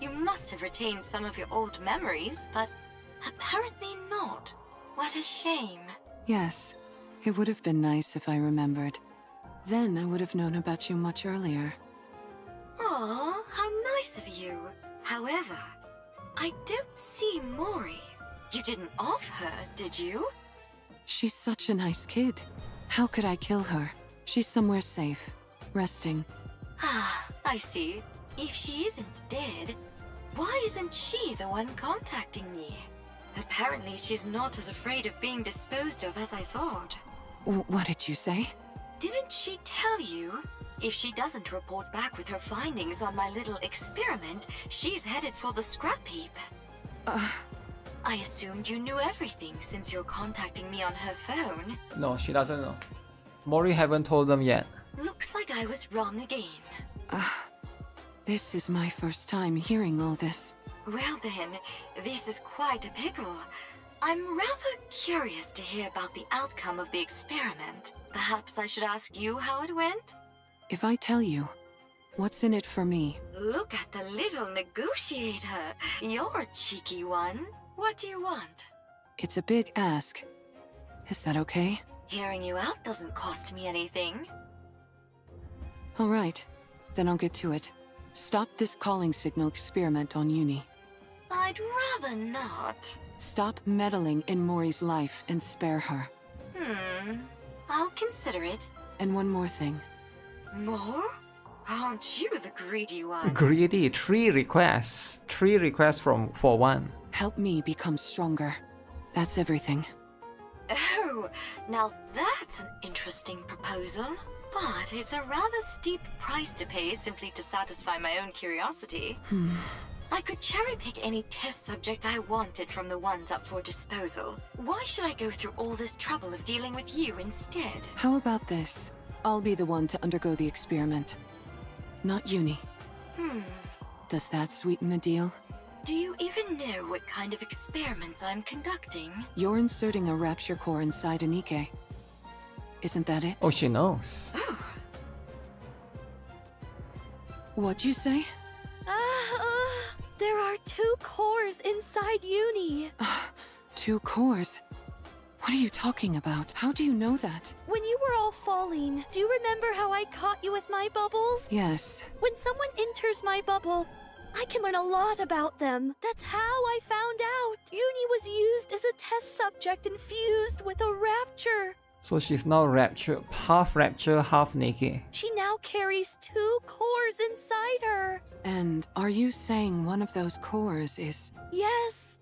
you must have retained some of your old memories, but apparently not. What a shame. Yes, it would have been nice if I remembered. Then I would have known about you much earlier. Aw, how nice of you. However, I don't see Mori. You didn't off her, did you? She's such a nice kid. How could I kill her? She's somewhere safe, resting. Ah, I see. If she isn't dead, why isn't she the one contacting me? Apparently she's not as afraid of being disposed of as I thought. What did you say? Didn't she tell you? If she doesn't report back with her findings on my little experiment, she's headed for the scrap heap. I assumed you knew everything since you're contacting me on her phone. No, she doesn't know. Mori haven't told them yet. Looks like I was wrong again. This is my first time hearing all this. Well then, this is quite a pickle. I'm rather curious to hear about the outcome of the experiment. Perhaps I should ask you how it went? If I tell you, what's in it for me? Look at the little negotiator. You're a cheeky one. What do you want? It's a big ask. Is that okay? Hearing you out doesn't cost me anything. All right, then I'll get to it. Stop this calling signal experiment on Uni. I'd rather not. Stop meddling in Mori's life and spare her. I'll consider it. And one more thing. More? Aren't you the greedy one? Greedy. 3 requests. 3 requests for one. Help me become stronger. That's everything. Oh, now that's an interesting proposal. But it's a rather steep price to pay simply to satisfy my own curiosity. I could cherry-pick any test subject I wanted from the ones up for disposal. Why should I go through all this trouble of dealing with you instead? How about this? I'll be the one to undergo the experiment. Not Uni. Does that sweeten the deal? Do you even know what kind of experiments I'm conducting? You're inserting a rapture core inside a Nikke. Isn't that it? Oh, she knows. What'd you say? There are 2 cores inside Uni. 2 cores? What are you talking about? How do you know that? When you were all falling, do you remember how I caught you with my bubbles? Yes. When someone enters my bubble, I can learn a lot about them. That's how I found out. Uni was used as a test subject infused with a rapture. So she's now rapture, half Nikke. She now carries 2 cores inside her. And are you saying one of those cores is... Yes.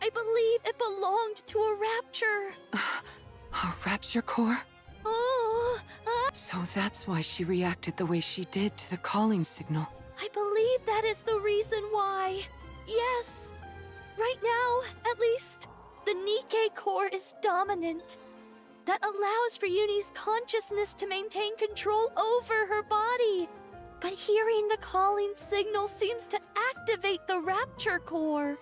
I believe it belonged to a rapture. A rapture core? So that's why she reacted the way she did to the calling signal. I believe that is the reason why. Yes. Right now, at least, the Nikke core is dominant. That allows for Uni's consciousness to maintain control over her body. But hearing the calling signal seems to activate the rapture core.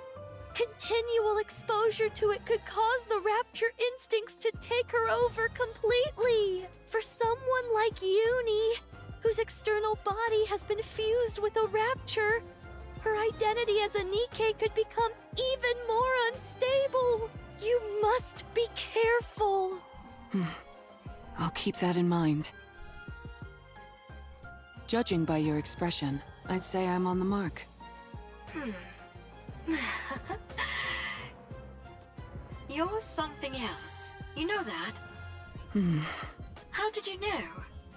Continual exposure to it could cause the rapture instincts to take her over completely. For someone like Uni, whose external body has been fused with a rapture, her identity as a Nikke could become even more unstable. You must be careful. I'll keep that in mind. Judging by your expression, I'd say I'm on the mark. You're something else. You know that? How did you know?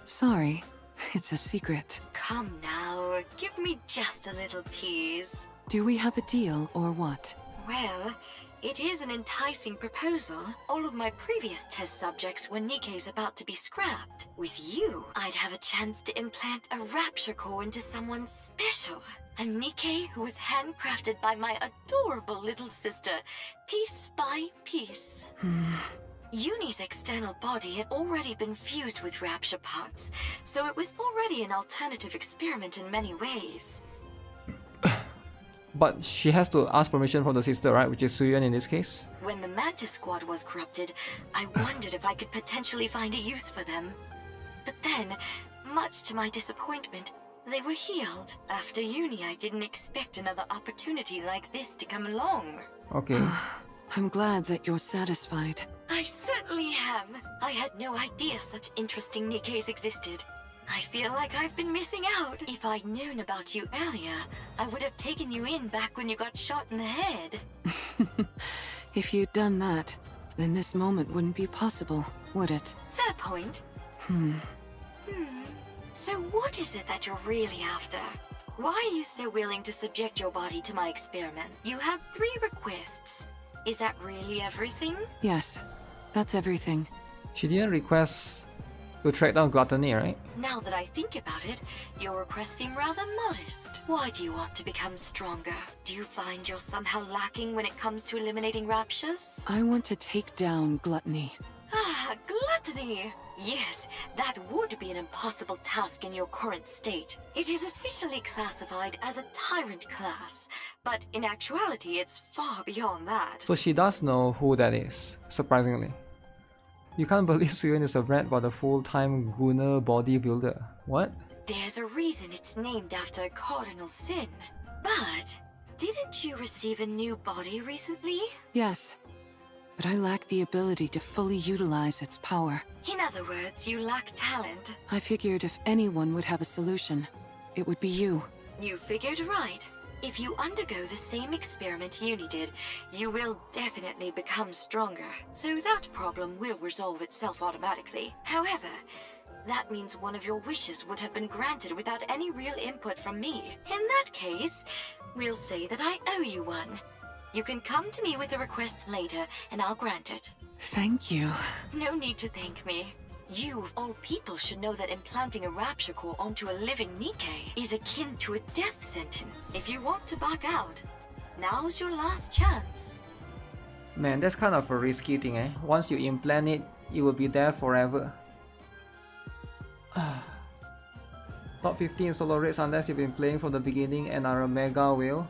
Sorry, it's a secret. Come now, give me just a little tease. Do we have a deal or what? Well, it is an enticing proposal. All of my previous test subjects were Nikke's about to be scrapped. With you, I'd have a chance to implant a rapture core into someone special. A Nikke who was handcrafted by my adorable little sister, piece by piece. Uni's external body had already been fused with rapture parts, so it was already an alternative experiment in many ways. But she has to ask permission from the sister, right? Which is Suyuan in this case. When the Mantis Squad was corrupted, I wondered if I could potentially find a use for them. But then, much to my disappointment, they were healed. After uni, I didn't expect another opportunity like this to come along. Okay. I'm glad that you're satisfied. I certainly am. I had no idea such interesting Nikkes existed. I feel like I've been missing out. If I'd known about you earlier, I would have taken you in back when you got shot in the head. If you'd done that, then this moment wouldn't be possible, would it? Fair point. So what is it that you're really after? Why are you so willing to subject your body to my experiment? You have 3 requests. Is that really everything? Yes, that's everything. She didn't request to track down gluttony, right? Now that I think about it, your requests seem rather modest. Why do you want to become stronger? Do you find you're somehow lacking when it comes to eliminating raptures? I want to take down gluttony. Ah, gluttony! Yes, that would be an impossible task in your current state. It is officially classified as a tyrant class, but in actuality it's far beyond that. So she does know who that is, surprisingly. You can't believe Suyuan is a brat but a full-time Gunner bodybuilder. What? There's a reason it's named after a cardinal sin. But, didn't you receive a new body recently? Yes, but I lack the ability to fully utilize its power. In other words, you lack talent. I figured if anyone would have a solution, it would be you. You figured right. If you undergo the same experiment Uni did, you will definitely become stronger. So that problem will resolve itself automatically. However, that means one of your wishes would have been granted without any real input from me. In that case, we'll say that I owe you one. You can come to me with a request later, and I'll grant it. Thank you. No need to thank me. You, of all people, should know that implanting a rapture core onto a living Nikke is akin to a death sentence. If you want to back out, now's your last chance. Man, that's kind of a risky thing, eh? Once you implant it, it will be there forever. Top 50 in solo rates unless you've been playing from the beginning and are a mega whale.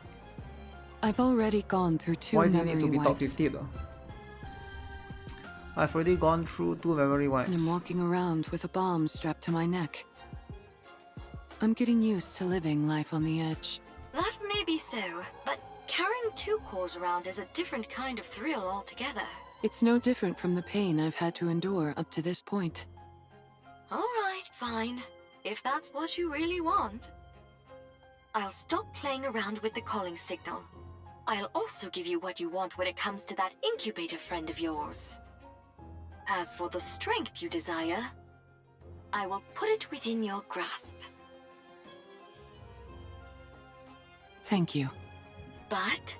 I've already gone through 2 Why do you memory need to be wipes. top 50 though? I've already gone through 2 memory wipes. And I'm walking around with a bomb strapped to my neck. I'm getting used to living life on the edge. That may be so, but carrying 2 cores around is a different kind of thrill altogether. It's no different from the pain I've had to endure up to this point. Alright, fine. If that's what you really want. I'll stop playing around with the calling signal. I'll also give you what you want when it comes to that incubator friend of yours. As for the strength you desire, I will put it within your grasp. Thank you. But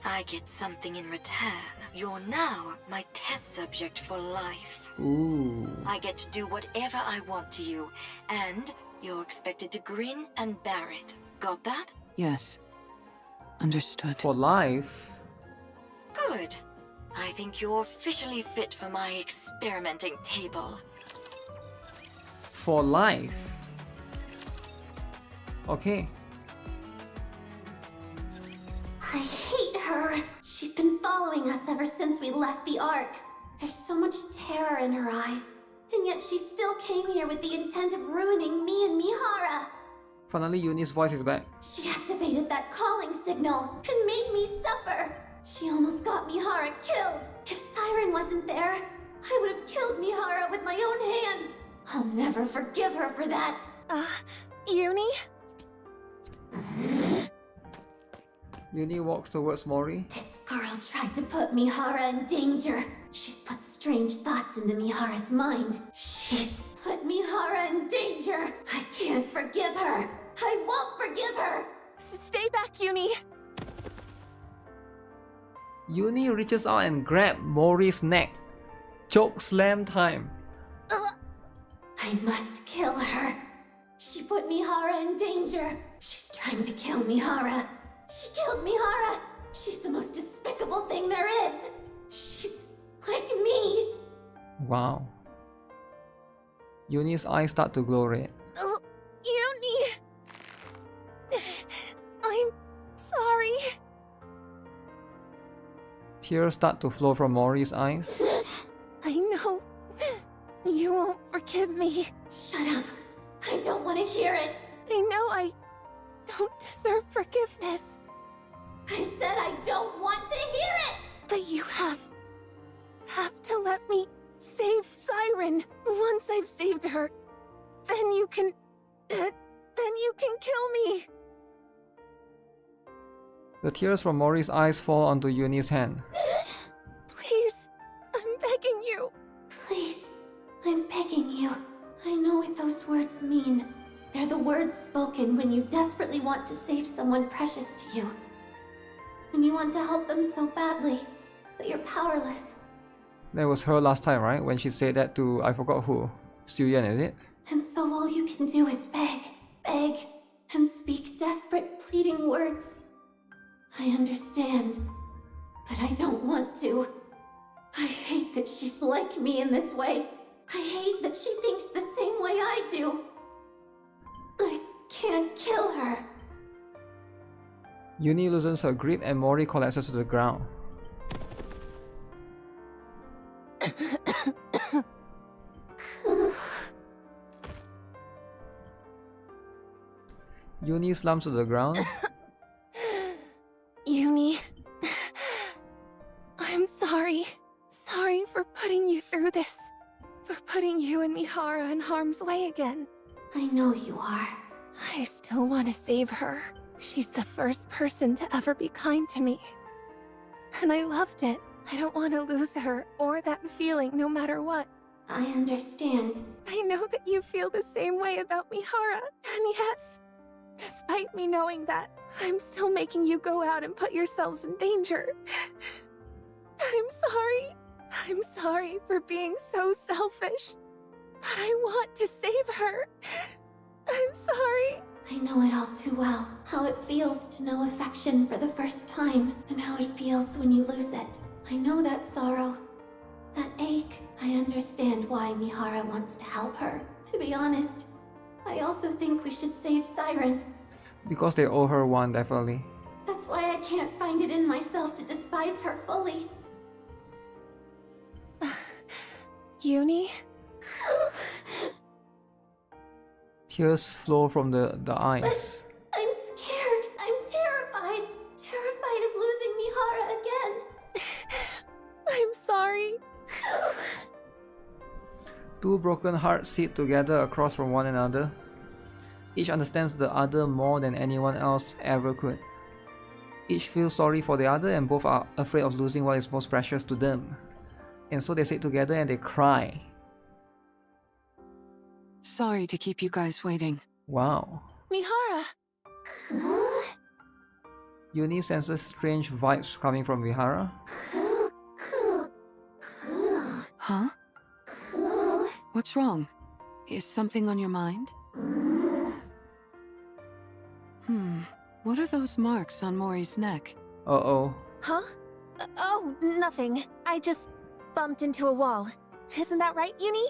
I get something in return. You're now my test subject for life. Ooh. I get to do whatever I want to you, and you're expected to grin and bear it. Got that? Yes. Understood. For life? Good. I think you're officially fit for my experimenting table. For life? Okay. I hate her. She's been following us ever since we left the Ark. There's so much terror in her eyes. And yet she still came here with the intent of ruining me and Mihara. Finally, Uni's voice is back. She activated that calling signal and made me suffer. She almost got Mihara killed. If Siren wasn't there, I would have killed Mihara with my own hands. I'll never forgive her for that. Uni? Uni walks towards Mori. This girl tried to put Mihara in danger. She's put strange thoughts into Mihara's mind. She's put Mihara in danger. I can't forgive her. I won't forgive her. Stay back, Uni. Uni reaches out and grabs Mori's neck. Choke slam time. I must kill her. She put Mihara in danger. She's trying to kill Mihara. She killed Mihara. She's the most despicable thing there is. She's like me. Wow. Uni's eyes start to glow red. Uni! I'm sorry. Tears start to flow from Mori's eyes. I know. You won't forgive me. Shut up. I don't want to hear it. I know I don't deserve forgiveness. I said I don't want to hear it. But you have to let me save Siren. Once I've saved her, then you can kill me. The tears from Mori's eyes fall onto Uni's hand. Please, I'm begging you. Please, I'm begging you. I know what those words mean. They're the words spoken when you desperately want to save someone precious to you. When you want to help them so badly, but you're powerless. That was her last time, right? When she said that to, I forgot who. Xiuyan, is it? And so all you can do is beg, and speak desperate, pleading words. I understand, but I don't want to. I hate that she's like me in this way. I hate that she thinks the same way I do. I can't kill her. Uni loosens her grip and Mori collapses to the ground. Uni slumps to the ground. Uni, I'm sorry. Sorry for putting you through this. For putting you and Mihara in harm's way again. I know you are. I still want to save her. She's the first person to ever be kind to me. And I loved it. I don't want to lose her or that feeling no matter what. I understand. I know that you feel the same way about Mihara. And yes, despite me knowing that, I'm still making you go out and put yourselves in danger. I'm sorry. I'm sorry for being so selfish. But I want to save her. I'm sorry. I know it all too well. How it feels to know affection for the first time, and how it feels when you lose it. I know that sorrow. That ache. I understand why Mihara wants to help her. To be honest, I also think we should save Siren. Because they owe her one, definitely. That's why I can't find it in myself to despise her fully. Uni? Tears flow from the eyes. But I'm scared. I'm terrified. Terrified of losing Mihara again. I'm sorry. Two broken hearts sit together across from one another. Each understands the other more than anyone else ever could. Each feels sorry for the other and both are afraid of losing what is most precious to them. And so they sit together and they cry. Sorry to keep you guys waiting. Wow. Mihara! Uni senses strange vibes coming from Mihara. Huh? What's wrong? Is something on your mind? What are those marks on Mori's neck? Uh-oh. Huh? Oh, nothing. I just bumped into a wall. Isn't that right, Uni?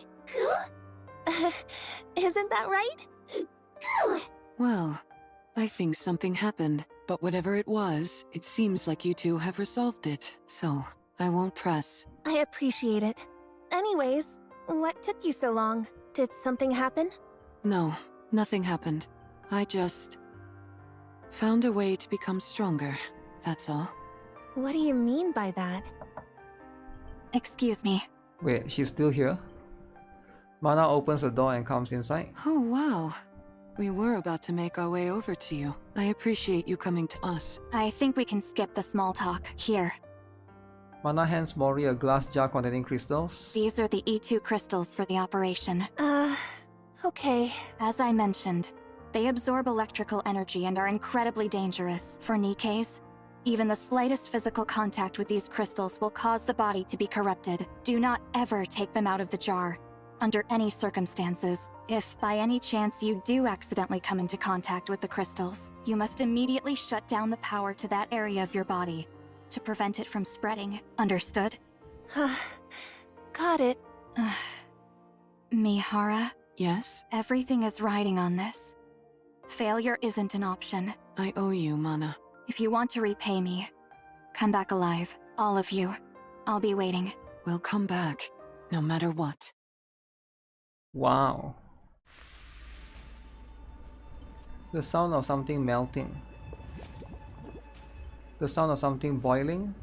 Isn't that right? Well, I think something happened, but whatever it was, it seems like you two have resolved it, so I won't press. I appreciate it. Anyways, what took you so long? Did something happen? No, nothing happened. I just found a way to become stronger, that's all. What do you mean by that? Excuse me. Wait, she's still here? Mana opens the door and comes inside. Oh wow. We were about to make our way over to you. I appreciate you coming to us. I think we can skip the small talk. Here. Mana hands Mori a glass jar containing crystals. These are the E2 crystals for the operation. Okay. As I mentioned, they absorb electrical energy and are incredibly dangerous. For Nikke's, even the slightest physical contact with these crystals will cause the body to be corrupted. Do not ever take them out of the jar, under any circumstances. If by any chance you do accidentally come into contact with the crystals, you must immediately shut down the power to that area of your body to prevent it from spreading. Understood? Got it. Mihara? Yes? Everything is riding on this. Failure isn't an option. I owe you, Mana. If you want to repay me, come back alive. All of you. I'll be waiting. We'll come back, no matter what. Wow. The sound of something melting. The sound of something boiling.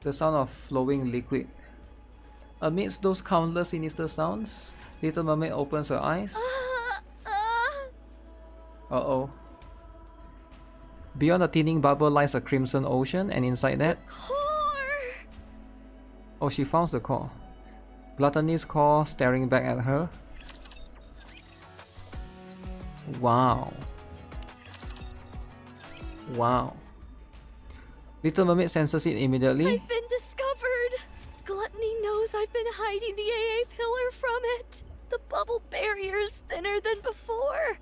The sound of flowing liquid. Amidst those countless sinister sounds, Little Mermaid opens her eyes. Uh-oh. Beyond the teeming bubble lies a crimson ocean, and inside that... Oh, she found the core. Gluttony's core staring back at her. Wow. Wow. Little Mermaid senses it immediately. I've been discovered! Gluttony knows I've been hiding the AA pillar from it. The bubble barrier is thinner than before.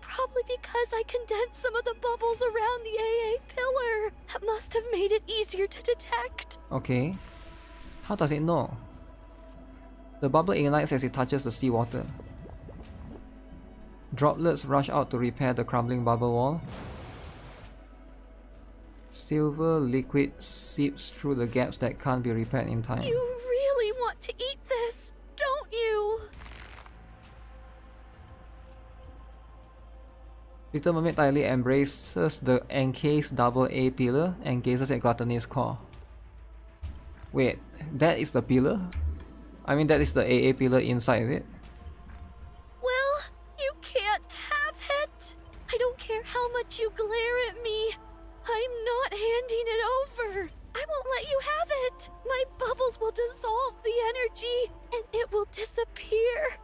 Probably because I condensed some of the bubbles around the AA pillar. That must have made it easier to detect. Okay. How does it know? The bubble ignites as it touches the seawater. Droplets rush out to repair the crumbling bubble wall. Silver liquid seeps through the gaps that can't be repaired in time. You really want to eat this, don't you? Little Mermaid tightly embraces the encased double A pillar and gazes at Gluttony's core. Wait, that is the pillar? I mean, that is the AA pillar inside it? Well, you can't have it. I don't care how much you glare at me. I'm not handing it over. I won't let you have it. My bubbles will dissolve the energy, and it will disappear.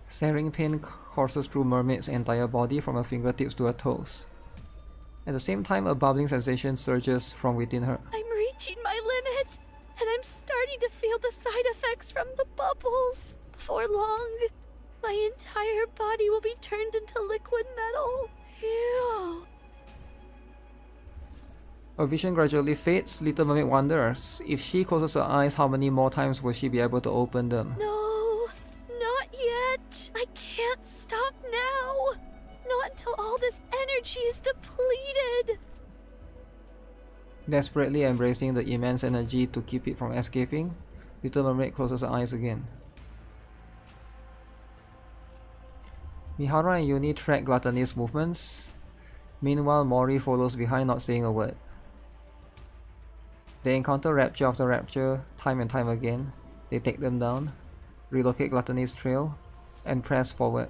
Searing pain courses through Mermaid's entire body from her fingertips to her toes. At the same time, a bubbling sensation surges from within her. I'm reaching my limit, and I'm starting to feel the side effects from the bubbles. Before long, my entire body will be turned into liquid metal. Ew. Her vision gradually fades. Little Mermaid wonders, if she closes her eyes, how many more times will she be able to open them? No, not yet. I can't stop now. Not until all this energy is depleted. Desperately embracing the immense energy to keep it from escaping, Little Mermaid closes her eyes again. Mihara and Uni track Gluttony's movements. Meanwhile, Mori follows behind, not saying a word. They encounter rapture after rapture, time and time again. They take them down, relocate Gluttony's trail, and press forward.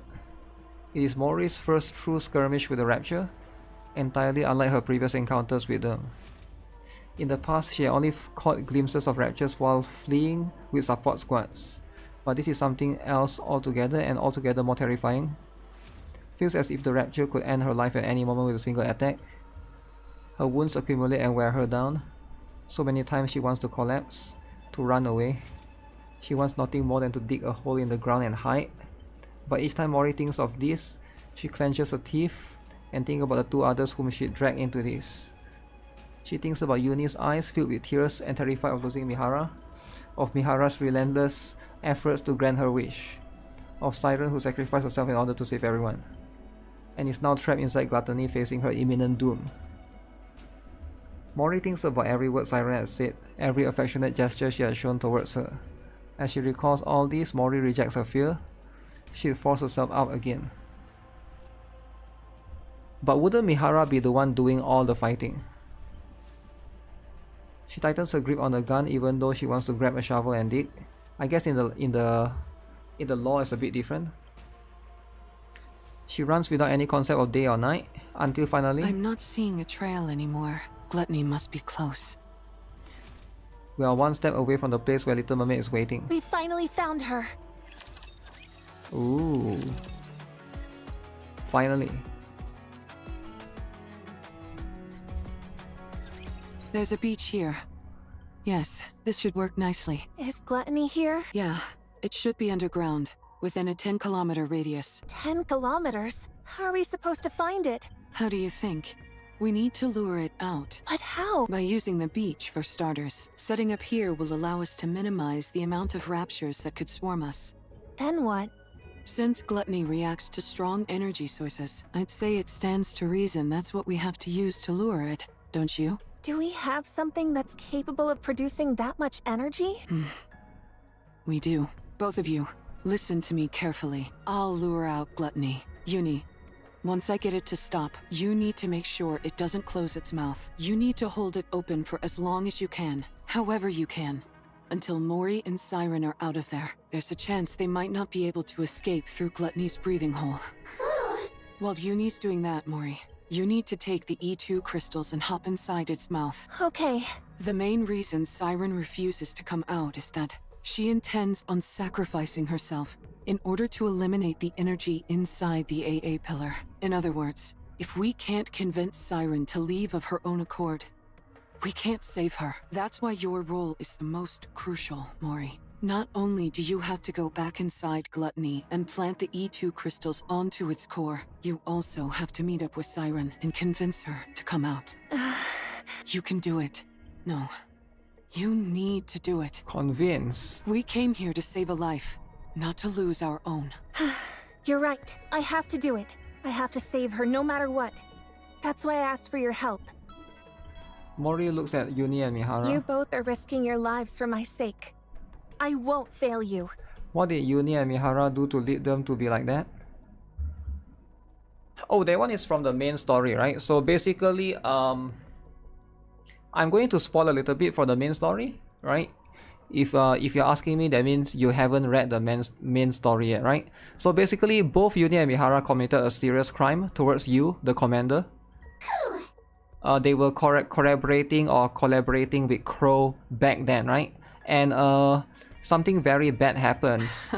It is Mori's first true skirmish with the rapture, entirely unlike her previous encounters with them. In the past, she had only caught glimpses of raptures while fleeing with support squads, but this is something else altogether, and altogether more terrifying. Feels as if the rapture could end her life at any moment with a single attack. Her wounds accumulate and wear her down. So many times she wants to collapse, to run away. She wants nothing more than to dig a hole in the ground and hide. But each time Mori thinks of this, she clenches her teeth and thinks about the two others whom she dragged into this. She thinks about Uni's eyes filled with tears and terrified of losing Mihara, of Mihara's relentless efforts to grant her wish, of Siren who sacrificed herself in order to save everyone, and is now trapped inside Gluttony facing her imminent doom. Mori thinks about every word Siren has said, every affectionate gesture she has shown towards her. As she recalls all this, Mori rejects her fear. She forces herself out again. But wouldn't Mihara be the one doing all the fighting? She tightens her grip on the gun even though she wants to grab a shovel and dig. I guess in the In the law, it's a bit different. She runs without any concept of day or night until finally. I'm not seeing a trail anymore. Gluttony must be close. We are one step away from the place where Little Mermaid is waiting. We finally found her. Ooh. Finally. There's a beach here. Yes, this should work nicely. Is Gluttony here? Yeah, it should be underground, within a 10-kilometer radius. 10 kilometers? How are we supposed to find it? How do you think? We need to lure it out. But how? By using the beach, for starters. Setting up here will allow us to minimize the amount of raptures that could swarm us. Then what? Since Gluttony reacts to strong energy sources, I'd say it stands to reason that's what we have to use to lure it, don't you? Do we have something that's capable of producing that much energy? We do. Both of you, listen to me carefully. I'll lure out Gluttony. Uni, once I get it to stop, you need to make sure it doesn't close its mouth. You need to hold it open for as long as you can, however you can, until Mori and Siren are out of there. There's a chance they might not be able to escape through Gluttony's breathing hole. While Uni's doing that, Mori, you need to take the E2 crystals and hop inside its mouth. Okay. The main reason Siren refuses to come out is that she intends on sacrificing herself in order to eliminate the energy inside the AA pillar. In other words, if we can't convince Siren to leave of her own accord, we can't save her. That's why your role is the most crucial, Mori. Not only do you have to go back inside Gluttony and plant the E2 crystals onto its core, you also have to meet up with Siren and convince her to come out. You can do it. No. You need to do it. Convince. We came here to save a life, not to lose our own. You're right. I have to do it. I have to save her no matter what. That's why I asked for your help. Mori looks at Uni and Mihara. You both are risking your lives for my sake. I won't fail you. What did Uni and Mihara do to lead them to be like that? Oh, that one is from the main story, right? So basically, I'm going to spoil a little bit for the main story, right? If you're asking me, that means you haven't read the main story yet, right? So basically, both Uni and Mihara committed a serious crime towards you, the commander. They were collaborating with Crow back then, right? And something very bad happens.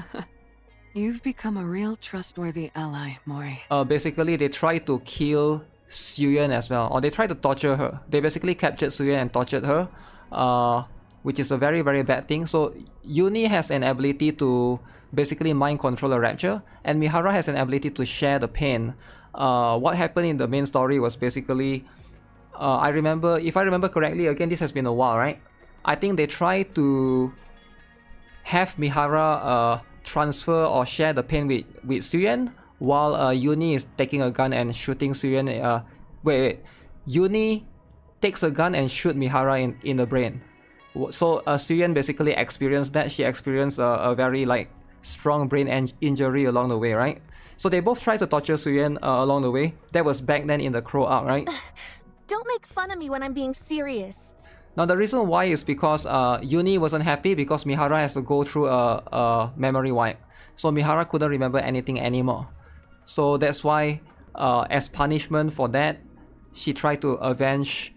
You've become a real trustworthy ally, Mori. Basically, they tried to kill Suyeon as well, or they tried to torture her. They basically captured Suyeon and tortured her, which is a very, very bad thing. So Uni has an ability to basically mind control a rapture, and Mihara has an ability to share the pain. What happened in the main story was basically, if I remember correctly, again, this has been a while, right? I think they tried to have Mihara transfer or share the pain with Suyeon, while Uni is taking a gun and shooting Suyeon. Wait. Uni takes a gun and shoot Mihara in the brain. So Suyeon basically experienced that. She experienced a very strong brain injury along the way, right? So they both tried to torture Suyeon along the way. That was back then in the Crow arc, right? Don't make fun of me when I'm being serious. Now the reason why is because Uni wasn't happy because Mihara has to go through a memory wipe. So Mihara couldn't remember anything anymore. So that's why as punishment for that, she tried to avenge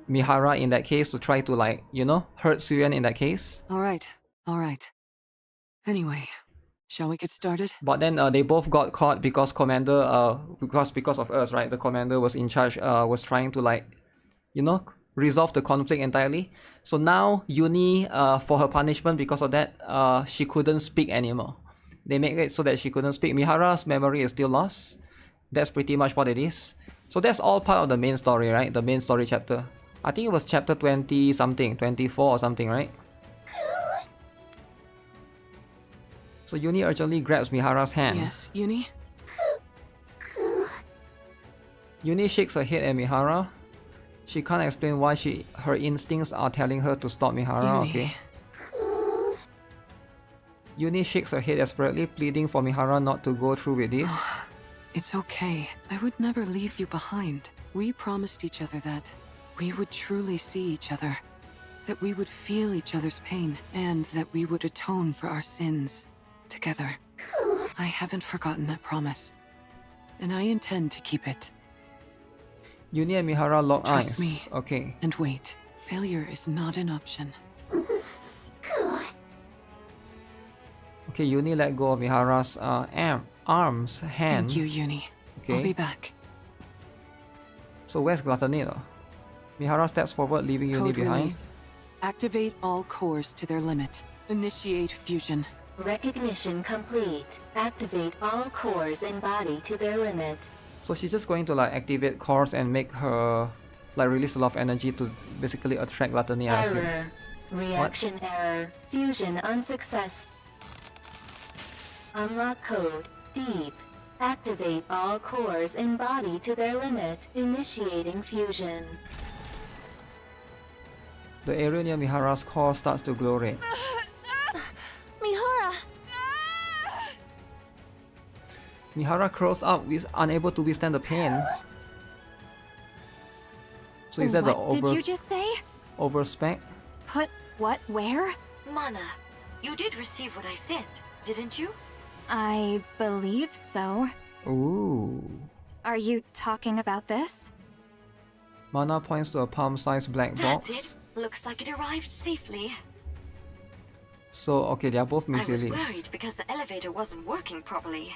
Mihara in that case, to try to hurt Suyeon in that case. Alright. Anyway, shall we get started? But then they both got caught because Commander, because of us, right? The Commander was in charge, was trying to resolve the conflict entirely. So now Uni, for her punishment because of that, she couldn't speak anymore. They make it so that she couldn't speak. Mihara's memory is still lost. That's pretty much what it is. So that's all part of the main story, right? The main story chapter. I think it was chapter 20 something, 24 or something, right? So Uni urgently grabs Mihara's hand. Yes, Uni? Uni shakes her head at Mihara. She can't explain why her instincts are telling her to stop Mihara, Uni. okay? Uni shakes her head desperately, pleading for Mihara not to go through with this. It's okay. I would never leave you behind. We promised each other that we would truly see each other, that we would feel each other's pain, and that we would atone for our sins. together. I haven't forgotten that promise, and I intend to keep it. Uni and Mihara lock eyes. Trust me. Okay. And wait, failure is not an option. Okay, Uni let go of Mihara's arms, hand. Thank you, Uni. Okay. I'll be back. So where's Gluttony though? Mihara steps forward, leaving Uni Code behind. release. Activate all cores to their limit. Initiate fusion. Recognition complete. Activate all cores in body to their limit. So she's just going to like activate cores and make her like release a lot of energy to basically attract Gluttony. I assume. Error. Reaction error. Fusion unsuccess. Unlock code. Deep. Activate all cores in body to their limit. Initiating fusion. The area near Mihara's core starts to glow red. Mihara! Mihara curls up, unable to withstand the pain. So is that What did you just say? overspec? Put what where? Mana, you did receive what I sent, didn't you? I believe so. Ooh. Are you talking about this? Mana points to a palm-sized black box. That's it. Looks like it arrived safely. So okay, they are both I was Missy worried because the elevator wasn't working properly.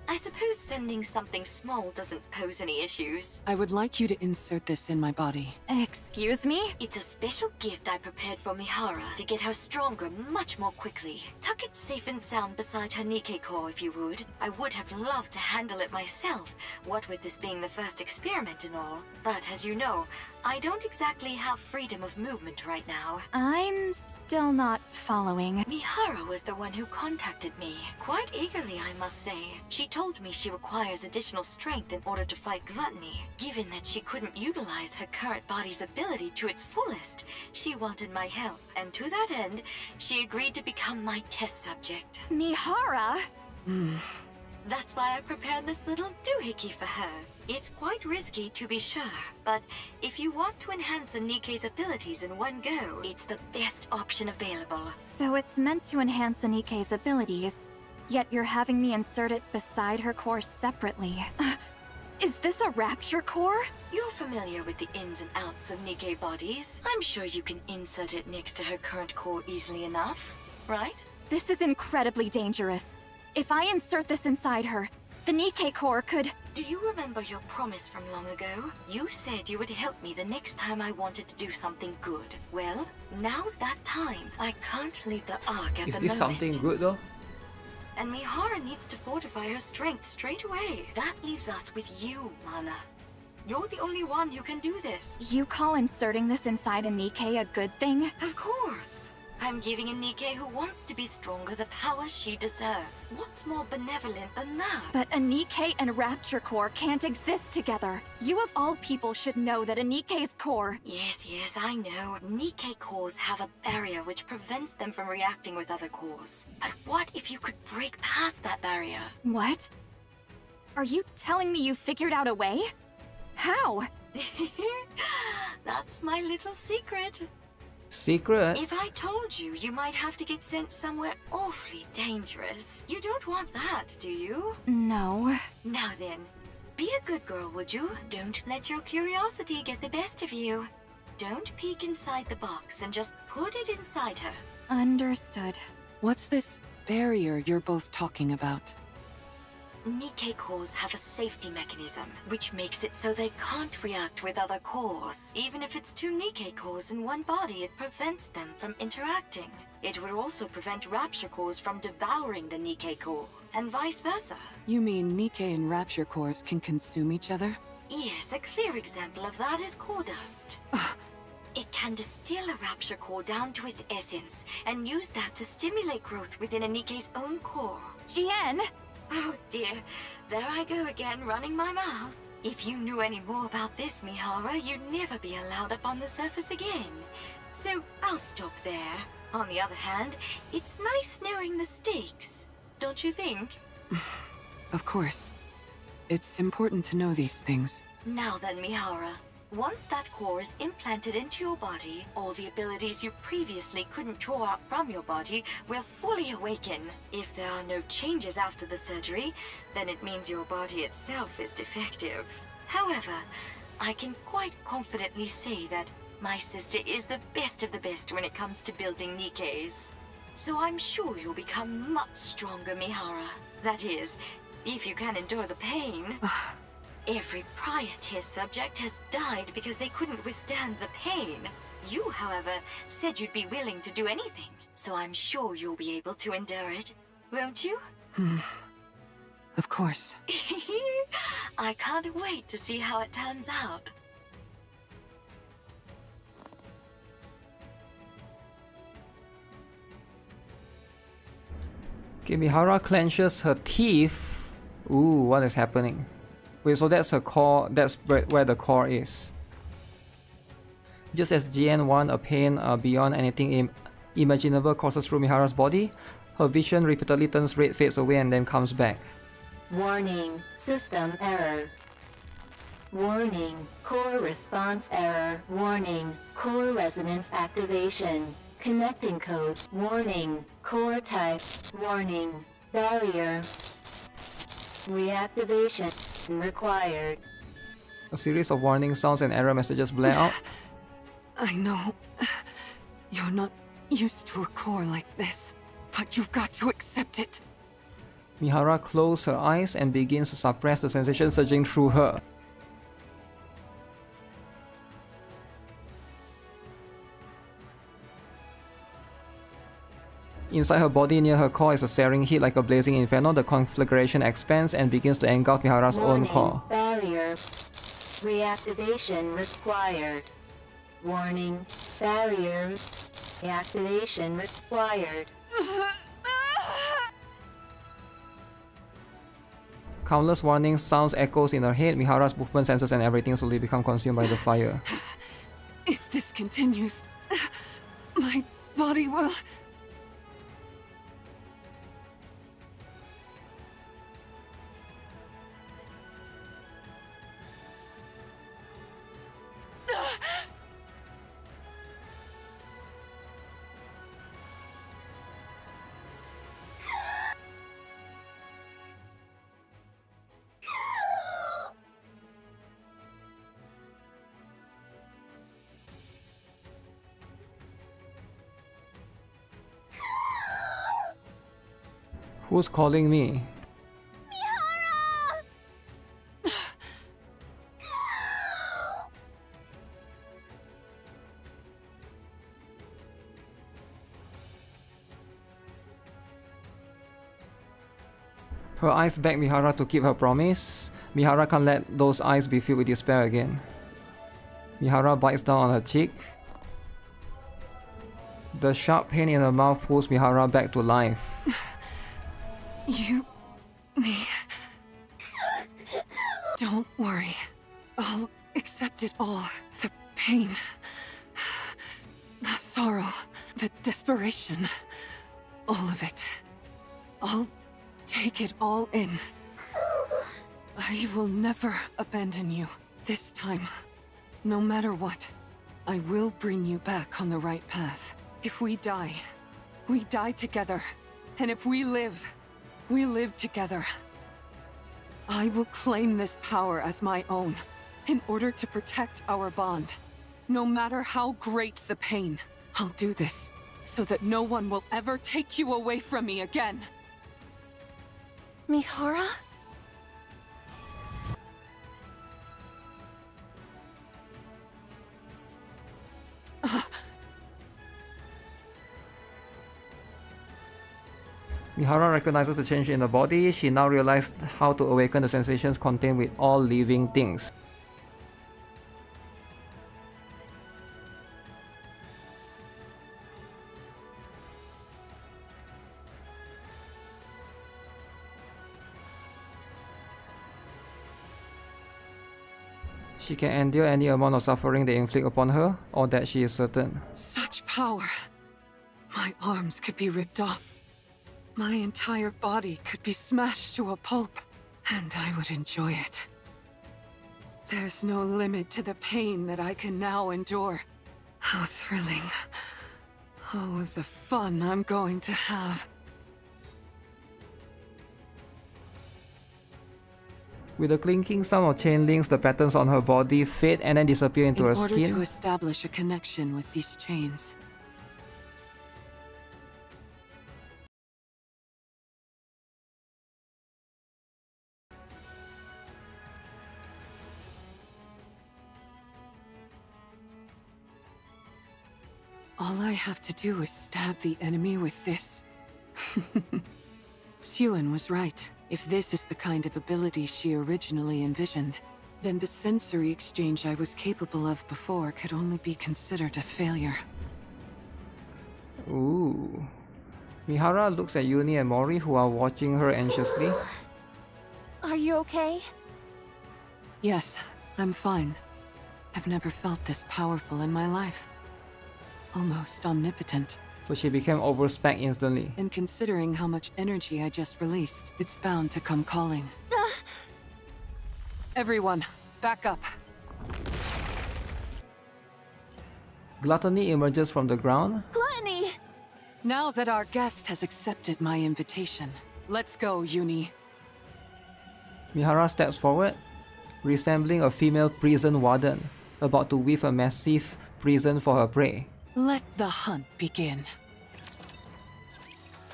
I suppose sending something small doesn't pose any issues. I would like you to insert this in my body. Excuse me? It's a special gift I prepared for Mihara to get her stronger much more quickly. Tuck it safe and sound beside her Nikke core if you would. I would have loved to handle it myself, what with this being the first experiment and all. But as you know, I don't exactly have freedom of movement right now. I'm still not following. Mihara was the one who contacted me. Quite eagerly, I must say. She told me she requires additional strength in order to fight gluttony. Given that she couldn't utilize her current body's ability to its fullest, she wanted my help. And to that end, she agreed to become my test subject. Mihara? That's why I prepared this little doohickey for her. It's quite risky, to be sure, but if you want to enhance a Nikke's abilities in one go, it's the best option available. So it's meant to enhance Nikke's abilities, yet you're having me insert it beside her core separately. Is this a rapture core? You're familiar with the ins and outs of Nikke bodies. I'm sure you can insert it next to her current core easily enough, right? This is incredibly dangerous. If I insert this inside her, the Nikke core could... Do you remember your promise from long ago? You said you would help me the next time I wanted to do something good. Well, now's that time. I can't leave the Ark at the moment. Is this something good though? And Mihara needs to fortify her strength straight away. That leaves us with you, Mana. You're the only one who can do this. You call inserting this inside a Nikke a good thing? Of course. I'm giving a Nikke who wants to be stronger the power she deserves. What's more benevolent than that? But a Nikke and Rapture core can't exist together. You of all people should know that a Nikke's core... Yes, I know. Nikke cores have a barrier which prevents them from reacting with other cores. But what if you could break past that barrier? What? Are you telling me you figured out a way? How? That's my little secret. Secret? If I told you, you might have to get sent somewhere awfully dangerous. You don't want that, do you? No. Now then, be a good girl, would you? Don't let your curiosity get the best of you. Don't peek inside the box and just put it inside her. Understood. What's this barrier you're both talking about? Nikke cores have a safety mechanism, which makes it so they can't react with other cores. Even if it's two Nikke cores in one body, it prevents them from interacting. It would also prevent Rapture cores from devouring the Nikke core, and vice versa. You mean Nikke and Rapture cores can consume each other? Yes, a clear example of that is core dust. It can distill a Rapture core down to its essence, and use that to stimulate growth within a Nikke's own core. Jien! Oh dear, there I go again, running my mouth. If you knew any more about this, Mihara, you'd never be allowed up on the surface again. So I'll stop there. On the other hand, it's nice knowing the stakes, don't you think? Of course. It's important to know these things. Now then, Mihara, Once that core is implanted into your body, all the abilities you previously couldn't draw out from your body will fully awaken. If there are no changes after the surgery, then it means your body itself is defective. However, I can quite confidently say that my sister is the best of the best when it comes to building Nikkes. So I'm sure you'll become much stronger, Mihara. That is, if you can endure the pain. Every prior test subject has died because they couldn't withstand the pain. You, however, said you'd be willing to do anything. So I'm sure you'll be able to endure it, won't you? Of course. I can't wait to see how it turns out. Okay, Mihara clenches her teeth. Ooh, what is happening? Wait, so that's her core, that's where the core is. Just as GN1, a pain beyond anything imaginable courses through Mihara's body, her vision repeatedly turns red, fades away, and then comes back. Warning, system error. Warning, core response error. Warning, core resonance activation. Connecting code. Warning, core type. Warning, barrier. Reactivation required. A series of warning sounds and error messages blare out. I know you're not used to a core like this, but you've got to accept it. Mihara closes her eyes and begins to suppress the sensation surging through her. Inside her body near her core is a searing heat like a blazing inferno. The conflagration expands and begins to engulf Mihara's own core. Barrier. Reactivation required. Warning. Barrier. Reactivation required. Countless warning sounds echoes in her head. Mihara's movement sensors and everything slowly become consumed by the fire. If this continues, my body will... Who's calling me? Her eyes beg Mihara to keep her promise. Mihara can't let those eyes be filled with despair again. Mihara bites down on her cheek. The sharp pain in her mouth pulls Mihara back to life. Me. Don't worry. I'll accept it all. The pain. The sorrow. The desperation. All of it. I'll take it all in. I will never abandon you. This time. No matter what. I will bring you back on the right path. If we die together. And if we live together. I will claim this power as my own, in order to protect our bond. No matter how great the pain, I'll do this, so that no one will ever take you away from me again. Mihara? Mihara recognizes the change in the body. She now realized how to awaken the sensations contained with all living things. She can endure any amount of suffering they inflict upon her, or that she is certain. Such power. My arms could be ripped off. My entire body could be smashed to a pulp, and I would enjoy it. There's no limit to the pain that I can now endure. How thrilling. Oh, the fun I'm going to have. With the clinking sound of chain links, the patterns on her body fade and then disappear into her skin. In order to establish a connection with these chains, all I have to do is stab the enemy with this. Suen was right. If this is the kind of ability she originally envisioned, then the sensory exchange I was capable of before could only be considered a failure. Ooh. Mihara looks at Uni and Mori, who are watching her anxiously. Are you okay? Yes, I'm fine. I've never felt this powerful in my life. Almost omnipotent. So she became overspec instantly. And considering how much energy I just released, it's bound to come calling. Everyone, back up. Gluttony emerges from the ground. Gluttony! Now that our guest has accepted my invitation, let's go, Uni. Mihara steps forward, resembling a female prison warden, about to weave a massive prison for her prey. Let the hunt begin.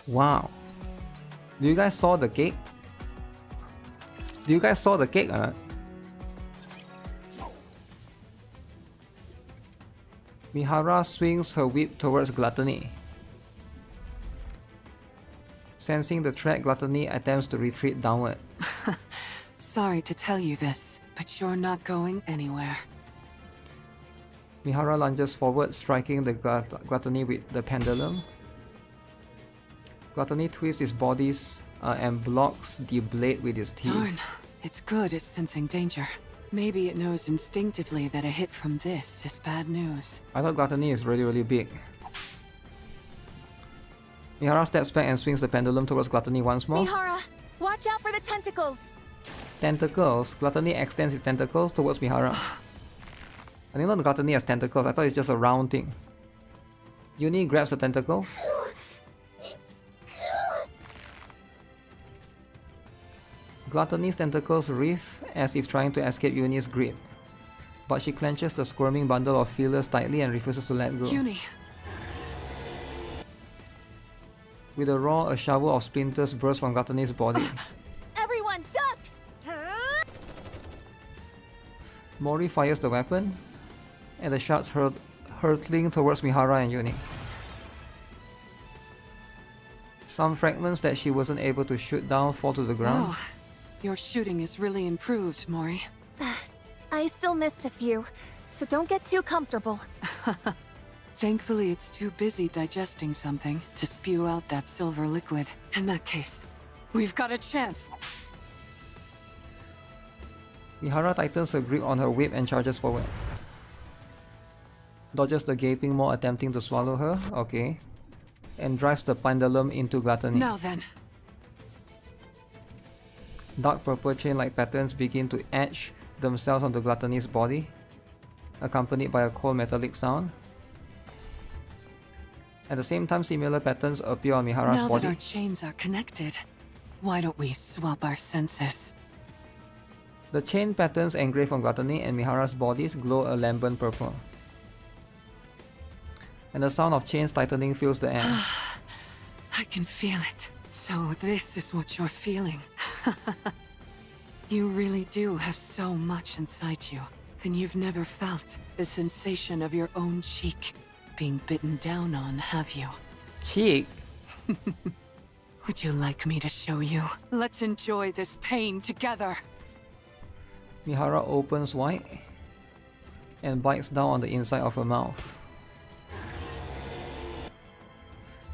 Wow. Do you guys saw the cake? Do you guys saw the cake? Mihara swings her whip towards Gluttony. Sensing the threat, Gluttony attempts to retreat downward. Sorry to tell you this, but you're not going anywhere. Mihara lunges forward, striking the Gluttony with the pendulum. Gluttony twists its body and blocks the blade with its teeth. Darn, it's good at sensing danger. Maybe it knows instinctively that a hit from this is bad news. I thought Gluttony is really big. Mihara steps back and swings the pendulum towards Gluttony once more. Mihara, watch out for the tentacles! Tentacles. Gluttony extends its tentacles towards Mihara. I didn't know the Gluttony has tentacles, I thought it's just a round thing. Uni grabs the tentacles. Gluttony's tentacles writhe as if trying to escape Uni's grip. But she clenches the squirming bundle of feelers tightly and refuses to let go. Uni. With a roar, a shower of splinters bursts from Gluttony's body. Everyone, duck! Mori fires the weapon, and the shards hurtling towards Mihara and Uni. Some fragments that she wasn't able to shoot down fall to the ground. Oh, your shooting is really improved, Mori. I still missed a few, so don't get too comfortable. Thankfully, it's too busy digesting something to spew out that silver liquid. In that case, we've got a chance. Mihara tightens her grip on her whip and charges forward. Dodges the gaping maw attempting to swallow her, okay. And drives the pendulum into Gluttony. Now then. Dark purple chain-like patterns begin to etch themselves onto Gluttony's body, accompanied by a cold metallic sound. At the same time, similar patterns appear on Mihara's now body. That our chains are connected, why don't we swap our senses? The chain patterns engraved on Gluttony and Mihara's bodies glow a lambent purple. And the sound of chains tightening fills the air. I can feel it. So this is what you're feeling. You really do have so much inside you. Then you've never felt the sensation of your own cheek being bitten down on, have you? Cheek? Would you like me to show you? Let's enjoy this pain together. Mihara opens wide and bites down on the inside of her mouth.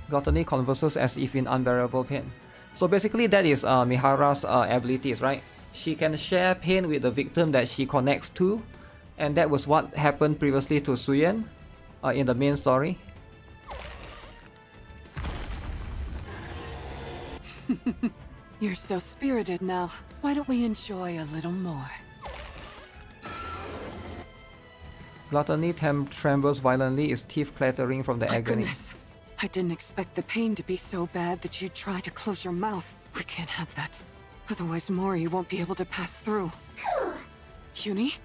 Gluttony converses as if in unbearable pain. So basically that is Mihara's abilities, right? She can share pain with the victim that she connects to, and that was what happened previously to Suen in the main story. You're so spirited now. Why don't we enjoy a little more? Gluttony trembles violently, its teeth clattering from the My agony. goodness. I didn't expect the pain to be so bad that you'd try to close your mouth. We can't have that. Otherwise Mori won't be able to pass through. Uni?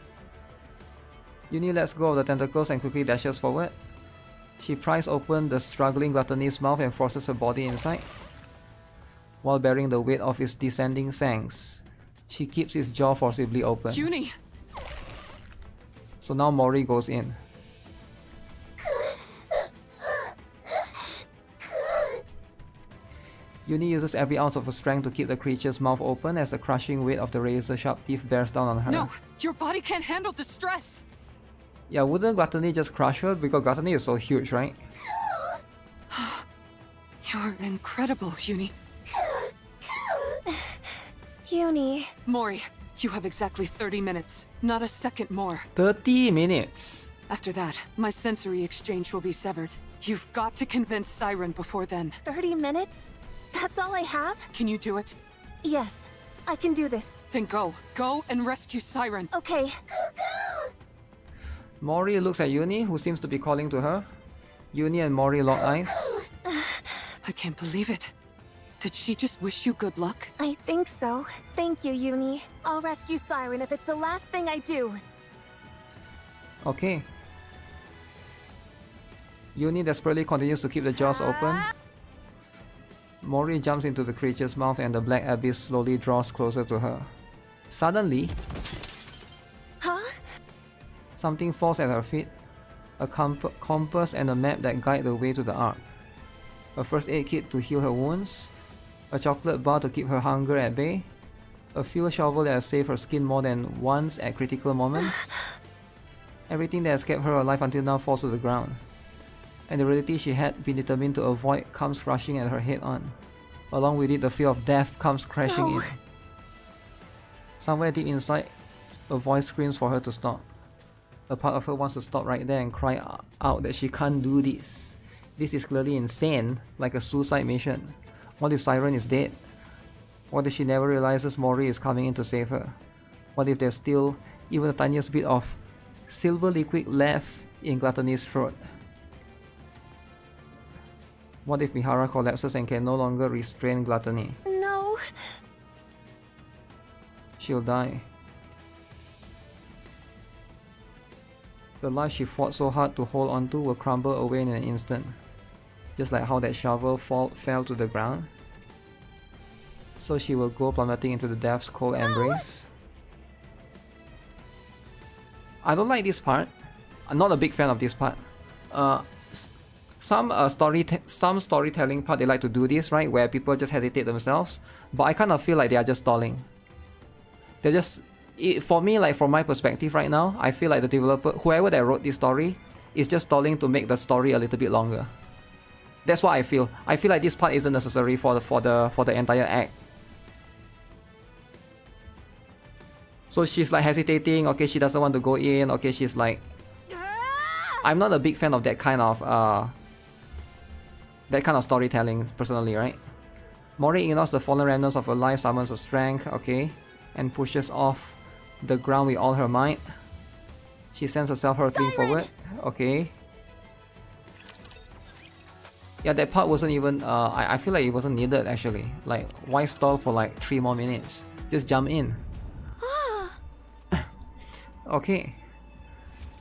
Uni lets go of the tentacles and quickly dashes forward. She pries open the struggling Gluttony's mouth and forces her body inside. While bearing the weight of its descending fangs, she keeps its jaw forcibly open. Uni! So now Mori goes in. Uni uses every ounce of her strength to keep the creature's mouth open as the crushing weight of the razor-sharp teeth bears down on her. No! Your body can't handle the stress! Yeah, wouldn't Gluttony just crush her? Because Gluttony is so huge, right? You're incredible, Uni. Uni. Mori, you have exactly 30 minutes. Not a second more. 30 minutes? After that, my sensory exchange will be severed. You've got to convince Siren before then. 30 minutes? That's all I have? Can you do it? Yes, I can do this. Then go. Go and rescue Siren. Okay. Mori looks at Uni, who seems to be calling to her. Uni and Mori lock eyes. I can't believe it. Did she just wish you good luck? I think so. Thank you, Uni. I'll rescue Siren if it's the last thing I do. Okay. Uni desperately continues to keep the jaws open. Mori jumps into the creature's mouth and the black abyss slowly draws closer to her. Suddenly, something falls at her feet. A compass and a map that guide the way to the Ark. A first aid kit to heal her wounds. A chocolate bar to keep her hunger at bay. A fuel shovel that has saved her skin more than once at critical moments. Everything that has kept her alive until now falls to the ground. And the reality she had been determined to avoid comes rushing at her head on. Along with it, the fear of death comes crashing in. Somewhere deep inside, a voice screams for her to stop. A part of her wants to stop right there and cry out that she can't do this. This is clearly insane, like a suicide mission. What if Siren is dead? What if she never realizes Mori is coming in to save her? What if there's still even the tiniest bit of silver liquid left in Gluttony's throat? What if Mihara collapses and can no longer restrain Gluttony? No. She'll die. The life she fought so hard to hold onto will crumble away in an instant. Just like how that shovel fell to the ground. So she will go plummeting into the death's cold embrace. I don't like this part. I'm not a big fan of this part. Some storytelling part they like to do this, right, where people just hesitate themselves, but I kind of feel like they are just stalling. They're just, for me, like from my perspective right now, I feel like the developer, whoever that wrote this story, is just stalling to make the story a little bit longer. That's what I feel. I feel like this part isn't necessary for the entire act. So she's like hesitating. Okay, she doesn't want to go in. Okay, she's like, I'm not a big fan of that kind of storytelling personally, right? Mori ignores the fallen remnants of her life, summons her strength, okay, and pushes off the ground with all her might. She sends herself hurtling forward, okay. Yeah, that part wasn't even, I feel like it wasn't needed actually. Like, why stall for like 3 more minutes? Just jump in. Okay.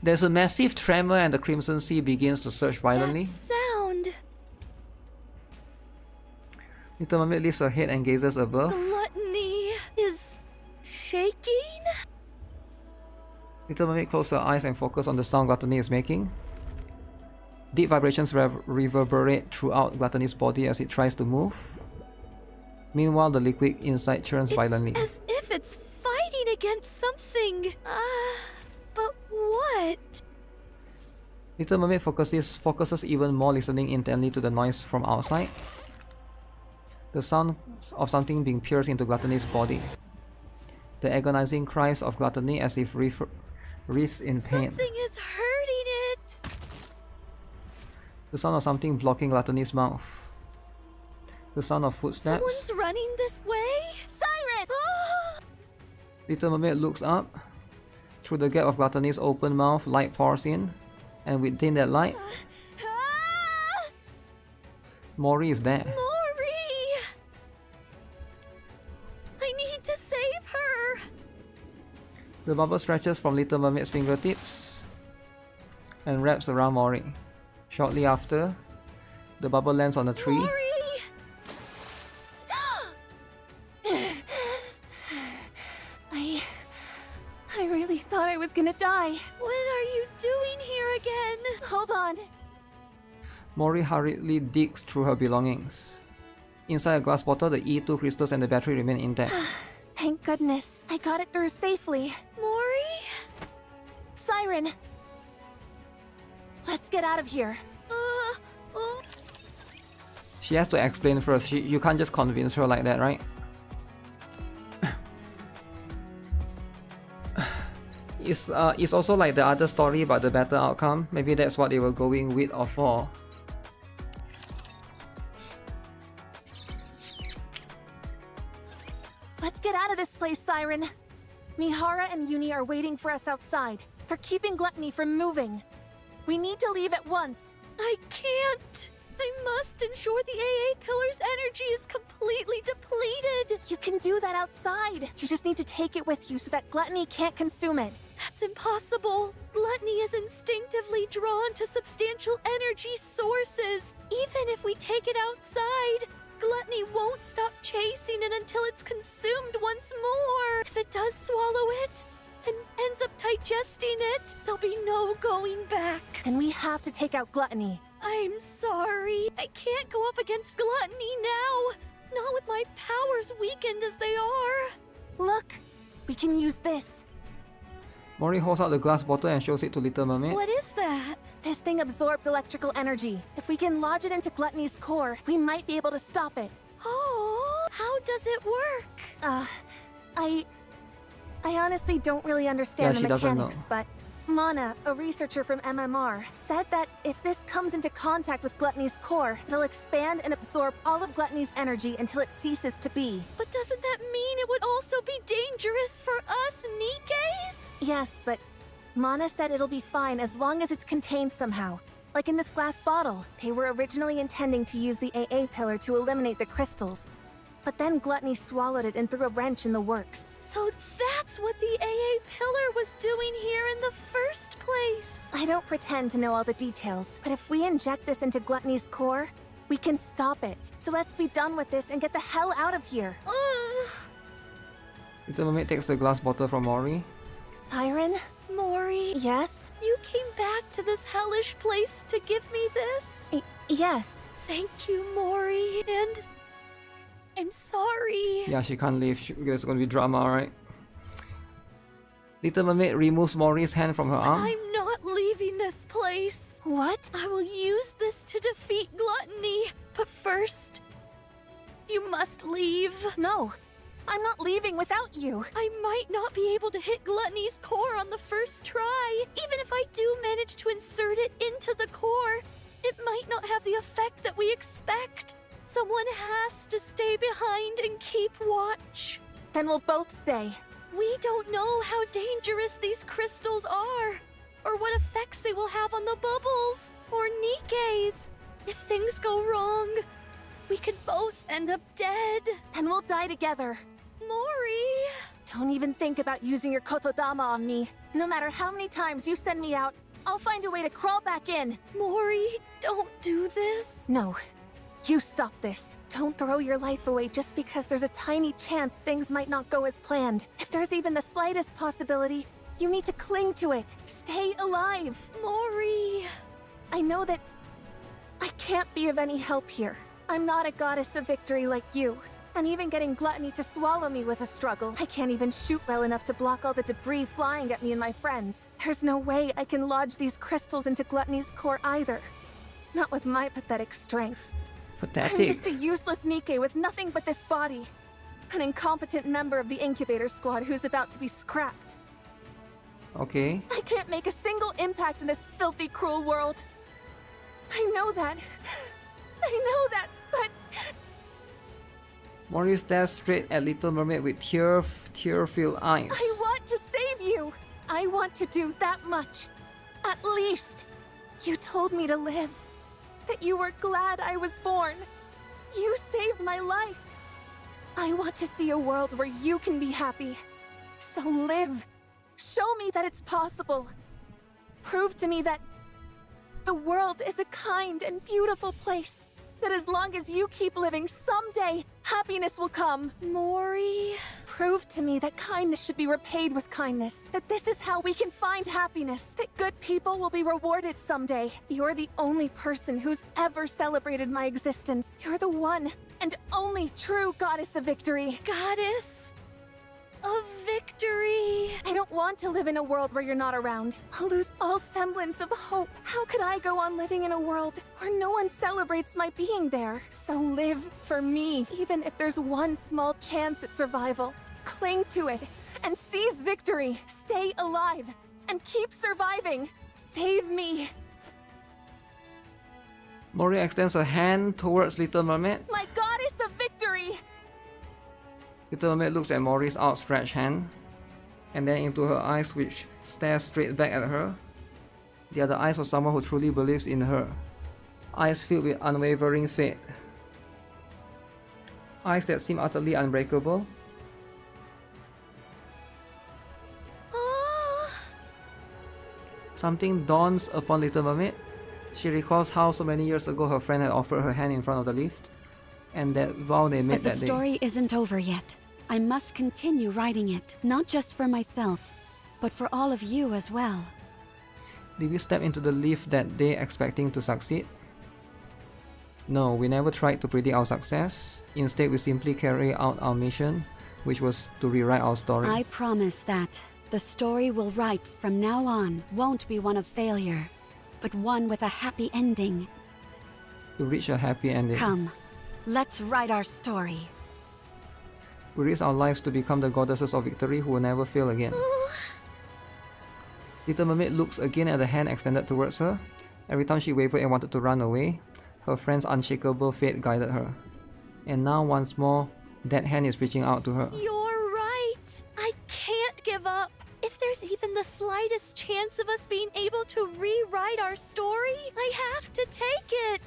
There's a massive tremor and the Crimson Sea begins to surge violently. Sound. Little Mermaid lifts her head and gazes above. Gluttony is shaking? Little Mermaid closes her eyes and focuses on the sound Gluttony is making. Deep vibrations reverberate throughout Gluttony's body as it tries to move. Meanwhile, the liquid inside churns violently. As if it's fighting against something. But what? Little Mermaid focuses even more, listening intently to the noise from outside. The sound of something being pierced into Gluttony's body. The agonizing cries of Gluttony as if writhed in pain. Something is hurting it. The sound of something blocking Gluttony's mouth. The sound of footsteps. Someone's running this way? Siren! Little Mermaid looks up. Through the gap of Gluttony's open mouth, light pours in, and within that light, Mori is there. Mori! I need to save her! The bubble stretches from Little Mermaid's fingertips and wraps around Mori. Shortly after, the bubble lands on a tree. Mori! I really thought I was gonna die. What are you doing here again? Hold on. Mori hurriedly digs through her belongings. Inside a glass bottle, the E2 crystals and the battery remain intact. Thank goodness. I got it through safely. Mori? Siren! Let's get out of here. She has to explain first. You can't just convince her like that, right? It's also like the other story about the better outcome. Maybe that's what they were going with or for. Let's get out of this place, Siren. Mihara and Uni are waiting for us outside. They're keeping Gluttony from moving. We need to leave at once. I can't. I must ensure the AA Pillar's energy is completely depleted. You can do that outside. You just need to take it with you so that Gluttony can't consume it. That's impossible. Gluttony is instinctively drawn to substantial energy sources. Even if we take it outside, Gluttony won't stop chasing it until it's consumed once more. If it does swallow it and ends up digesting it, there'll be no going back. Then we have to take out Gluttony. I'm sorry. I can't go up against Gluttony now. Not with my powers weakened as they are. Look, we can use this. Mori holds out the glass bottle and shows it to Little Mermaid. What is that? This thing absorbs electrical energy. If we can lodge it into Gluttony's core, we might be able to stop it. Oh, how does it work? I honestly don't really understand the she doesn't mechanics, know. but Mana, a researcher from MMR, said that if this comes into contact with Gluttony's core, it'll expand and absorb all of Gluttony's energy until it ceases to be. But doesn't that mean it would also be dangerous for us Nikkes? Yes, but Mana said it'll be fine as long as it's contained somehow. Like in this glass bottle. They were originally intending to use the AA pillar to eliminate the crystals. But then Gluttony swallowed it and threw a wrench in the works. So that's what the AA pillar was doing here in the first place. I don't pretend to know all the details, but if we inject this into Gluttony's core, we can stop it. So let's be done with this and get the hell out of here. Little Mermaid takes the glass bottle from Mori. Siren? Mori? Yes? You came back to this hellish place to give me this? Yes. Thank you, Mori, and I'm sorry. Yeah, she can't leave. There's gonna be drama, right? Little Mermaid removes Mori's hand from her arm. I'm not leaving this place. What? I will use this to defeat Gluttony. But first, you must leave. No, I'm not leaving without you. I might not be able to hit Gluttony's core on the first try. Even if I do manage to insert it into the core, it might not have the effect that we expect. Someone has to stay behind and keep watch. Then we'll both stay. We don't know how dangerous these crystals are, or what effects they will have on the bubbles, or Nikkes. If things go wrong, we could both end up dead. And we'll die together. Mori! Don't even think about using your kotodama on me. No matter how many times you send me out, I'll find a way to crawl back in. Mori, don't do this. No. You stop this. Don't throw your life away just because there's a tiny chance things might not go as planned. If there's even the slightest possibility, you need to cling to it. Stay alive. Mori! I know that I can't be of any help here. I'm not a goddess of victory like you. And even getting Gluttony to swallow me was a struggle. I can't even shoot well enough to block all the debris flying at me and my friends. There's no way I can lodge these crystals into Gluttony's core either. Not with my pathetic strength. Pathetic. I'm just a useless Nikke with nothing but this body. An incompetent member of the incubator squad who's about to be scrapped. Okay. I can't make a single impact in this filthy, cruel world. I know that. But... Mori stares straight at Little Mermaid with tear-filled eyes. I want to save you! I I want to do that much. At least. You told me to live. That you were glad I was born. You saved my life. I want to see a world where you can be happy. So live. Show me that it's possible. Prove to me that the world is a kind and beautiful place. That as long as you keep living, someday happiness will come. Mori... Prove to me that kindness should be repaid with kindness. That this is how we can find happiness. That good people will be rewarded someday. You're the only person who's ever celebrated my existence. You're the one and only true goddess of victory. Goddess of victory. I don't want to live in a world where you're not around. I'll lose all semblance of hope. How could I go on living in a world where no one celebrates my being there? So live for me, even if there's one small chance at survival. Cling to it and seize victory. Stay alive and keep surviving. Save me. Mori extends a hand towards Little Mermaid. My goddess of victory. Little Mermaid looks at Mori's outstretched hand, and then into her eyes, which stare straight back at her. They are the eyes of someone who truly believes in her. Eyes filled with unwavering faith. Eyes that seem utterly unbreakable. Something dawns upon Little Mermaid. She recalls how so many years ago her friend had offered her hand in front of the lift, and that vow they made that day. But the story isn't over yet. I must continue writing it, not just for myself, but for all of you as well. Did we step into the lift that day expecting to succeed? No, we never tried to predict our success. Instead, we simply carry out our mission, which was to rewrite our story. I promise that the story we'll write from now on won't be one of failure, but one with a happy ending. To reach a happy ending. Come, let's write our story. We risk our lives to become the goddesses of victory who will never fail again. Little Mermaid looks again at the hand extended towards her. Every time she wavered and wanted to run away, her friend's unshakable faith guided her. And now once more, that hand is reaching out to her. You're right. I can't give up. If there's even the slightest chance of us being able to rewrite our story, I have to take it.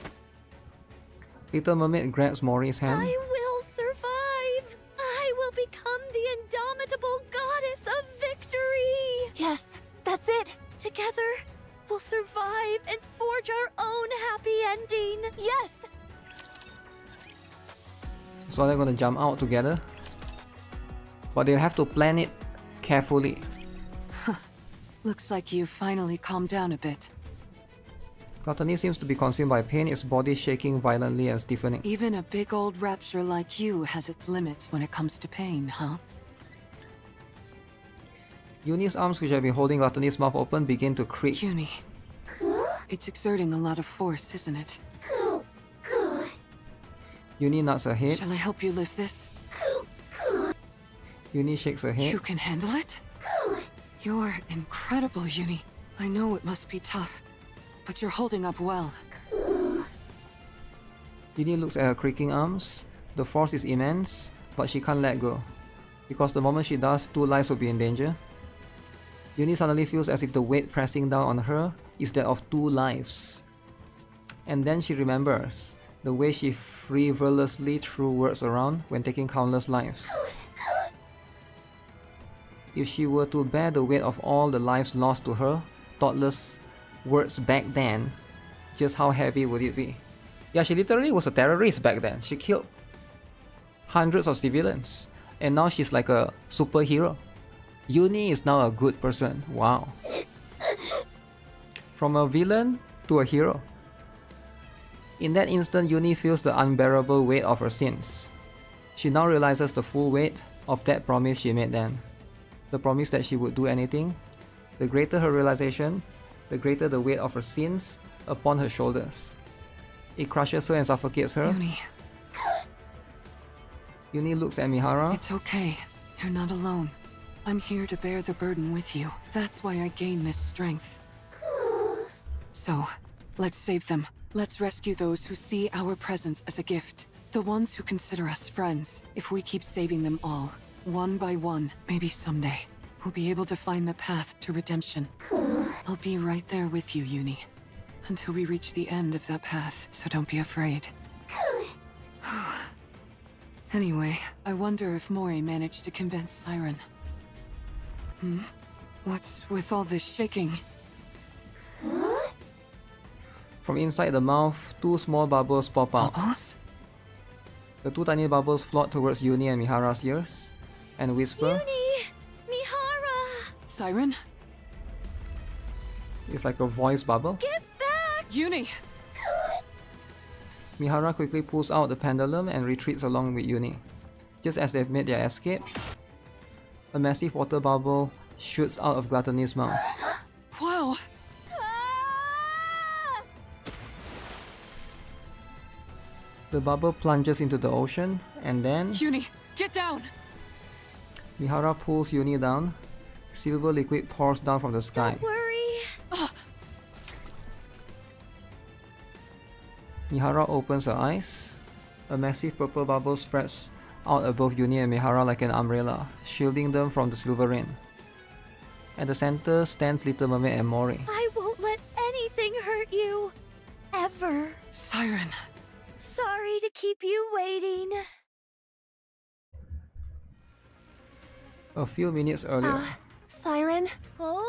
Little Mermaid grabs Mori's hand. I will survive. I will become the indomitable goddess of victory. Yes, that's it. Together, we'll survive and forge our own happy ending. Yes. So they're gonna jump out together, but they'll have to plan it carefully. Looks like you've finally calmed down a bit. Gluttony seems to be consumed by pain, its body shaking violently and stiffening. Even a big old rapture like you has its limits when it comes to pain, huh? Uni's arms, which have been holding Gluttony's mouth open, begin to creak. Uni. It's exerting a lot of force, isn't it? Uni nods her head. Shall I help you lift this? Uni shakes her head. You can handle it? You're incredible, Uni. I know it must be tough, but you're holding up well. Uni looks at her creaking arms. The force is immense, but she can't let go. Because the moment she does, 2 lives will be in danger. Uni suddenly feels as if the weight pressing down on her is that of 2 lives. And then she remembers the way she frivolously threw words around when taking countless lives. If she were to bear the weight of all the lives lost to her, thoughtless words back then, just how heavy would it be? Yeah, she literally was a terrorist back then. She killed hundreds of civilians. And now she's like a superhero. Uni is now a good person. Wow. From a villain to a hero. In that instant, Uni feels the unbearable weight of her sins. She now realizes the full weight of that promise she made then. The promise that she would do anything. The greater her realization, the greater the weight of her sins upon her shoulders. It crushes her and suffocates her. Uni. Uni looks at Mihara. It's okay. You're not alone. I'm here to bear the burden with you. That's why I gain this strength. So, let's save them. Let's rescue those who see our presence as a gift. The ones who consider us friends. If we keep saving them all, one by one, maybe someday, we'll be able to find the path to redemption. I'll be right there with you, Uni, until we reach the end of that path, so don't be afraid. Anyway, I wonder if Mori managed to convince Siren. What's with all this shaking? From inside the mouth, 2 small bubbles pop out. Bubbles? The 2 tiny bubbles float towards Uni and Mihara's ears and whisper. Uni! Mihara! Siren? It's like a voice bubble. Get back! Uni! Mihara quickly pulls out the pendulum and retreats along with Uni. Just as they've made their escape, a massive water bubble shoots out of Gluttony's mouth. Wow! The bubble plunges into the ocean, and then... Uni, get down! Mihara pulls Uni down. Silver liquid pours down from the sky. Don't worry. Mihara opens her eyes. A massive purple bubble spreads out above Uni and Mihara like an umbrella, shielding them from the silver rain. At the center stands Little Mermaid and Mori. I won't let anything hurt you. Ever. Siren. Sorry to keep you waiting. A few minutes earlier. Siren? Oh?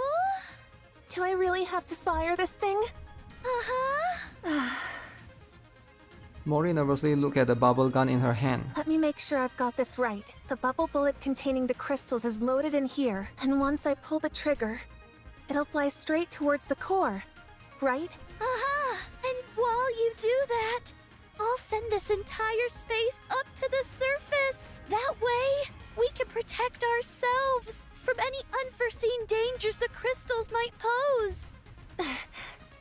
Do I really have to fire this thing? Mori nervously looked at the bubble gun in her hand. Let me make sure I've got this right. The bubble bullet containing the crystals is loaded in here, and once I pull the trigger, it'll fly straight towards the core, right? And while you do that, I'll send this entire space up to the surface. That way, we can protect ourselves from any unforeseen dangers the crystals might pose.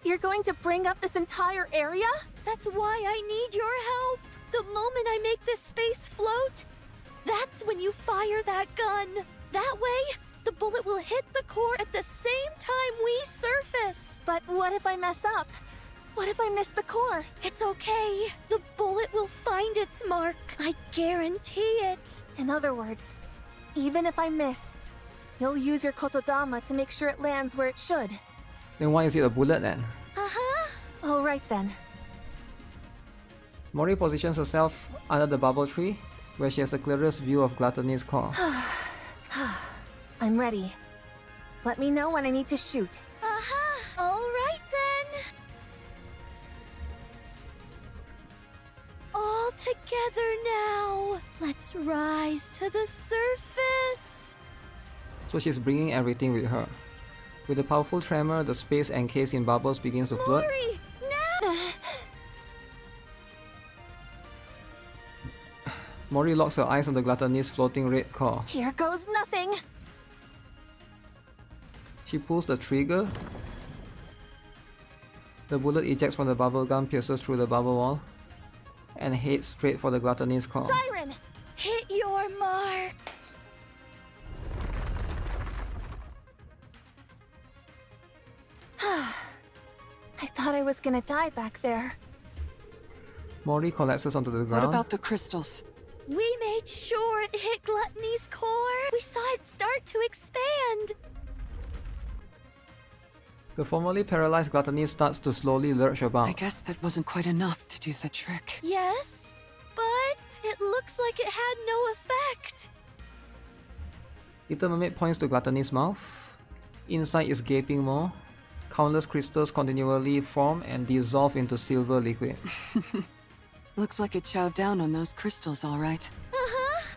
You're going to bring up this entire area? That's why I need your help. The moment I make this space float, that's when you fire that gun. That way, the bullet will hit the core at the same time we surface. But what if I mess up? What if I miss the core? It's okay. The bullet will find its mark. I guarantee it. In other words, even if I miss, you'll use your kotodama to make sure it lands where it should. Then why is it a bullet then? All right then. Mori positions herself under the bubble tree, where she has the clearest view of Gluttony's core. I'm ready. Let me know when I need to shoot. All right then. All together now. Let's rise to the surface. So she's bringing everything with her. With a powerful tremor, the space encased in bubbles begins to float. Mori, now! Mori locks her eyes on the Gluttony's floating red core. Here goes nothing. She pulls the trigger. The bullet ejects from the bubble gun, pierces through the bubble wall, and heads straight for the Gluttony's core. Siren! Hit your mark. I thought I was gonna die back there. Mori collapses onto the ground. What about the crystals? We made sure it hit Gluttony's core. We saw it start to expand. The formerly paralyzed Gluttony starts to slowly lurch about. I guess that wasn't quite enough to do the trick. Yes, but it looks like it had no effect. Little Mermaid points to Gluttony's mouth. Inside is gaping maw. Countless crystals continually form and dissolve into silver liquid. Looks like it chowed down on those crystals, all right.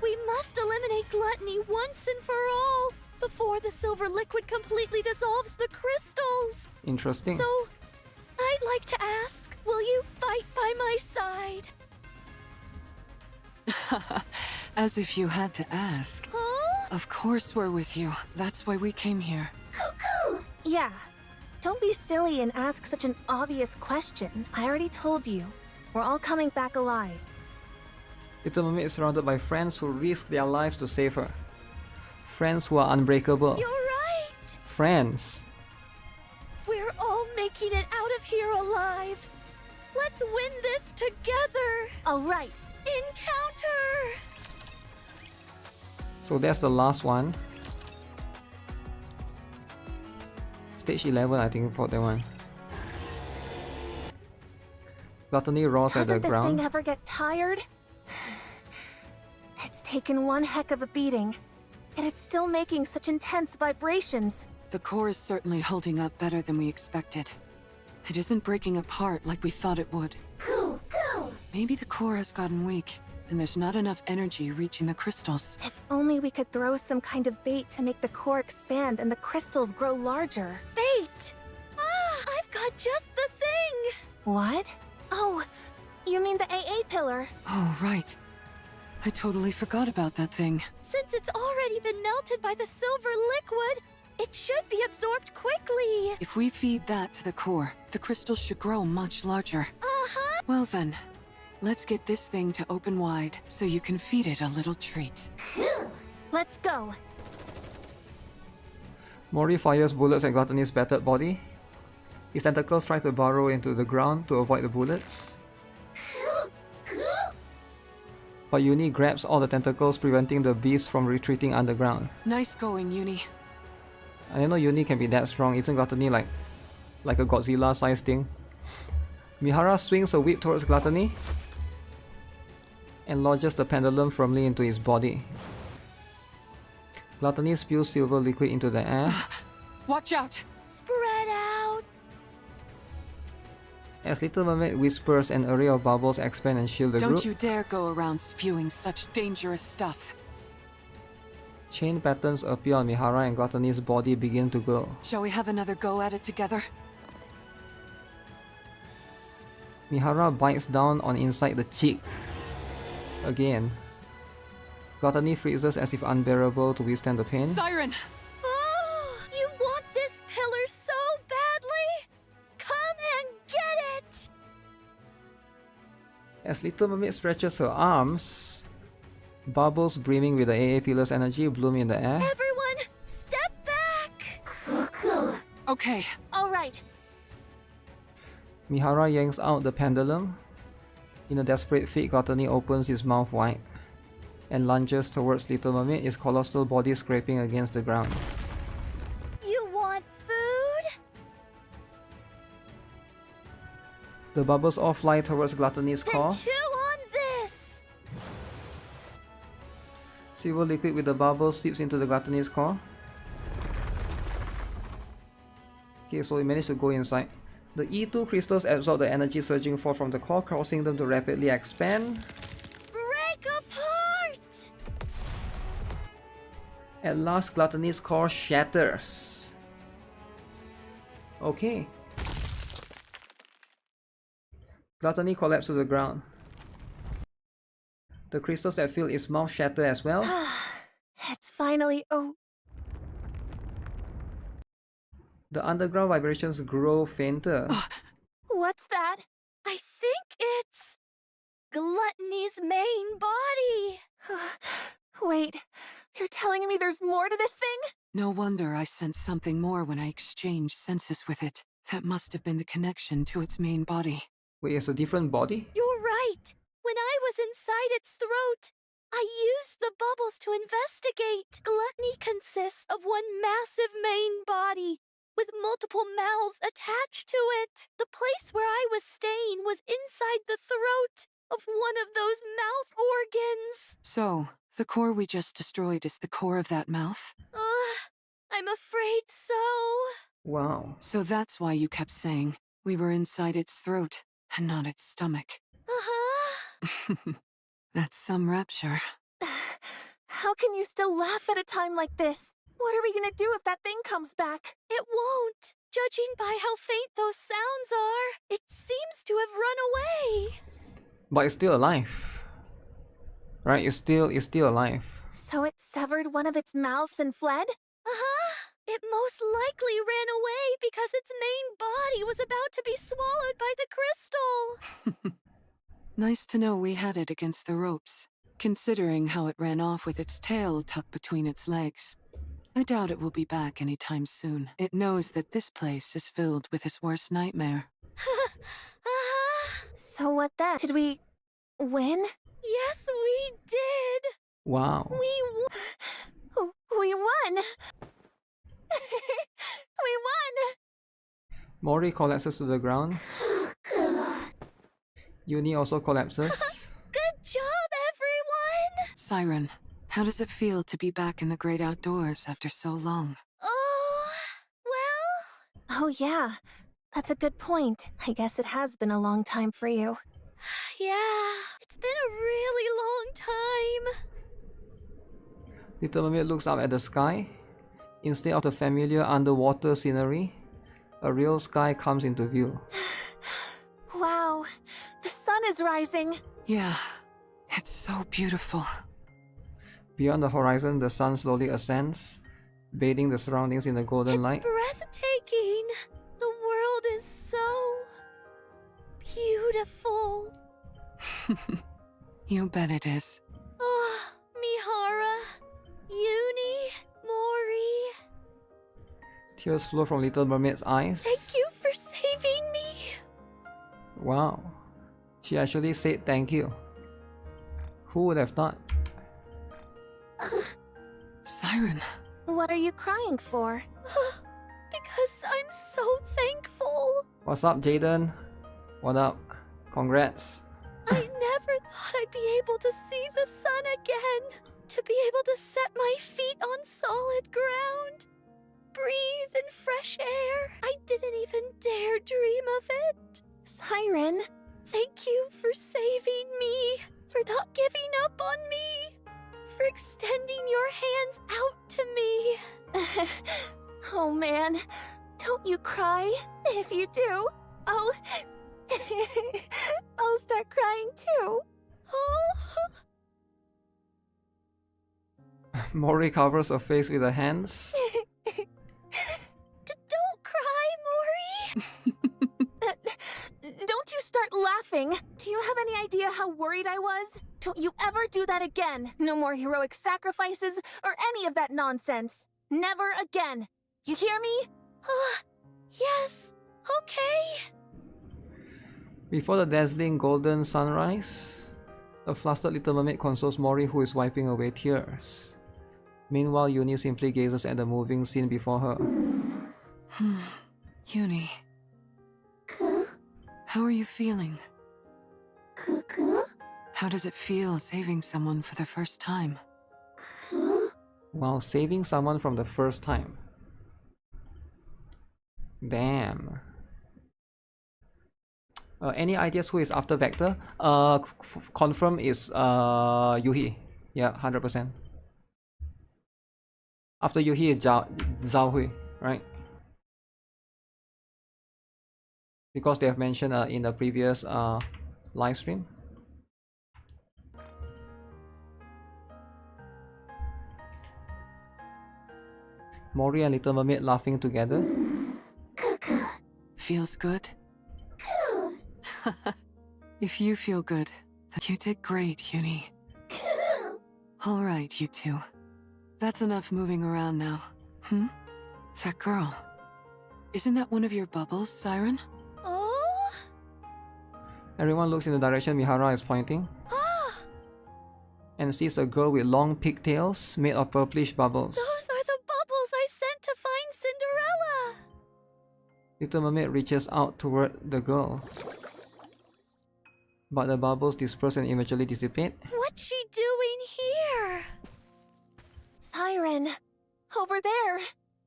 We must eliminate Gluttony once and for all before the silver liquid completely dissolves the crystals. Interesting. So, I'd like to ask, will you fight by my side? As if you had to ask. Of course we're with you. That's why we came here. Yeah. Don't be silly and ask such an obvious question. I already told you. We're all coming back alive. Little Mermaid is surrounded by friends who risk their lives to save her. Friends who are unbreakable. You're right! Friends! We're all making it out of here alive. Let's win this together! All right! Encounter! So that's the last one. stage 11, I think, for that one. Gluttony rolls at the Doesn't this ground. thing ever get tired? It's taken one heck of a beating, yet it's still making such intense vibrations. The core is certainly holding up better than we expected. It isn't breaking apart like we thought it would. Go, go! Maybe the core has gotten weak, and there's not enough energy reaching the crystals. If only we could throw some kind of bait to make the core expand and the crystals grow larger. Bait! Ah, I've got just the thing! What? Oh, you mean the AA pillar? Oh, right. I totally forgot about that thing. Since it's already been melted by the silver liquid, it should be absorbed quickly. If we feed that to the core, the crystals should grow much larger. Uh-huh. Well then, let's get this thing to open wide so you can feed it a little treat. Let's go. Mori fires bullets at Gluttony's battered body. His tentacles try to burrow into the ground to avoid the bullets. But Uni grabs all the tentacles, preventing the beast from retreating underground. Nice going, Uni. I didn't know Uni can be that strong. Isn't Gluttony like a Godzilla-sized thing? Mihara swings a whip towards Gluttony and lodges the pendulum firmly into his body. Gluttony spews silver liquid into the air. Watch out! Spread out! As Little Mermaid whispers, an array of bubbles expand and shield the group. Don't you dare go around spewing such dangerous stuff. Chain patterns appear on Mihara and Gluttony's body begin to glow. Shall we have another go at it together? Mihara bites down on inside the cheek. Again. Gluttony freezes as if unbearable to withstand the pain. Siren! Oh, you want this pillar so badly? Come and get it! As Little Mermaid stretches her arms, bubbles brimming with the AA pillar's energy bloom in the air. Everyone, step back! Okay. All right. Mihara yanks out the pendulum. In a desperate feat, Gluttony opens his mouth wide and lunges towards Little Mermaid, his colossal body scraping against the ground. You want food? The bubbles all fly towards Gluttony's core. Then chew on this! Silver liquid with the bubbles seeps into the Gluttony's core. Okay, so it managed to go inside. The E2 crystals absorb the energy surging forth from the core, causing them to rapidly expand. Break apart! At last, Gluttony's core shatters. Okay. Gluttony collapses to the ground. The crystals that fill its mouth shatter as well. It's finally The underground vibrations grow fainter. What's that? I think it's Gluttony's main body. Wait, you're telling me there's more to this thing? No wonder I sensed something more when I exchanged senses with it. That must have been the connection to its main body. Wait, it's a different body? You're right. When I was inside its throat, I used the bubbles to investigate. Gluttony consists of one massive main body, with multiple mouths attached to it. The place where I was staying was inside the throat of one of those mouth organs. So, the core we just destroyed is the core of that mouth? I'm afraid so. Wow. So that's why you kept saying we were inside its throat and not its stomach. Uh-huh. That's some rapture. How can you still laugh at a time like this? What are we gonna do if that thing comes back? It won't. Judging by how faint those sounds are, it seems to have run away. But it's still alive. Right? It's still alive. So it severed one of its mouths and fled? Uh-huh. It most likely ran away because its main body was about to be swallowed by the crystal. Nice to know we had it against the ropes, considering how it ran off with its tail tucked between its legs. I doubt it will be back anytime soon. It knows that this place is filled with its worst nightmare. So what then? Did we win? Yes, we did. Wow. We won! We won! Mori collapses to the ground. Uni also collapses. Good job, everyone! Siren, how does it feel to be back in the great outdoors after so long? Oh, well... Oh yeah, that's a good point. I guess it has been a long time for you. Yeah, it's been a really long time. Little Mermaid looks up at the sky. Instead of the familiar underwater scenery, a real sky comes into view. Wow, the sun is rising. Yeah, it's so beautiful. Beyond the horizon, the sun slowly ascends, bathing the surroundings in the golden light. Breathtaking. The world is so... beautiful. You bet it is. Oh, Mihara, Uni, Mori. Tears flow from Little Mermaid's eyes. Thank you for saving me. Wow. She actually said thank you. Who would have thought? Siren. What are you crying for? Because I'm so thankful. What's up, Jaden? What up? Congrats. I never thought I'd be able to see the sun again. To be able to set my feet on solid ground. Breathe in fresh air. I didn't even dare dream of it. Siren. Thank you for saving me. For not giving up on me. For extending your hands out to me. Oh man, don't you cry. If you do, I'll start crying too. Oh. Mori covers her face with her hands. Don't cry, Mori. Don't you start laughing. Do you have any idea how worried I was? Don't you ever do that again. No more heroic sacrifices or any of that nonsense. Never again. You hear me? Yes. Okay. Before the dazzling golden sunrise, a flustered Little Mermaid consoles Mori, who is wiping away tears. Meanwhile, Uni simply gazes at the moving scene before her. Uni. How are you feeling? How does it feel saving someone for the first time? Wow, saving someone from the first time. Damn. Any ideas who is after Vector? Confirm is Yuhi. Yeah, 100%. After Yuhi is Zhao Hui, right? Because they have mentioned in the previous live stream. Mori and Little Mermaid laughing together. Feels good? If you feel good, then you did great, Uni. Alright, you two. That's enough moving around now. That girl. Isn't that one of your bubbles, Siren? Oh? Everyone looks in the direction Mihara is pointing. And sees a girl with long pigtails made of purplish bubbles. Those are the bubbles I sent to find Cinderella. Little Mermaid reaches out toward the girl. But the bubbles disperse and eventually dissipate. What's she doing here? Siren, over there.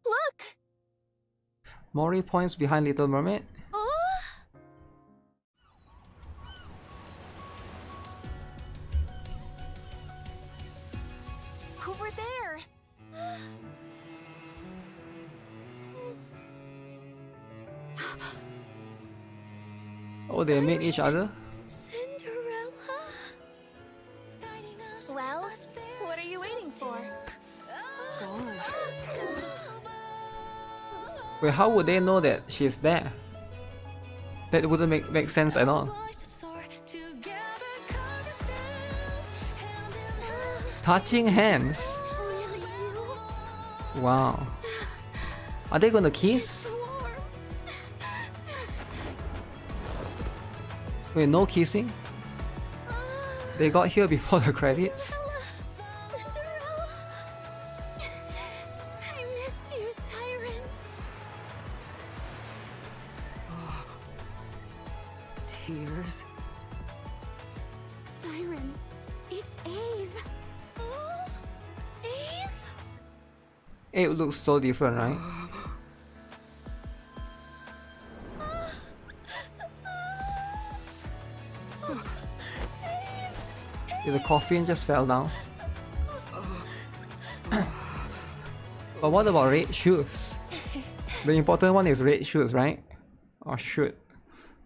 Look. Mori points behind Little Mermaid. Over there. Oh, they meet each other? Cinderella? Well, what are you waiting for? Wait, how would they know that she's there? That wouldn't make sense at all. Touching hands? Wow. Are they gonna kiss? Wait, no kissing? They got here before the credits? It looks so different, right? The coffin just fell down. But what about red shoes? The important one is red shoes, right? Or shoot.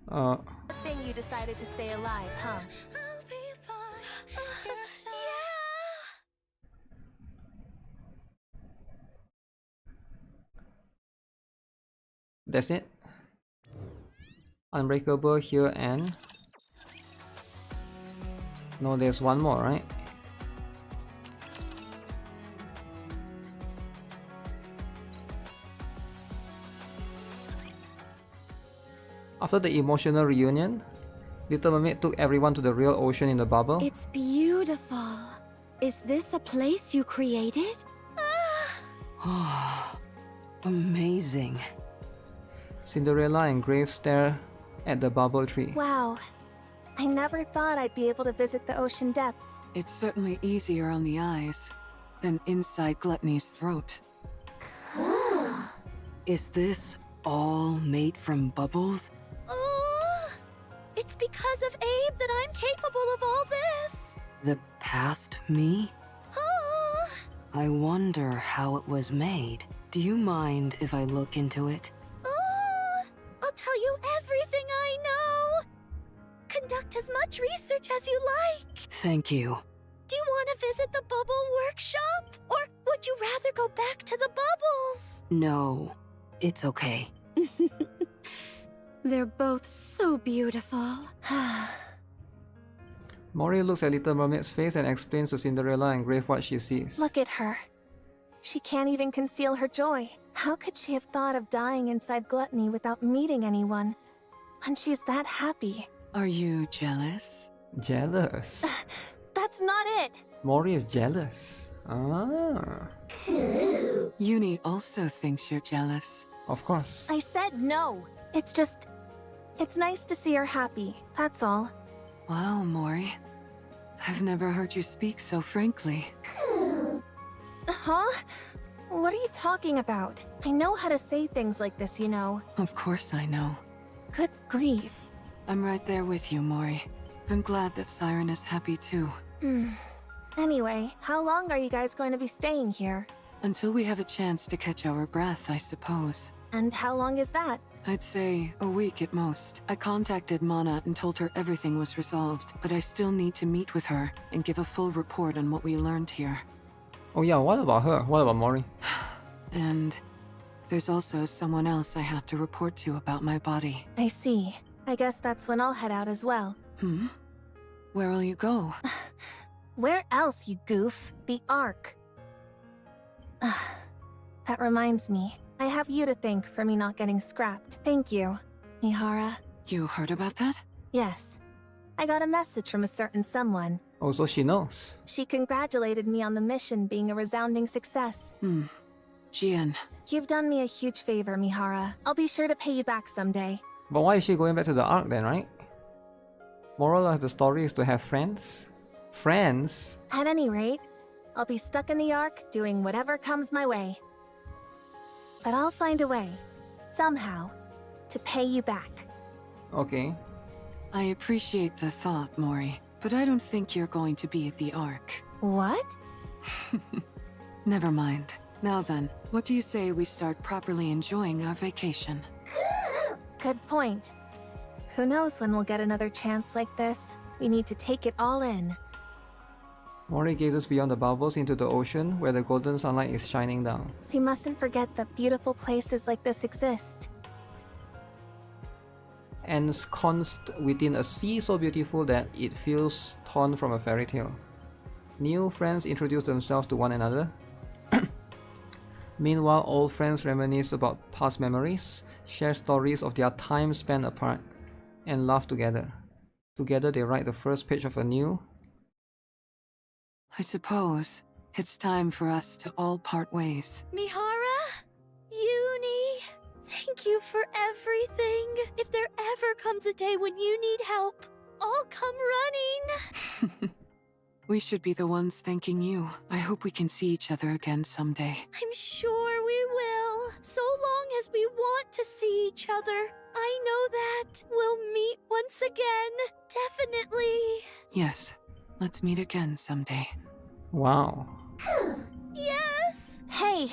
Good thing you decided to stay alive, huh? That's it. Unbreakable here and... No, there's one more, right? After the emotional reunion, Little Mermaid took everyone to the real ocean in the bubble. It's beautiful. Is this a place you created? Amazing. Cinderella and Grave stare at the bubble tree. Wow. I never thought I'd be able to visit the ocean depths. It's certainly easier on the eyes than inside Gluttony's throat. Is this all made from bubbles? It's because of Abe that I'm capable of all this. The past me? I wonder how it was made. Do you mind if I look into it? I'll tell you everything I know. Conduct as much research as you like. Thank you. Do you want to visit the bubble workshop? Or would you rather go back to the bubbles? No, it's okay. They're both so beautiful. Mori looks at Little Mermaid's face and explains to Cinderella and Grave what she sees. Look at her. She can't even conceal her joy. How could she have thought of dying inside Gluttony without meeting anyone? And she's that happy. Are you jealous? Jealous? That's not it! Mori is jealous. Ah. Uni also thinks you're jealous. Of course. I said no. It's just... It's nice to see her happy, that's all. Wow, Mori. I've never heard you speak so frankly. Huh? What are you talking about? I know how to say things like this, you know. Of course I know. Good grief. I'm right there with you, Mori. I'm glad that Siren is happy too. Anyway, how long are you guys going to be staying here? Until we have a chance to catch our breath, I suppose. And how long is that? I'd say a week at most. I contacted Mana and told her everything was resolved, but I still need to meet with her and give a full report on what we learned here. Oh yeah, what about her? What about Mori? And there's also someone else I have to report to about my body. I see. I guess that's when I'll head out as well. Where will you go? Where else, you goof? The Ark. That reminds me. I have you to thank for me not getting scrapped. Thank you, Mihara. You heard about that? Yes. I got a message from a certain someone. Oh, so she knows. She congratulated me on the mission being a resounding success. Jian. You've done me a huge favor, Mihara. I'll be sure to pay you back someday. But why is she going back to the Ark then, right? Moral of the story is to have friends. Friends? At any rate, I'll be stuck in the Ark doing whatever comes my way. But I'll find a way, somehow, to pay you back. Okay. I appreciate the thought, Mori, but I don't think you're going to be at the Ark. What? Never mind. Now then, what do you say we start properly enjoying our vacation? Good point. Who knows when we'll get another chance like this? We need to take it all in. Mori gazes beyond the bubbles into the ocean where the golden sunlight is shining down. We mustn't forget that beautiful places like this exist. Ensconced within a sea so beautiful that it feels torn from a fairy tale. New friends introduce themselves to one another. Meanwhile, old friends reminisce about past memories, share stories of their time spent apart, and laugh together. Together they write the first page of a new... I suppose it's time for us to all part ways. Mihara? Uni? Thank you for everything. If there ever comes a day when you need help, I'll come running. We should be the ones thanking you. I hope we can see each other again someday. I'm sure we will. So long as we want to see each other. I know that. We'll meet once again. Definitely. Yes, let's meet again someday. Wow. Yes! Hey,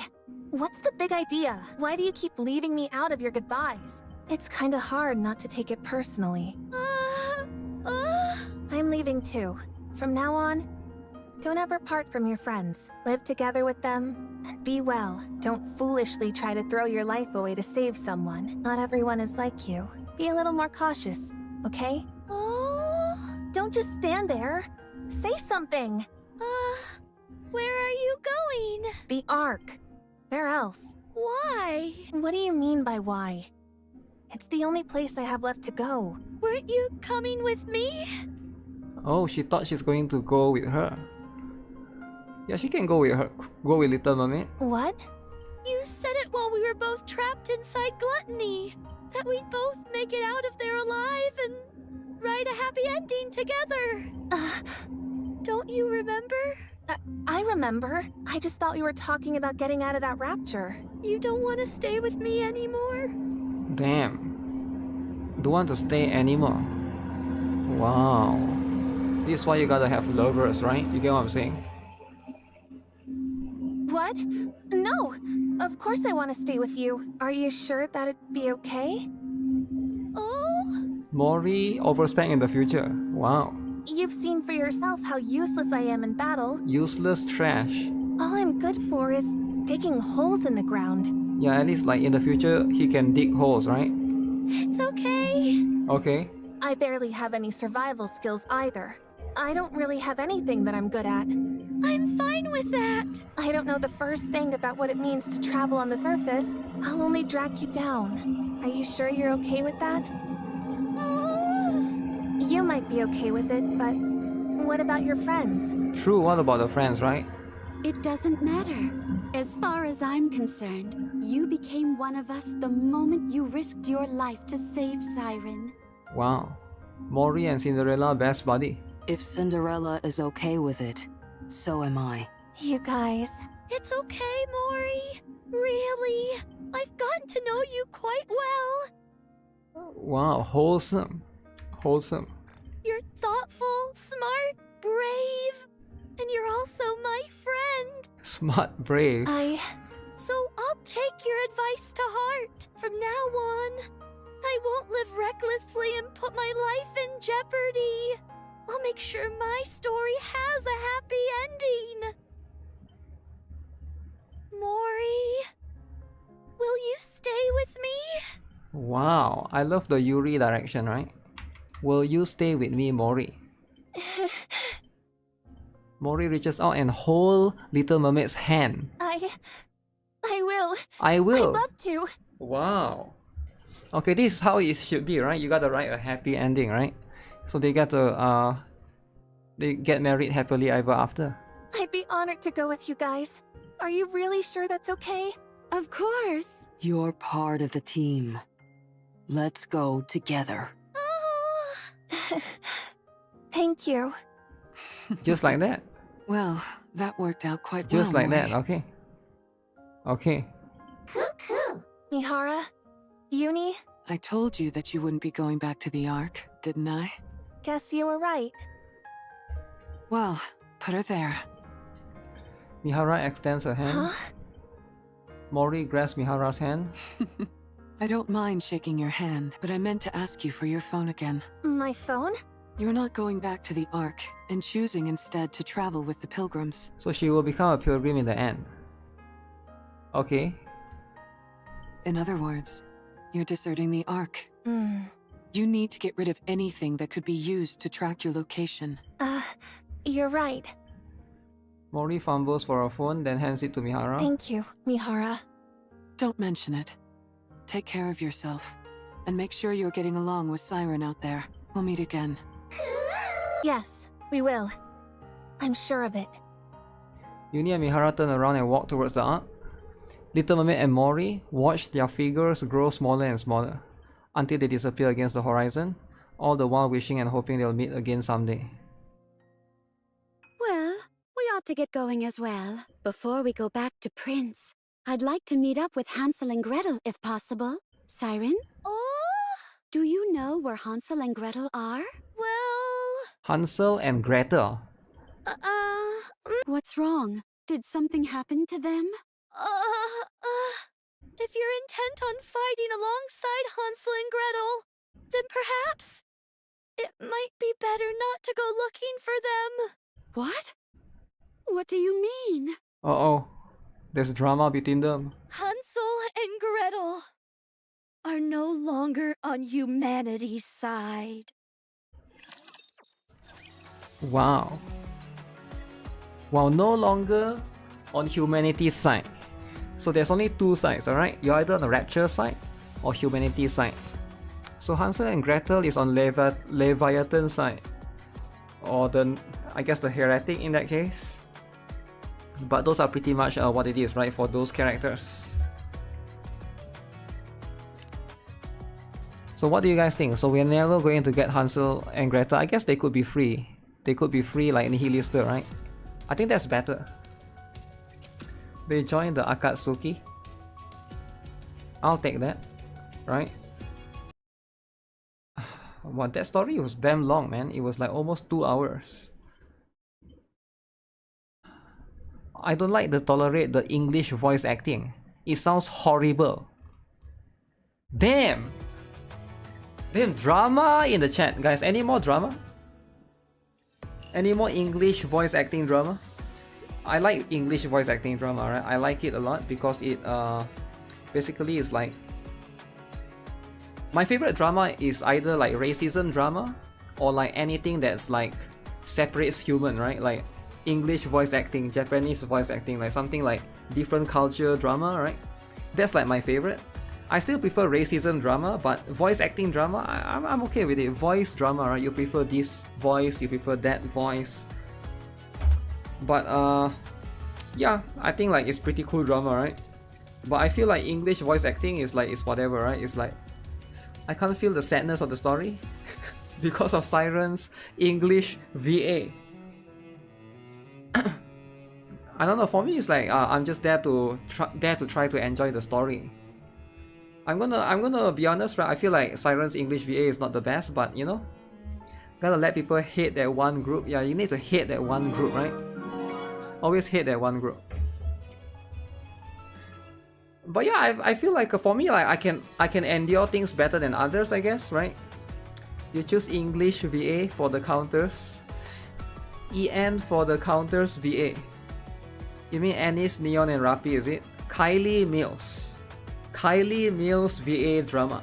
what's the big idea? Why do you keep leaving me out of your goodbyes? It's kinda hard not to take it personally. I'm leaving too. From now on, don't ever part from your friends. Live together with them, and be well. Don't foolishly try to throw your life away to save someone. Not everyone is like you. Be a little more cautious, okay? Oh? Don't just stand there. Say something. Where are you going? The Ark. Where else? Why? What do you mean by why? It's the only place I have left to go. Weren't you coming with me? Oh, she thought she's going to go with her. Yeah, she can go with her. Go with Little Mermaid. What? You said it while we were both trapped inside Gluttony. That we'd both make it out of there alive and write a happy ending together. Don't you remember? I remember. I just thought we were talking about getting out of that rapture. You don't want to stay with me anymore? Damn. Don't want to stay anymore. Wow. This is why you gotta have lovers, right? You get what I'm saying? What? No! Of course I want to stay with you. Are you sure that'd be okay? Oh? Mori overspent in the future. Wow. You've seen for yourself how useless I am in battle. Useless trash. All I'm good for is digging holes in the ground. Yeah, at least like in the future, he can dig holes, right? It's okay. Okay. I barely have any survival skills either. I don't really have anything that I'm good at. I'm fine with that. I don't know the first thing about what it means to travel on the surface. I'll only drag you down. Are you sure you're okay with that? You might be okay with it, but what about your friends? True, what about the friends, right? It doesn't matter. As far as I'm concerned, you became one of us the moment you risked your life to save Siren. Wow. Mori and Cinderella best buddy. If Cinderella is okay with it, so am I. You guys. It's okay, Mori. Really. I've gotten to know you quite well. Wow, wholesome. Wholesome. You're thoughtful, smart, brave, and you're also my friend. Smart, brave. So I'll take your advice to heart. From now on, I won't live recklessly and put my life in jeopardy. I'll make sure my story has a happy ending. Mori, will you stay with me? Wow, I love the Yuri direction, right? Will you stay with me, Mori? Mori reaches out and holds Little Mermaid's hand. I will. I will. I'd love to. Wow. Okay, this is how it should be, right? You gotta write a happy ending, right? So they get married happily ever after. I'd be honored to go with you guys. Are you really sure that's okay? Of course. You're part of the team. Let's go together. Thank you. Just like that. Well, that worked out quite well. Just like Mori. that, okay. Okay. Mihara? Uni? I told you that you wouldn't be going back to the Ark, didn't I? Guess you were right. Well, put her there. Mihara extends her hand. Huh? Mori grabs Mihara's hand. I don't mind shaking your hand, but I meant to ask you for your phone again. My phone? You're not going back to the Ark, and choosing instead to travel with the pilgrims. So she will become a pilgrim in the end. Okay. In other words, you're deserting the Ark. Hmm. You need to get rid of anything that could be used to track your location. You're right. Mori fumbles for her phone, then hands it to Mihara. Thank you, Mihara. Don't mention it. Take care of yourself, and make sure you're getting along with Siren out there. We'll meet again. Yes, we will. I'm sure of it. Uni and Mihara turn around and walk towards the Ark. Little Mermaid and Mori watch their figures grow smaller and smaller until they disappear against the horizon, all the while wishing and hoping they'll meet again someday. about to get going as well. Before we go back to Prince, I'd like to meet up with Hansel and Gretel if possible. Siren? Oh? Do you know where Hansel and Gretel are? Well... Hansel and Gretel. What's wrong? Did something happen to them? If you're intent on fighting alongside Hansel and Gretel, then perhaps it might be better not to go looking for them. What? What do you mean? Uh-oh. There's drama between them. Hansel and Gretel are no longer on humanity's side. Wow. Wow, no longer on humanity's side. So there's only two sides, alright? You're either on the Rapture side or humanity's side. So Hansel and Gretel is on Leviathan side. Or I guess the heretic in that case. But those are pretty much what it is, right? For those characters. So what do you guys think? So we're never going to get Hansel and Gretel. I guess they could be free. They could be free like Nihilista, right? I think that's better. They joined the Akatsuki. I'll take that, right? Well, that story was damn long, man. It was like almost 2 hours. I don't like to tolerate the English voice acting. It sounds horrible. Damn! Damn, drama in the chat. Guys, any more drama? Any more English voice acting drama? I like English voice acting drama, right? I like it a lot because it basically is like... My favorite drama is either like racism drama or like anything that's like separates human, right? Like English voice acting, Japanese voice acting, like something like different culture drama, right? That's like my favorite. I still prefer racism drama, but voice acting drama, I'm okay with it. Voice drama, right? You prefer this voice, you prefer that voice. But yeah, I think like it's pretty cool drama, right? But I feel like English voice acting is like, it's whatever, right? It's like, I can't feel the sadness of the story because of Siren's English VA. I don't know, for me it's like I'm just there to try to enjoy the story. I'm gonna be honest, right? I feel like Siren's English VA is not the best, but you know, gotta let people hate that one group. Yeah, you need to hate that one group, right? Always hate that one group. But yeah, I feel like for me, like I can endure things better than others, I guess, right? You choose English VA for the counters, EN for the counters VA. You mean Anis, Neon, and Rappi, is it? Kylie Mills. Kylie Mills VA drama.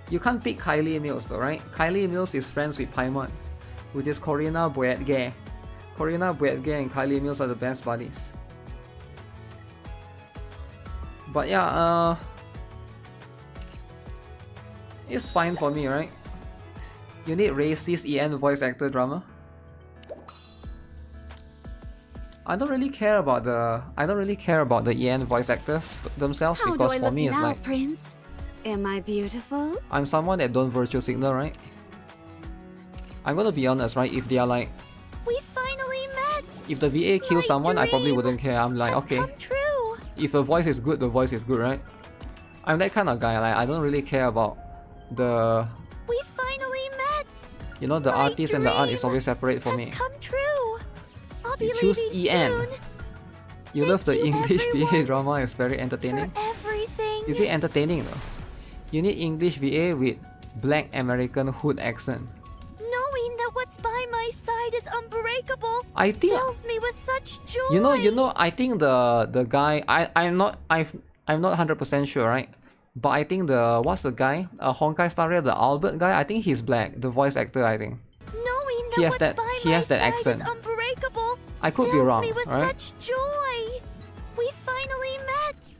You can't pick Kylie Mills though, right? Kylie Mills is friends with Paimon, which is Corina Buetge. Corina Buetge and Kylie Mills are the best buddies. But yeah, it's fine for me, right? You need racist EN voice actor drama. I don't really care about the EN voice actors themselves. How because do I for look me it's now, like, Prince? Am I beautiful? I'm someone that don't virtue signal, right? I'm gonna be honest, right? If they are like, we finally met. If the VA kills someone, I probably wouldn't care. I'm like, okay. If the voice is good, the voice is good, right? I'm that kind of guy. Like I don't really care about the. We finally met. You know, the artist and the art is always separate for me. Come true. I'll be You choose EN. soon. You love the English VA drama. It's very entertaining. Everything. Is it entertaining though? You need English VA with Black American hood accent. Knowing that what's by my side is unbreakable I think fills me with such joy. You know. I think the guy. I'm not 100% sure, right? But I think what's the guy? Honkai Star the Albert guy. I think he's black. The voice actor, I think. Knowing He has that. He has that accent. Unbreakable I could be fills wrong, me with right? such joy. We finally met.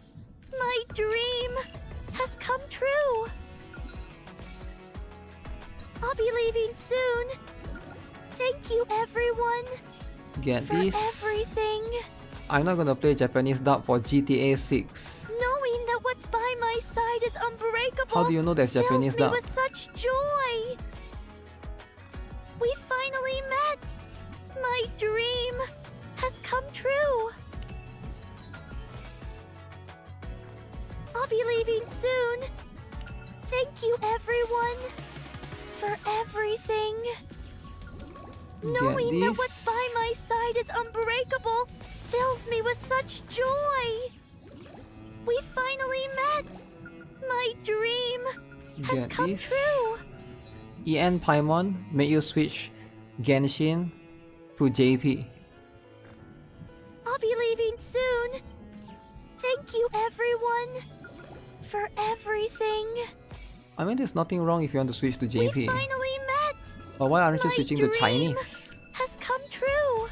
My dream has come true. I'll be leaving soon. Thank you, everyone, Get for this. everything. I'm not gonna play Japanese dub for GTA 6. Knowing that what's by my side is unbreakable. How do you know there's Japanese fills dub? me with such joy. We finally met. My dream Knowing that what's by my side is unbreakable fills me with such joy. We finally met. My dream has Get come this. true. EN Paimon made you switch Genshin to JP. I'll be leaving soon. Thank you, everyone, for everything. I mean, there's nothing wrong if you want to switch to We JP. finally met. But why aren't you My switching to dream Chinese? has come true.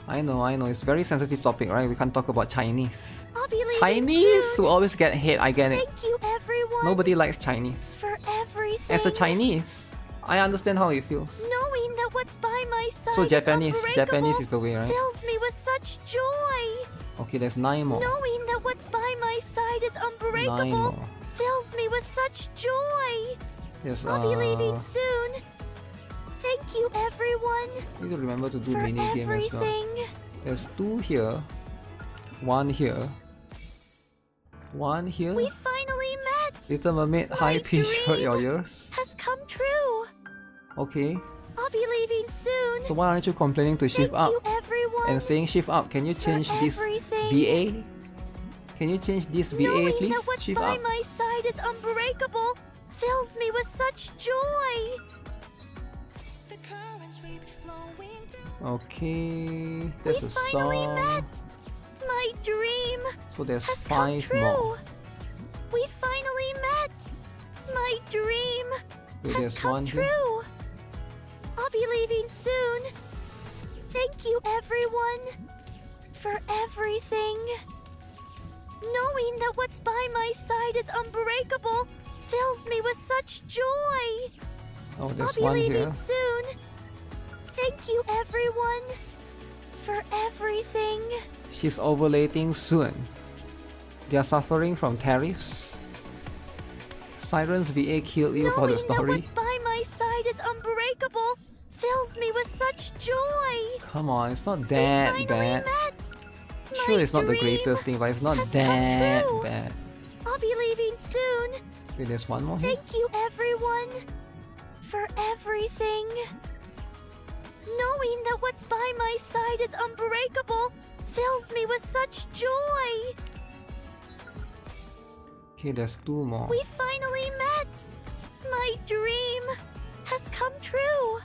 I know, it's a very sensitive topic, right? We can't talk about Chinese. I'll be leaving Chinese soon. will always get hate, I get it. Thank you, everyone, Nobody likes Chinese. for everything. As a Chinese, I understand how you feel. Knowing that what's by my side So is Japanese unbreakable is the way, right? fills me with such joy. Okay, there's 9 more. Knowing that what's by my side is 9 unbreakable more. fills me with such joy. There's I'll be leaving soon. Thank you, everyone, need to remember to do for mini game as well. everything. There's 2 here, 1 here, 1 here. We finally met. Little Mermaid high pitch hurt your ears. Has come true. Okay, I'll be leaving soon. so why aren't you complaining to shift up Thank you, everyone, and saying shift up? Can you change this everything. VA? Can you change this VA, Knowing please? that what's Shift by up. my side is unbreakable fills me with such joy. Okay, there's We a finally song. met. My dream So there's has come 5 true. more. We finally met. My dream Wait, has there's come 1 here. true. I'll be leaving soon. Thank you, everyone, for everything. Knowing that what's by my side is unbreakable fills me with such joy. Oh, I'll there's be 1 leaving here. soon. Thank you, everyone, for everything. She's ovulating soon. They are suffering from tariffs. Siren's VA killed you for the Knowing that story. what's by my side is unbreakable fills me with such joy. Come on, it's not We that finally bad. met. Sure, My it's not the dream greatest thing, but it's not has that come true. bad. I'll be leaving soon. Wait, there's 1 more here. Thank you, everyone, for everything. Knowing that what's by my side is unbreakable fills me with such joy. Okay, there's 2 more. We finally met. My dream has come true.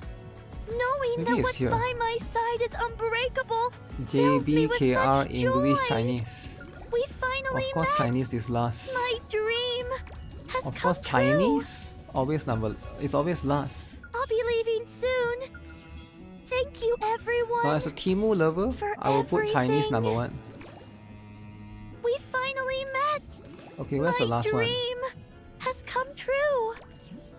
Knowing Maybe that it's what's here. by my side is unbreakable fills me with JBKR such English joy. Chinese. We finally Of course, met. Chinese is last. My dream has Of come course, true. Chinese always it's always last. I'll be leaving soon. Thank you, everyone. Now, as a Timu lover, for I will put Chinese everything. number 1. We finally met. Okay, where's the My last one? dream has come true.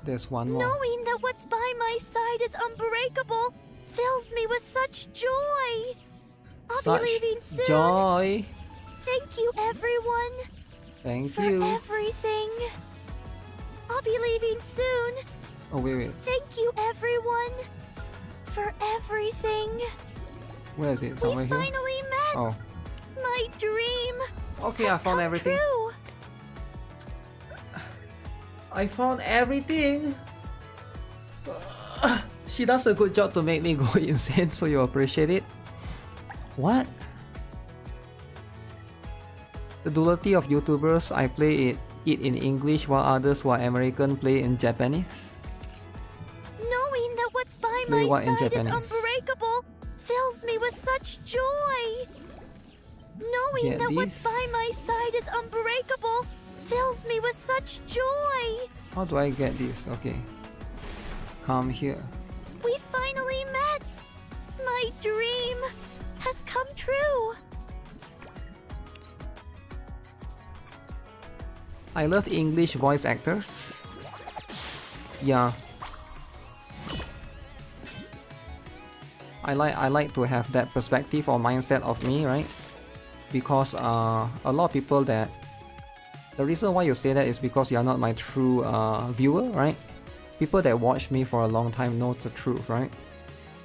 There's 1 more. Knowing that what's by my side is unbreakable fills me with such joy. I'll Such be leaving soon. joy. Thank you, everyone, Thank for you. everything. I'll be leaving soon. Oh, wait. Thank you, everyone, for everything. Where is it? We Somewhere here? finally met. Oh. My dream Okay, I has found come everything. true. I found everything. She does a good job to make me go insane, so you appreciate it. What? The duality of YouTubers, I play it in English while others who are American play in Japanese. Knowing that what's by Play my what in side is Japanese? unbreakable fills me with such joy. Knowing Get that what's this? by my side is unbreakable fills me with such joy. How do I get this? Okay. Come here. We finally met. My dream has come true. I love English voice actors. Yeah. I like to have that perspective or mindset of me, right? Because a lot of people that the reason why you say that is because you are not my true viewer, right? People that watch me for a long time know the truth, right?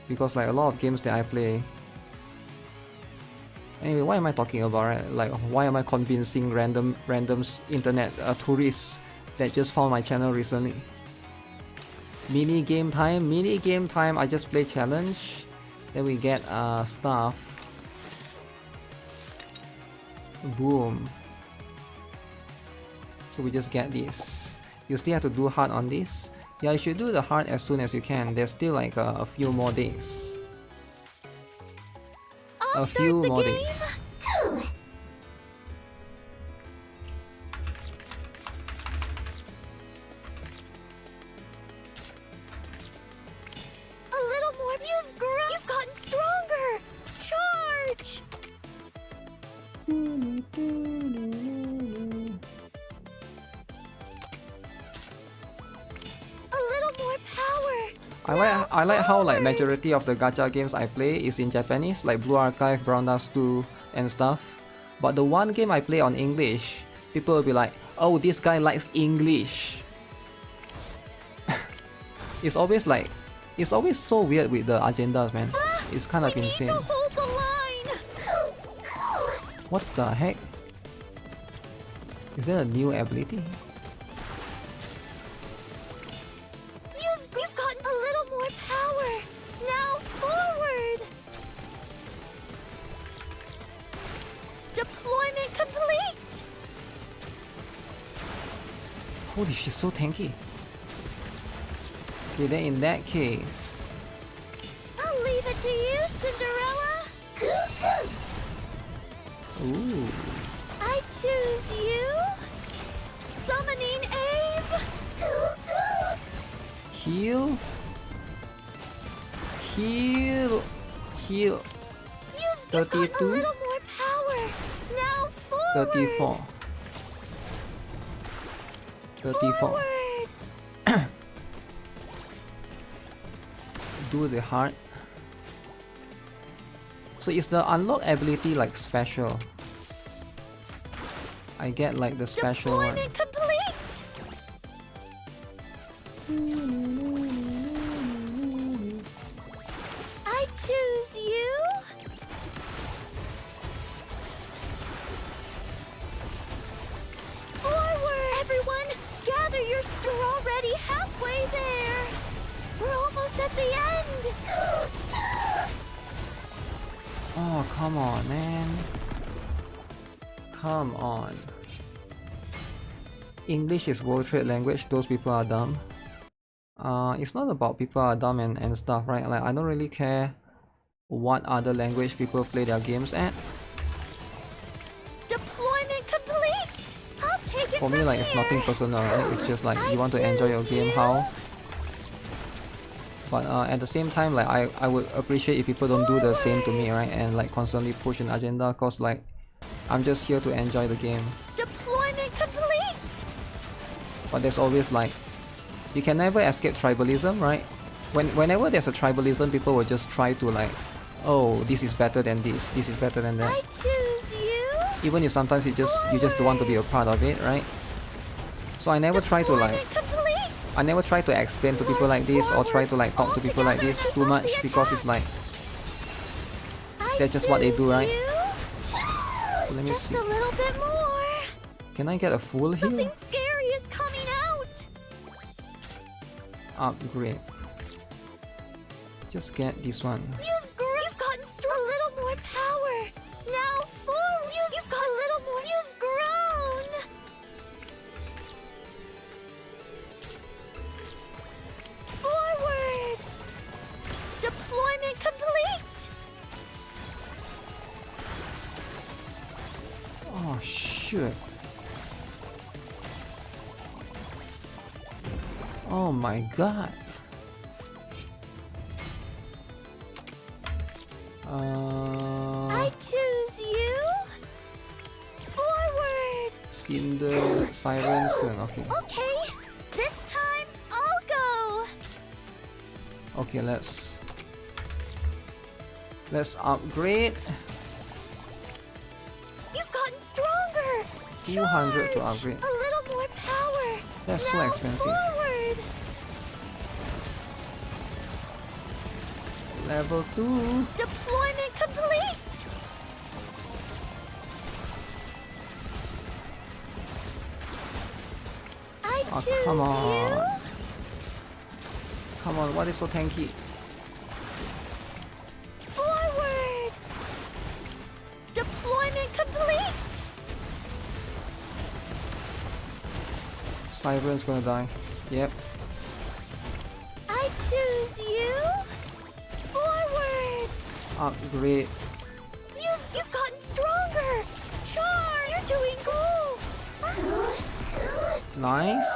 Because like a lot of games that I play. Anyway, what am I talking about, right? Like, why am I convincing random internet tourists that just found my channel recently? Mini game time. Mini game time. I just play challenge. Then we get stuff. Boom. So we just get this. You still have to do hard on this. Yeah, you should do the hard as soon as you can. There's still like a few more days. A few more days. A little more. You've grown. You've gotten stronger. Charge. I like how like majority of the gacha games I play is in Japanese, like Blue Archive, Brown Dust 2 and stuff. But the one game I play on English, people will be like, oh, this guy likes English. It's always so weird with the agendas, man. It's kind of insane. What the heck? Is that a new ability? You've gotten a little more power. Now forward. Deployment complete. Holy shit, so tanky. Okay, then in that case, I'll leave it to you, Cinderella. ooh, I choose you. Summoning Ave. heal, heal, heal. You've got a 32, little more power. Now forward. 34, 34. Do the heart. So is the unlock ability like special? I get like the special one. Deployment complete. I choose you. Forward, everyone! Gather your strength. We're already halfway there. We're almost at the end. Oh, come on, man. Come on. English is world trade language, those people are dumb. It's not about people are dumb and stuff, right? Like, I don't really care what other language people play their games at. Deployment complete. I'll take it For me, from like, it's here. nothing personal, right? It's just like, you want to enjoy your game, how? But at the same time, like, I would appreciate if people don't do the same to me, right? And like constantly push an agenda, cause like, I'm just here to enjoy the game. Deployment complete. But there's always like, you can never escape tribalism, right? Whenever there's a tribalism, people will just try to like, oh, this is better than this is better than that. I choose you. Even if sometimes you just don't want to be a part of it, right? So I never try to like, I never try to explain to people like this or try to like talk to people like this too much, because it's like, that's just what they do, right? So let me Just see. a little bit more. Can I get a full heal? Something scary is coming out. Upgrade. Just get this one. You've gotten strong. A little more power. Now forward. You've got a little more. You've grown. Forward. Deployment complete. Oh shit. Oh my god. I choose you. Forward. Cinder, Sirens, okay. Okay. This time I'll go. Okay, let's upgrade. You've gotten stronger. 200 to upgrade. A little more power. That's so Now expensive. Forward. Level 2. Deployment complete. I Oh, choose come on. you. Come on, what is so tanky? Forward! Deployment complete! Siren's gonna die. Yep. I choose you! Forward! Upgrade. You've gotten stronger! Char, you're doing cool! Nice.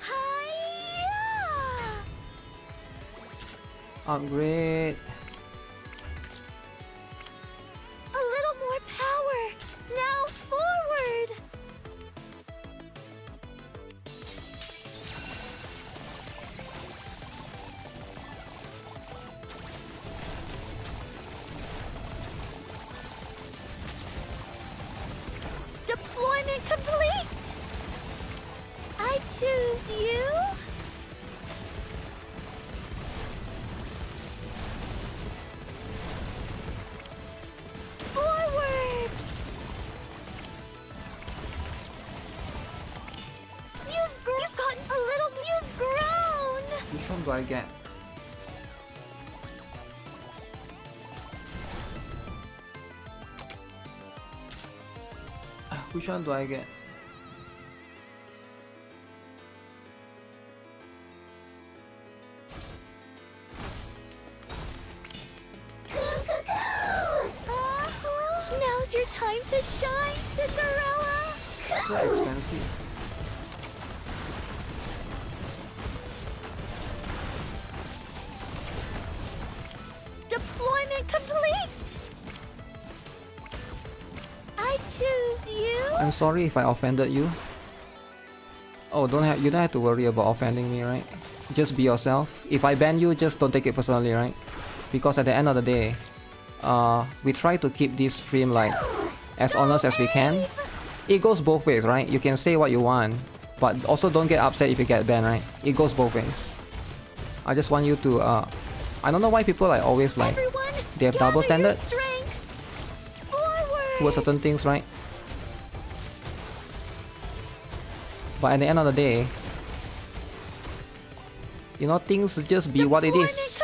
Hiya! Upgrade. A little more power! Now forward! Deployment complete! I choose you! Forward! You've gotten a little... You've grown! Which one do I get? Which one do I get? Now's your time to shine, Cinderella! So expensive. Deployment complete! I choose you! I'm sorry if I offended you. Oh, you don't have to worry about offending me, right? Just be yourself. If I ban you, just don't take it personally, right? Because at the end of the day, we try to keep this stream like as honest as we can. It goes both ways, right? You can say what you want, but also don't get upset if you get banned, right? It goes both ways. I just want you to I don't know why people like always like they have double standards towards certain things, right? But at the end of the day, you know, things just be what it is.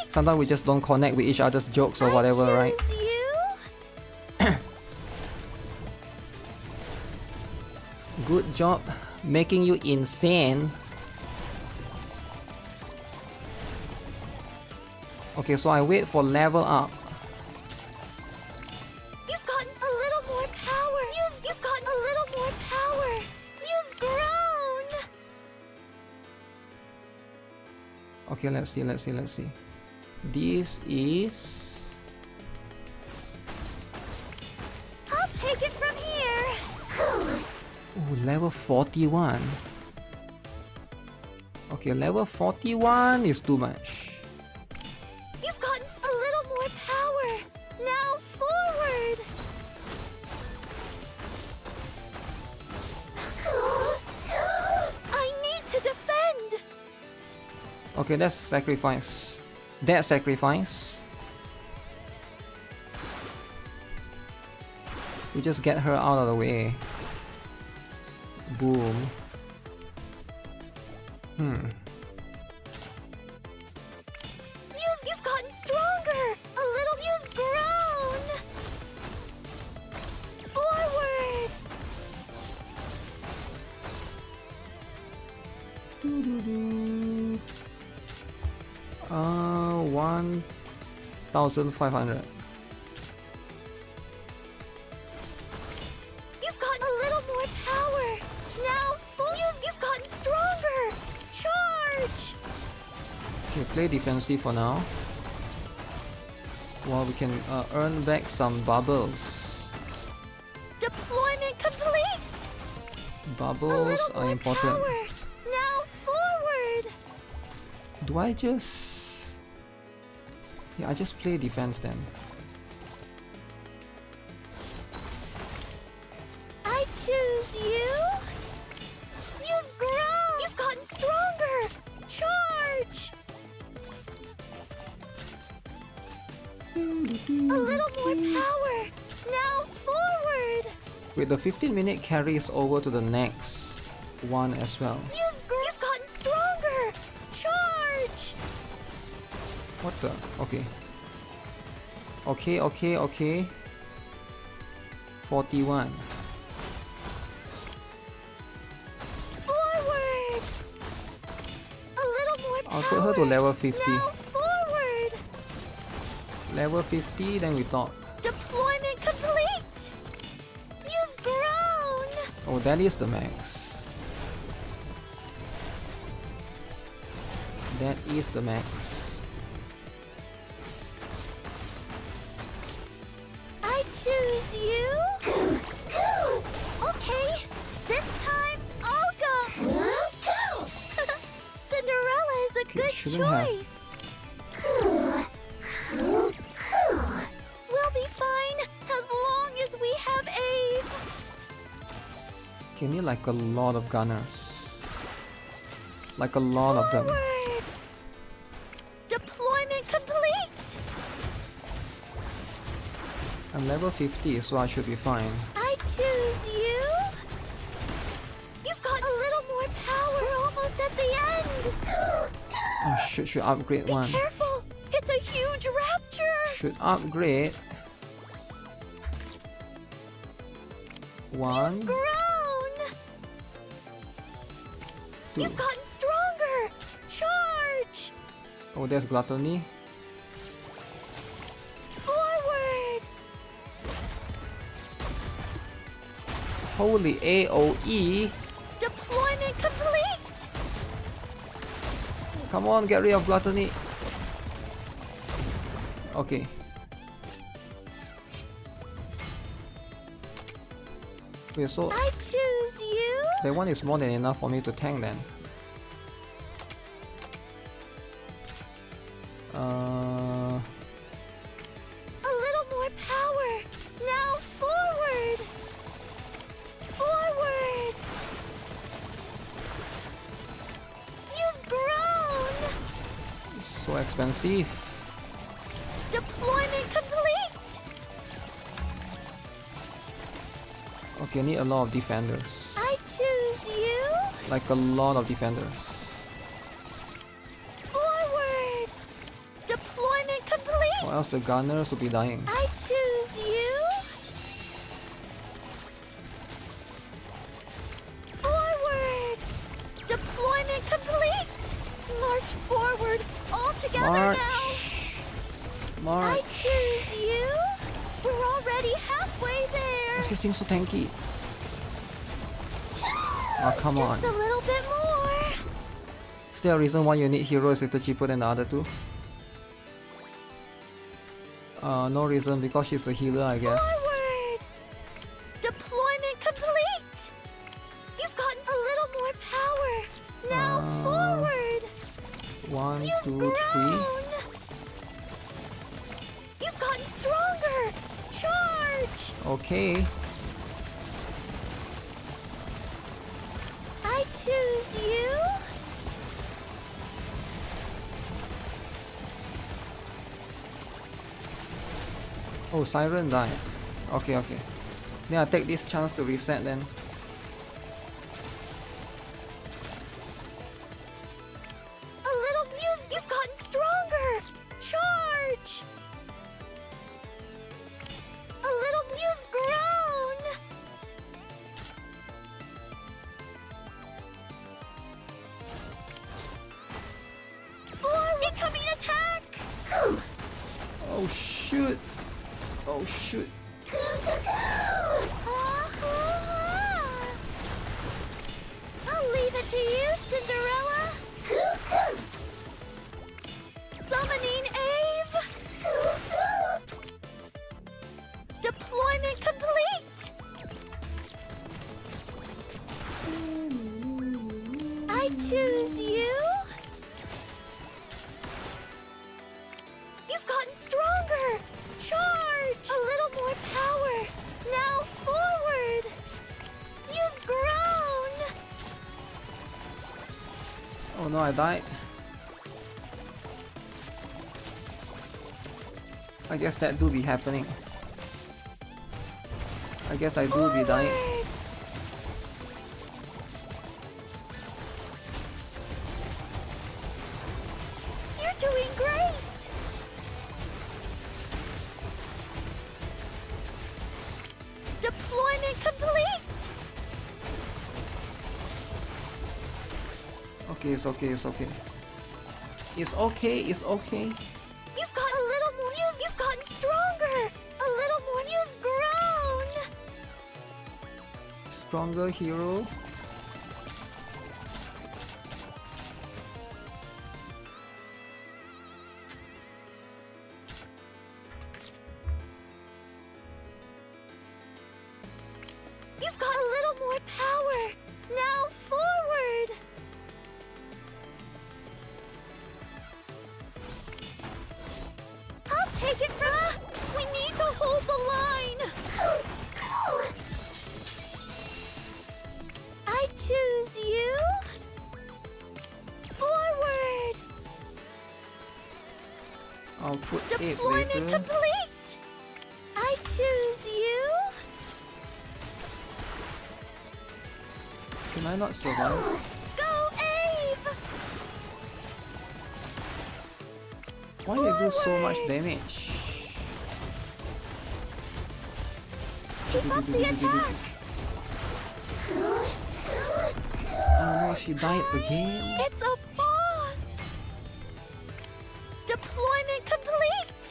Sometimes we just don't connect with each other's jokes or whatever, right? Good job making you insane. Okay, so I wait for level up. You've gotten a little more power! You've gotten a little more power! You've grown! Okay, let's see. This is... I'll take it from here! Ooh, level 41. Okay, level 41 is too much. You've gotten a little more power! Now forward! I need to defend! Okay, that's sacrifice. That sacrifice. We just get her out of the way. Boom. You've gotten stronger! A little... You've grown! Forward! 1,500. You've gotten a little more power! Now you've gotten stronger! Charge! Okay, play defensive for now. While we can earn back some bubbles. Deployment complete! Bubbles are important. Power. Now forward! Do I just... Yeah, I just play defense then. I choose you! You've grown! You've gotten stronger! Charge! A little more power! Now forward! Wait, the 15-minute carries over to the next one as well. You've gotten stronger! Charge! What the? Okay. Okay. 41. Forward! A little more power. I'll put her to level 50. Now forward! Level 50, then we talk. Deployment complete! You've grown! Oh, that is the max. That is the max. I choose you. Okay, this time I'll go. Cinderella is a good choice. We'll be fine as long as we have Abe. Can you like a lot of gunners? Like a lot of them. Deployment complete. I'm level 50, so I should be fine. I choose you. You've got a little more power. We're almost at the end. Oh, should upgrade one. Be careful. It's a huge rapture. Should upgrade. One. You've grown. Two. You've gotten stronger. Charge. Oh, there's gluttony. Forward. Holy AOE. Deployment complete. Come on, get rid of gluttony. Okay. Wait, so I choose you. that one is more than enough for me to tank then. A little more power. Now forward. Forward. You've grown. So expensive. Deployment complete. Okay, need a lot of defenders. I choose you. Like a lot of defenders. Forward. Deployment complete. Or else the gunners will be dying. I choose you. Forward. Deployment complete. March forward. All together March. now. March. I choose you. We're already halfway there. This thing's so tanky. Oh, come on. Just a little bit more. Is there a reason why your need hero is a little cheaper than the other two? No reason, because she's the healer, I guess. Forward. Deployment complete. You've gotten a little more power. Now forward. 1, You've 2, grown. 3. You've gotten stronger. Charge. Okay. I choose you. Oh, Siren died. Okay. Then I take this chance to reset then. A little. You've gotten stronger. Charge. A little. You've grown. Forward. Incoming attack. Oh shoot. Oh shoot. I'll leave it to you, Cinderella. Summoning Ave. Deployment complete. I choose you. You've gotten stronger. Charge. A little more power. Now forward. You've grown. Oh no, I died. I guess that do be happening. I guess I do be dying. You're doing great. Deployment complete! Okay, it's okay, it's okay. It's okay, it's okay. You've got a little more. You've gotten stronger. A little more. You've grown. Stronger hero. You've got a little more power. Now forward. I'll take it from. We need to hold the line. I choose you. Forward. I'll put it Deployment later. complete. I choose you. Can I not survive? Go, Abe. Why they do so much damage? Keep up the attack. Oh no, she died again. It's a boss. Deployment complete.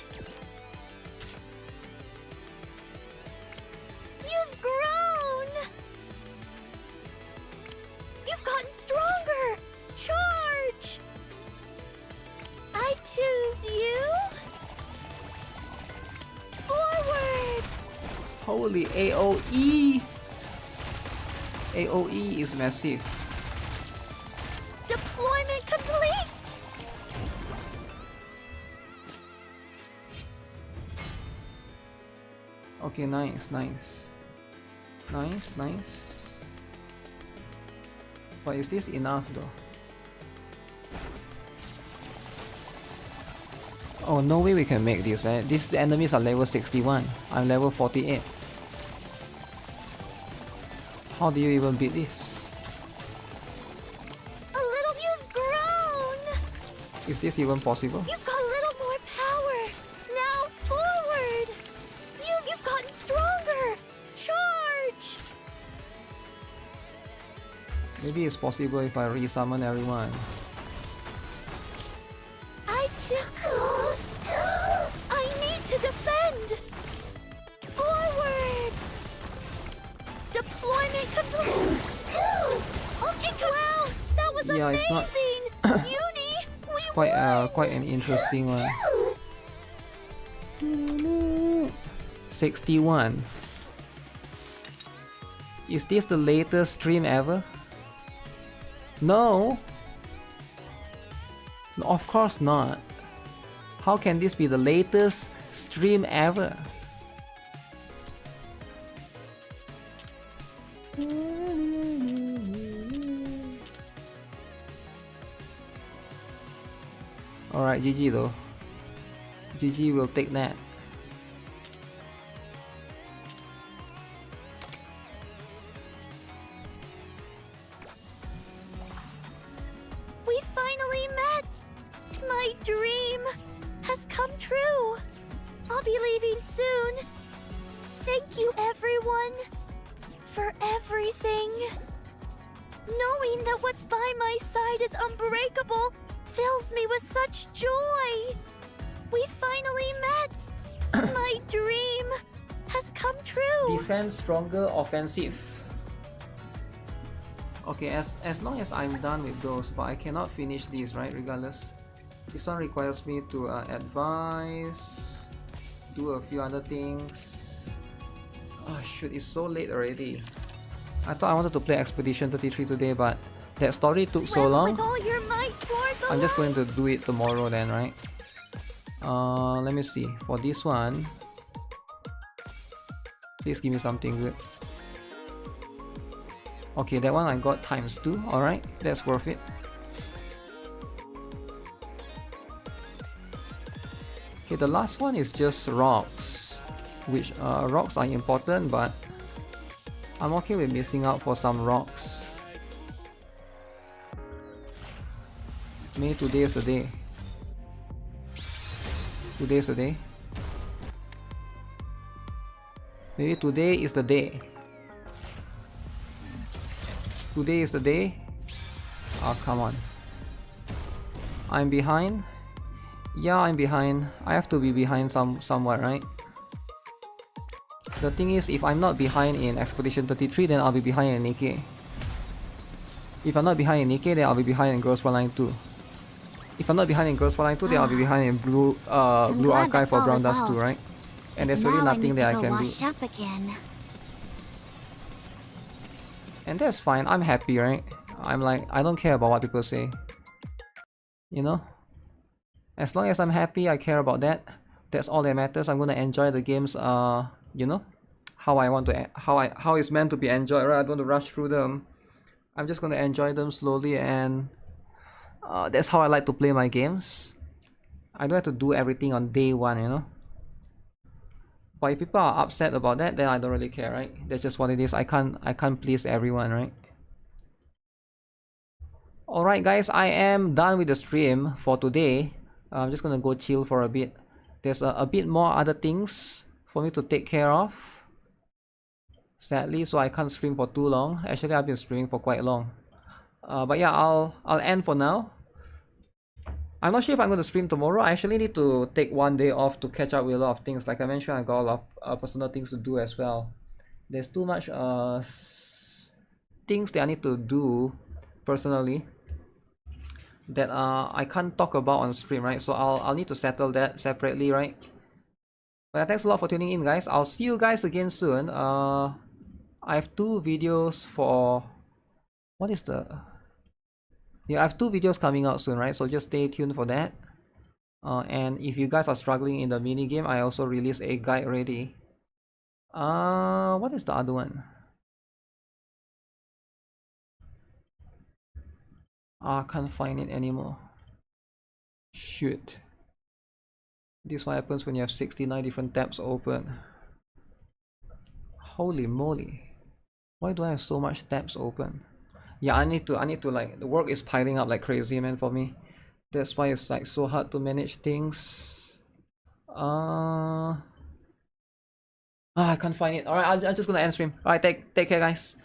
You've grown. You've gotten stronger. Charge. I choose you. Forward. Holy AOE! AOE is massive. Deployment complete. Okay, nice, nice. Nice, nice. But is this enough though? Oh, no way we can make this, right? These enemies are level 61. I'm level 48. How do you even beat this? A little. You've grown. Is this even possible? You've got a little more power. Now forward. You've gotten stronger. Charge. Maybe it's possible if I resummon everyone. I need to defend. Forward. Deployment complete. Okay, wow, that was Yeah, amazing. it's not. Uni, It's quite an interesting one. 61. Is this the latest stream ever? No. No, of course not. How can this be the latest stream ever? Alright, GG though. GG will take that. We finally met. My dream has come true. I'll be leaving soon. Thank you, everyone, for everything. Knowing that what's by my side is unbreakable fills me with such joy. We finally met. My dream has come true. Defense stronger, offensive. Okay, as long as I'm done with those, but I cannot finish these, right? Regardless, this one requires me to advise, do a few other things. Oh shoot, it's so late already. I thought I wanted to play Expedition 33 today, but that story took so long. I'm just going to do it tomorrow then, right? Let me see. For this one, please give me something good. Okay, that one I got ×2. Alright, that's worth it. Okay, the last one is just rocks, which rocks are important, but I'm okay with missing out for some rocks. Maybe today's a day. Today's a day. Maybe today is the day. Today is the day. Oh, come on. I'm behind. Yeah, I'm behind. I have to be behind somewhere, right? The thing is, if I'm not behind in Expedition 33, then I'll be behind in Nikke. If I'm not behind in Nikke, then I'll be behind in Girls Frontline 2. If I'm not behind in Girls Frontline 2, then I'll be behind in Blue Archive for Brown Dust 2, right? And there's really nothing that I can do. Up again. And that's fine, I'm happy, right? I'm like, I don't care about what people say. You know? As long as I'm happy, I care about that. That's all that matters. I'm gonna enjoy the games, you know? How I want to, how it's meant to be enjoyed, right? I don't want to rush through them. I'm just gonna enjoy them slowly, and that's how I like to play my games. I don't have to do everything on day one, you know? But if people are upset about that, then I don't really care, right? That's just what it is. I can't please everyone, right? Alright guys, I am done with the stream for today. I'm just gonna go chill for a bit. There's a bit more other things for me to take care of, sadly, so I can't stream for too long. Actually, I've been streaming for quite long. But yeah, I'll end for now. I'm not sure if I'm going to stream tomorrow. I actually need to take one day off to catch up with a lot of things. Like I mentioned, I got a lot of personal things to do as well. There's too much things that I need to do personally that I can't talk about on stream, right? So I'll need to settle that separately, right? But thanks a lot for tuning in, guys. I'll see you guys again soon. I have 2 videos for... What is the... Yeah, I have 2 videos coming out soon, right? So just stay tuned for that. And if you guys are struggling in the mini game, I also released a guide already. What is the other one? I can't find it anymore. Shoot. This is what happens when you have 69 different tabs open. Holy moly. Why do I have so much tabs open? Yeah, I need to like, the work is piling up like crazy, man, for me. That's why it's like so hard to manage things. I can't find it. Alright, I'm just gonna end stream. Alright, take care, guys.